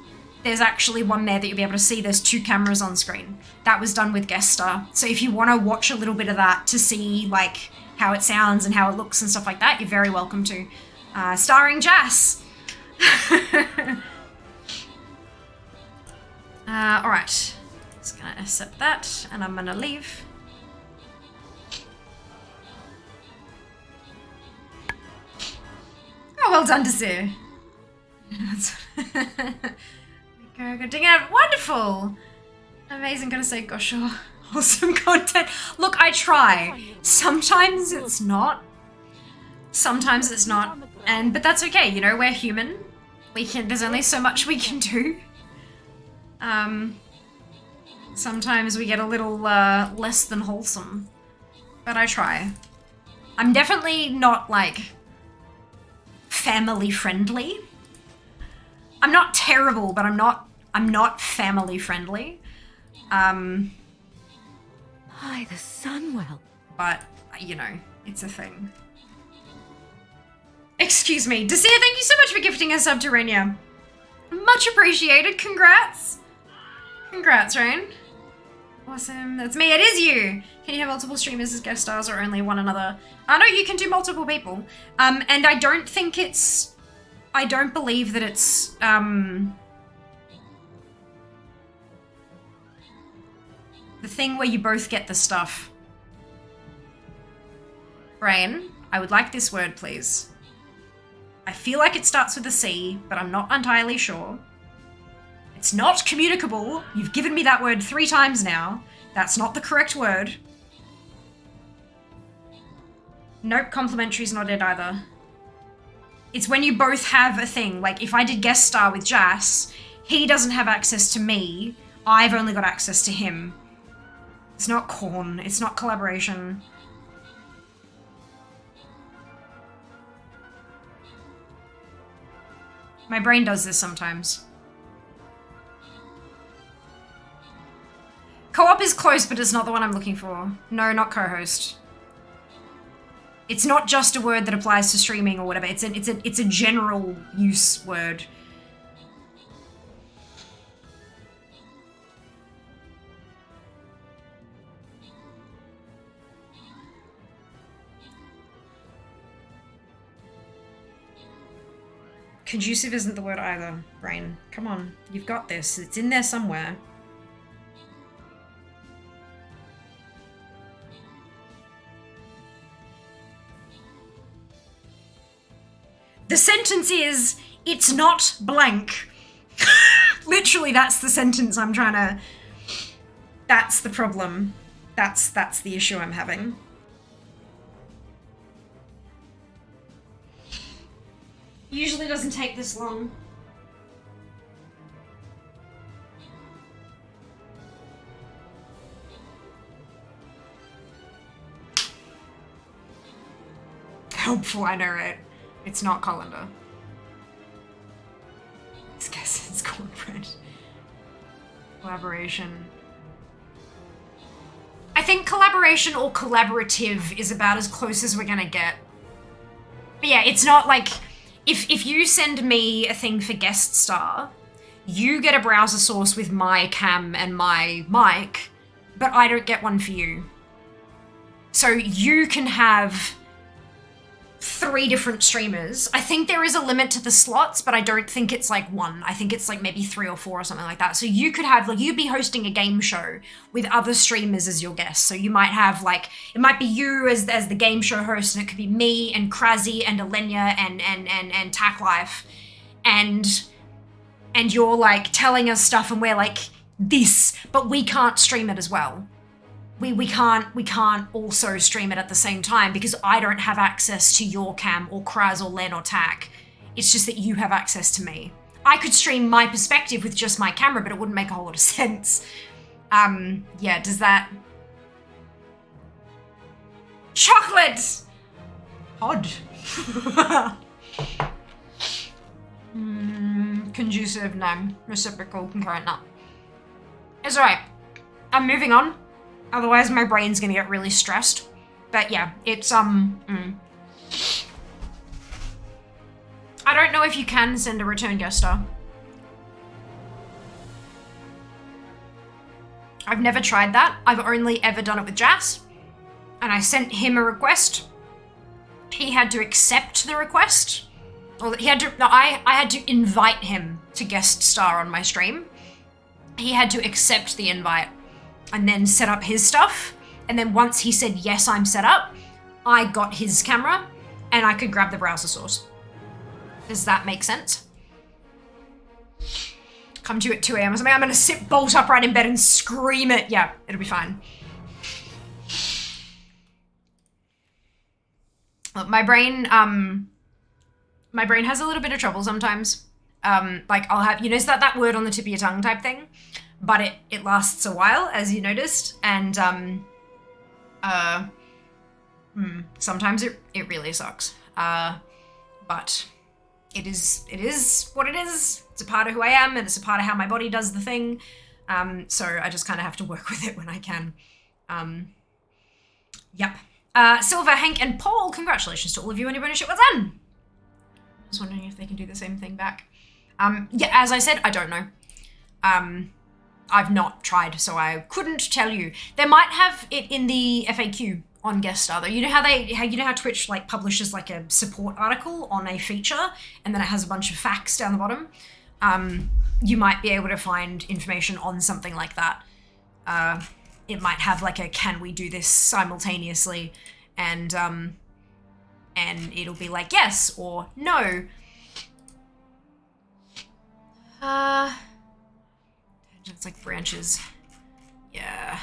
there's actually one there that you'll be able to see. There's 2 cameras on screen. That was done with Guest Star. So if you want to watch a little bit of that to see like how it sounds and how it looks and stuff like that, you're very welcome to. Starring Jas. All right, just gonna accept that and I'm gonna leave. Oh, well done, Desir. Go dig out. Wonderful. Amazing, gonna say, gosh, sure. Awesome content. Look, I try. Sometimes it's not. Sometimes it's not. But that's okay, you know, we're human. There's only so much we can do. Sometimes we get a little less than wholesome. But I try. I'm definitely not like family friendly. I'm not terrible, but I'm not family friendly. By the Sunwell. But, you know, it's a thing. Excuse me. Desir, thank you so much for gifting a sub to Rainier. Much appreciated. Congrats. Congrats, Rain. Awesome. That's me. It is you. Can you have multiple streamers as guest stars or only one another? No, you can do multiple people. And I don't think it's... I don't believe that it's... the thing where you both get the stuff. Brain, I would like this word, please. I feel like it starts with a C, but I'm not entirely sure. It's not communicable. You've given me that word 3 times now. That's not the correct word. Nope, complementary's not it either. It's when you both have a thing. Like, if I did guest star with Jas, he doesn't have access to me. I've only got access to him. It's not corn. It's not collaboration. My brain does this sometimes. Co-op is close, but it's not the one I'm looking for. No, not co-host. It's not just a word that applies to streaming or whatever. It's a general use word. Conducive isn't the word either, Brain. Come on, you've got this. It's in there somewhere. The sentence is, it's not blank. Literally, that's the sentence I'm trying to... That's the problem. That's the issue I'm having. Usually doesn't take this long. Helpful, I know, right? It's not colander. This guess it's cornbread. Collaboration. I think collaboration or collaborative is about as close as we're gonna get. But yeah, it's not like... If you send me a thing for guest star, you get a browser source with my cam and my mic, but I don't get one for you. So you can have 3 different streamers. I think there is a limit to the slots, but I don't think it's like 1. I think it's like maybe 3 or 4 or something like that. So you could have, like, you'd be hosting a game show with other streamers as your guests. So you might have, like, it might be you as the game show host, and it could be me and Krazy and Alenia and Tack Life. And and you're like telling us stuff and we're like this, but we can't stream it as well. We can't also stream it at the same time because I don't have access to your cam or Kraz or Len or Tack. It's just that you have access to me. I could stream my perspective with just my camera, but it wouldn't make a whole lot of sense. Yeah, does that... Chocolate! Odd. Conducive, no. Reciprocal, concurrent, no. It's alright. I'm moving on. Otherwise my brain's gonna get really stressed. But yeah, it's, I don't know if you can send a return guest star. I've never tried that. I've only ever done it with Jas. And I sent him a request. He had to accept the request. Or he had to, no, I had to invite him to guest star on my stream. He had to accept the invite and then set up his stuff. And then once he said, yes, I'm set up, I got his camera and I could grab the browser source. Does that make sense? Come to you at 2 a.m. or something. I'm gonna sit bolt upright in bed and scream it. Yeah, it'll be fine. Look, my brain has a little bit of trouble sometimes. Like I'll have, you know, that word on the tip of your tongue type thing, but it lasts a while, as you noticed, and sometimes it really sucks. But it is what it is. It's a part of who I am, and it's a part of how my body does the thing. So I just kind of have to work with it when I can. Yep. Silver, Hank, and Paul, congratulations to all of you on your bonus shit. Well done. I was wondering if they can do the same thing back. Yeah, as I said, I don't know. I've not tried, so I couldn't tell you. They might have it in the FAQ on guest star though. You know how Twitch like publishes like a support article on a feature, and then it has a bunch of facts down the bottom. You might be able to find information on something like that. It might have like a can we do this simultaneously, and it'll be like yes or no. It's like branches. Yeah.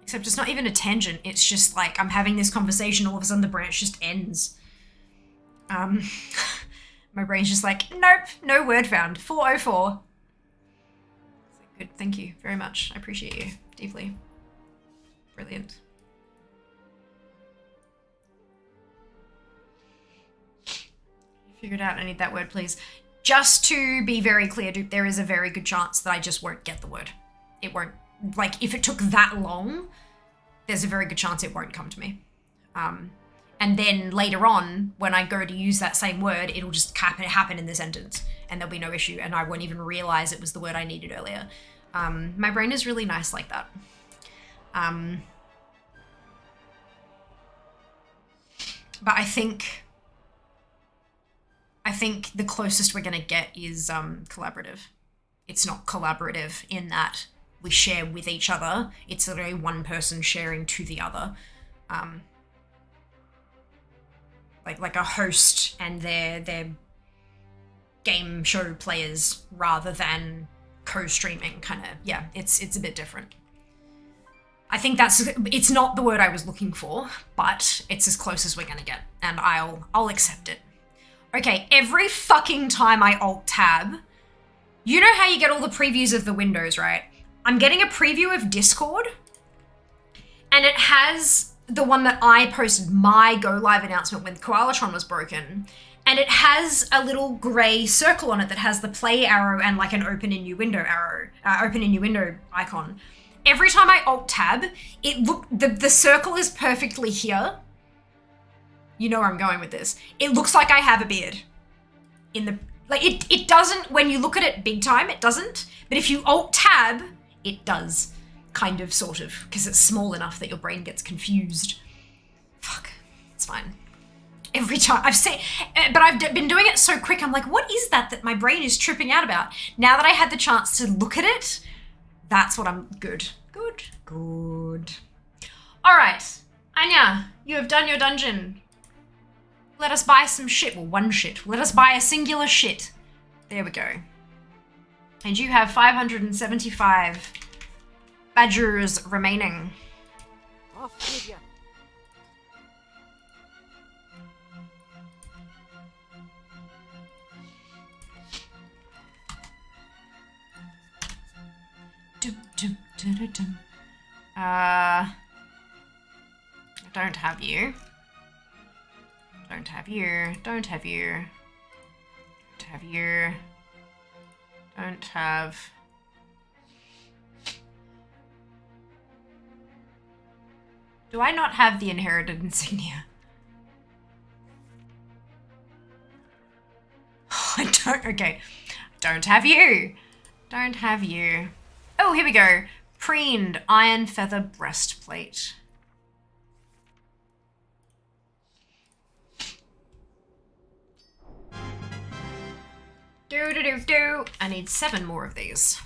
Except it's not even a tangent. It's just like I'm having this conversation, all of a sudden the branch just ends. My brain's just like, nope, no word found. 404. Good, thank you very much. I appreciate you deeply. Brilliant. Figured out I need that word, please. Just to be very clear, dude, there is a very good chance that I just won't get the word. It won't, like, if it took that long, there's a very good chance it won't come to me. And then later on, when I go to use that same word, it'll just happen in the sentence, and there'll be no issue, and I won't even realize it was the word I needed earlier. My brain is really nice like that. But I think the closest we're gonna get is collaborative. It's not collaborative in that we share with each other. It's literally one person sharing to the other. Like a host and their game show players rather than co-streaming kind of. Yeah, it's a bit different. I think it's not the word I was looking for, but it's as close as we're gonna get, and I'll accept it. Okay, every fucking time I alt tab, you know how you get all the previews of the windows, right? I'm getting a preview of Discord, and it has the one that I posted, my go live announcement when Koalatron was broken, and it has a little gray circle on it that has the play arrow and like an open in new window arrow, open in new window icon. Every time I alt tab, the circle is perfectly here. You know where I'm going with this. It looks like I have a beard. It doesn't, when you look at it big time, it doesn't. But if you alt tab, it does. Kind of, sort of. Because it's small enough that your brain gets confused. Fuck. It's fine. Every time. But I've been doing it so quick, I'm like, what is that my brain is tripping out about? Now that I had the chance to look at it, that's what I'm, good. All right. Anya, you have done your dungeon. Let us buy some shit. Well, one shit. Let us buy a singular shit. There we go. And you have 575 badgers remaining. Off with ya. I don't have you. Don't have you. Don't have you. Don't have you. Don't have... Do I not have the inherited insignia? I don't... Okay. Don't have you. Don't have you. Oh, here we go. Preened iron feather breastplate. Do. I need 7 more of these.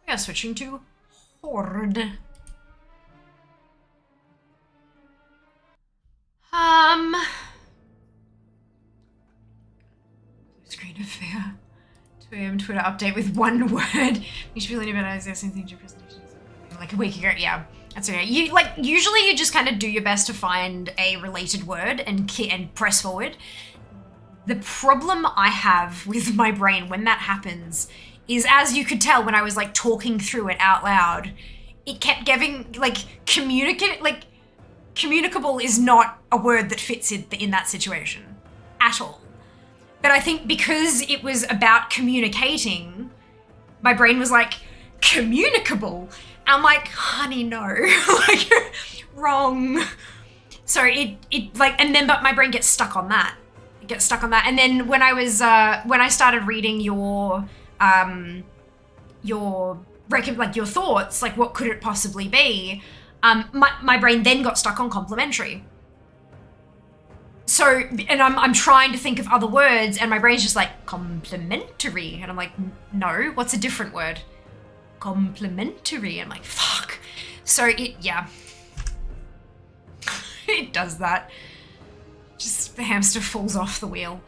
We are switching to Horde. Screen of fear. 2 AM Twitter update with 1 word. You should be learning about the same thing to your presentation like a week ago. Yeah, that's okay. You like usually you just kind of do your best to find a related word and press forward. The problem I have with my brain when that happens is, as you could tell when I was like talking through it out loud, it kept giving like communicable is not a word that fits in that situation at all. But I think because it was about communicating, my brain was like, communicable? I'm like, honey, no, like, wrong. So it like, and then, but my brain gets stuck on that. It gets stuck on that. And then when I was, when I started reading your thoughts, like what could it possibly be? My brain then got stuck on complementary. So, and I'm trying to think of other words and my brain's just like, complementary. And I'm like, no, what's a different word? Complementary. I'm like, fuck. So yeah. It does that. Just the hamster falls off the wheel.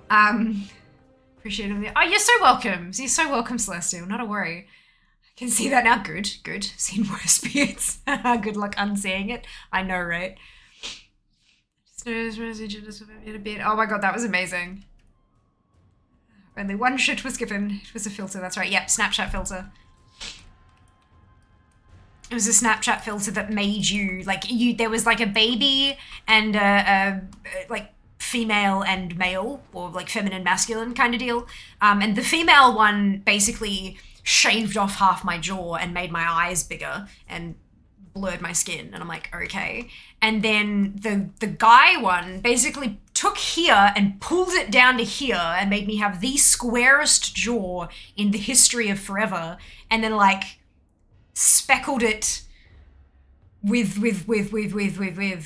Appreciate it. Oh, you're so welcome. You're so welcome, Celestial. Not a worry. I can see that now. Good. Seen worse beards. Good luck unseeing it. I know, right? Oh my god, that was amazing. Only 1 shit was given. It was a filter, that's right. Yep, Snapchat filter. It was a Snapchat filter that made you, like, there was like a baby and a like female and male, or like feminine, masculine kind of deal. And the female one basically shaved off half my jaw and made my eyes bigger and blurred my skin. And I'm like, okay. And then the guy one basically took here and pulled it down to here and made me have the squarest jaw in the history of forever. And then like speckled it with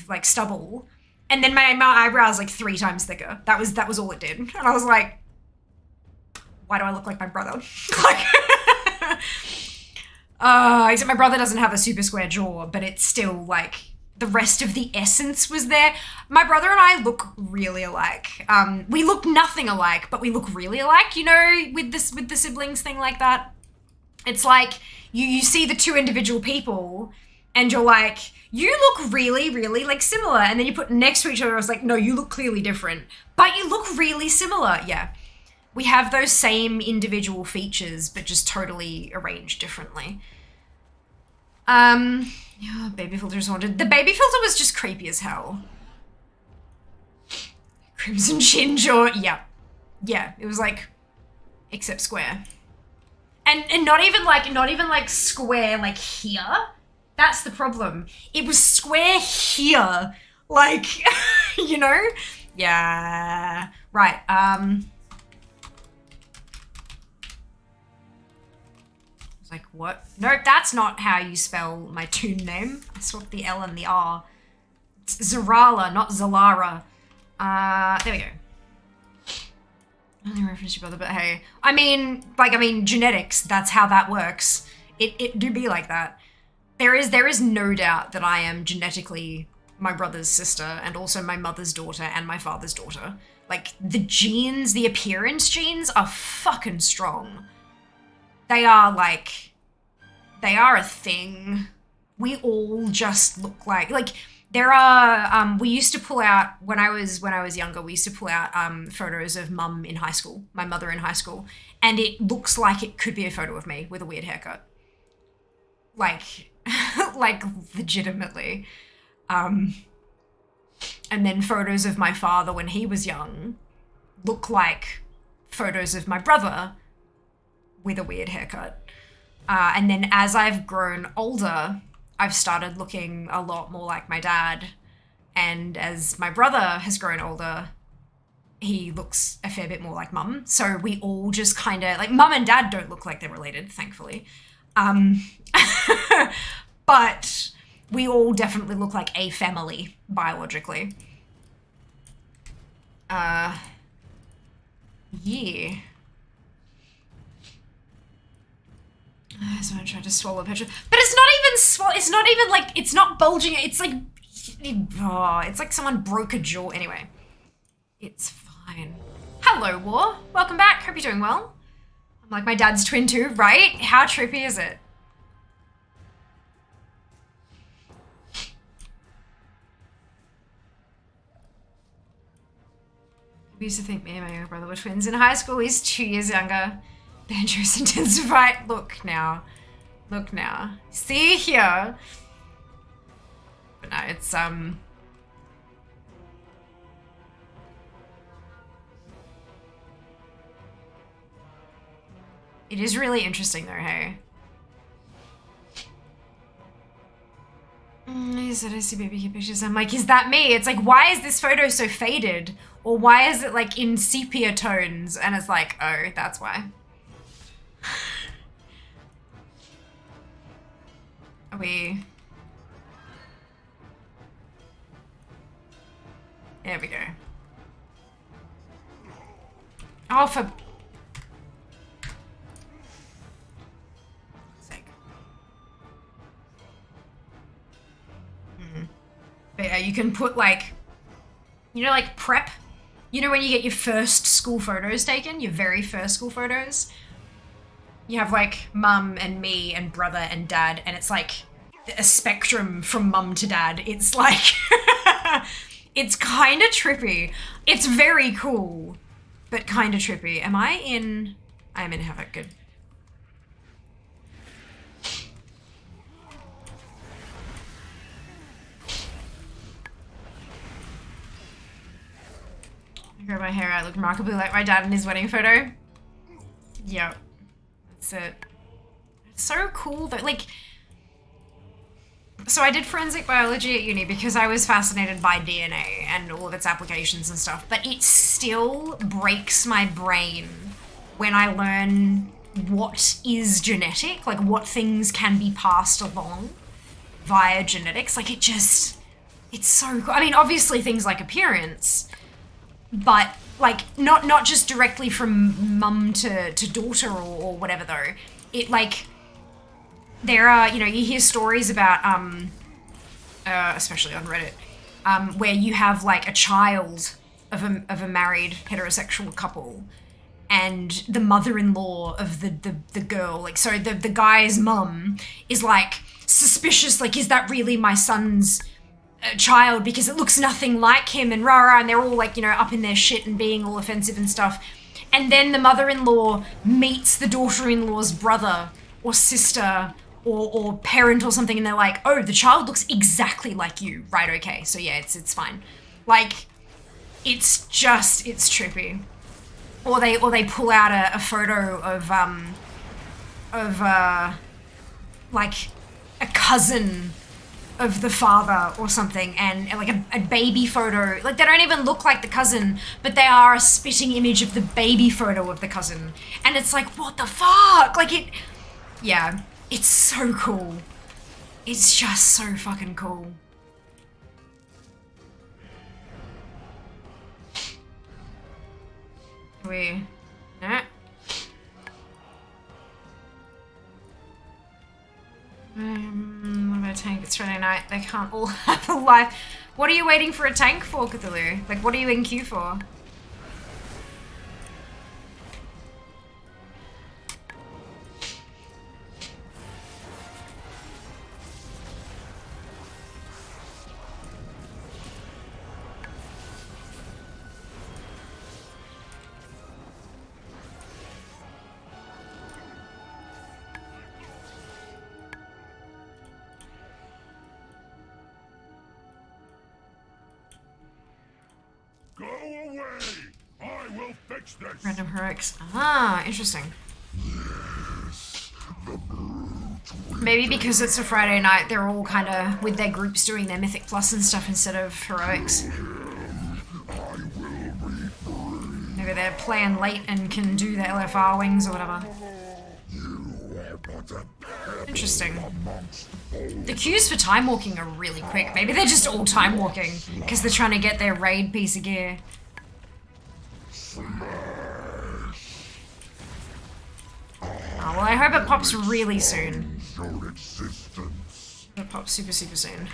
like stubble. And then my eyebrows like 3 times thicker. That was all it did. And I was like, why do I look like my brother? Like, except my brother doesn't have a super square jaw, but it's still like the rest of the essence was there. My brother and I look really alike. We look nothing alike, but we look really alike, you know, with the siblings thing like that. It's like you see the 2 individual people and you're like, you look really, really like similar. And then you put next to each other, I was like, no, you look clearly different, but you look really similar. Yeah. We have those same individual features, but just totally arranged differently. Yeah, baby filter's haunted. The baby filter was just creepy as hell. Crimson chin jaw, yeah. Yeah, it was like, except square. And not even like square like here. That's the problem. It was square here. Like, you know? Yeah. Right, like, what? Nope, that's not how you spell my toon name. I swapped the L and the R. It's Zarala, not Zalara. There we go. Only reference your brother, but hey. I mean, genetics, that's how that works. It do be like that. There is no doubt that I am genetically my brother's sister and also my mother's daughter and my father's daughter. Like, the genes, the appearance genes are fucking strong. They are a thing. We all just look like there are, we used to pull out, when I was younger, we used to pull out photos of mum in high school, my mother in high school, and it looks like it could be a photo of me with a weird haircut. Like, like legitimately. And then photos of my father when he was young look like photos of my brother with a weird haircut. And then as I've grown older, I've started looking a lot more like my dad. And as my brother has grown older, he looks a fair bit more like mum. So we all just kind of, like, mum and dad don't look like they're related, thankfully. But we all definitely look like a family, biologically. Yeah. So I tried to swallow petrol, but it's not even it's not even like, it's not bulging, it's like, oh, it's like someone broke a jaw. Anyway, it's fine. Hello, War. Welcome back. Hope you're doing well. I'm like my dad's twin too, right? How trippy is it? I used to think me and my younger brother were twins in high school. He's 2 years younger. Dangerous intensified. Look now. Look now. See here. But no, it's it is really interesting though, hey? He said I see baby pictures. I'm like, is that me? It's like, why is this photo so faded? Or why is it like in sepia tones? And it's like, oh, that's why. Are we... There we go. Oh, for... sake. But yeah, you can put like... You know, like prep? You know when you get your first school photos taken? Your very first school photos? You have like mum and me and brother and dad, and it's like a spectrum from mum to dad. It's like, it's kind of trippy. It's very cool, but kind of trippy. Am I in? I'm in Havoc, good. I grow my hair out, look remarkably like my dad in his wedding photo. Yep. That's it. It's so cool though, like, so I did forensic biology at uni because I was fascinated by DNA and all of its applications and stuff, but it still breaks my brain when I learn what is genetic, like what things can be passed along via genetics. Like it's so cool. I mean, obviously things like appearance, but like not just directly from mum to daughter or whatever though. It like, there are, you know, you hear stories about, especially on Reddit, where you have like a child of a married heterosexual couple, and the mother-in-law of the girl, like, so the guy's mum is like suspicious, like, is that really my son's child, because it looks nothing like him, and rah, and they're all like, you know, up in their shit and being all offensive and stuff. And then the mother-in-law meets the daughter-in-law's brother or sister or parent or something, and they're like, oh, the child looks exactly like you. Right, okay, so yeah, it's fine. Like, it's trippy. Or they pull out a photo of like a cousin of the father or something, and like a baby photo. Like, they don't even look like the cousin, but they are a spitting image of the baby photo of the cousin. And it's like, what the fuck? Like, yeah, it's so cool. It's just so fucking cool. No. What about tank? It's Friday night. They can't all have a life. What are you waiting for a tank for, Cthulhu? Like, what are you in queue for? Go away! I will fix this! Random heroics. Ah, interesting. Maybe because it's a Friday night, they're all kind of with their groups doing their Mythic Plus and stuff instead of heroics. Maybe they're playing late and can do the LFR wings or whatever. Interesting. The queues for time walking are really quick. Maybe they're just all time walking because they're trying to get their raid piece of gear. Oh, well, I hope it pops really soon. It pops super, super soon.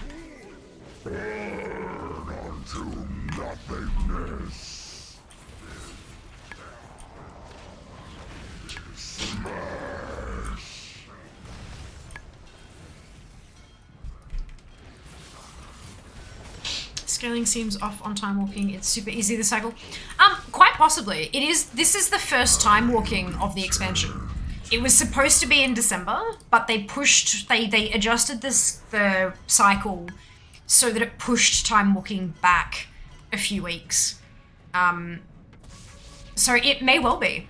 Scaling seems off on time walking. It's super easy to cycle. Quite possibly. It is. This is the first time walking of the expansion. It was supposed to be in December, but they pushed. They adjusted the cycle so that it pushed time walking back a few weeks. So it may well be.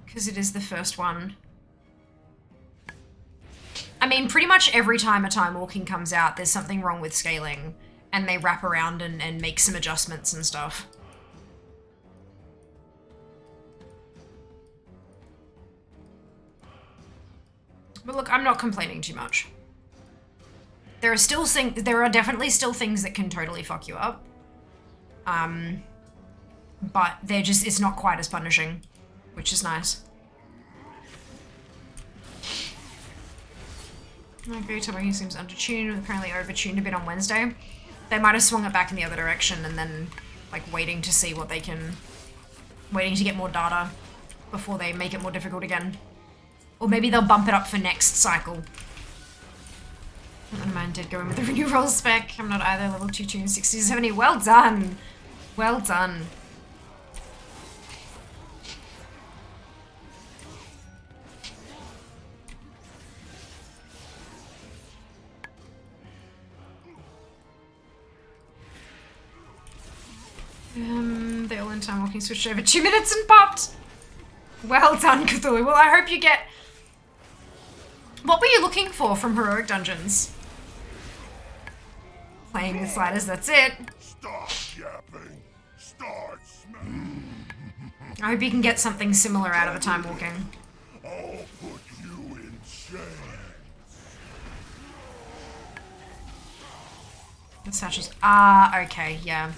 Because it is the first one. I mean, pretty much every time a time walking comes out, there's something wrong with scaling, and they wrap around and make some adjustments and stuff. But look, I'm not complaining too much. There are definitely still things that can totally fuck you up. But it's not quite as punishing, which is nice. I agree, Tomoki seems undertuned, apparently overtuned a bit on Wednesday. They might have swung it back in the other direction and then, like, waiting to see what they can... Waiting to get more data before they make it more difficult again. Or maybe they'll bump it up for next cycle. And mine did go in with the renew roll spec. I'm not either, level 2 tune 60 70. Well done! Well done. The all in time walking switched over 2 minutes and popped! Well done, Cthulhu. Well, I hope you get... What were you looking for from Heroic Dungeons? Playing with sliders, that's it. Stop yapping. Start I hope you can get something similar out of the time walking. I'll put you in chains. The satchels. Ah, okay, yeah.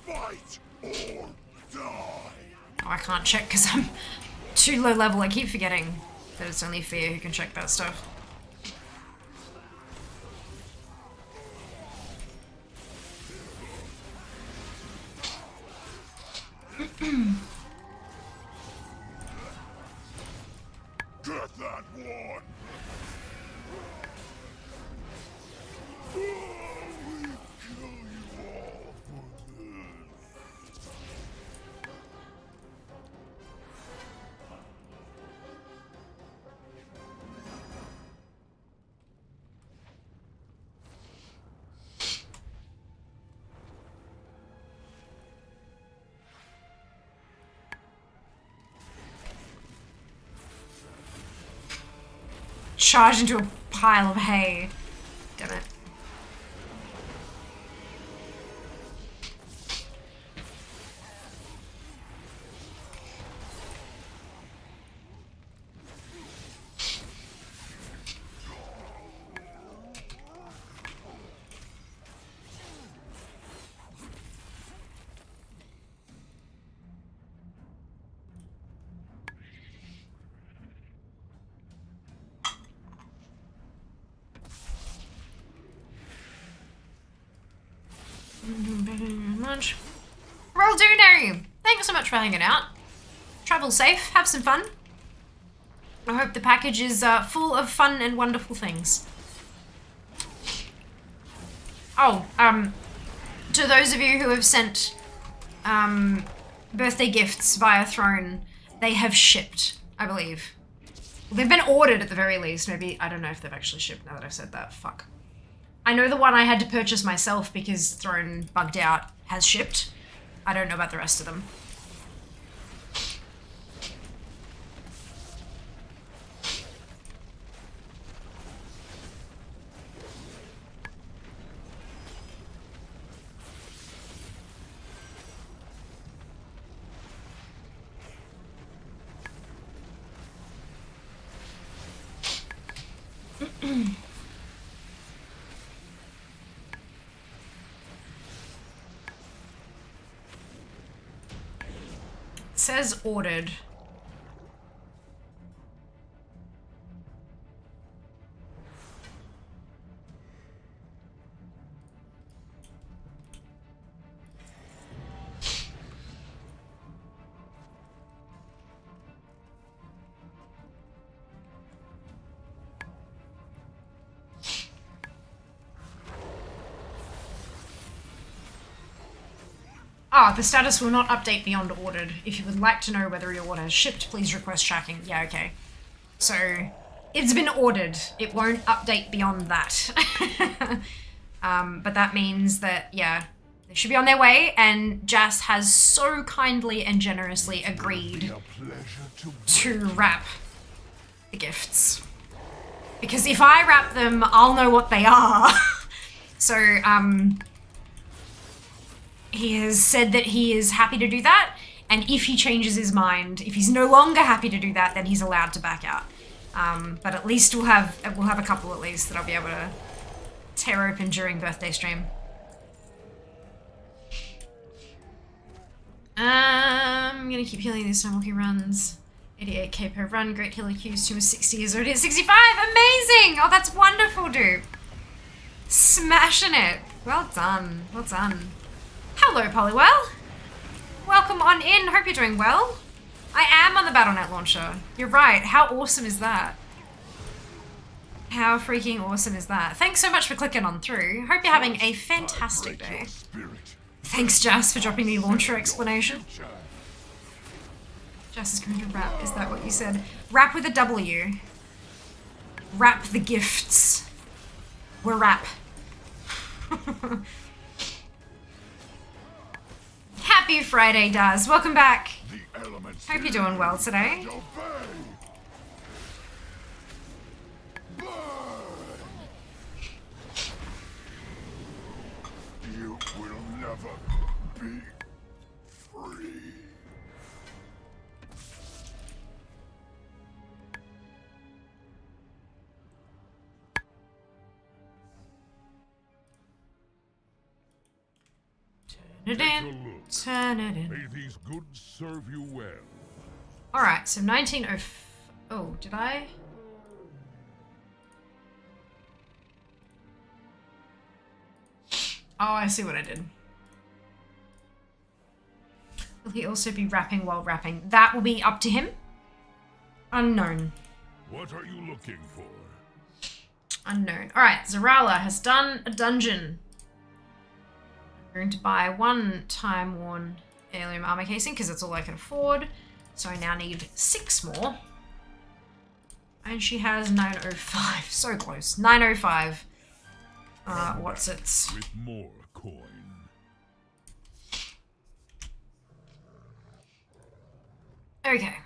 Fight or die. Oh, I can't check because I'm too low level. I keep forgetting that it's only Fear who can check that stuff. Get that one. Charge into a pile of hay. Damn it. much. Roll Doonary! Thanks so much for hanging out. Travel safe, have some fun. I hope the package is full of fun and wonderful things. Oh, to those of you who have sent birthday gifts via Throne, they have shipped, I believe. Well, they've been ordered at the very least. Maybe, I don't know if they've actually shipped now that I've said that. Fuck. I know the one I had to purchase myself because Throne bugged out has shipped. I don't know about the rest of them. Says ordered. Ah, the status will not update beyond ordered. If you would like to know whether your order has shipped, please request tracking. Yeah, okay. So, it's been ordered. It won't update beyond that. But that means that, yeah, they should be on their way, and Jas has so kindly and generously agreed to wrap the gifts. Because if I wrap them, I'll know what they are. So, he has said that he is happy to do that, and if he changes his mind, if he's no longer happy to do that, then he's allowed to back out. But at least we'll have a couple at least that I'll be able to tear open during birthday stream. I'm gonna keep healing these time while he runs. 88k per run, great healer Q's to 60 years already at 65. Amazing! Oh, that's wonderful, dude. Smashing it. Well done. Well done. Hello, Polywell. Welcome on in. Hope you're doing well. I am on the Battle.net launcher. You're right. How awesome is that? How freaking awesome is that? Thanks so much for clicking on through. Hope you're having a fantastic day. Thanks, Jas, for dropping the launcher explanation. Jas is going to rap. Is that what you said? Rap with a W. Wrap the gifts. We're rap. Happy Friday, Daz. Welcome back. Hope you're doing well today. You will never be free. Turn it in. Turn it in. May these goods serve you well. Alright, so 1905. Oh, did I? Oh, I see what I did. Will he also be rapping while rapping? That will be up to him. Unknown. What are you looking for? Unknown. Alright, Zarala has done a dungeon. I'm going to buy one time-worn heirloom armor casing because that's all I can afford. So I now need 6 more. And she has 905. So close. 905. What's it? With more coin. Okay.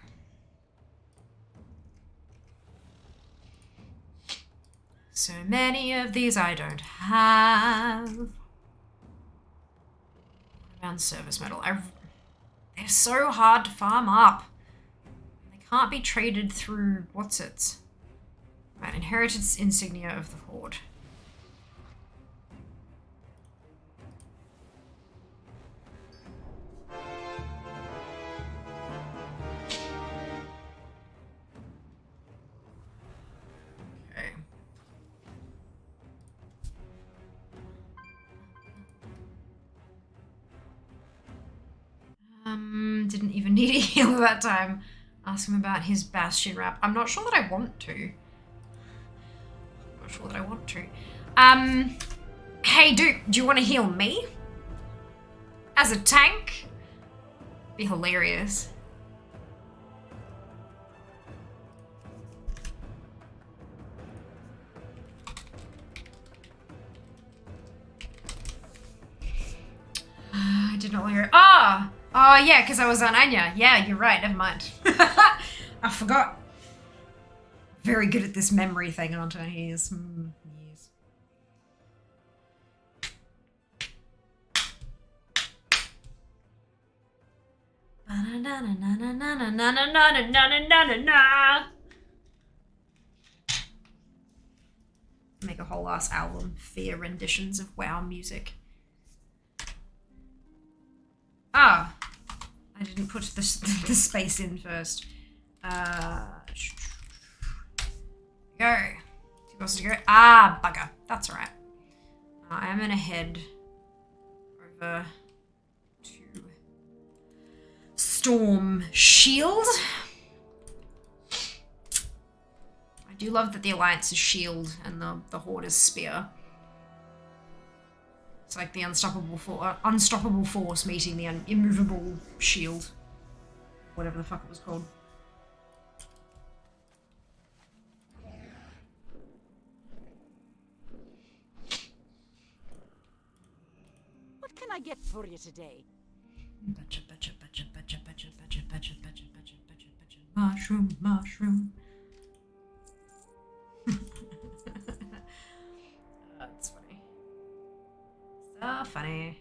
So many of these I don't have. Around service metal. They're so hard to farm up. They can't be traded through what's it? Right, inherited insignia of the Horde. Okay. Didn't even need a heal that time. Ask him about his Bastion rap. I'm not sure that I want to. Hey Duke, do you want to heal me? As a tank? Be hilarious. I did not hear it. Oh yeah, because I was on Anya. Yeah, you're right, never mind. I forgot. Very good at this memory thing, aren't I? Yes. Yes. Make a whole ass album, Fear renditions of WoW music. Ah, I didn't put the space in first. Go. Too close to go. Ah, bugger. That's alright. I am gonna head over to Storm Shield. I do love that the Alliance is shield and the Horde is spear. It's like the unstoppable force meeting the immovable shield. Whatever the fuck it was called. What can I get for you today? Mushroom. That's funny. So funny.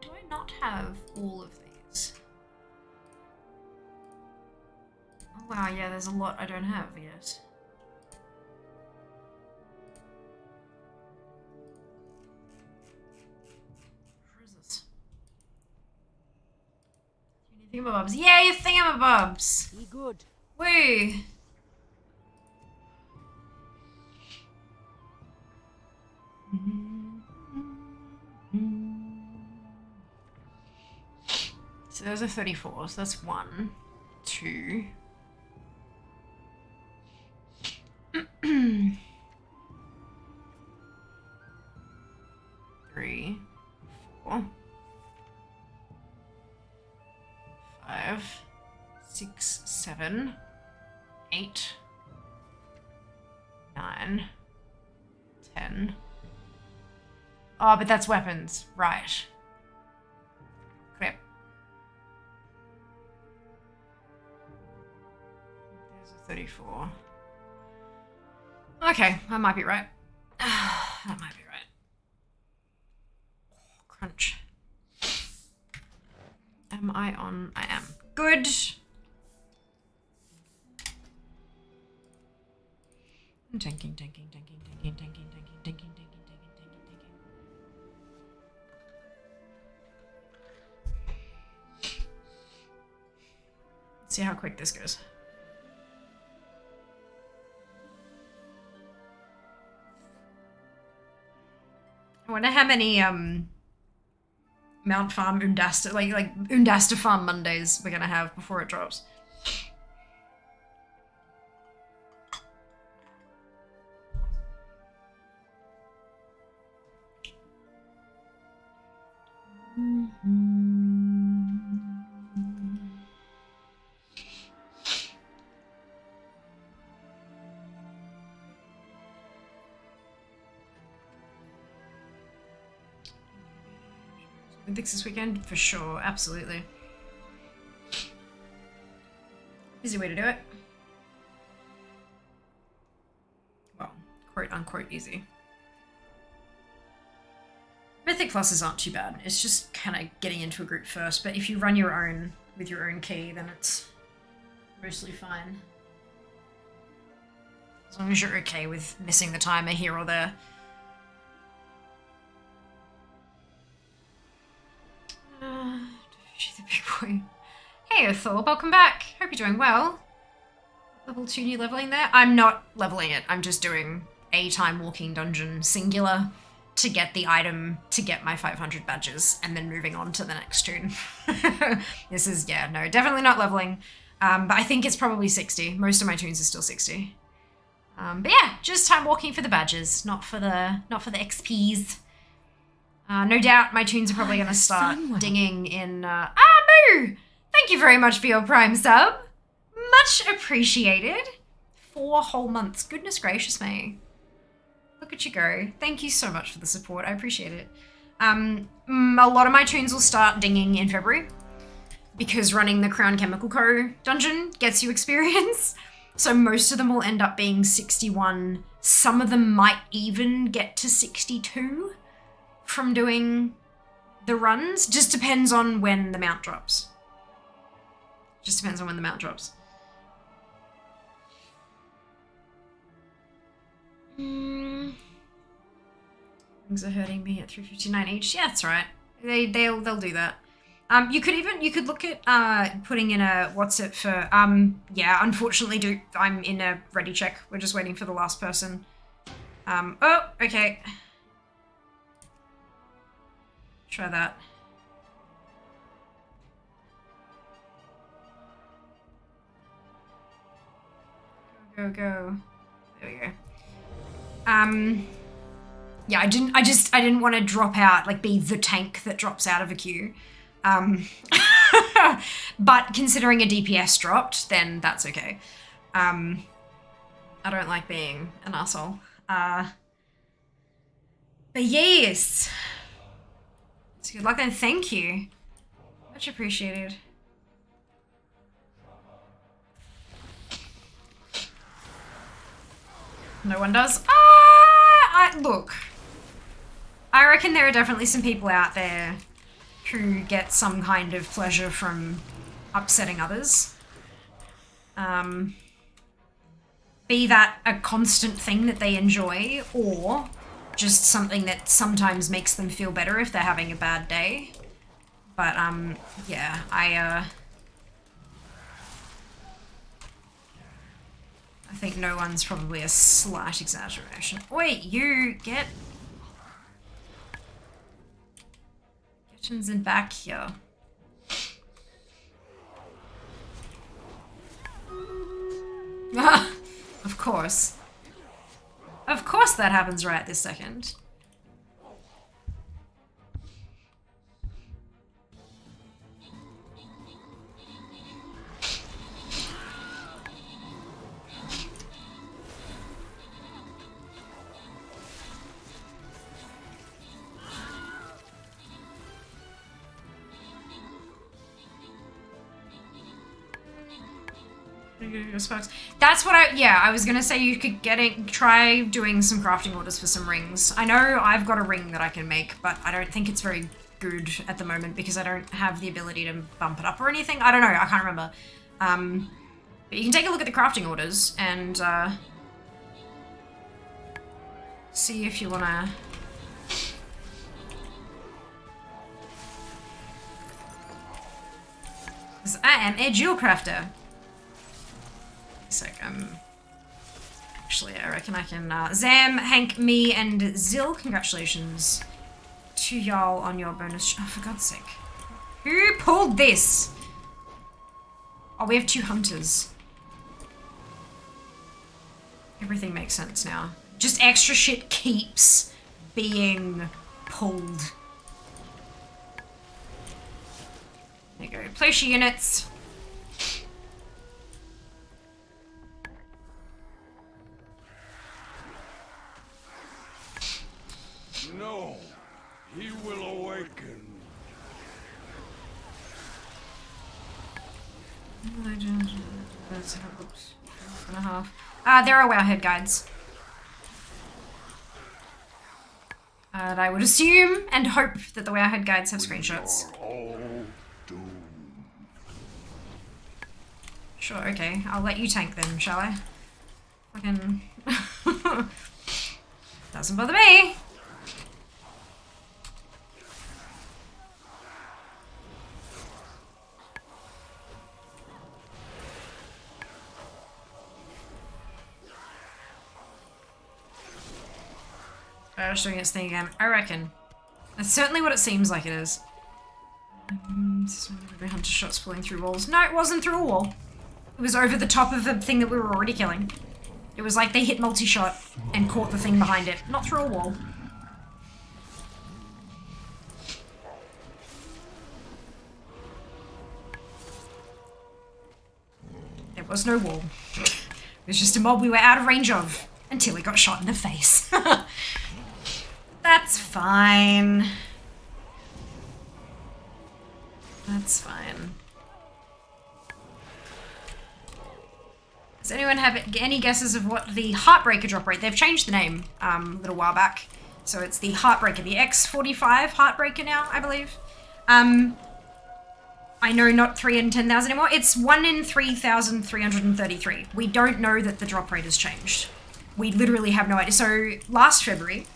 Do I not have all of these? Oh wow, yeah, there's a lot I don't have yet. Thingamabobs. Yay, thingamabobs! Be good. Woo! So those are 34, so that's 1, 2. 3, 4. 5, 6, 7, 8, 9, 10. Oh, but that's weapons. Right. Crap. There's a 34. Okay, I might be right. That might be right. Oh, crunch. Am I on? I am. Good. I'm tanking. Let's see how quick this goes. I wonder how many Mount Farm Undasta, like Undasta Farm Mondays we're gonna have before it drops. Olympics this weekend? For sure, absolutely. Easy way to do it. Well, quote unquote easy. Mythic pluses aren't too bad. It's just kind of getting into a group first, but if you run your own with your own key, then it's mostly fine. As long as you're okay with missing the timer here or there. She's a big boy. Hey, Othor, welcome back. Hope you're doing well. Level 2 new leveling there? I'm not leveling it. I'm just doing a time walking dungeon singular to get the item to get my 500 badges and then moving on to the next tune. This is, yeah, no, definitely not leveling. But I think it's probably 60. Most of my tunes are still 60. But yeah, just time walking for the badges, not for the XPs. No doubt my tunes are probably going to start dinging in... Moo! Thank you very much for your Prime sub. Much appreciated. 4 whole months. Goodness gracious me. Look at you go. Thank you so much for the support. I appreciate it. A lot of my tunes will start dinging in February because running the Crown Chemical Co. dungeon gets you experience. So most of them will end up being 61. Some of them might even get to 62 from doing the runs. Just depends on when the mount drops. Just depends on when the mount drops. Things are hurting me at 359 each. Yeah, that's right. They'll do that. You could look at putting in a what's it for yeah, unfortunately I'm in a ready check. We're just waiting for the last person. Oh, okay. Try that. Go. There we go. Yeah, I didn't want to drop out, like be the tank that drops out of a queue. But considering a DPS dropped, then that's okay. I don't like being an asshole. But yes. It's good luck and thank you. Much appreciated. No one does. Look. I reckon there are definitely some people out there who get some kind of pleasure from upsetting others. Be that a constant thing that they enjoy, or just something that sometimes makes them feel better if they're having a bad day. But, yeah, I think no one's probably a slight exaggeration. Wait, you get... Kitchens and back here. Of course. Of course that happens right this second. That's what I was gonna say. You could try doing some crafting orders for some rings. I know I've got a ring that I can make, but I don't think it's very good at the moment because I don't have the ability to bump it up or anything. I don't know, I can't remember. But you can take a look at the crafting orders and see if you wanna... Because I am a jewel crafter. Actually, I reckon I can, Zam, Hank, me, and Zill, congratulations to y'all on your bonus, oh, for God's sake. Who pulled this? Oh, we have 2 hunters. Everything makes sense now. Just extra shit keeps being pulled. There you go, place your units. No, he will awaken. Oops. There are wowhead guides. And I would assume and hope that the wowhead guides have screenshots. Sure, okay. I'll let you tank them, shall I? Fucking... Doesn't bother me. It's doing its thing again. I reckon. That's certainly what it seems like it is. Hunter shots pulling through walls. No, it wasn't through a wall. It was over the top of the thing that we were already killing. It was like they hit multi-shot and caught the thing behind it, not through a wall. There was no wall. It was just a mob we were out of range of until we got shot in the face. That's fine. That's fine. Does anyone have any guesses of what the Heartbreaker drop rate? They've changed the name a little while back. So it's the Heartbreaker, the X45 Heartbreaker now, I believe. I know not 3 in 10,000 anymore. It's 1 in 3,333. We don't know that the drop rate has changed. We literally have no idea. So last February,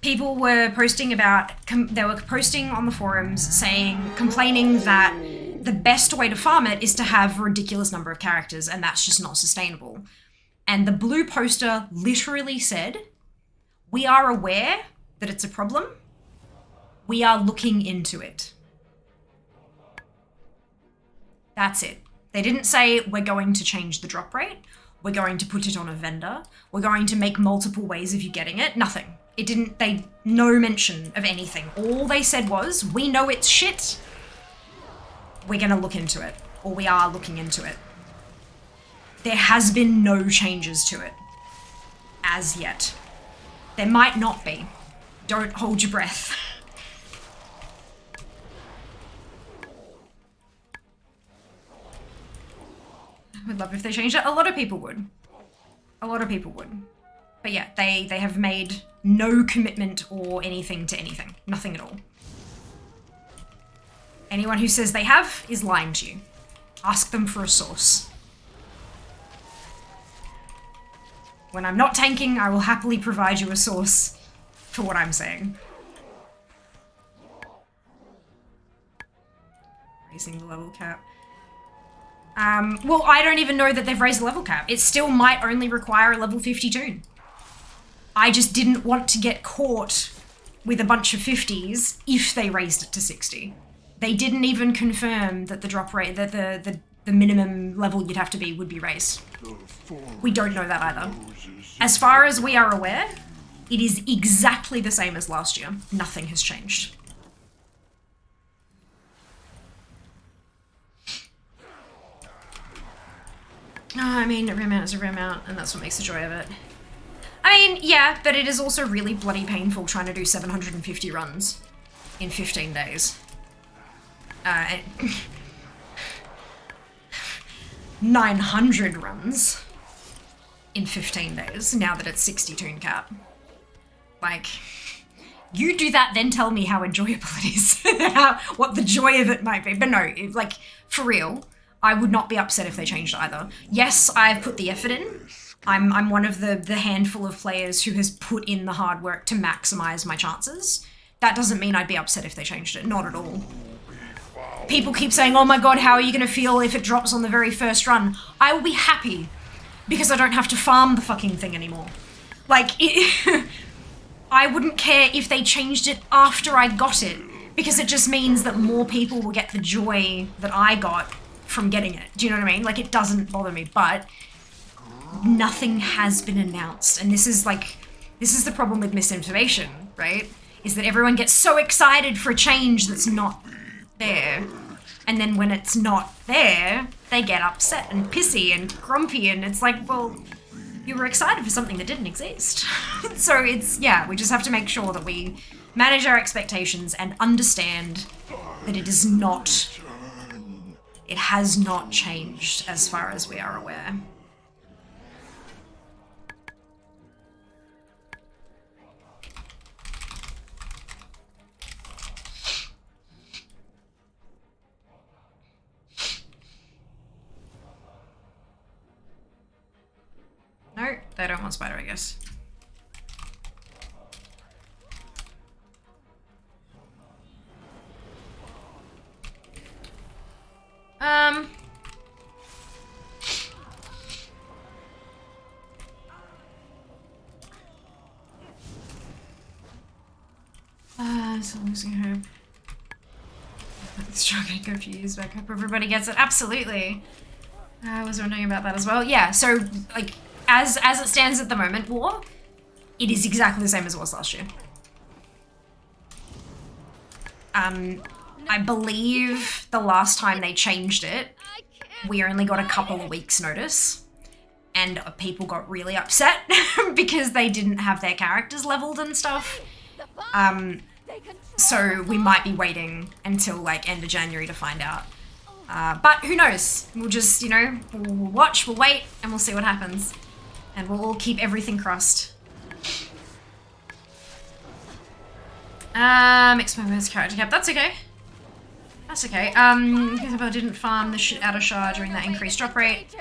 people were posting about, they were posting on the forums saying, complaining that the best way to farm it is to have a ridiculous number of characters, and that's just not sustainable. And the blue poster literally said, we are aware that it's a problem. We are looking into it. That's it. They didn't say we're going to change the drop rate. We're going to put it on a vendor. We're going to make multiple ways of you getting it. Nothing. It didn't, no mention of anything. All they said was, we know it's shit. We're gonna look into it. Or we are looking into it. There has been no changes to it. As yet. There might not be. Don't hold your breath. I would love if they changed it. A lot of people would. A lot of people would. But yeah, they have made no commitment or anything to anything. Nothing at all. Anyone who says they have is lying to you. Ask them for a source. When I'm not tanking, I will happily provide you a source for what I'm saying. Raising the level cap. Well, I don't even know that they've raised the level cap. It still might only require a level 52. I just didn't want to get caught with a bunch of 50s if they raised it to 60. They didn't even confirm that the drop rate, that the minimum level you'd have to be would be raised. We don't know that either. As far as we are aware, it is exactly the same as last year. Nothing has changed. I mean, a remount is a remount, and that's what makes the joy of it. I mean, yeah, but it is also really bloody painful trying to do 750 runs in 15 days. 900 runs in 15 days, now that it's 60 toon cap. Like, you do that, then tell me how enjoyable it is. What the joy of it might be. But no, like, for real, I would not be upset if they changed either. Yes, I've put the effort in. I'm one of the handful of players who has put in the hard work to maximize my chances. That doesn't mean I'd be upset if they changed it. Not at all. People keep saying, oh my god, how are you going to feel if it drops on the very first run? I will be happy because I don't have to farm the fucking thing anymore. Like, I wouldn't care if they changed it after I got it, because it just means that more people will get the joy that I got from getting it. Do you know what I mean? Like, it doesn't bother me, but nothing has been announced. And this is the problem with misinformation, right? Is that everyone gets so excited for a change that's not there. And then when it's not there, they get upset and pissy and grumpy, and it's like, well, you were excited for something that didn't exist. So it's, yeah, we just have to make sure that we manage our expectations and understand that it is not, it has not changed as far as we are aware. No, they don't want spider, I guess. So losing hope. Struggling confused. Back up. Everybody gets it. Absolutely. I was wondering about that as well. Yeah. So like, as it stands at the moment, war, it is exactly the same as it was last year. I believe the last time they changed it, we only got a couple of weeks' notice, and people got really upset because they didn't have their characters leveled and stuff. So we might be waiting until like end of January to find out. But who knows? We'll just, you know, we'll watch, we'll wait, and we'll see what happens. And we'll all keep everything crossed. Mixed my words character cap. That's okay. That's okay. Because if I didn't farm the shit out of Shah during that increased drop rate,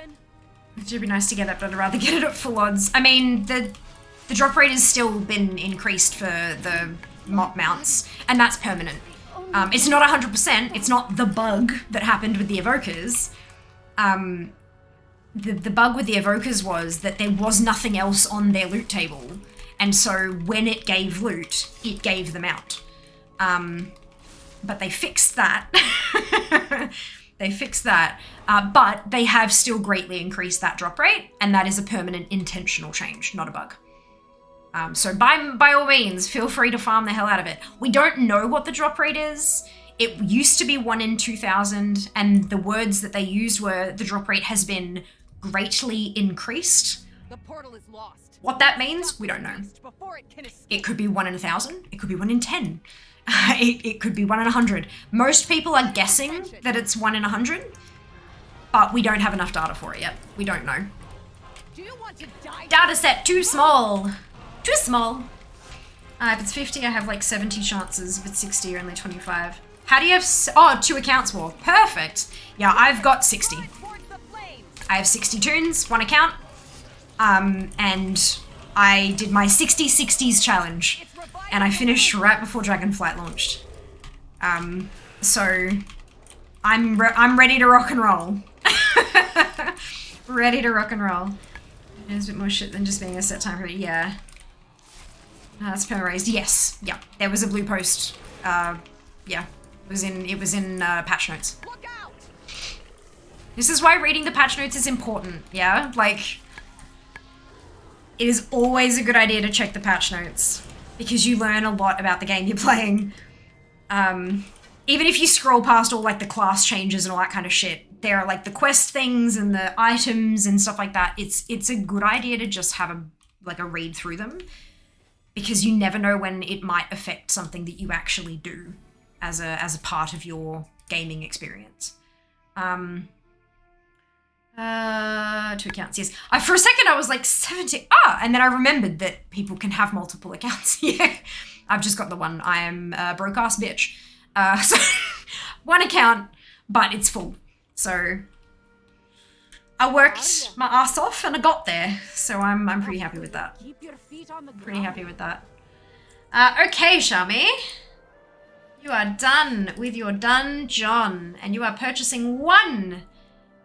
it would be nice to get it, but I'd rather get it at full odds. I mean, the drop rate has still been increased for the mop mounts, and that's permanent. It's not 100%. It's not the bug that happened with the evokers. The bug with the evokers was that there was nothing else on their loot table. And so when it gave loot, it gave them out. But they fixed that. They fixed that. But they have still greatly increased that drop rate, and that is a permanent intentional change, not a bug. So by all means, feel free to farm the hell out of it. We don't know what the drop rate is. It used to be 1 in 2,000, and the words that they used were the drop rate has been greatly increased. The portal is lost. What that means, we don't know. It could be 1 in 1,000. It could be 1 in 10. It could be 1 in 100. Most people are guessing that it's 1 in 100, but we don't have enough data for it yet. We don't know. Do you want to die? Data set too small. Too small. If it's 50, I have like 70 chances. If it's 60, only 25. How do you have... 2 accounts more. Perfect. Yeah, I've got 60. I have 60 tunes, 1 account. And I did my 60/60s challenge, and I finished right before Dragonflight launched. So I'm ready to rock and roll. Ready to rock and roll. There's a bit more shit than just being a set time for it. Yeah. That's perma raised. Yes. Yeah. There was a blue post. Yeah. It was in patch notes. This is why reading the patch notes is important. Yeah. Like, it is always a good idea to check the patch notes, because you learn a lot about the game you're playing. Even if you scroll past all like the class changes and all that kind of shit, there are like the quest things and the items and stuff like that. It's a good idea to just have a read through them, because you never know when it might affect something that you actually do as a part of your gaming experience. 2 accounts, yes. For a second I was like 70. And then I remembered that people can have multiple accounts. Yeah. I've just got the one. I am a broke ass bitch. So 1 account, but it's full. So I worked my ass off and I got there. So I'm pretty happy with that. Keep your feet on the ground. Pretty happy with that. Okay, Shami. You are done with your dungeon, and you are purchasing 1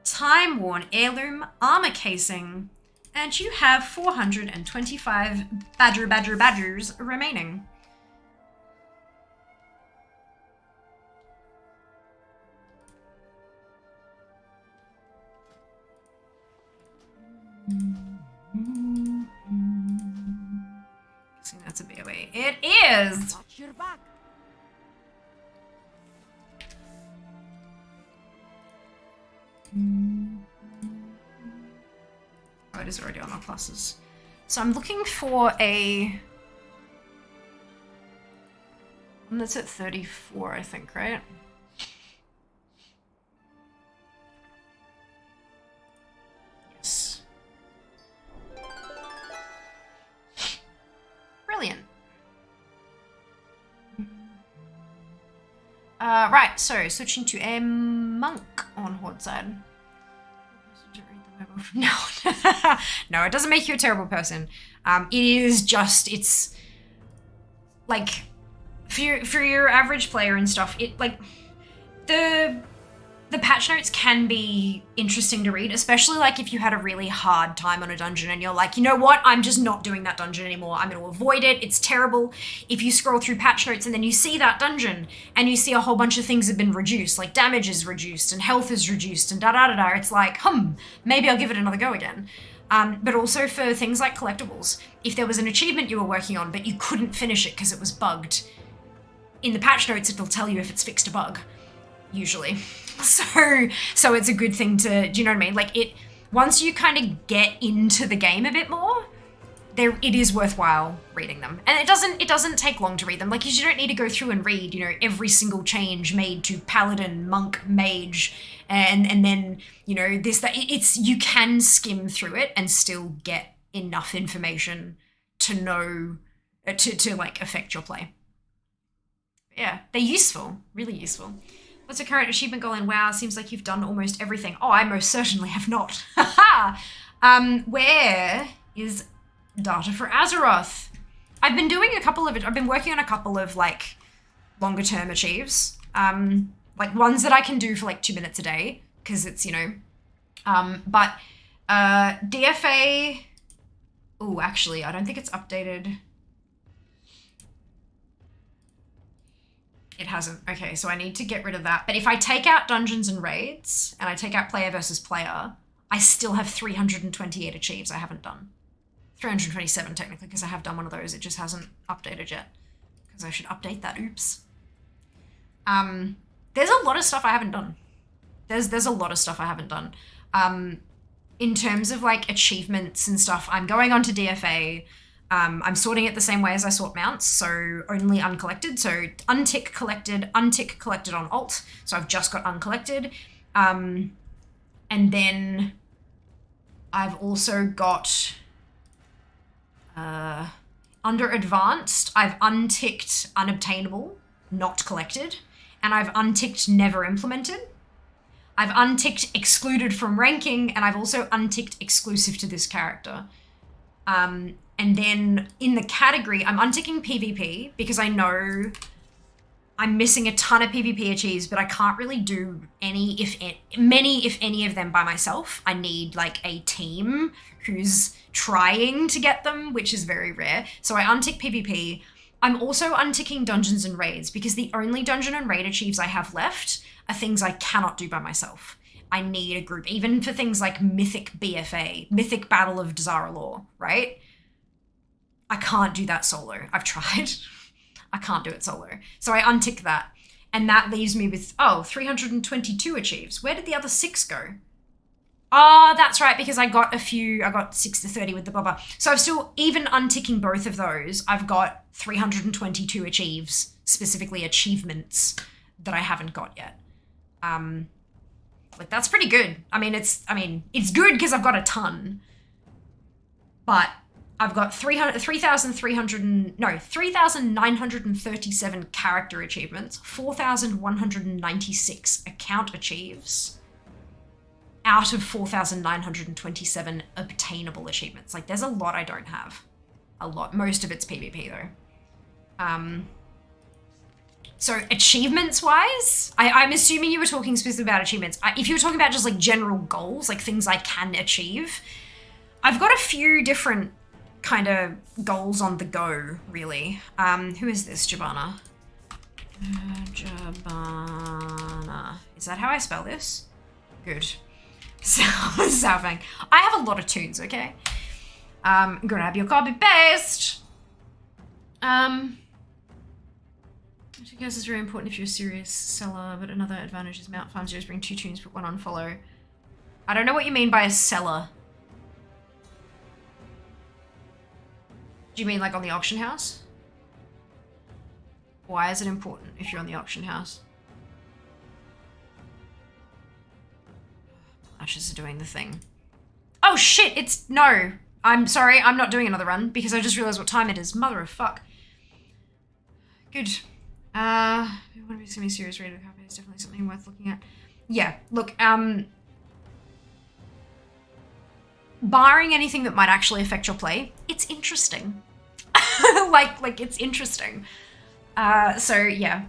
time-worn heirloom armor casing, and you have 425 badgers remaining. See, that's a BOE. It is! Watch your back. Oh, it is already on our classes. So I'm looking for a one that's at 34, I think, right? Yes. Brilliant. Right, so switching to a monk on Horde side. No, no, it doesn't make you a terrible person. It is just, it's like for your average player and stuff. It like the the patch notes can be interesting to read, especially like if you had a really hard time on a dungeon and you're like, you know what, I'm just not doing that dungeon anymore. I'm going to avoid it. It's terrible. If you scroll through patch notes and then you see that dungeon and you see a whole bunch of things have been reduced, like damage is reduced and health is reduced and da-da-da-da, it's like, maybe I'll give it another go again. But also for things like collectibles, if there was an achievement you were working on but you couldn't finish it because it was bugged, in the patch notes it'll tell you if it's fixed a bug, usually. So it's a good thing to, do you know what I mean? Like once you kind of get into the game a bit more, it is worthwhile reading them. And it doesn't take long to read them. Like you don't need to go through and read, you know, every single change made to paladin, monk, mage, and then, you know, this, that. You can skim through it and still get enough information to know, to like affect your play. Yeah, they're useful, really useful. What's a current achievement goal in WoW? Seems like you've done almost everything. Oh, I most certainly have not. Where is Data for Azeroth? I've been doing I've been working on a couple of like longer term achieves. Like ones that I can do for like 2 minutes a day, because it's, you know, but DFA, oh, actually, I don't think it's updated. It hasn't. Okay, so I need to get rid of that. But if I take out dungeons and raids, and I take out player versus player, I still have 328 achieves I haven't done. 327 technically, because I have done one of those. It just hasn't updated yet. Because I should update that. Oops. There's a lot of stuff I haven't done. There's a lot of stuff I haven't done. In terms of like achievements and stuff, I'm going on to DFA. I'm sorting it the same way as I sort mounts, so only uncollected. So untick collected on alt. So I've just got uncollected. And then I've also got, under advanced, I've unticked unobtainable, not collected. And I've unticked never implemented. I've unticked excluded from ranking, and I've also unticked exclusive to this character. And then in the category, I'm unticking PvP because I know I'm missing a ton of PvP achieves, but I can't really do many, if any of them by myself. I need like a team who's trying to get them, which is very rare. So I untick PvP. I'm also unticking dungeons and raids because the only dungeon and raid achieves I have left are things I cannot do by myself. I need a group, even for things like Mythic BFA, Mythic Battle of Dzaralor, right? I can't do that solo. I've tried. I can't do it solo. So I untick that. And that leaves me with, 322 achieves. Where did the other 6 go? Oh, that's right, because I got 6 to 30 with the bobber. So I've still, even unticking both of those, I've got 322 achieves, specifically achievements that I haven't got yet. Like that's pretty good. It's good because I've got a ton, but I've got 3,937 character achievements, 4,196 account achieves, out of 4,927 obtainable achievements. Like there's a lot I don't have. A lot. Most of it's PvP though. So achievements wise, I'm assuming you were talking specifically about achievements. If you were talking about just like general goals, like things I can achieve, I've got a few different kind of goals on the go, really. Who is this? Jabana. Jabana. Is that how I spell this? Good. Salvang. I have a lot of tunes, okay? Grab your copy paste. Which I guess is very important if you're a serious seller, but another advantage is mount farms just bring 2 tunes, put 1 on follow. I don't know what you mean by a seller. Do you mean like on the auction house? Why is it important if you're on the auction house? Ashes are doing the thing. Oh shit, no. I'm sorry, I'm not doing another run because I just realized what time it is. Mother of fuck. Good. If you want to be semi-serious, read a copy. It's definitely something worth looking at. Yeah, look, barring anything that might actually affect your play, it's interesting. like it's interesting. So yeah,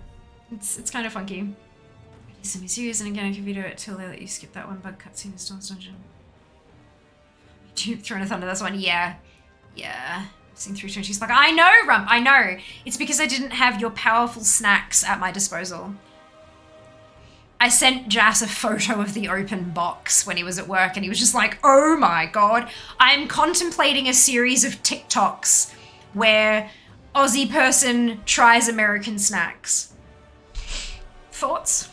it's kind of funky. Semi-serious, and again, if you do it till they let you skip that one bug cutscene in Storm's Dungeon. Throne of Thunder, that's one. Yeah. Seeing through to and she's like, I know, Rump, I know. It's because I didn't have your powerful snacks at my disposal. I sent Jas a photo of the open box when he was at work and he was just like, oh my god, I'm contemplating a series of TikToks where Aussie person tries American snacks. Thoughts?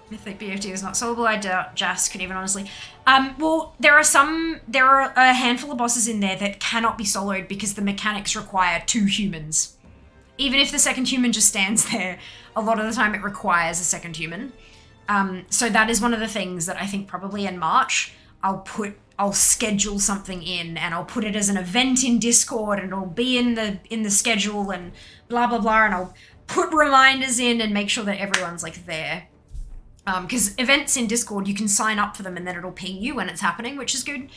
Mythic BFD is not solvable. I doubt Jas could even honestly. Well, there are a handful of bosses in there that cannot be soloed because the mechanics require 2 humans. Even if the second human just stands there, a lot of the time it requires a second human. So that is one of the things that I think probably in March, I'll schedule something in and I'll put it as an event in Discord and it'll be in the schedule and blah, blah, blah. And I'll put reminders in and make sure that everyone's like there. Because events in Discord, you can sign up for them and then it'll ping you when it's happening, which is good.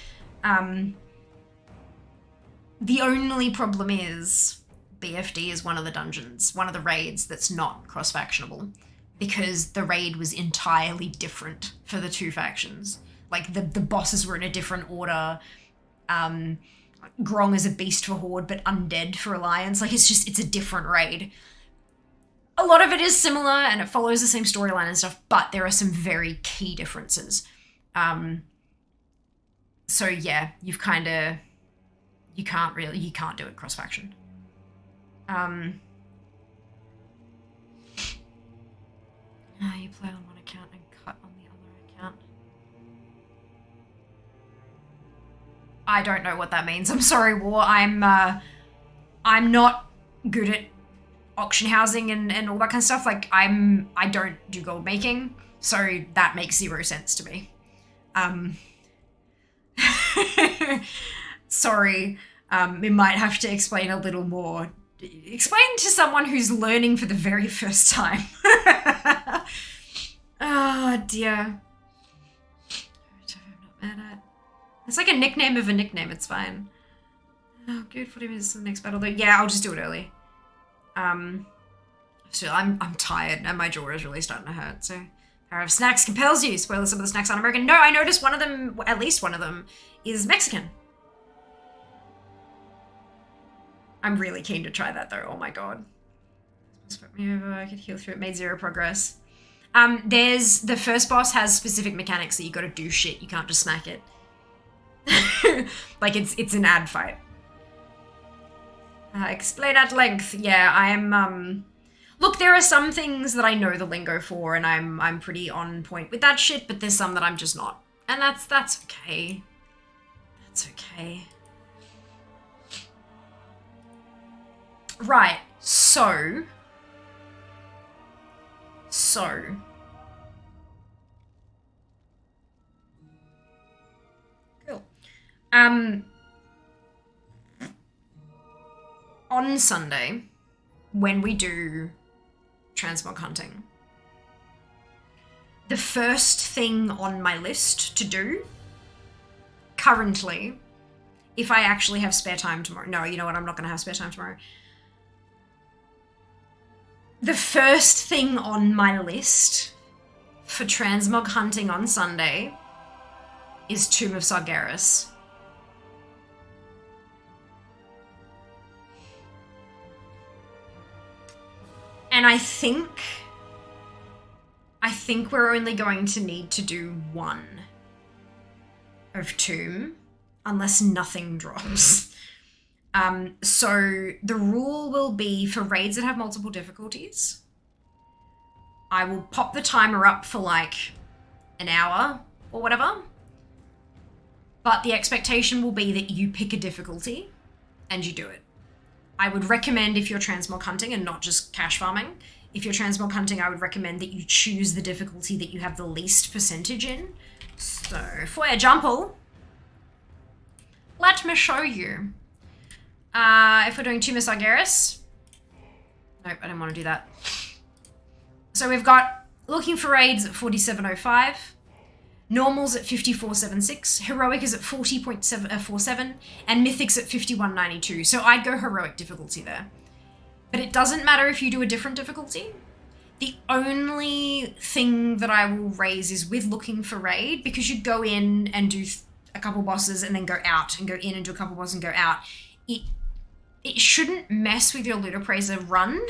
The only problem is BFD is one of the dungeons, one of the raids that's not cross-factionable because the raid was entirely different for the 2 factions. Like the bosses were in a different order. Grong is a beast for Horde, but undead for Alliance. Like it's a different raid. A lot of it is similar and it follows the same storyline and stuff, but there are some very key differences. So yeah, you can't do it cross-faction. You play on one account and cut on the other account. I don't know what that means. I'm sorry, War. I'm not good at auction housing and all that kind of stuff. Like I don't do gold making, so that makes 0 sense to me. Sorry. We might have to explain a little more. Explain to someone who's learning for the very first time. Oh dear. I'm not mad at. It's like a nickname of a nickname, it's fine. Oh, good, 40 minutes to the next battle though. Yeah, I'll just do it early. Still, I'm tired and my jaw is really starting to hurt, so. Power of snacks compels you. Spoiler, some of the snacks aren't American. No, I noticed one of them, at least one of them, is Mexican. I'm really keen to try that though, oh my god. Put me over, I could heal through it, made 0 progress. There's, the first boss has specific mechanics that you gotta do shit, you can't just smack it. Like it's an ad fight. Explain at length. Yeah, I'm, look, there are some things that I know the lingo for and I'm pretty on point with that shit, but there's some that I'm just not. And that's okay. That's okay. Right, so. Cool. On Sunday, when we do transmog hunting, the first thing on my list to do, currently, if I actually have spare time tomorrow, no, you know what, I'm not going to have spare time tomorrow. The first thing on my list for transmog hunting on Sunday is Tomb of Sargeras. And I think we're only going to need to do 1 of Tomb, unless nothing drops. So the rule will be for raids that have multiple difficulties, I will pop the timer up for like an hour or whatever, but the expectation will be that you pick a difficulty and you do it. I would recommend, if you're transmog hunting and not just cash farming, if you're transmog hunting, I would recommend that you choose the difficulty that you have the least percentage in. So, for example, let me show you. If we're doing Tomb of Sargeras, nope, I don't want to do that. So we've got looking for raids at 4705, normals at 5476, heroic is at 40.47, and mythics at 5192. So I'd go heroic difficulty there. But it doesn't matter if you do a different difficulty. The only thing that I will raise is with looking for raid, because you go in and do a couple bosses and then go out and go in and do a couple bosses and go out. It shouldn't mess with your loot appraiser run,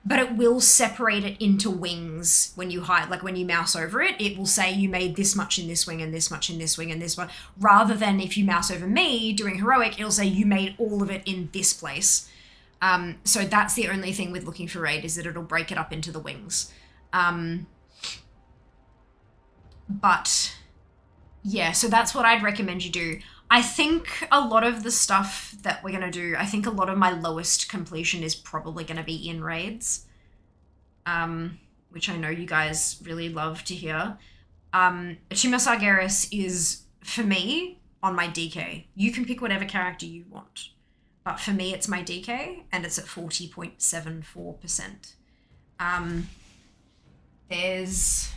but it will separate it into wings when you hide, like when you mouse over it, it will say you made this much in this wing and this much in this wing and this one, rather than if you mouse over me doing heroic, it'll say you made all of it in this place. So that's the only thing with looking for raid, is that it'll break it up into the wings. But yeah, so that's what I'd recommend you do. I think a lot of the stuff that we're going to do, I think a lot of my lowest completion is probably going to be in raids, which I know you guys really love to hear. Tuma Sargeras is, for me, on my DK. You can pick whatever character you want, but for me it's my DK, and it's at 40.74%. There's...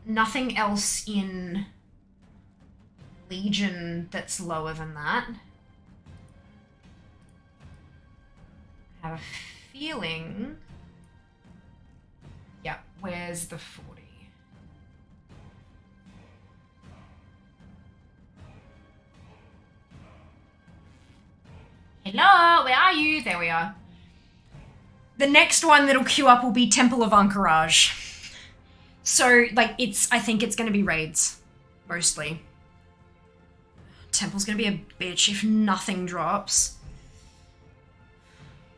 nothing else in Legion that's lower than that. I have a feeling... yeah, where's the 40? Hello, where are you? There we are. The next one that'll queue up will be Temple of Anchorage. So, like, I think it's going to be raids, mostly. Temple's going to be a bitch if nothing drops.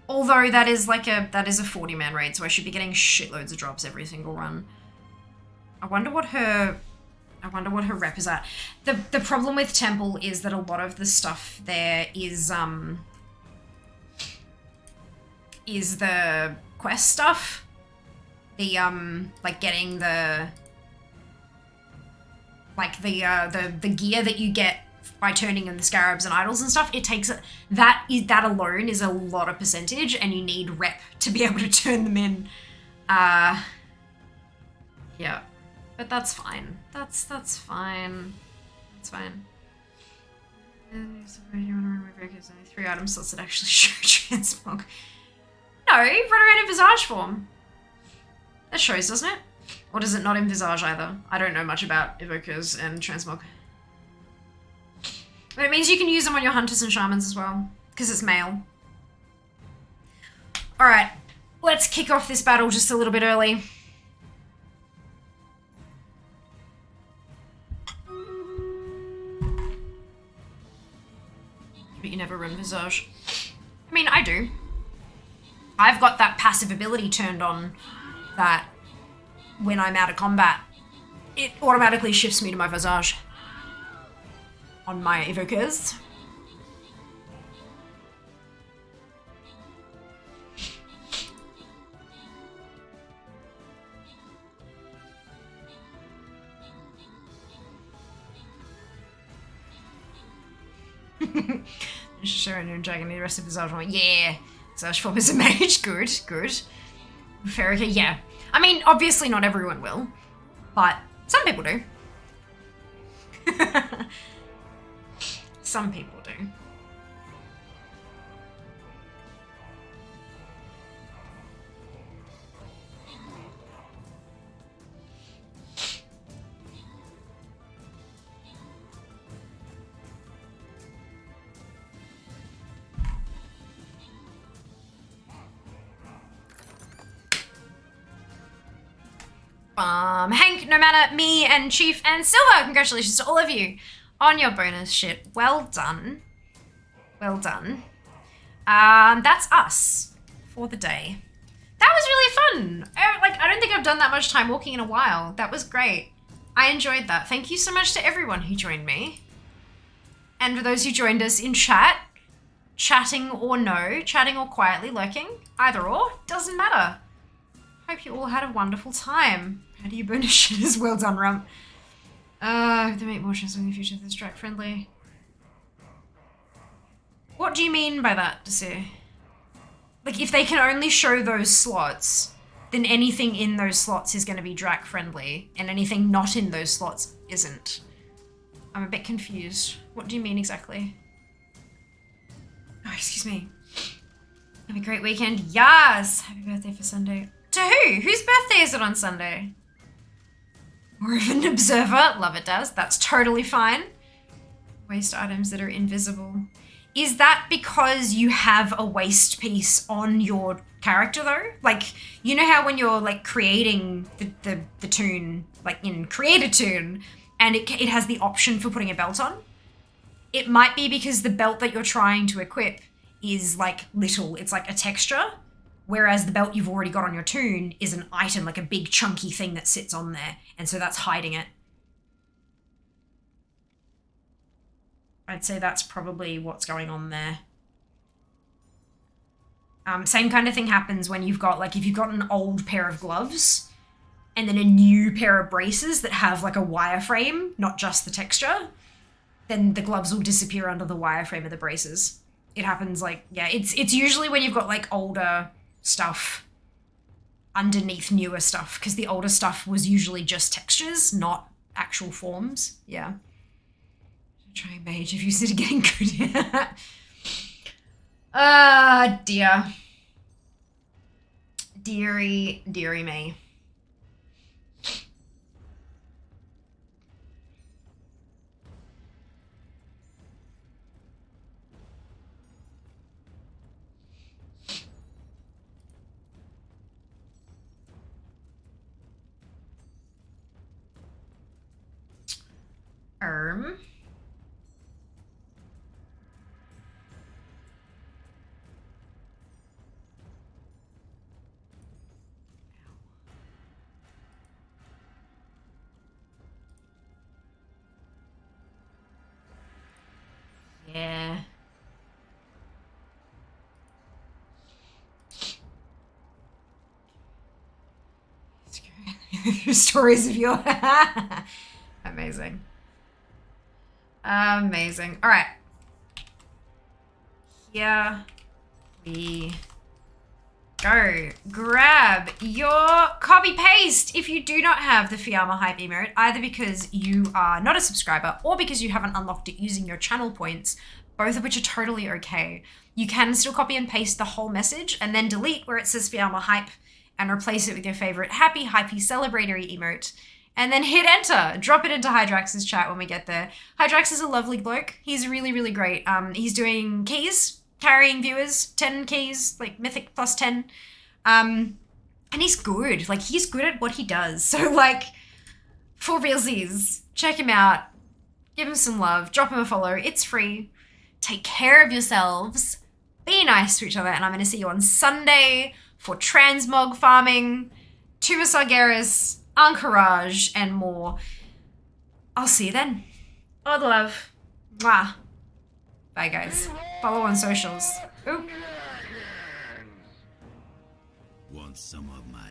Although that is a 40-man raid, so I should be getting shitloads of drops every single run. I wonder what her rep is at. The problem with Temple is that a lot of the stuff there is the quest stuff. The, like getting the gear that you get by turning in the scarabs and idols and stuff, it takes, that alone is a lot of percentage, and you need rep to be able to turn them in. Yeah, but that's fine. That's fine. That's fine. You want to remove only 3 item slots that actually show transmog. No, run around in Visage form. That shows, doesn't it? Or does it not in Visage either? I don't know much about evokers and transmog. But it means you can use them on your hunters and shamans as well, because it's male. Alright, let's kick off this battle just a little bit early. But you never run Visage. I mean, I do. I've got that passive ability turned on that when I'm out of combat, it automatically shifts me to my Visage on my evokers. Sharon and Dragon, the rest of Visage form. Yeah, Visage form is a mage. Good, good. Ferrica, yeah. I mean, obviously not everyone will, but some people do. Some people do. Hank, Nomada, me, and Chief, and Silver, congratulations to all of you on your bonus shit. Well done. Well done. That's us for the day. That was really fun. I don't think I've done that much time walking in a while. That was great. I enjoyed that. Thank you so much to everyone who joined me. And for those who joined us in chat, chatting or no, chatting or quietly lurking, either or, doesn't matter. Hope you all had a wonderful time. How do you bonus shit as well done, Rump? If they make more chances in the future that's track friendly. What do you mean by that, Desir? Like, if they can only show those slots, then anything in those slots is going to be Drac friendly, and anything not in those slots isn't. I'm a bit confused. What do you mean exactly? excuse me. Have a great weekend. Yes! Happy birthday for Sunday. To who? Whose birthday is it on Sunday? More of an observer. Love it, does. That's totally fine. Waste items that are invisible. Is that because you have a waste piece on your character though? Like, you know how when you're like creating the toon, like in Create a Toon, and it has the option for putting a belt on? It might be because the belt that you're trying to equip is like little, it's like a texture, whereas the belt you've already got on your toon is an item, like a big chunky thing that sits on there, and so that's hiding it. I'd say that's probably what's going on there. Same kind of thing happens when you've got, like, if you've got an old pair of gloves and then a new pair of braces that have like a wireframe, not just the texture, then the gloves will disappear under the wireframe of the braces. It happens like, yeah, it's usually when you've got like older stuff underneath newer stuff, because the older stuff was usually just textures, not actual forms. Yeah. Trying mage if you sit getting good. Ah, dear. Deary, deary me. Yeah. Stories of your amazing. Amazing. All right. Here we go. Grab your copy paste if you do not have the Fiamma Hype emote, either because you are not a subscriber or because you haven't unlocked it using your channel points, both of which are totally okay. You can still copy and paste the whole message and then delete where it says Fiamma Hype and replace it with your favorite happy, hypey, celebratory emote. And then hit enter. Drop it into Hydrax's chat when we get there. Hydrax is a lovely bloke. He's really, really great. He's doing keys, carrying viewers, 10 keys, like Mythic plus 10. And he's good. Like, he's good at what he does. So, like, for realsies, check him out. Give him some love. Drop him a follow. It's free. Take care of yourselves. Be nice to each other. And I'm going to see you on Sunday for transmog farming, Tuba Sargeras, Anchorage, and more. I'll see you then. All the love. Mwah. Bye, guys. Follow on socials. Ooh. Want some of my...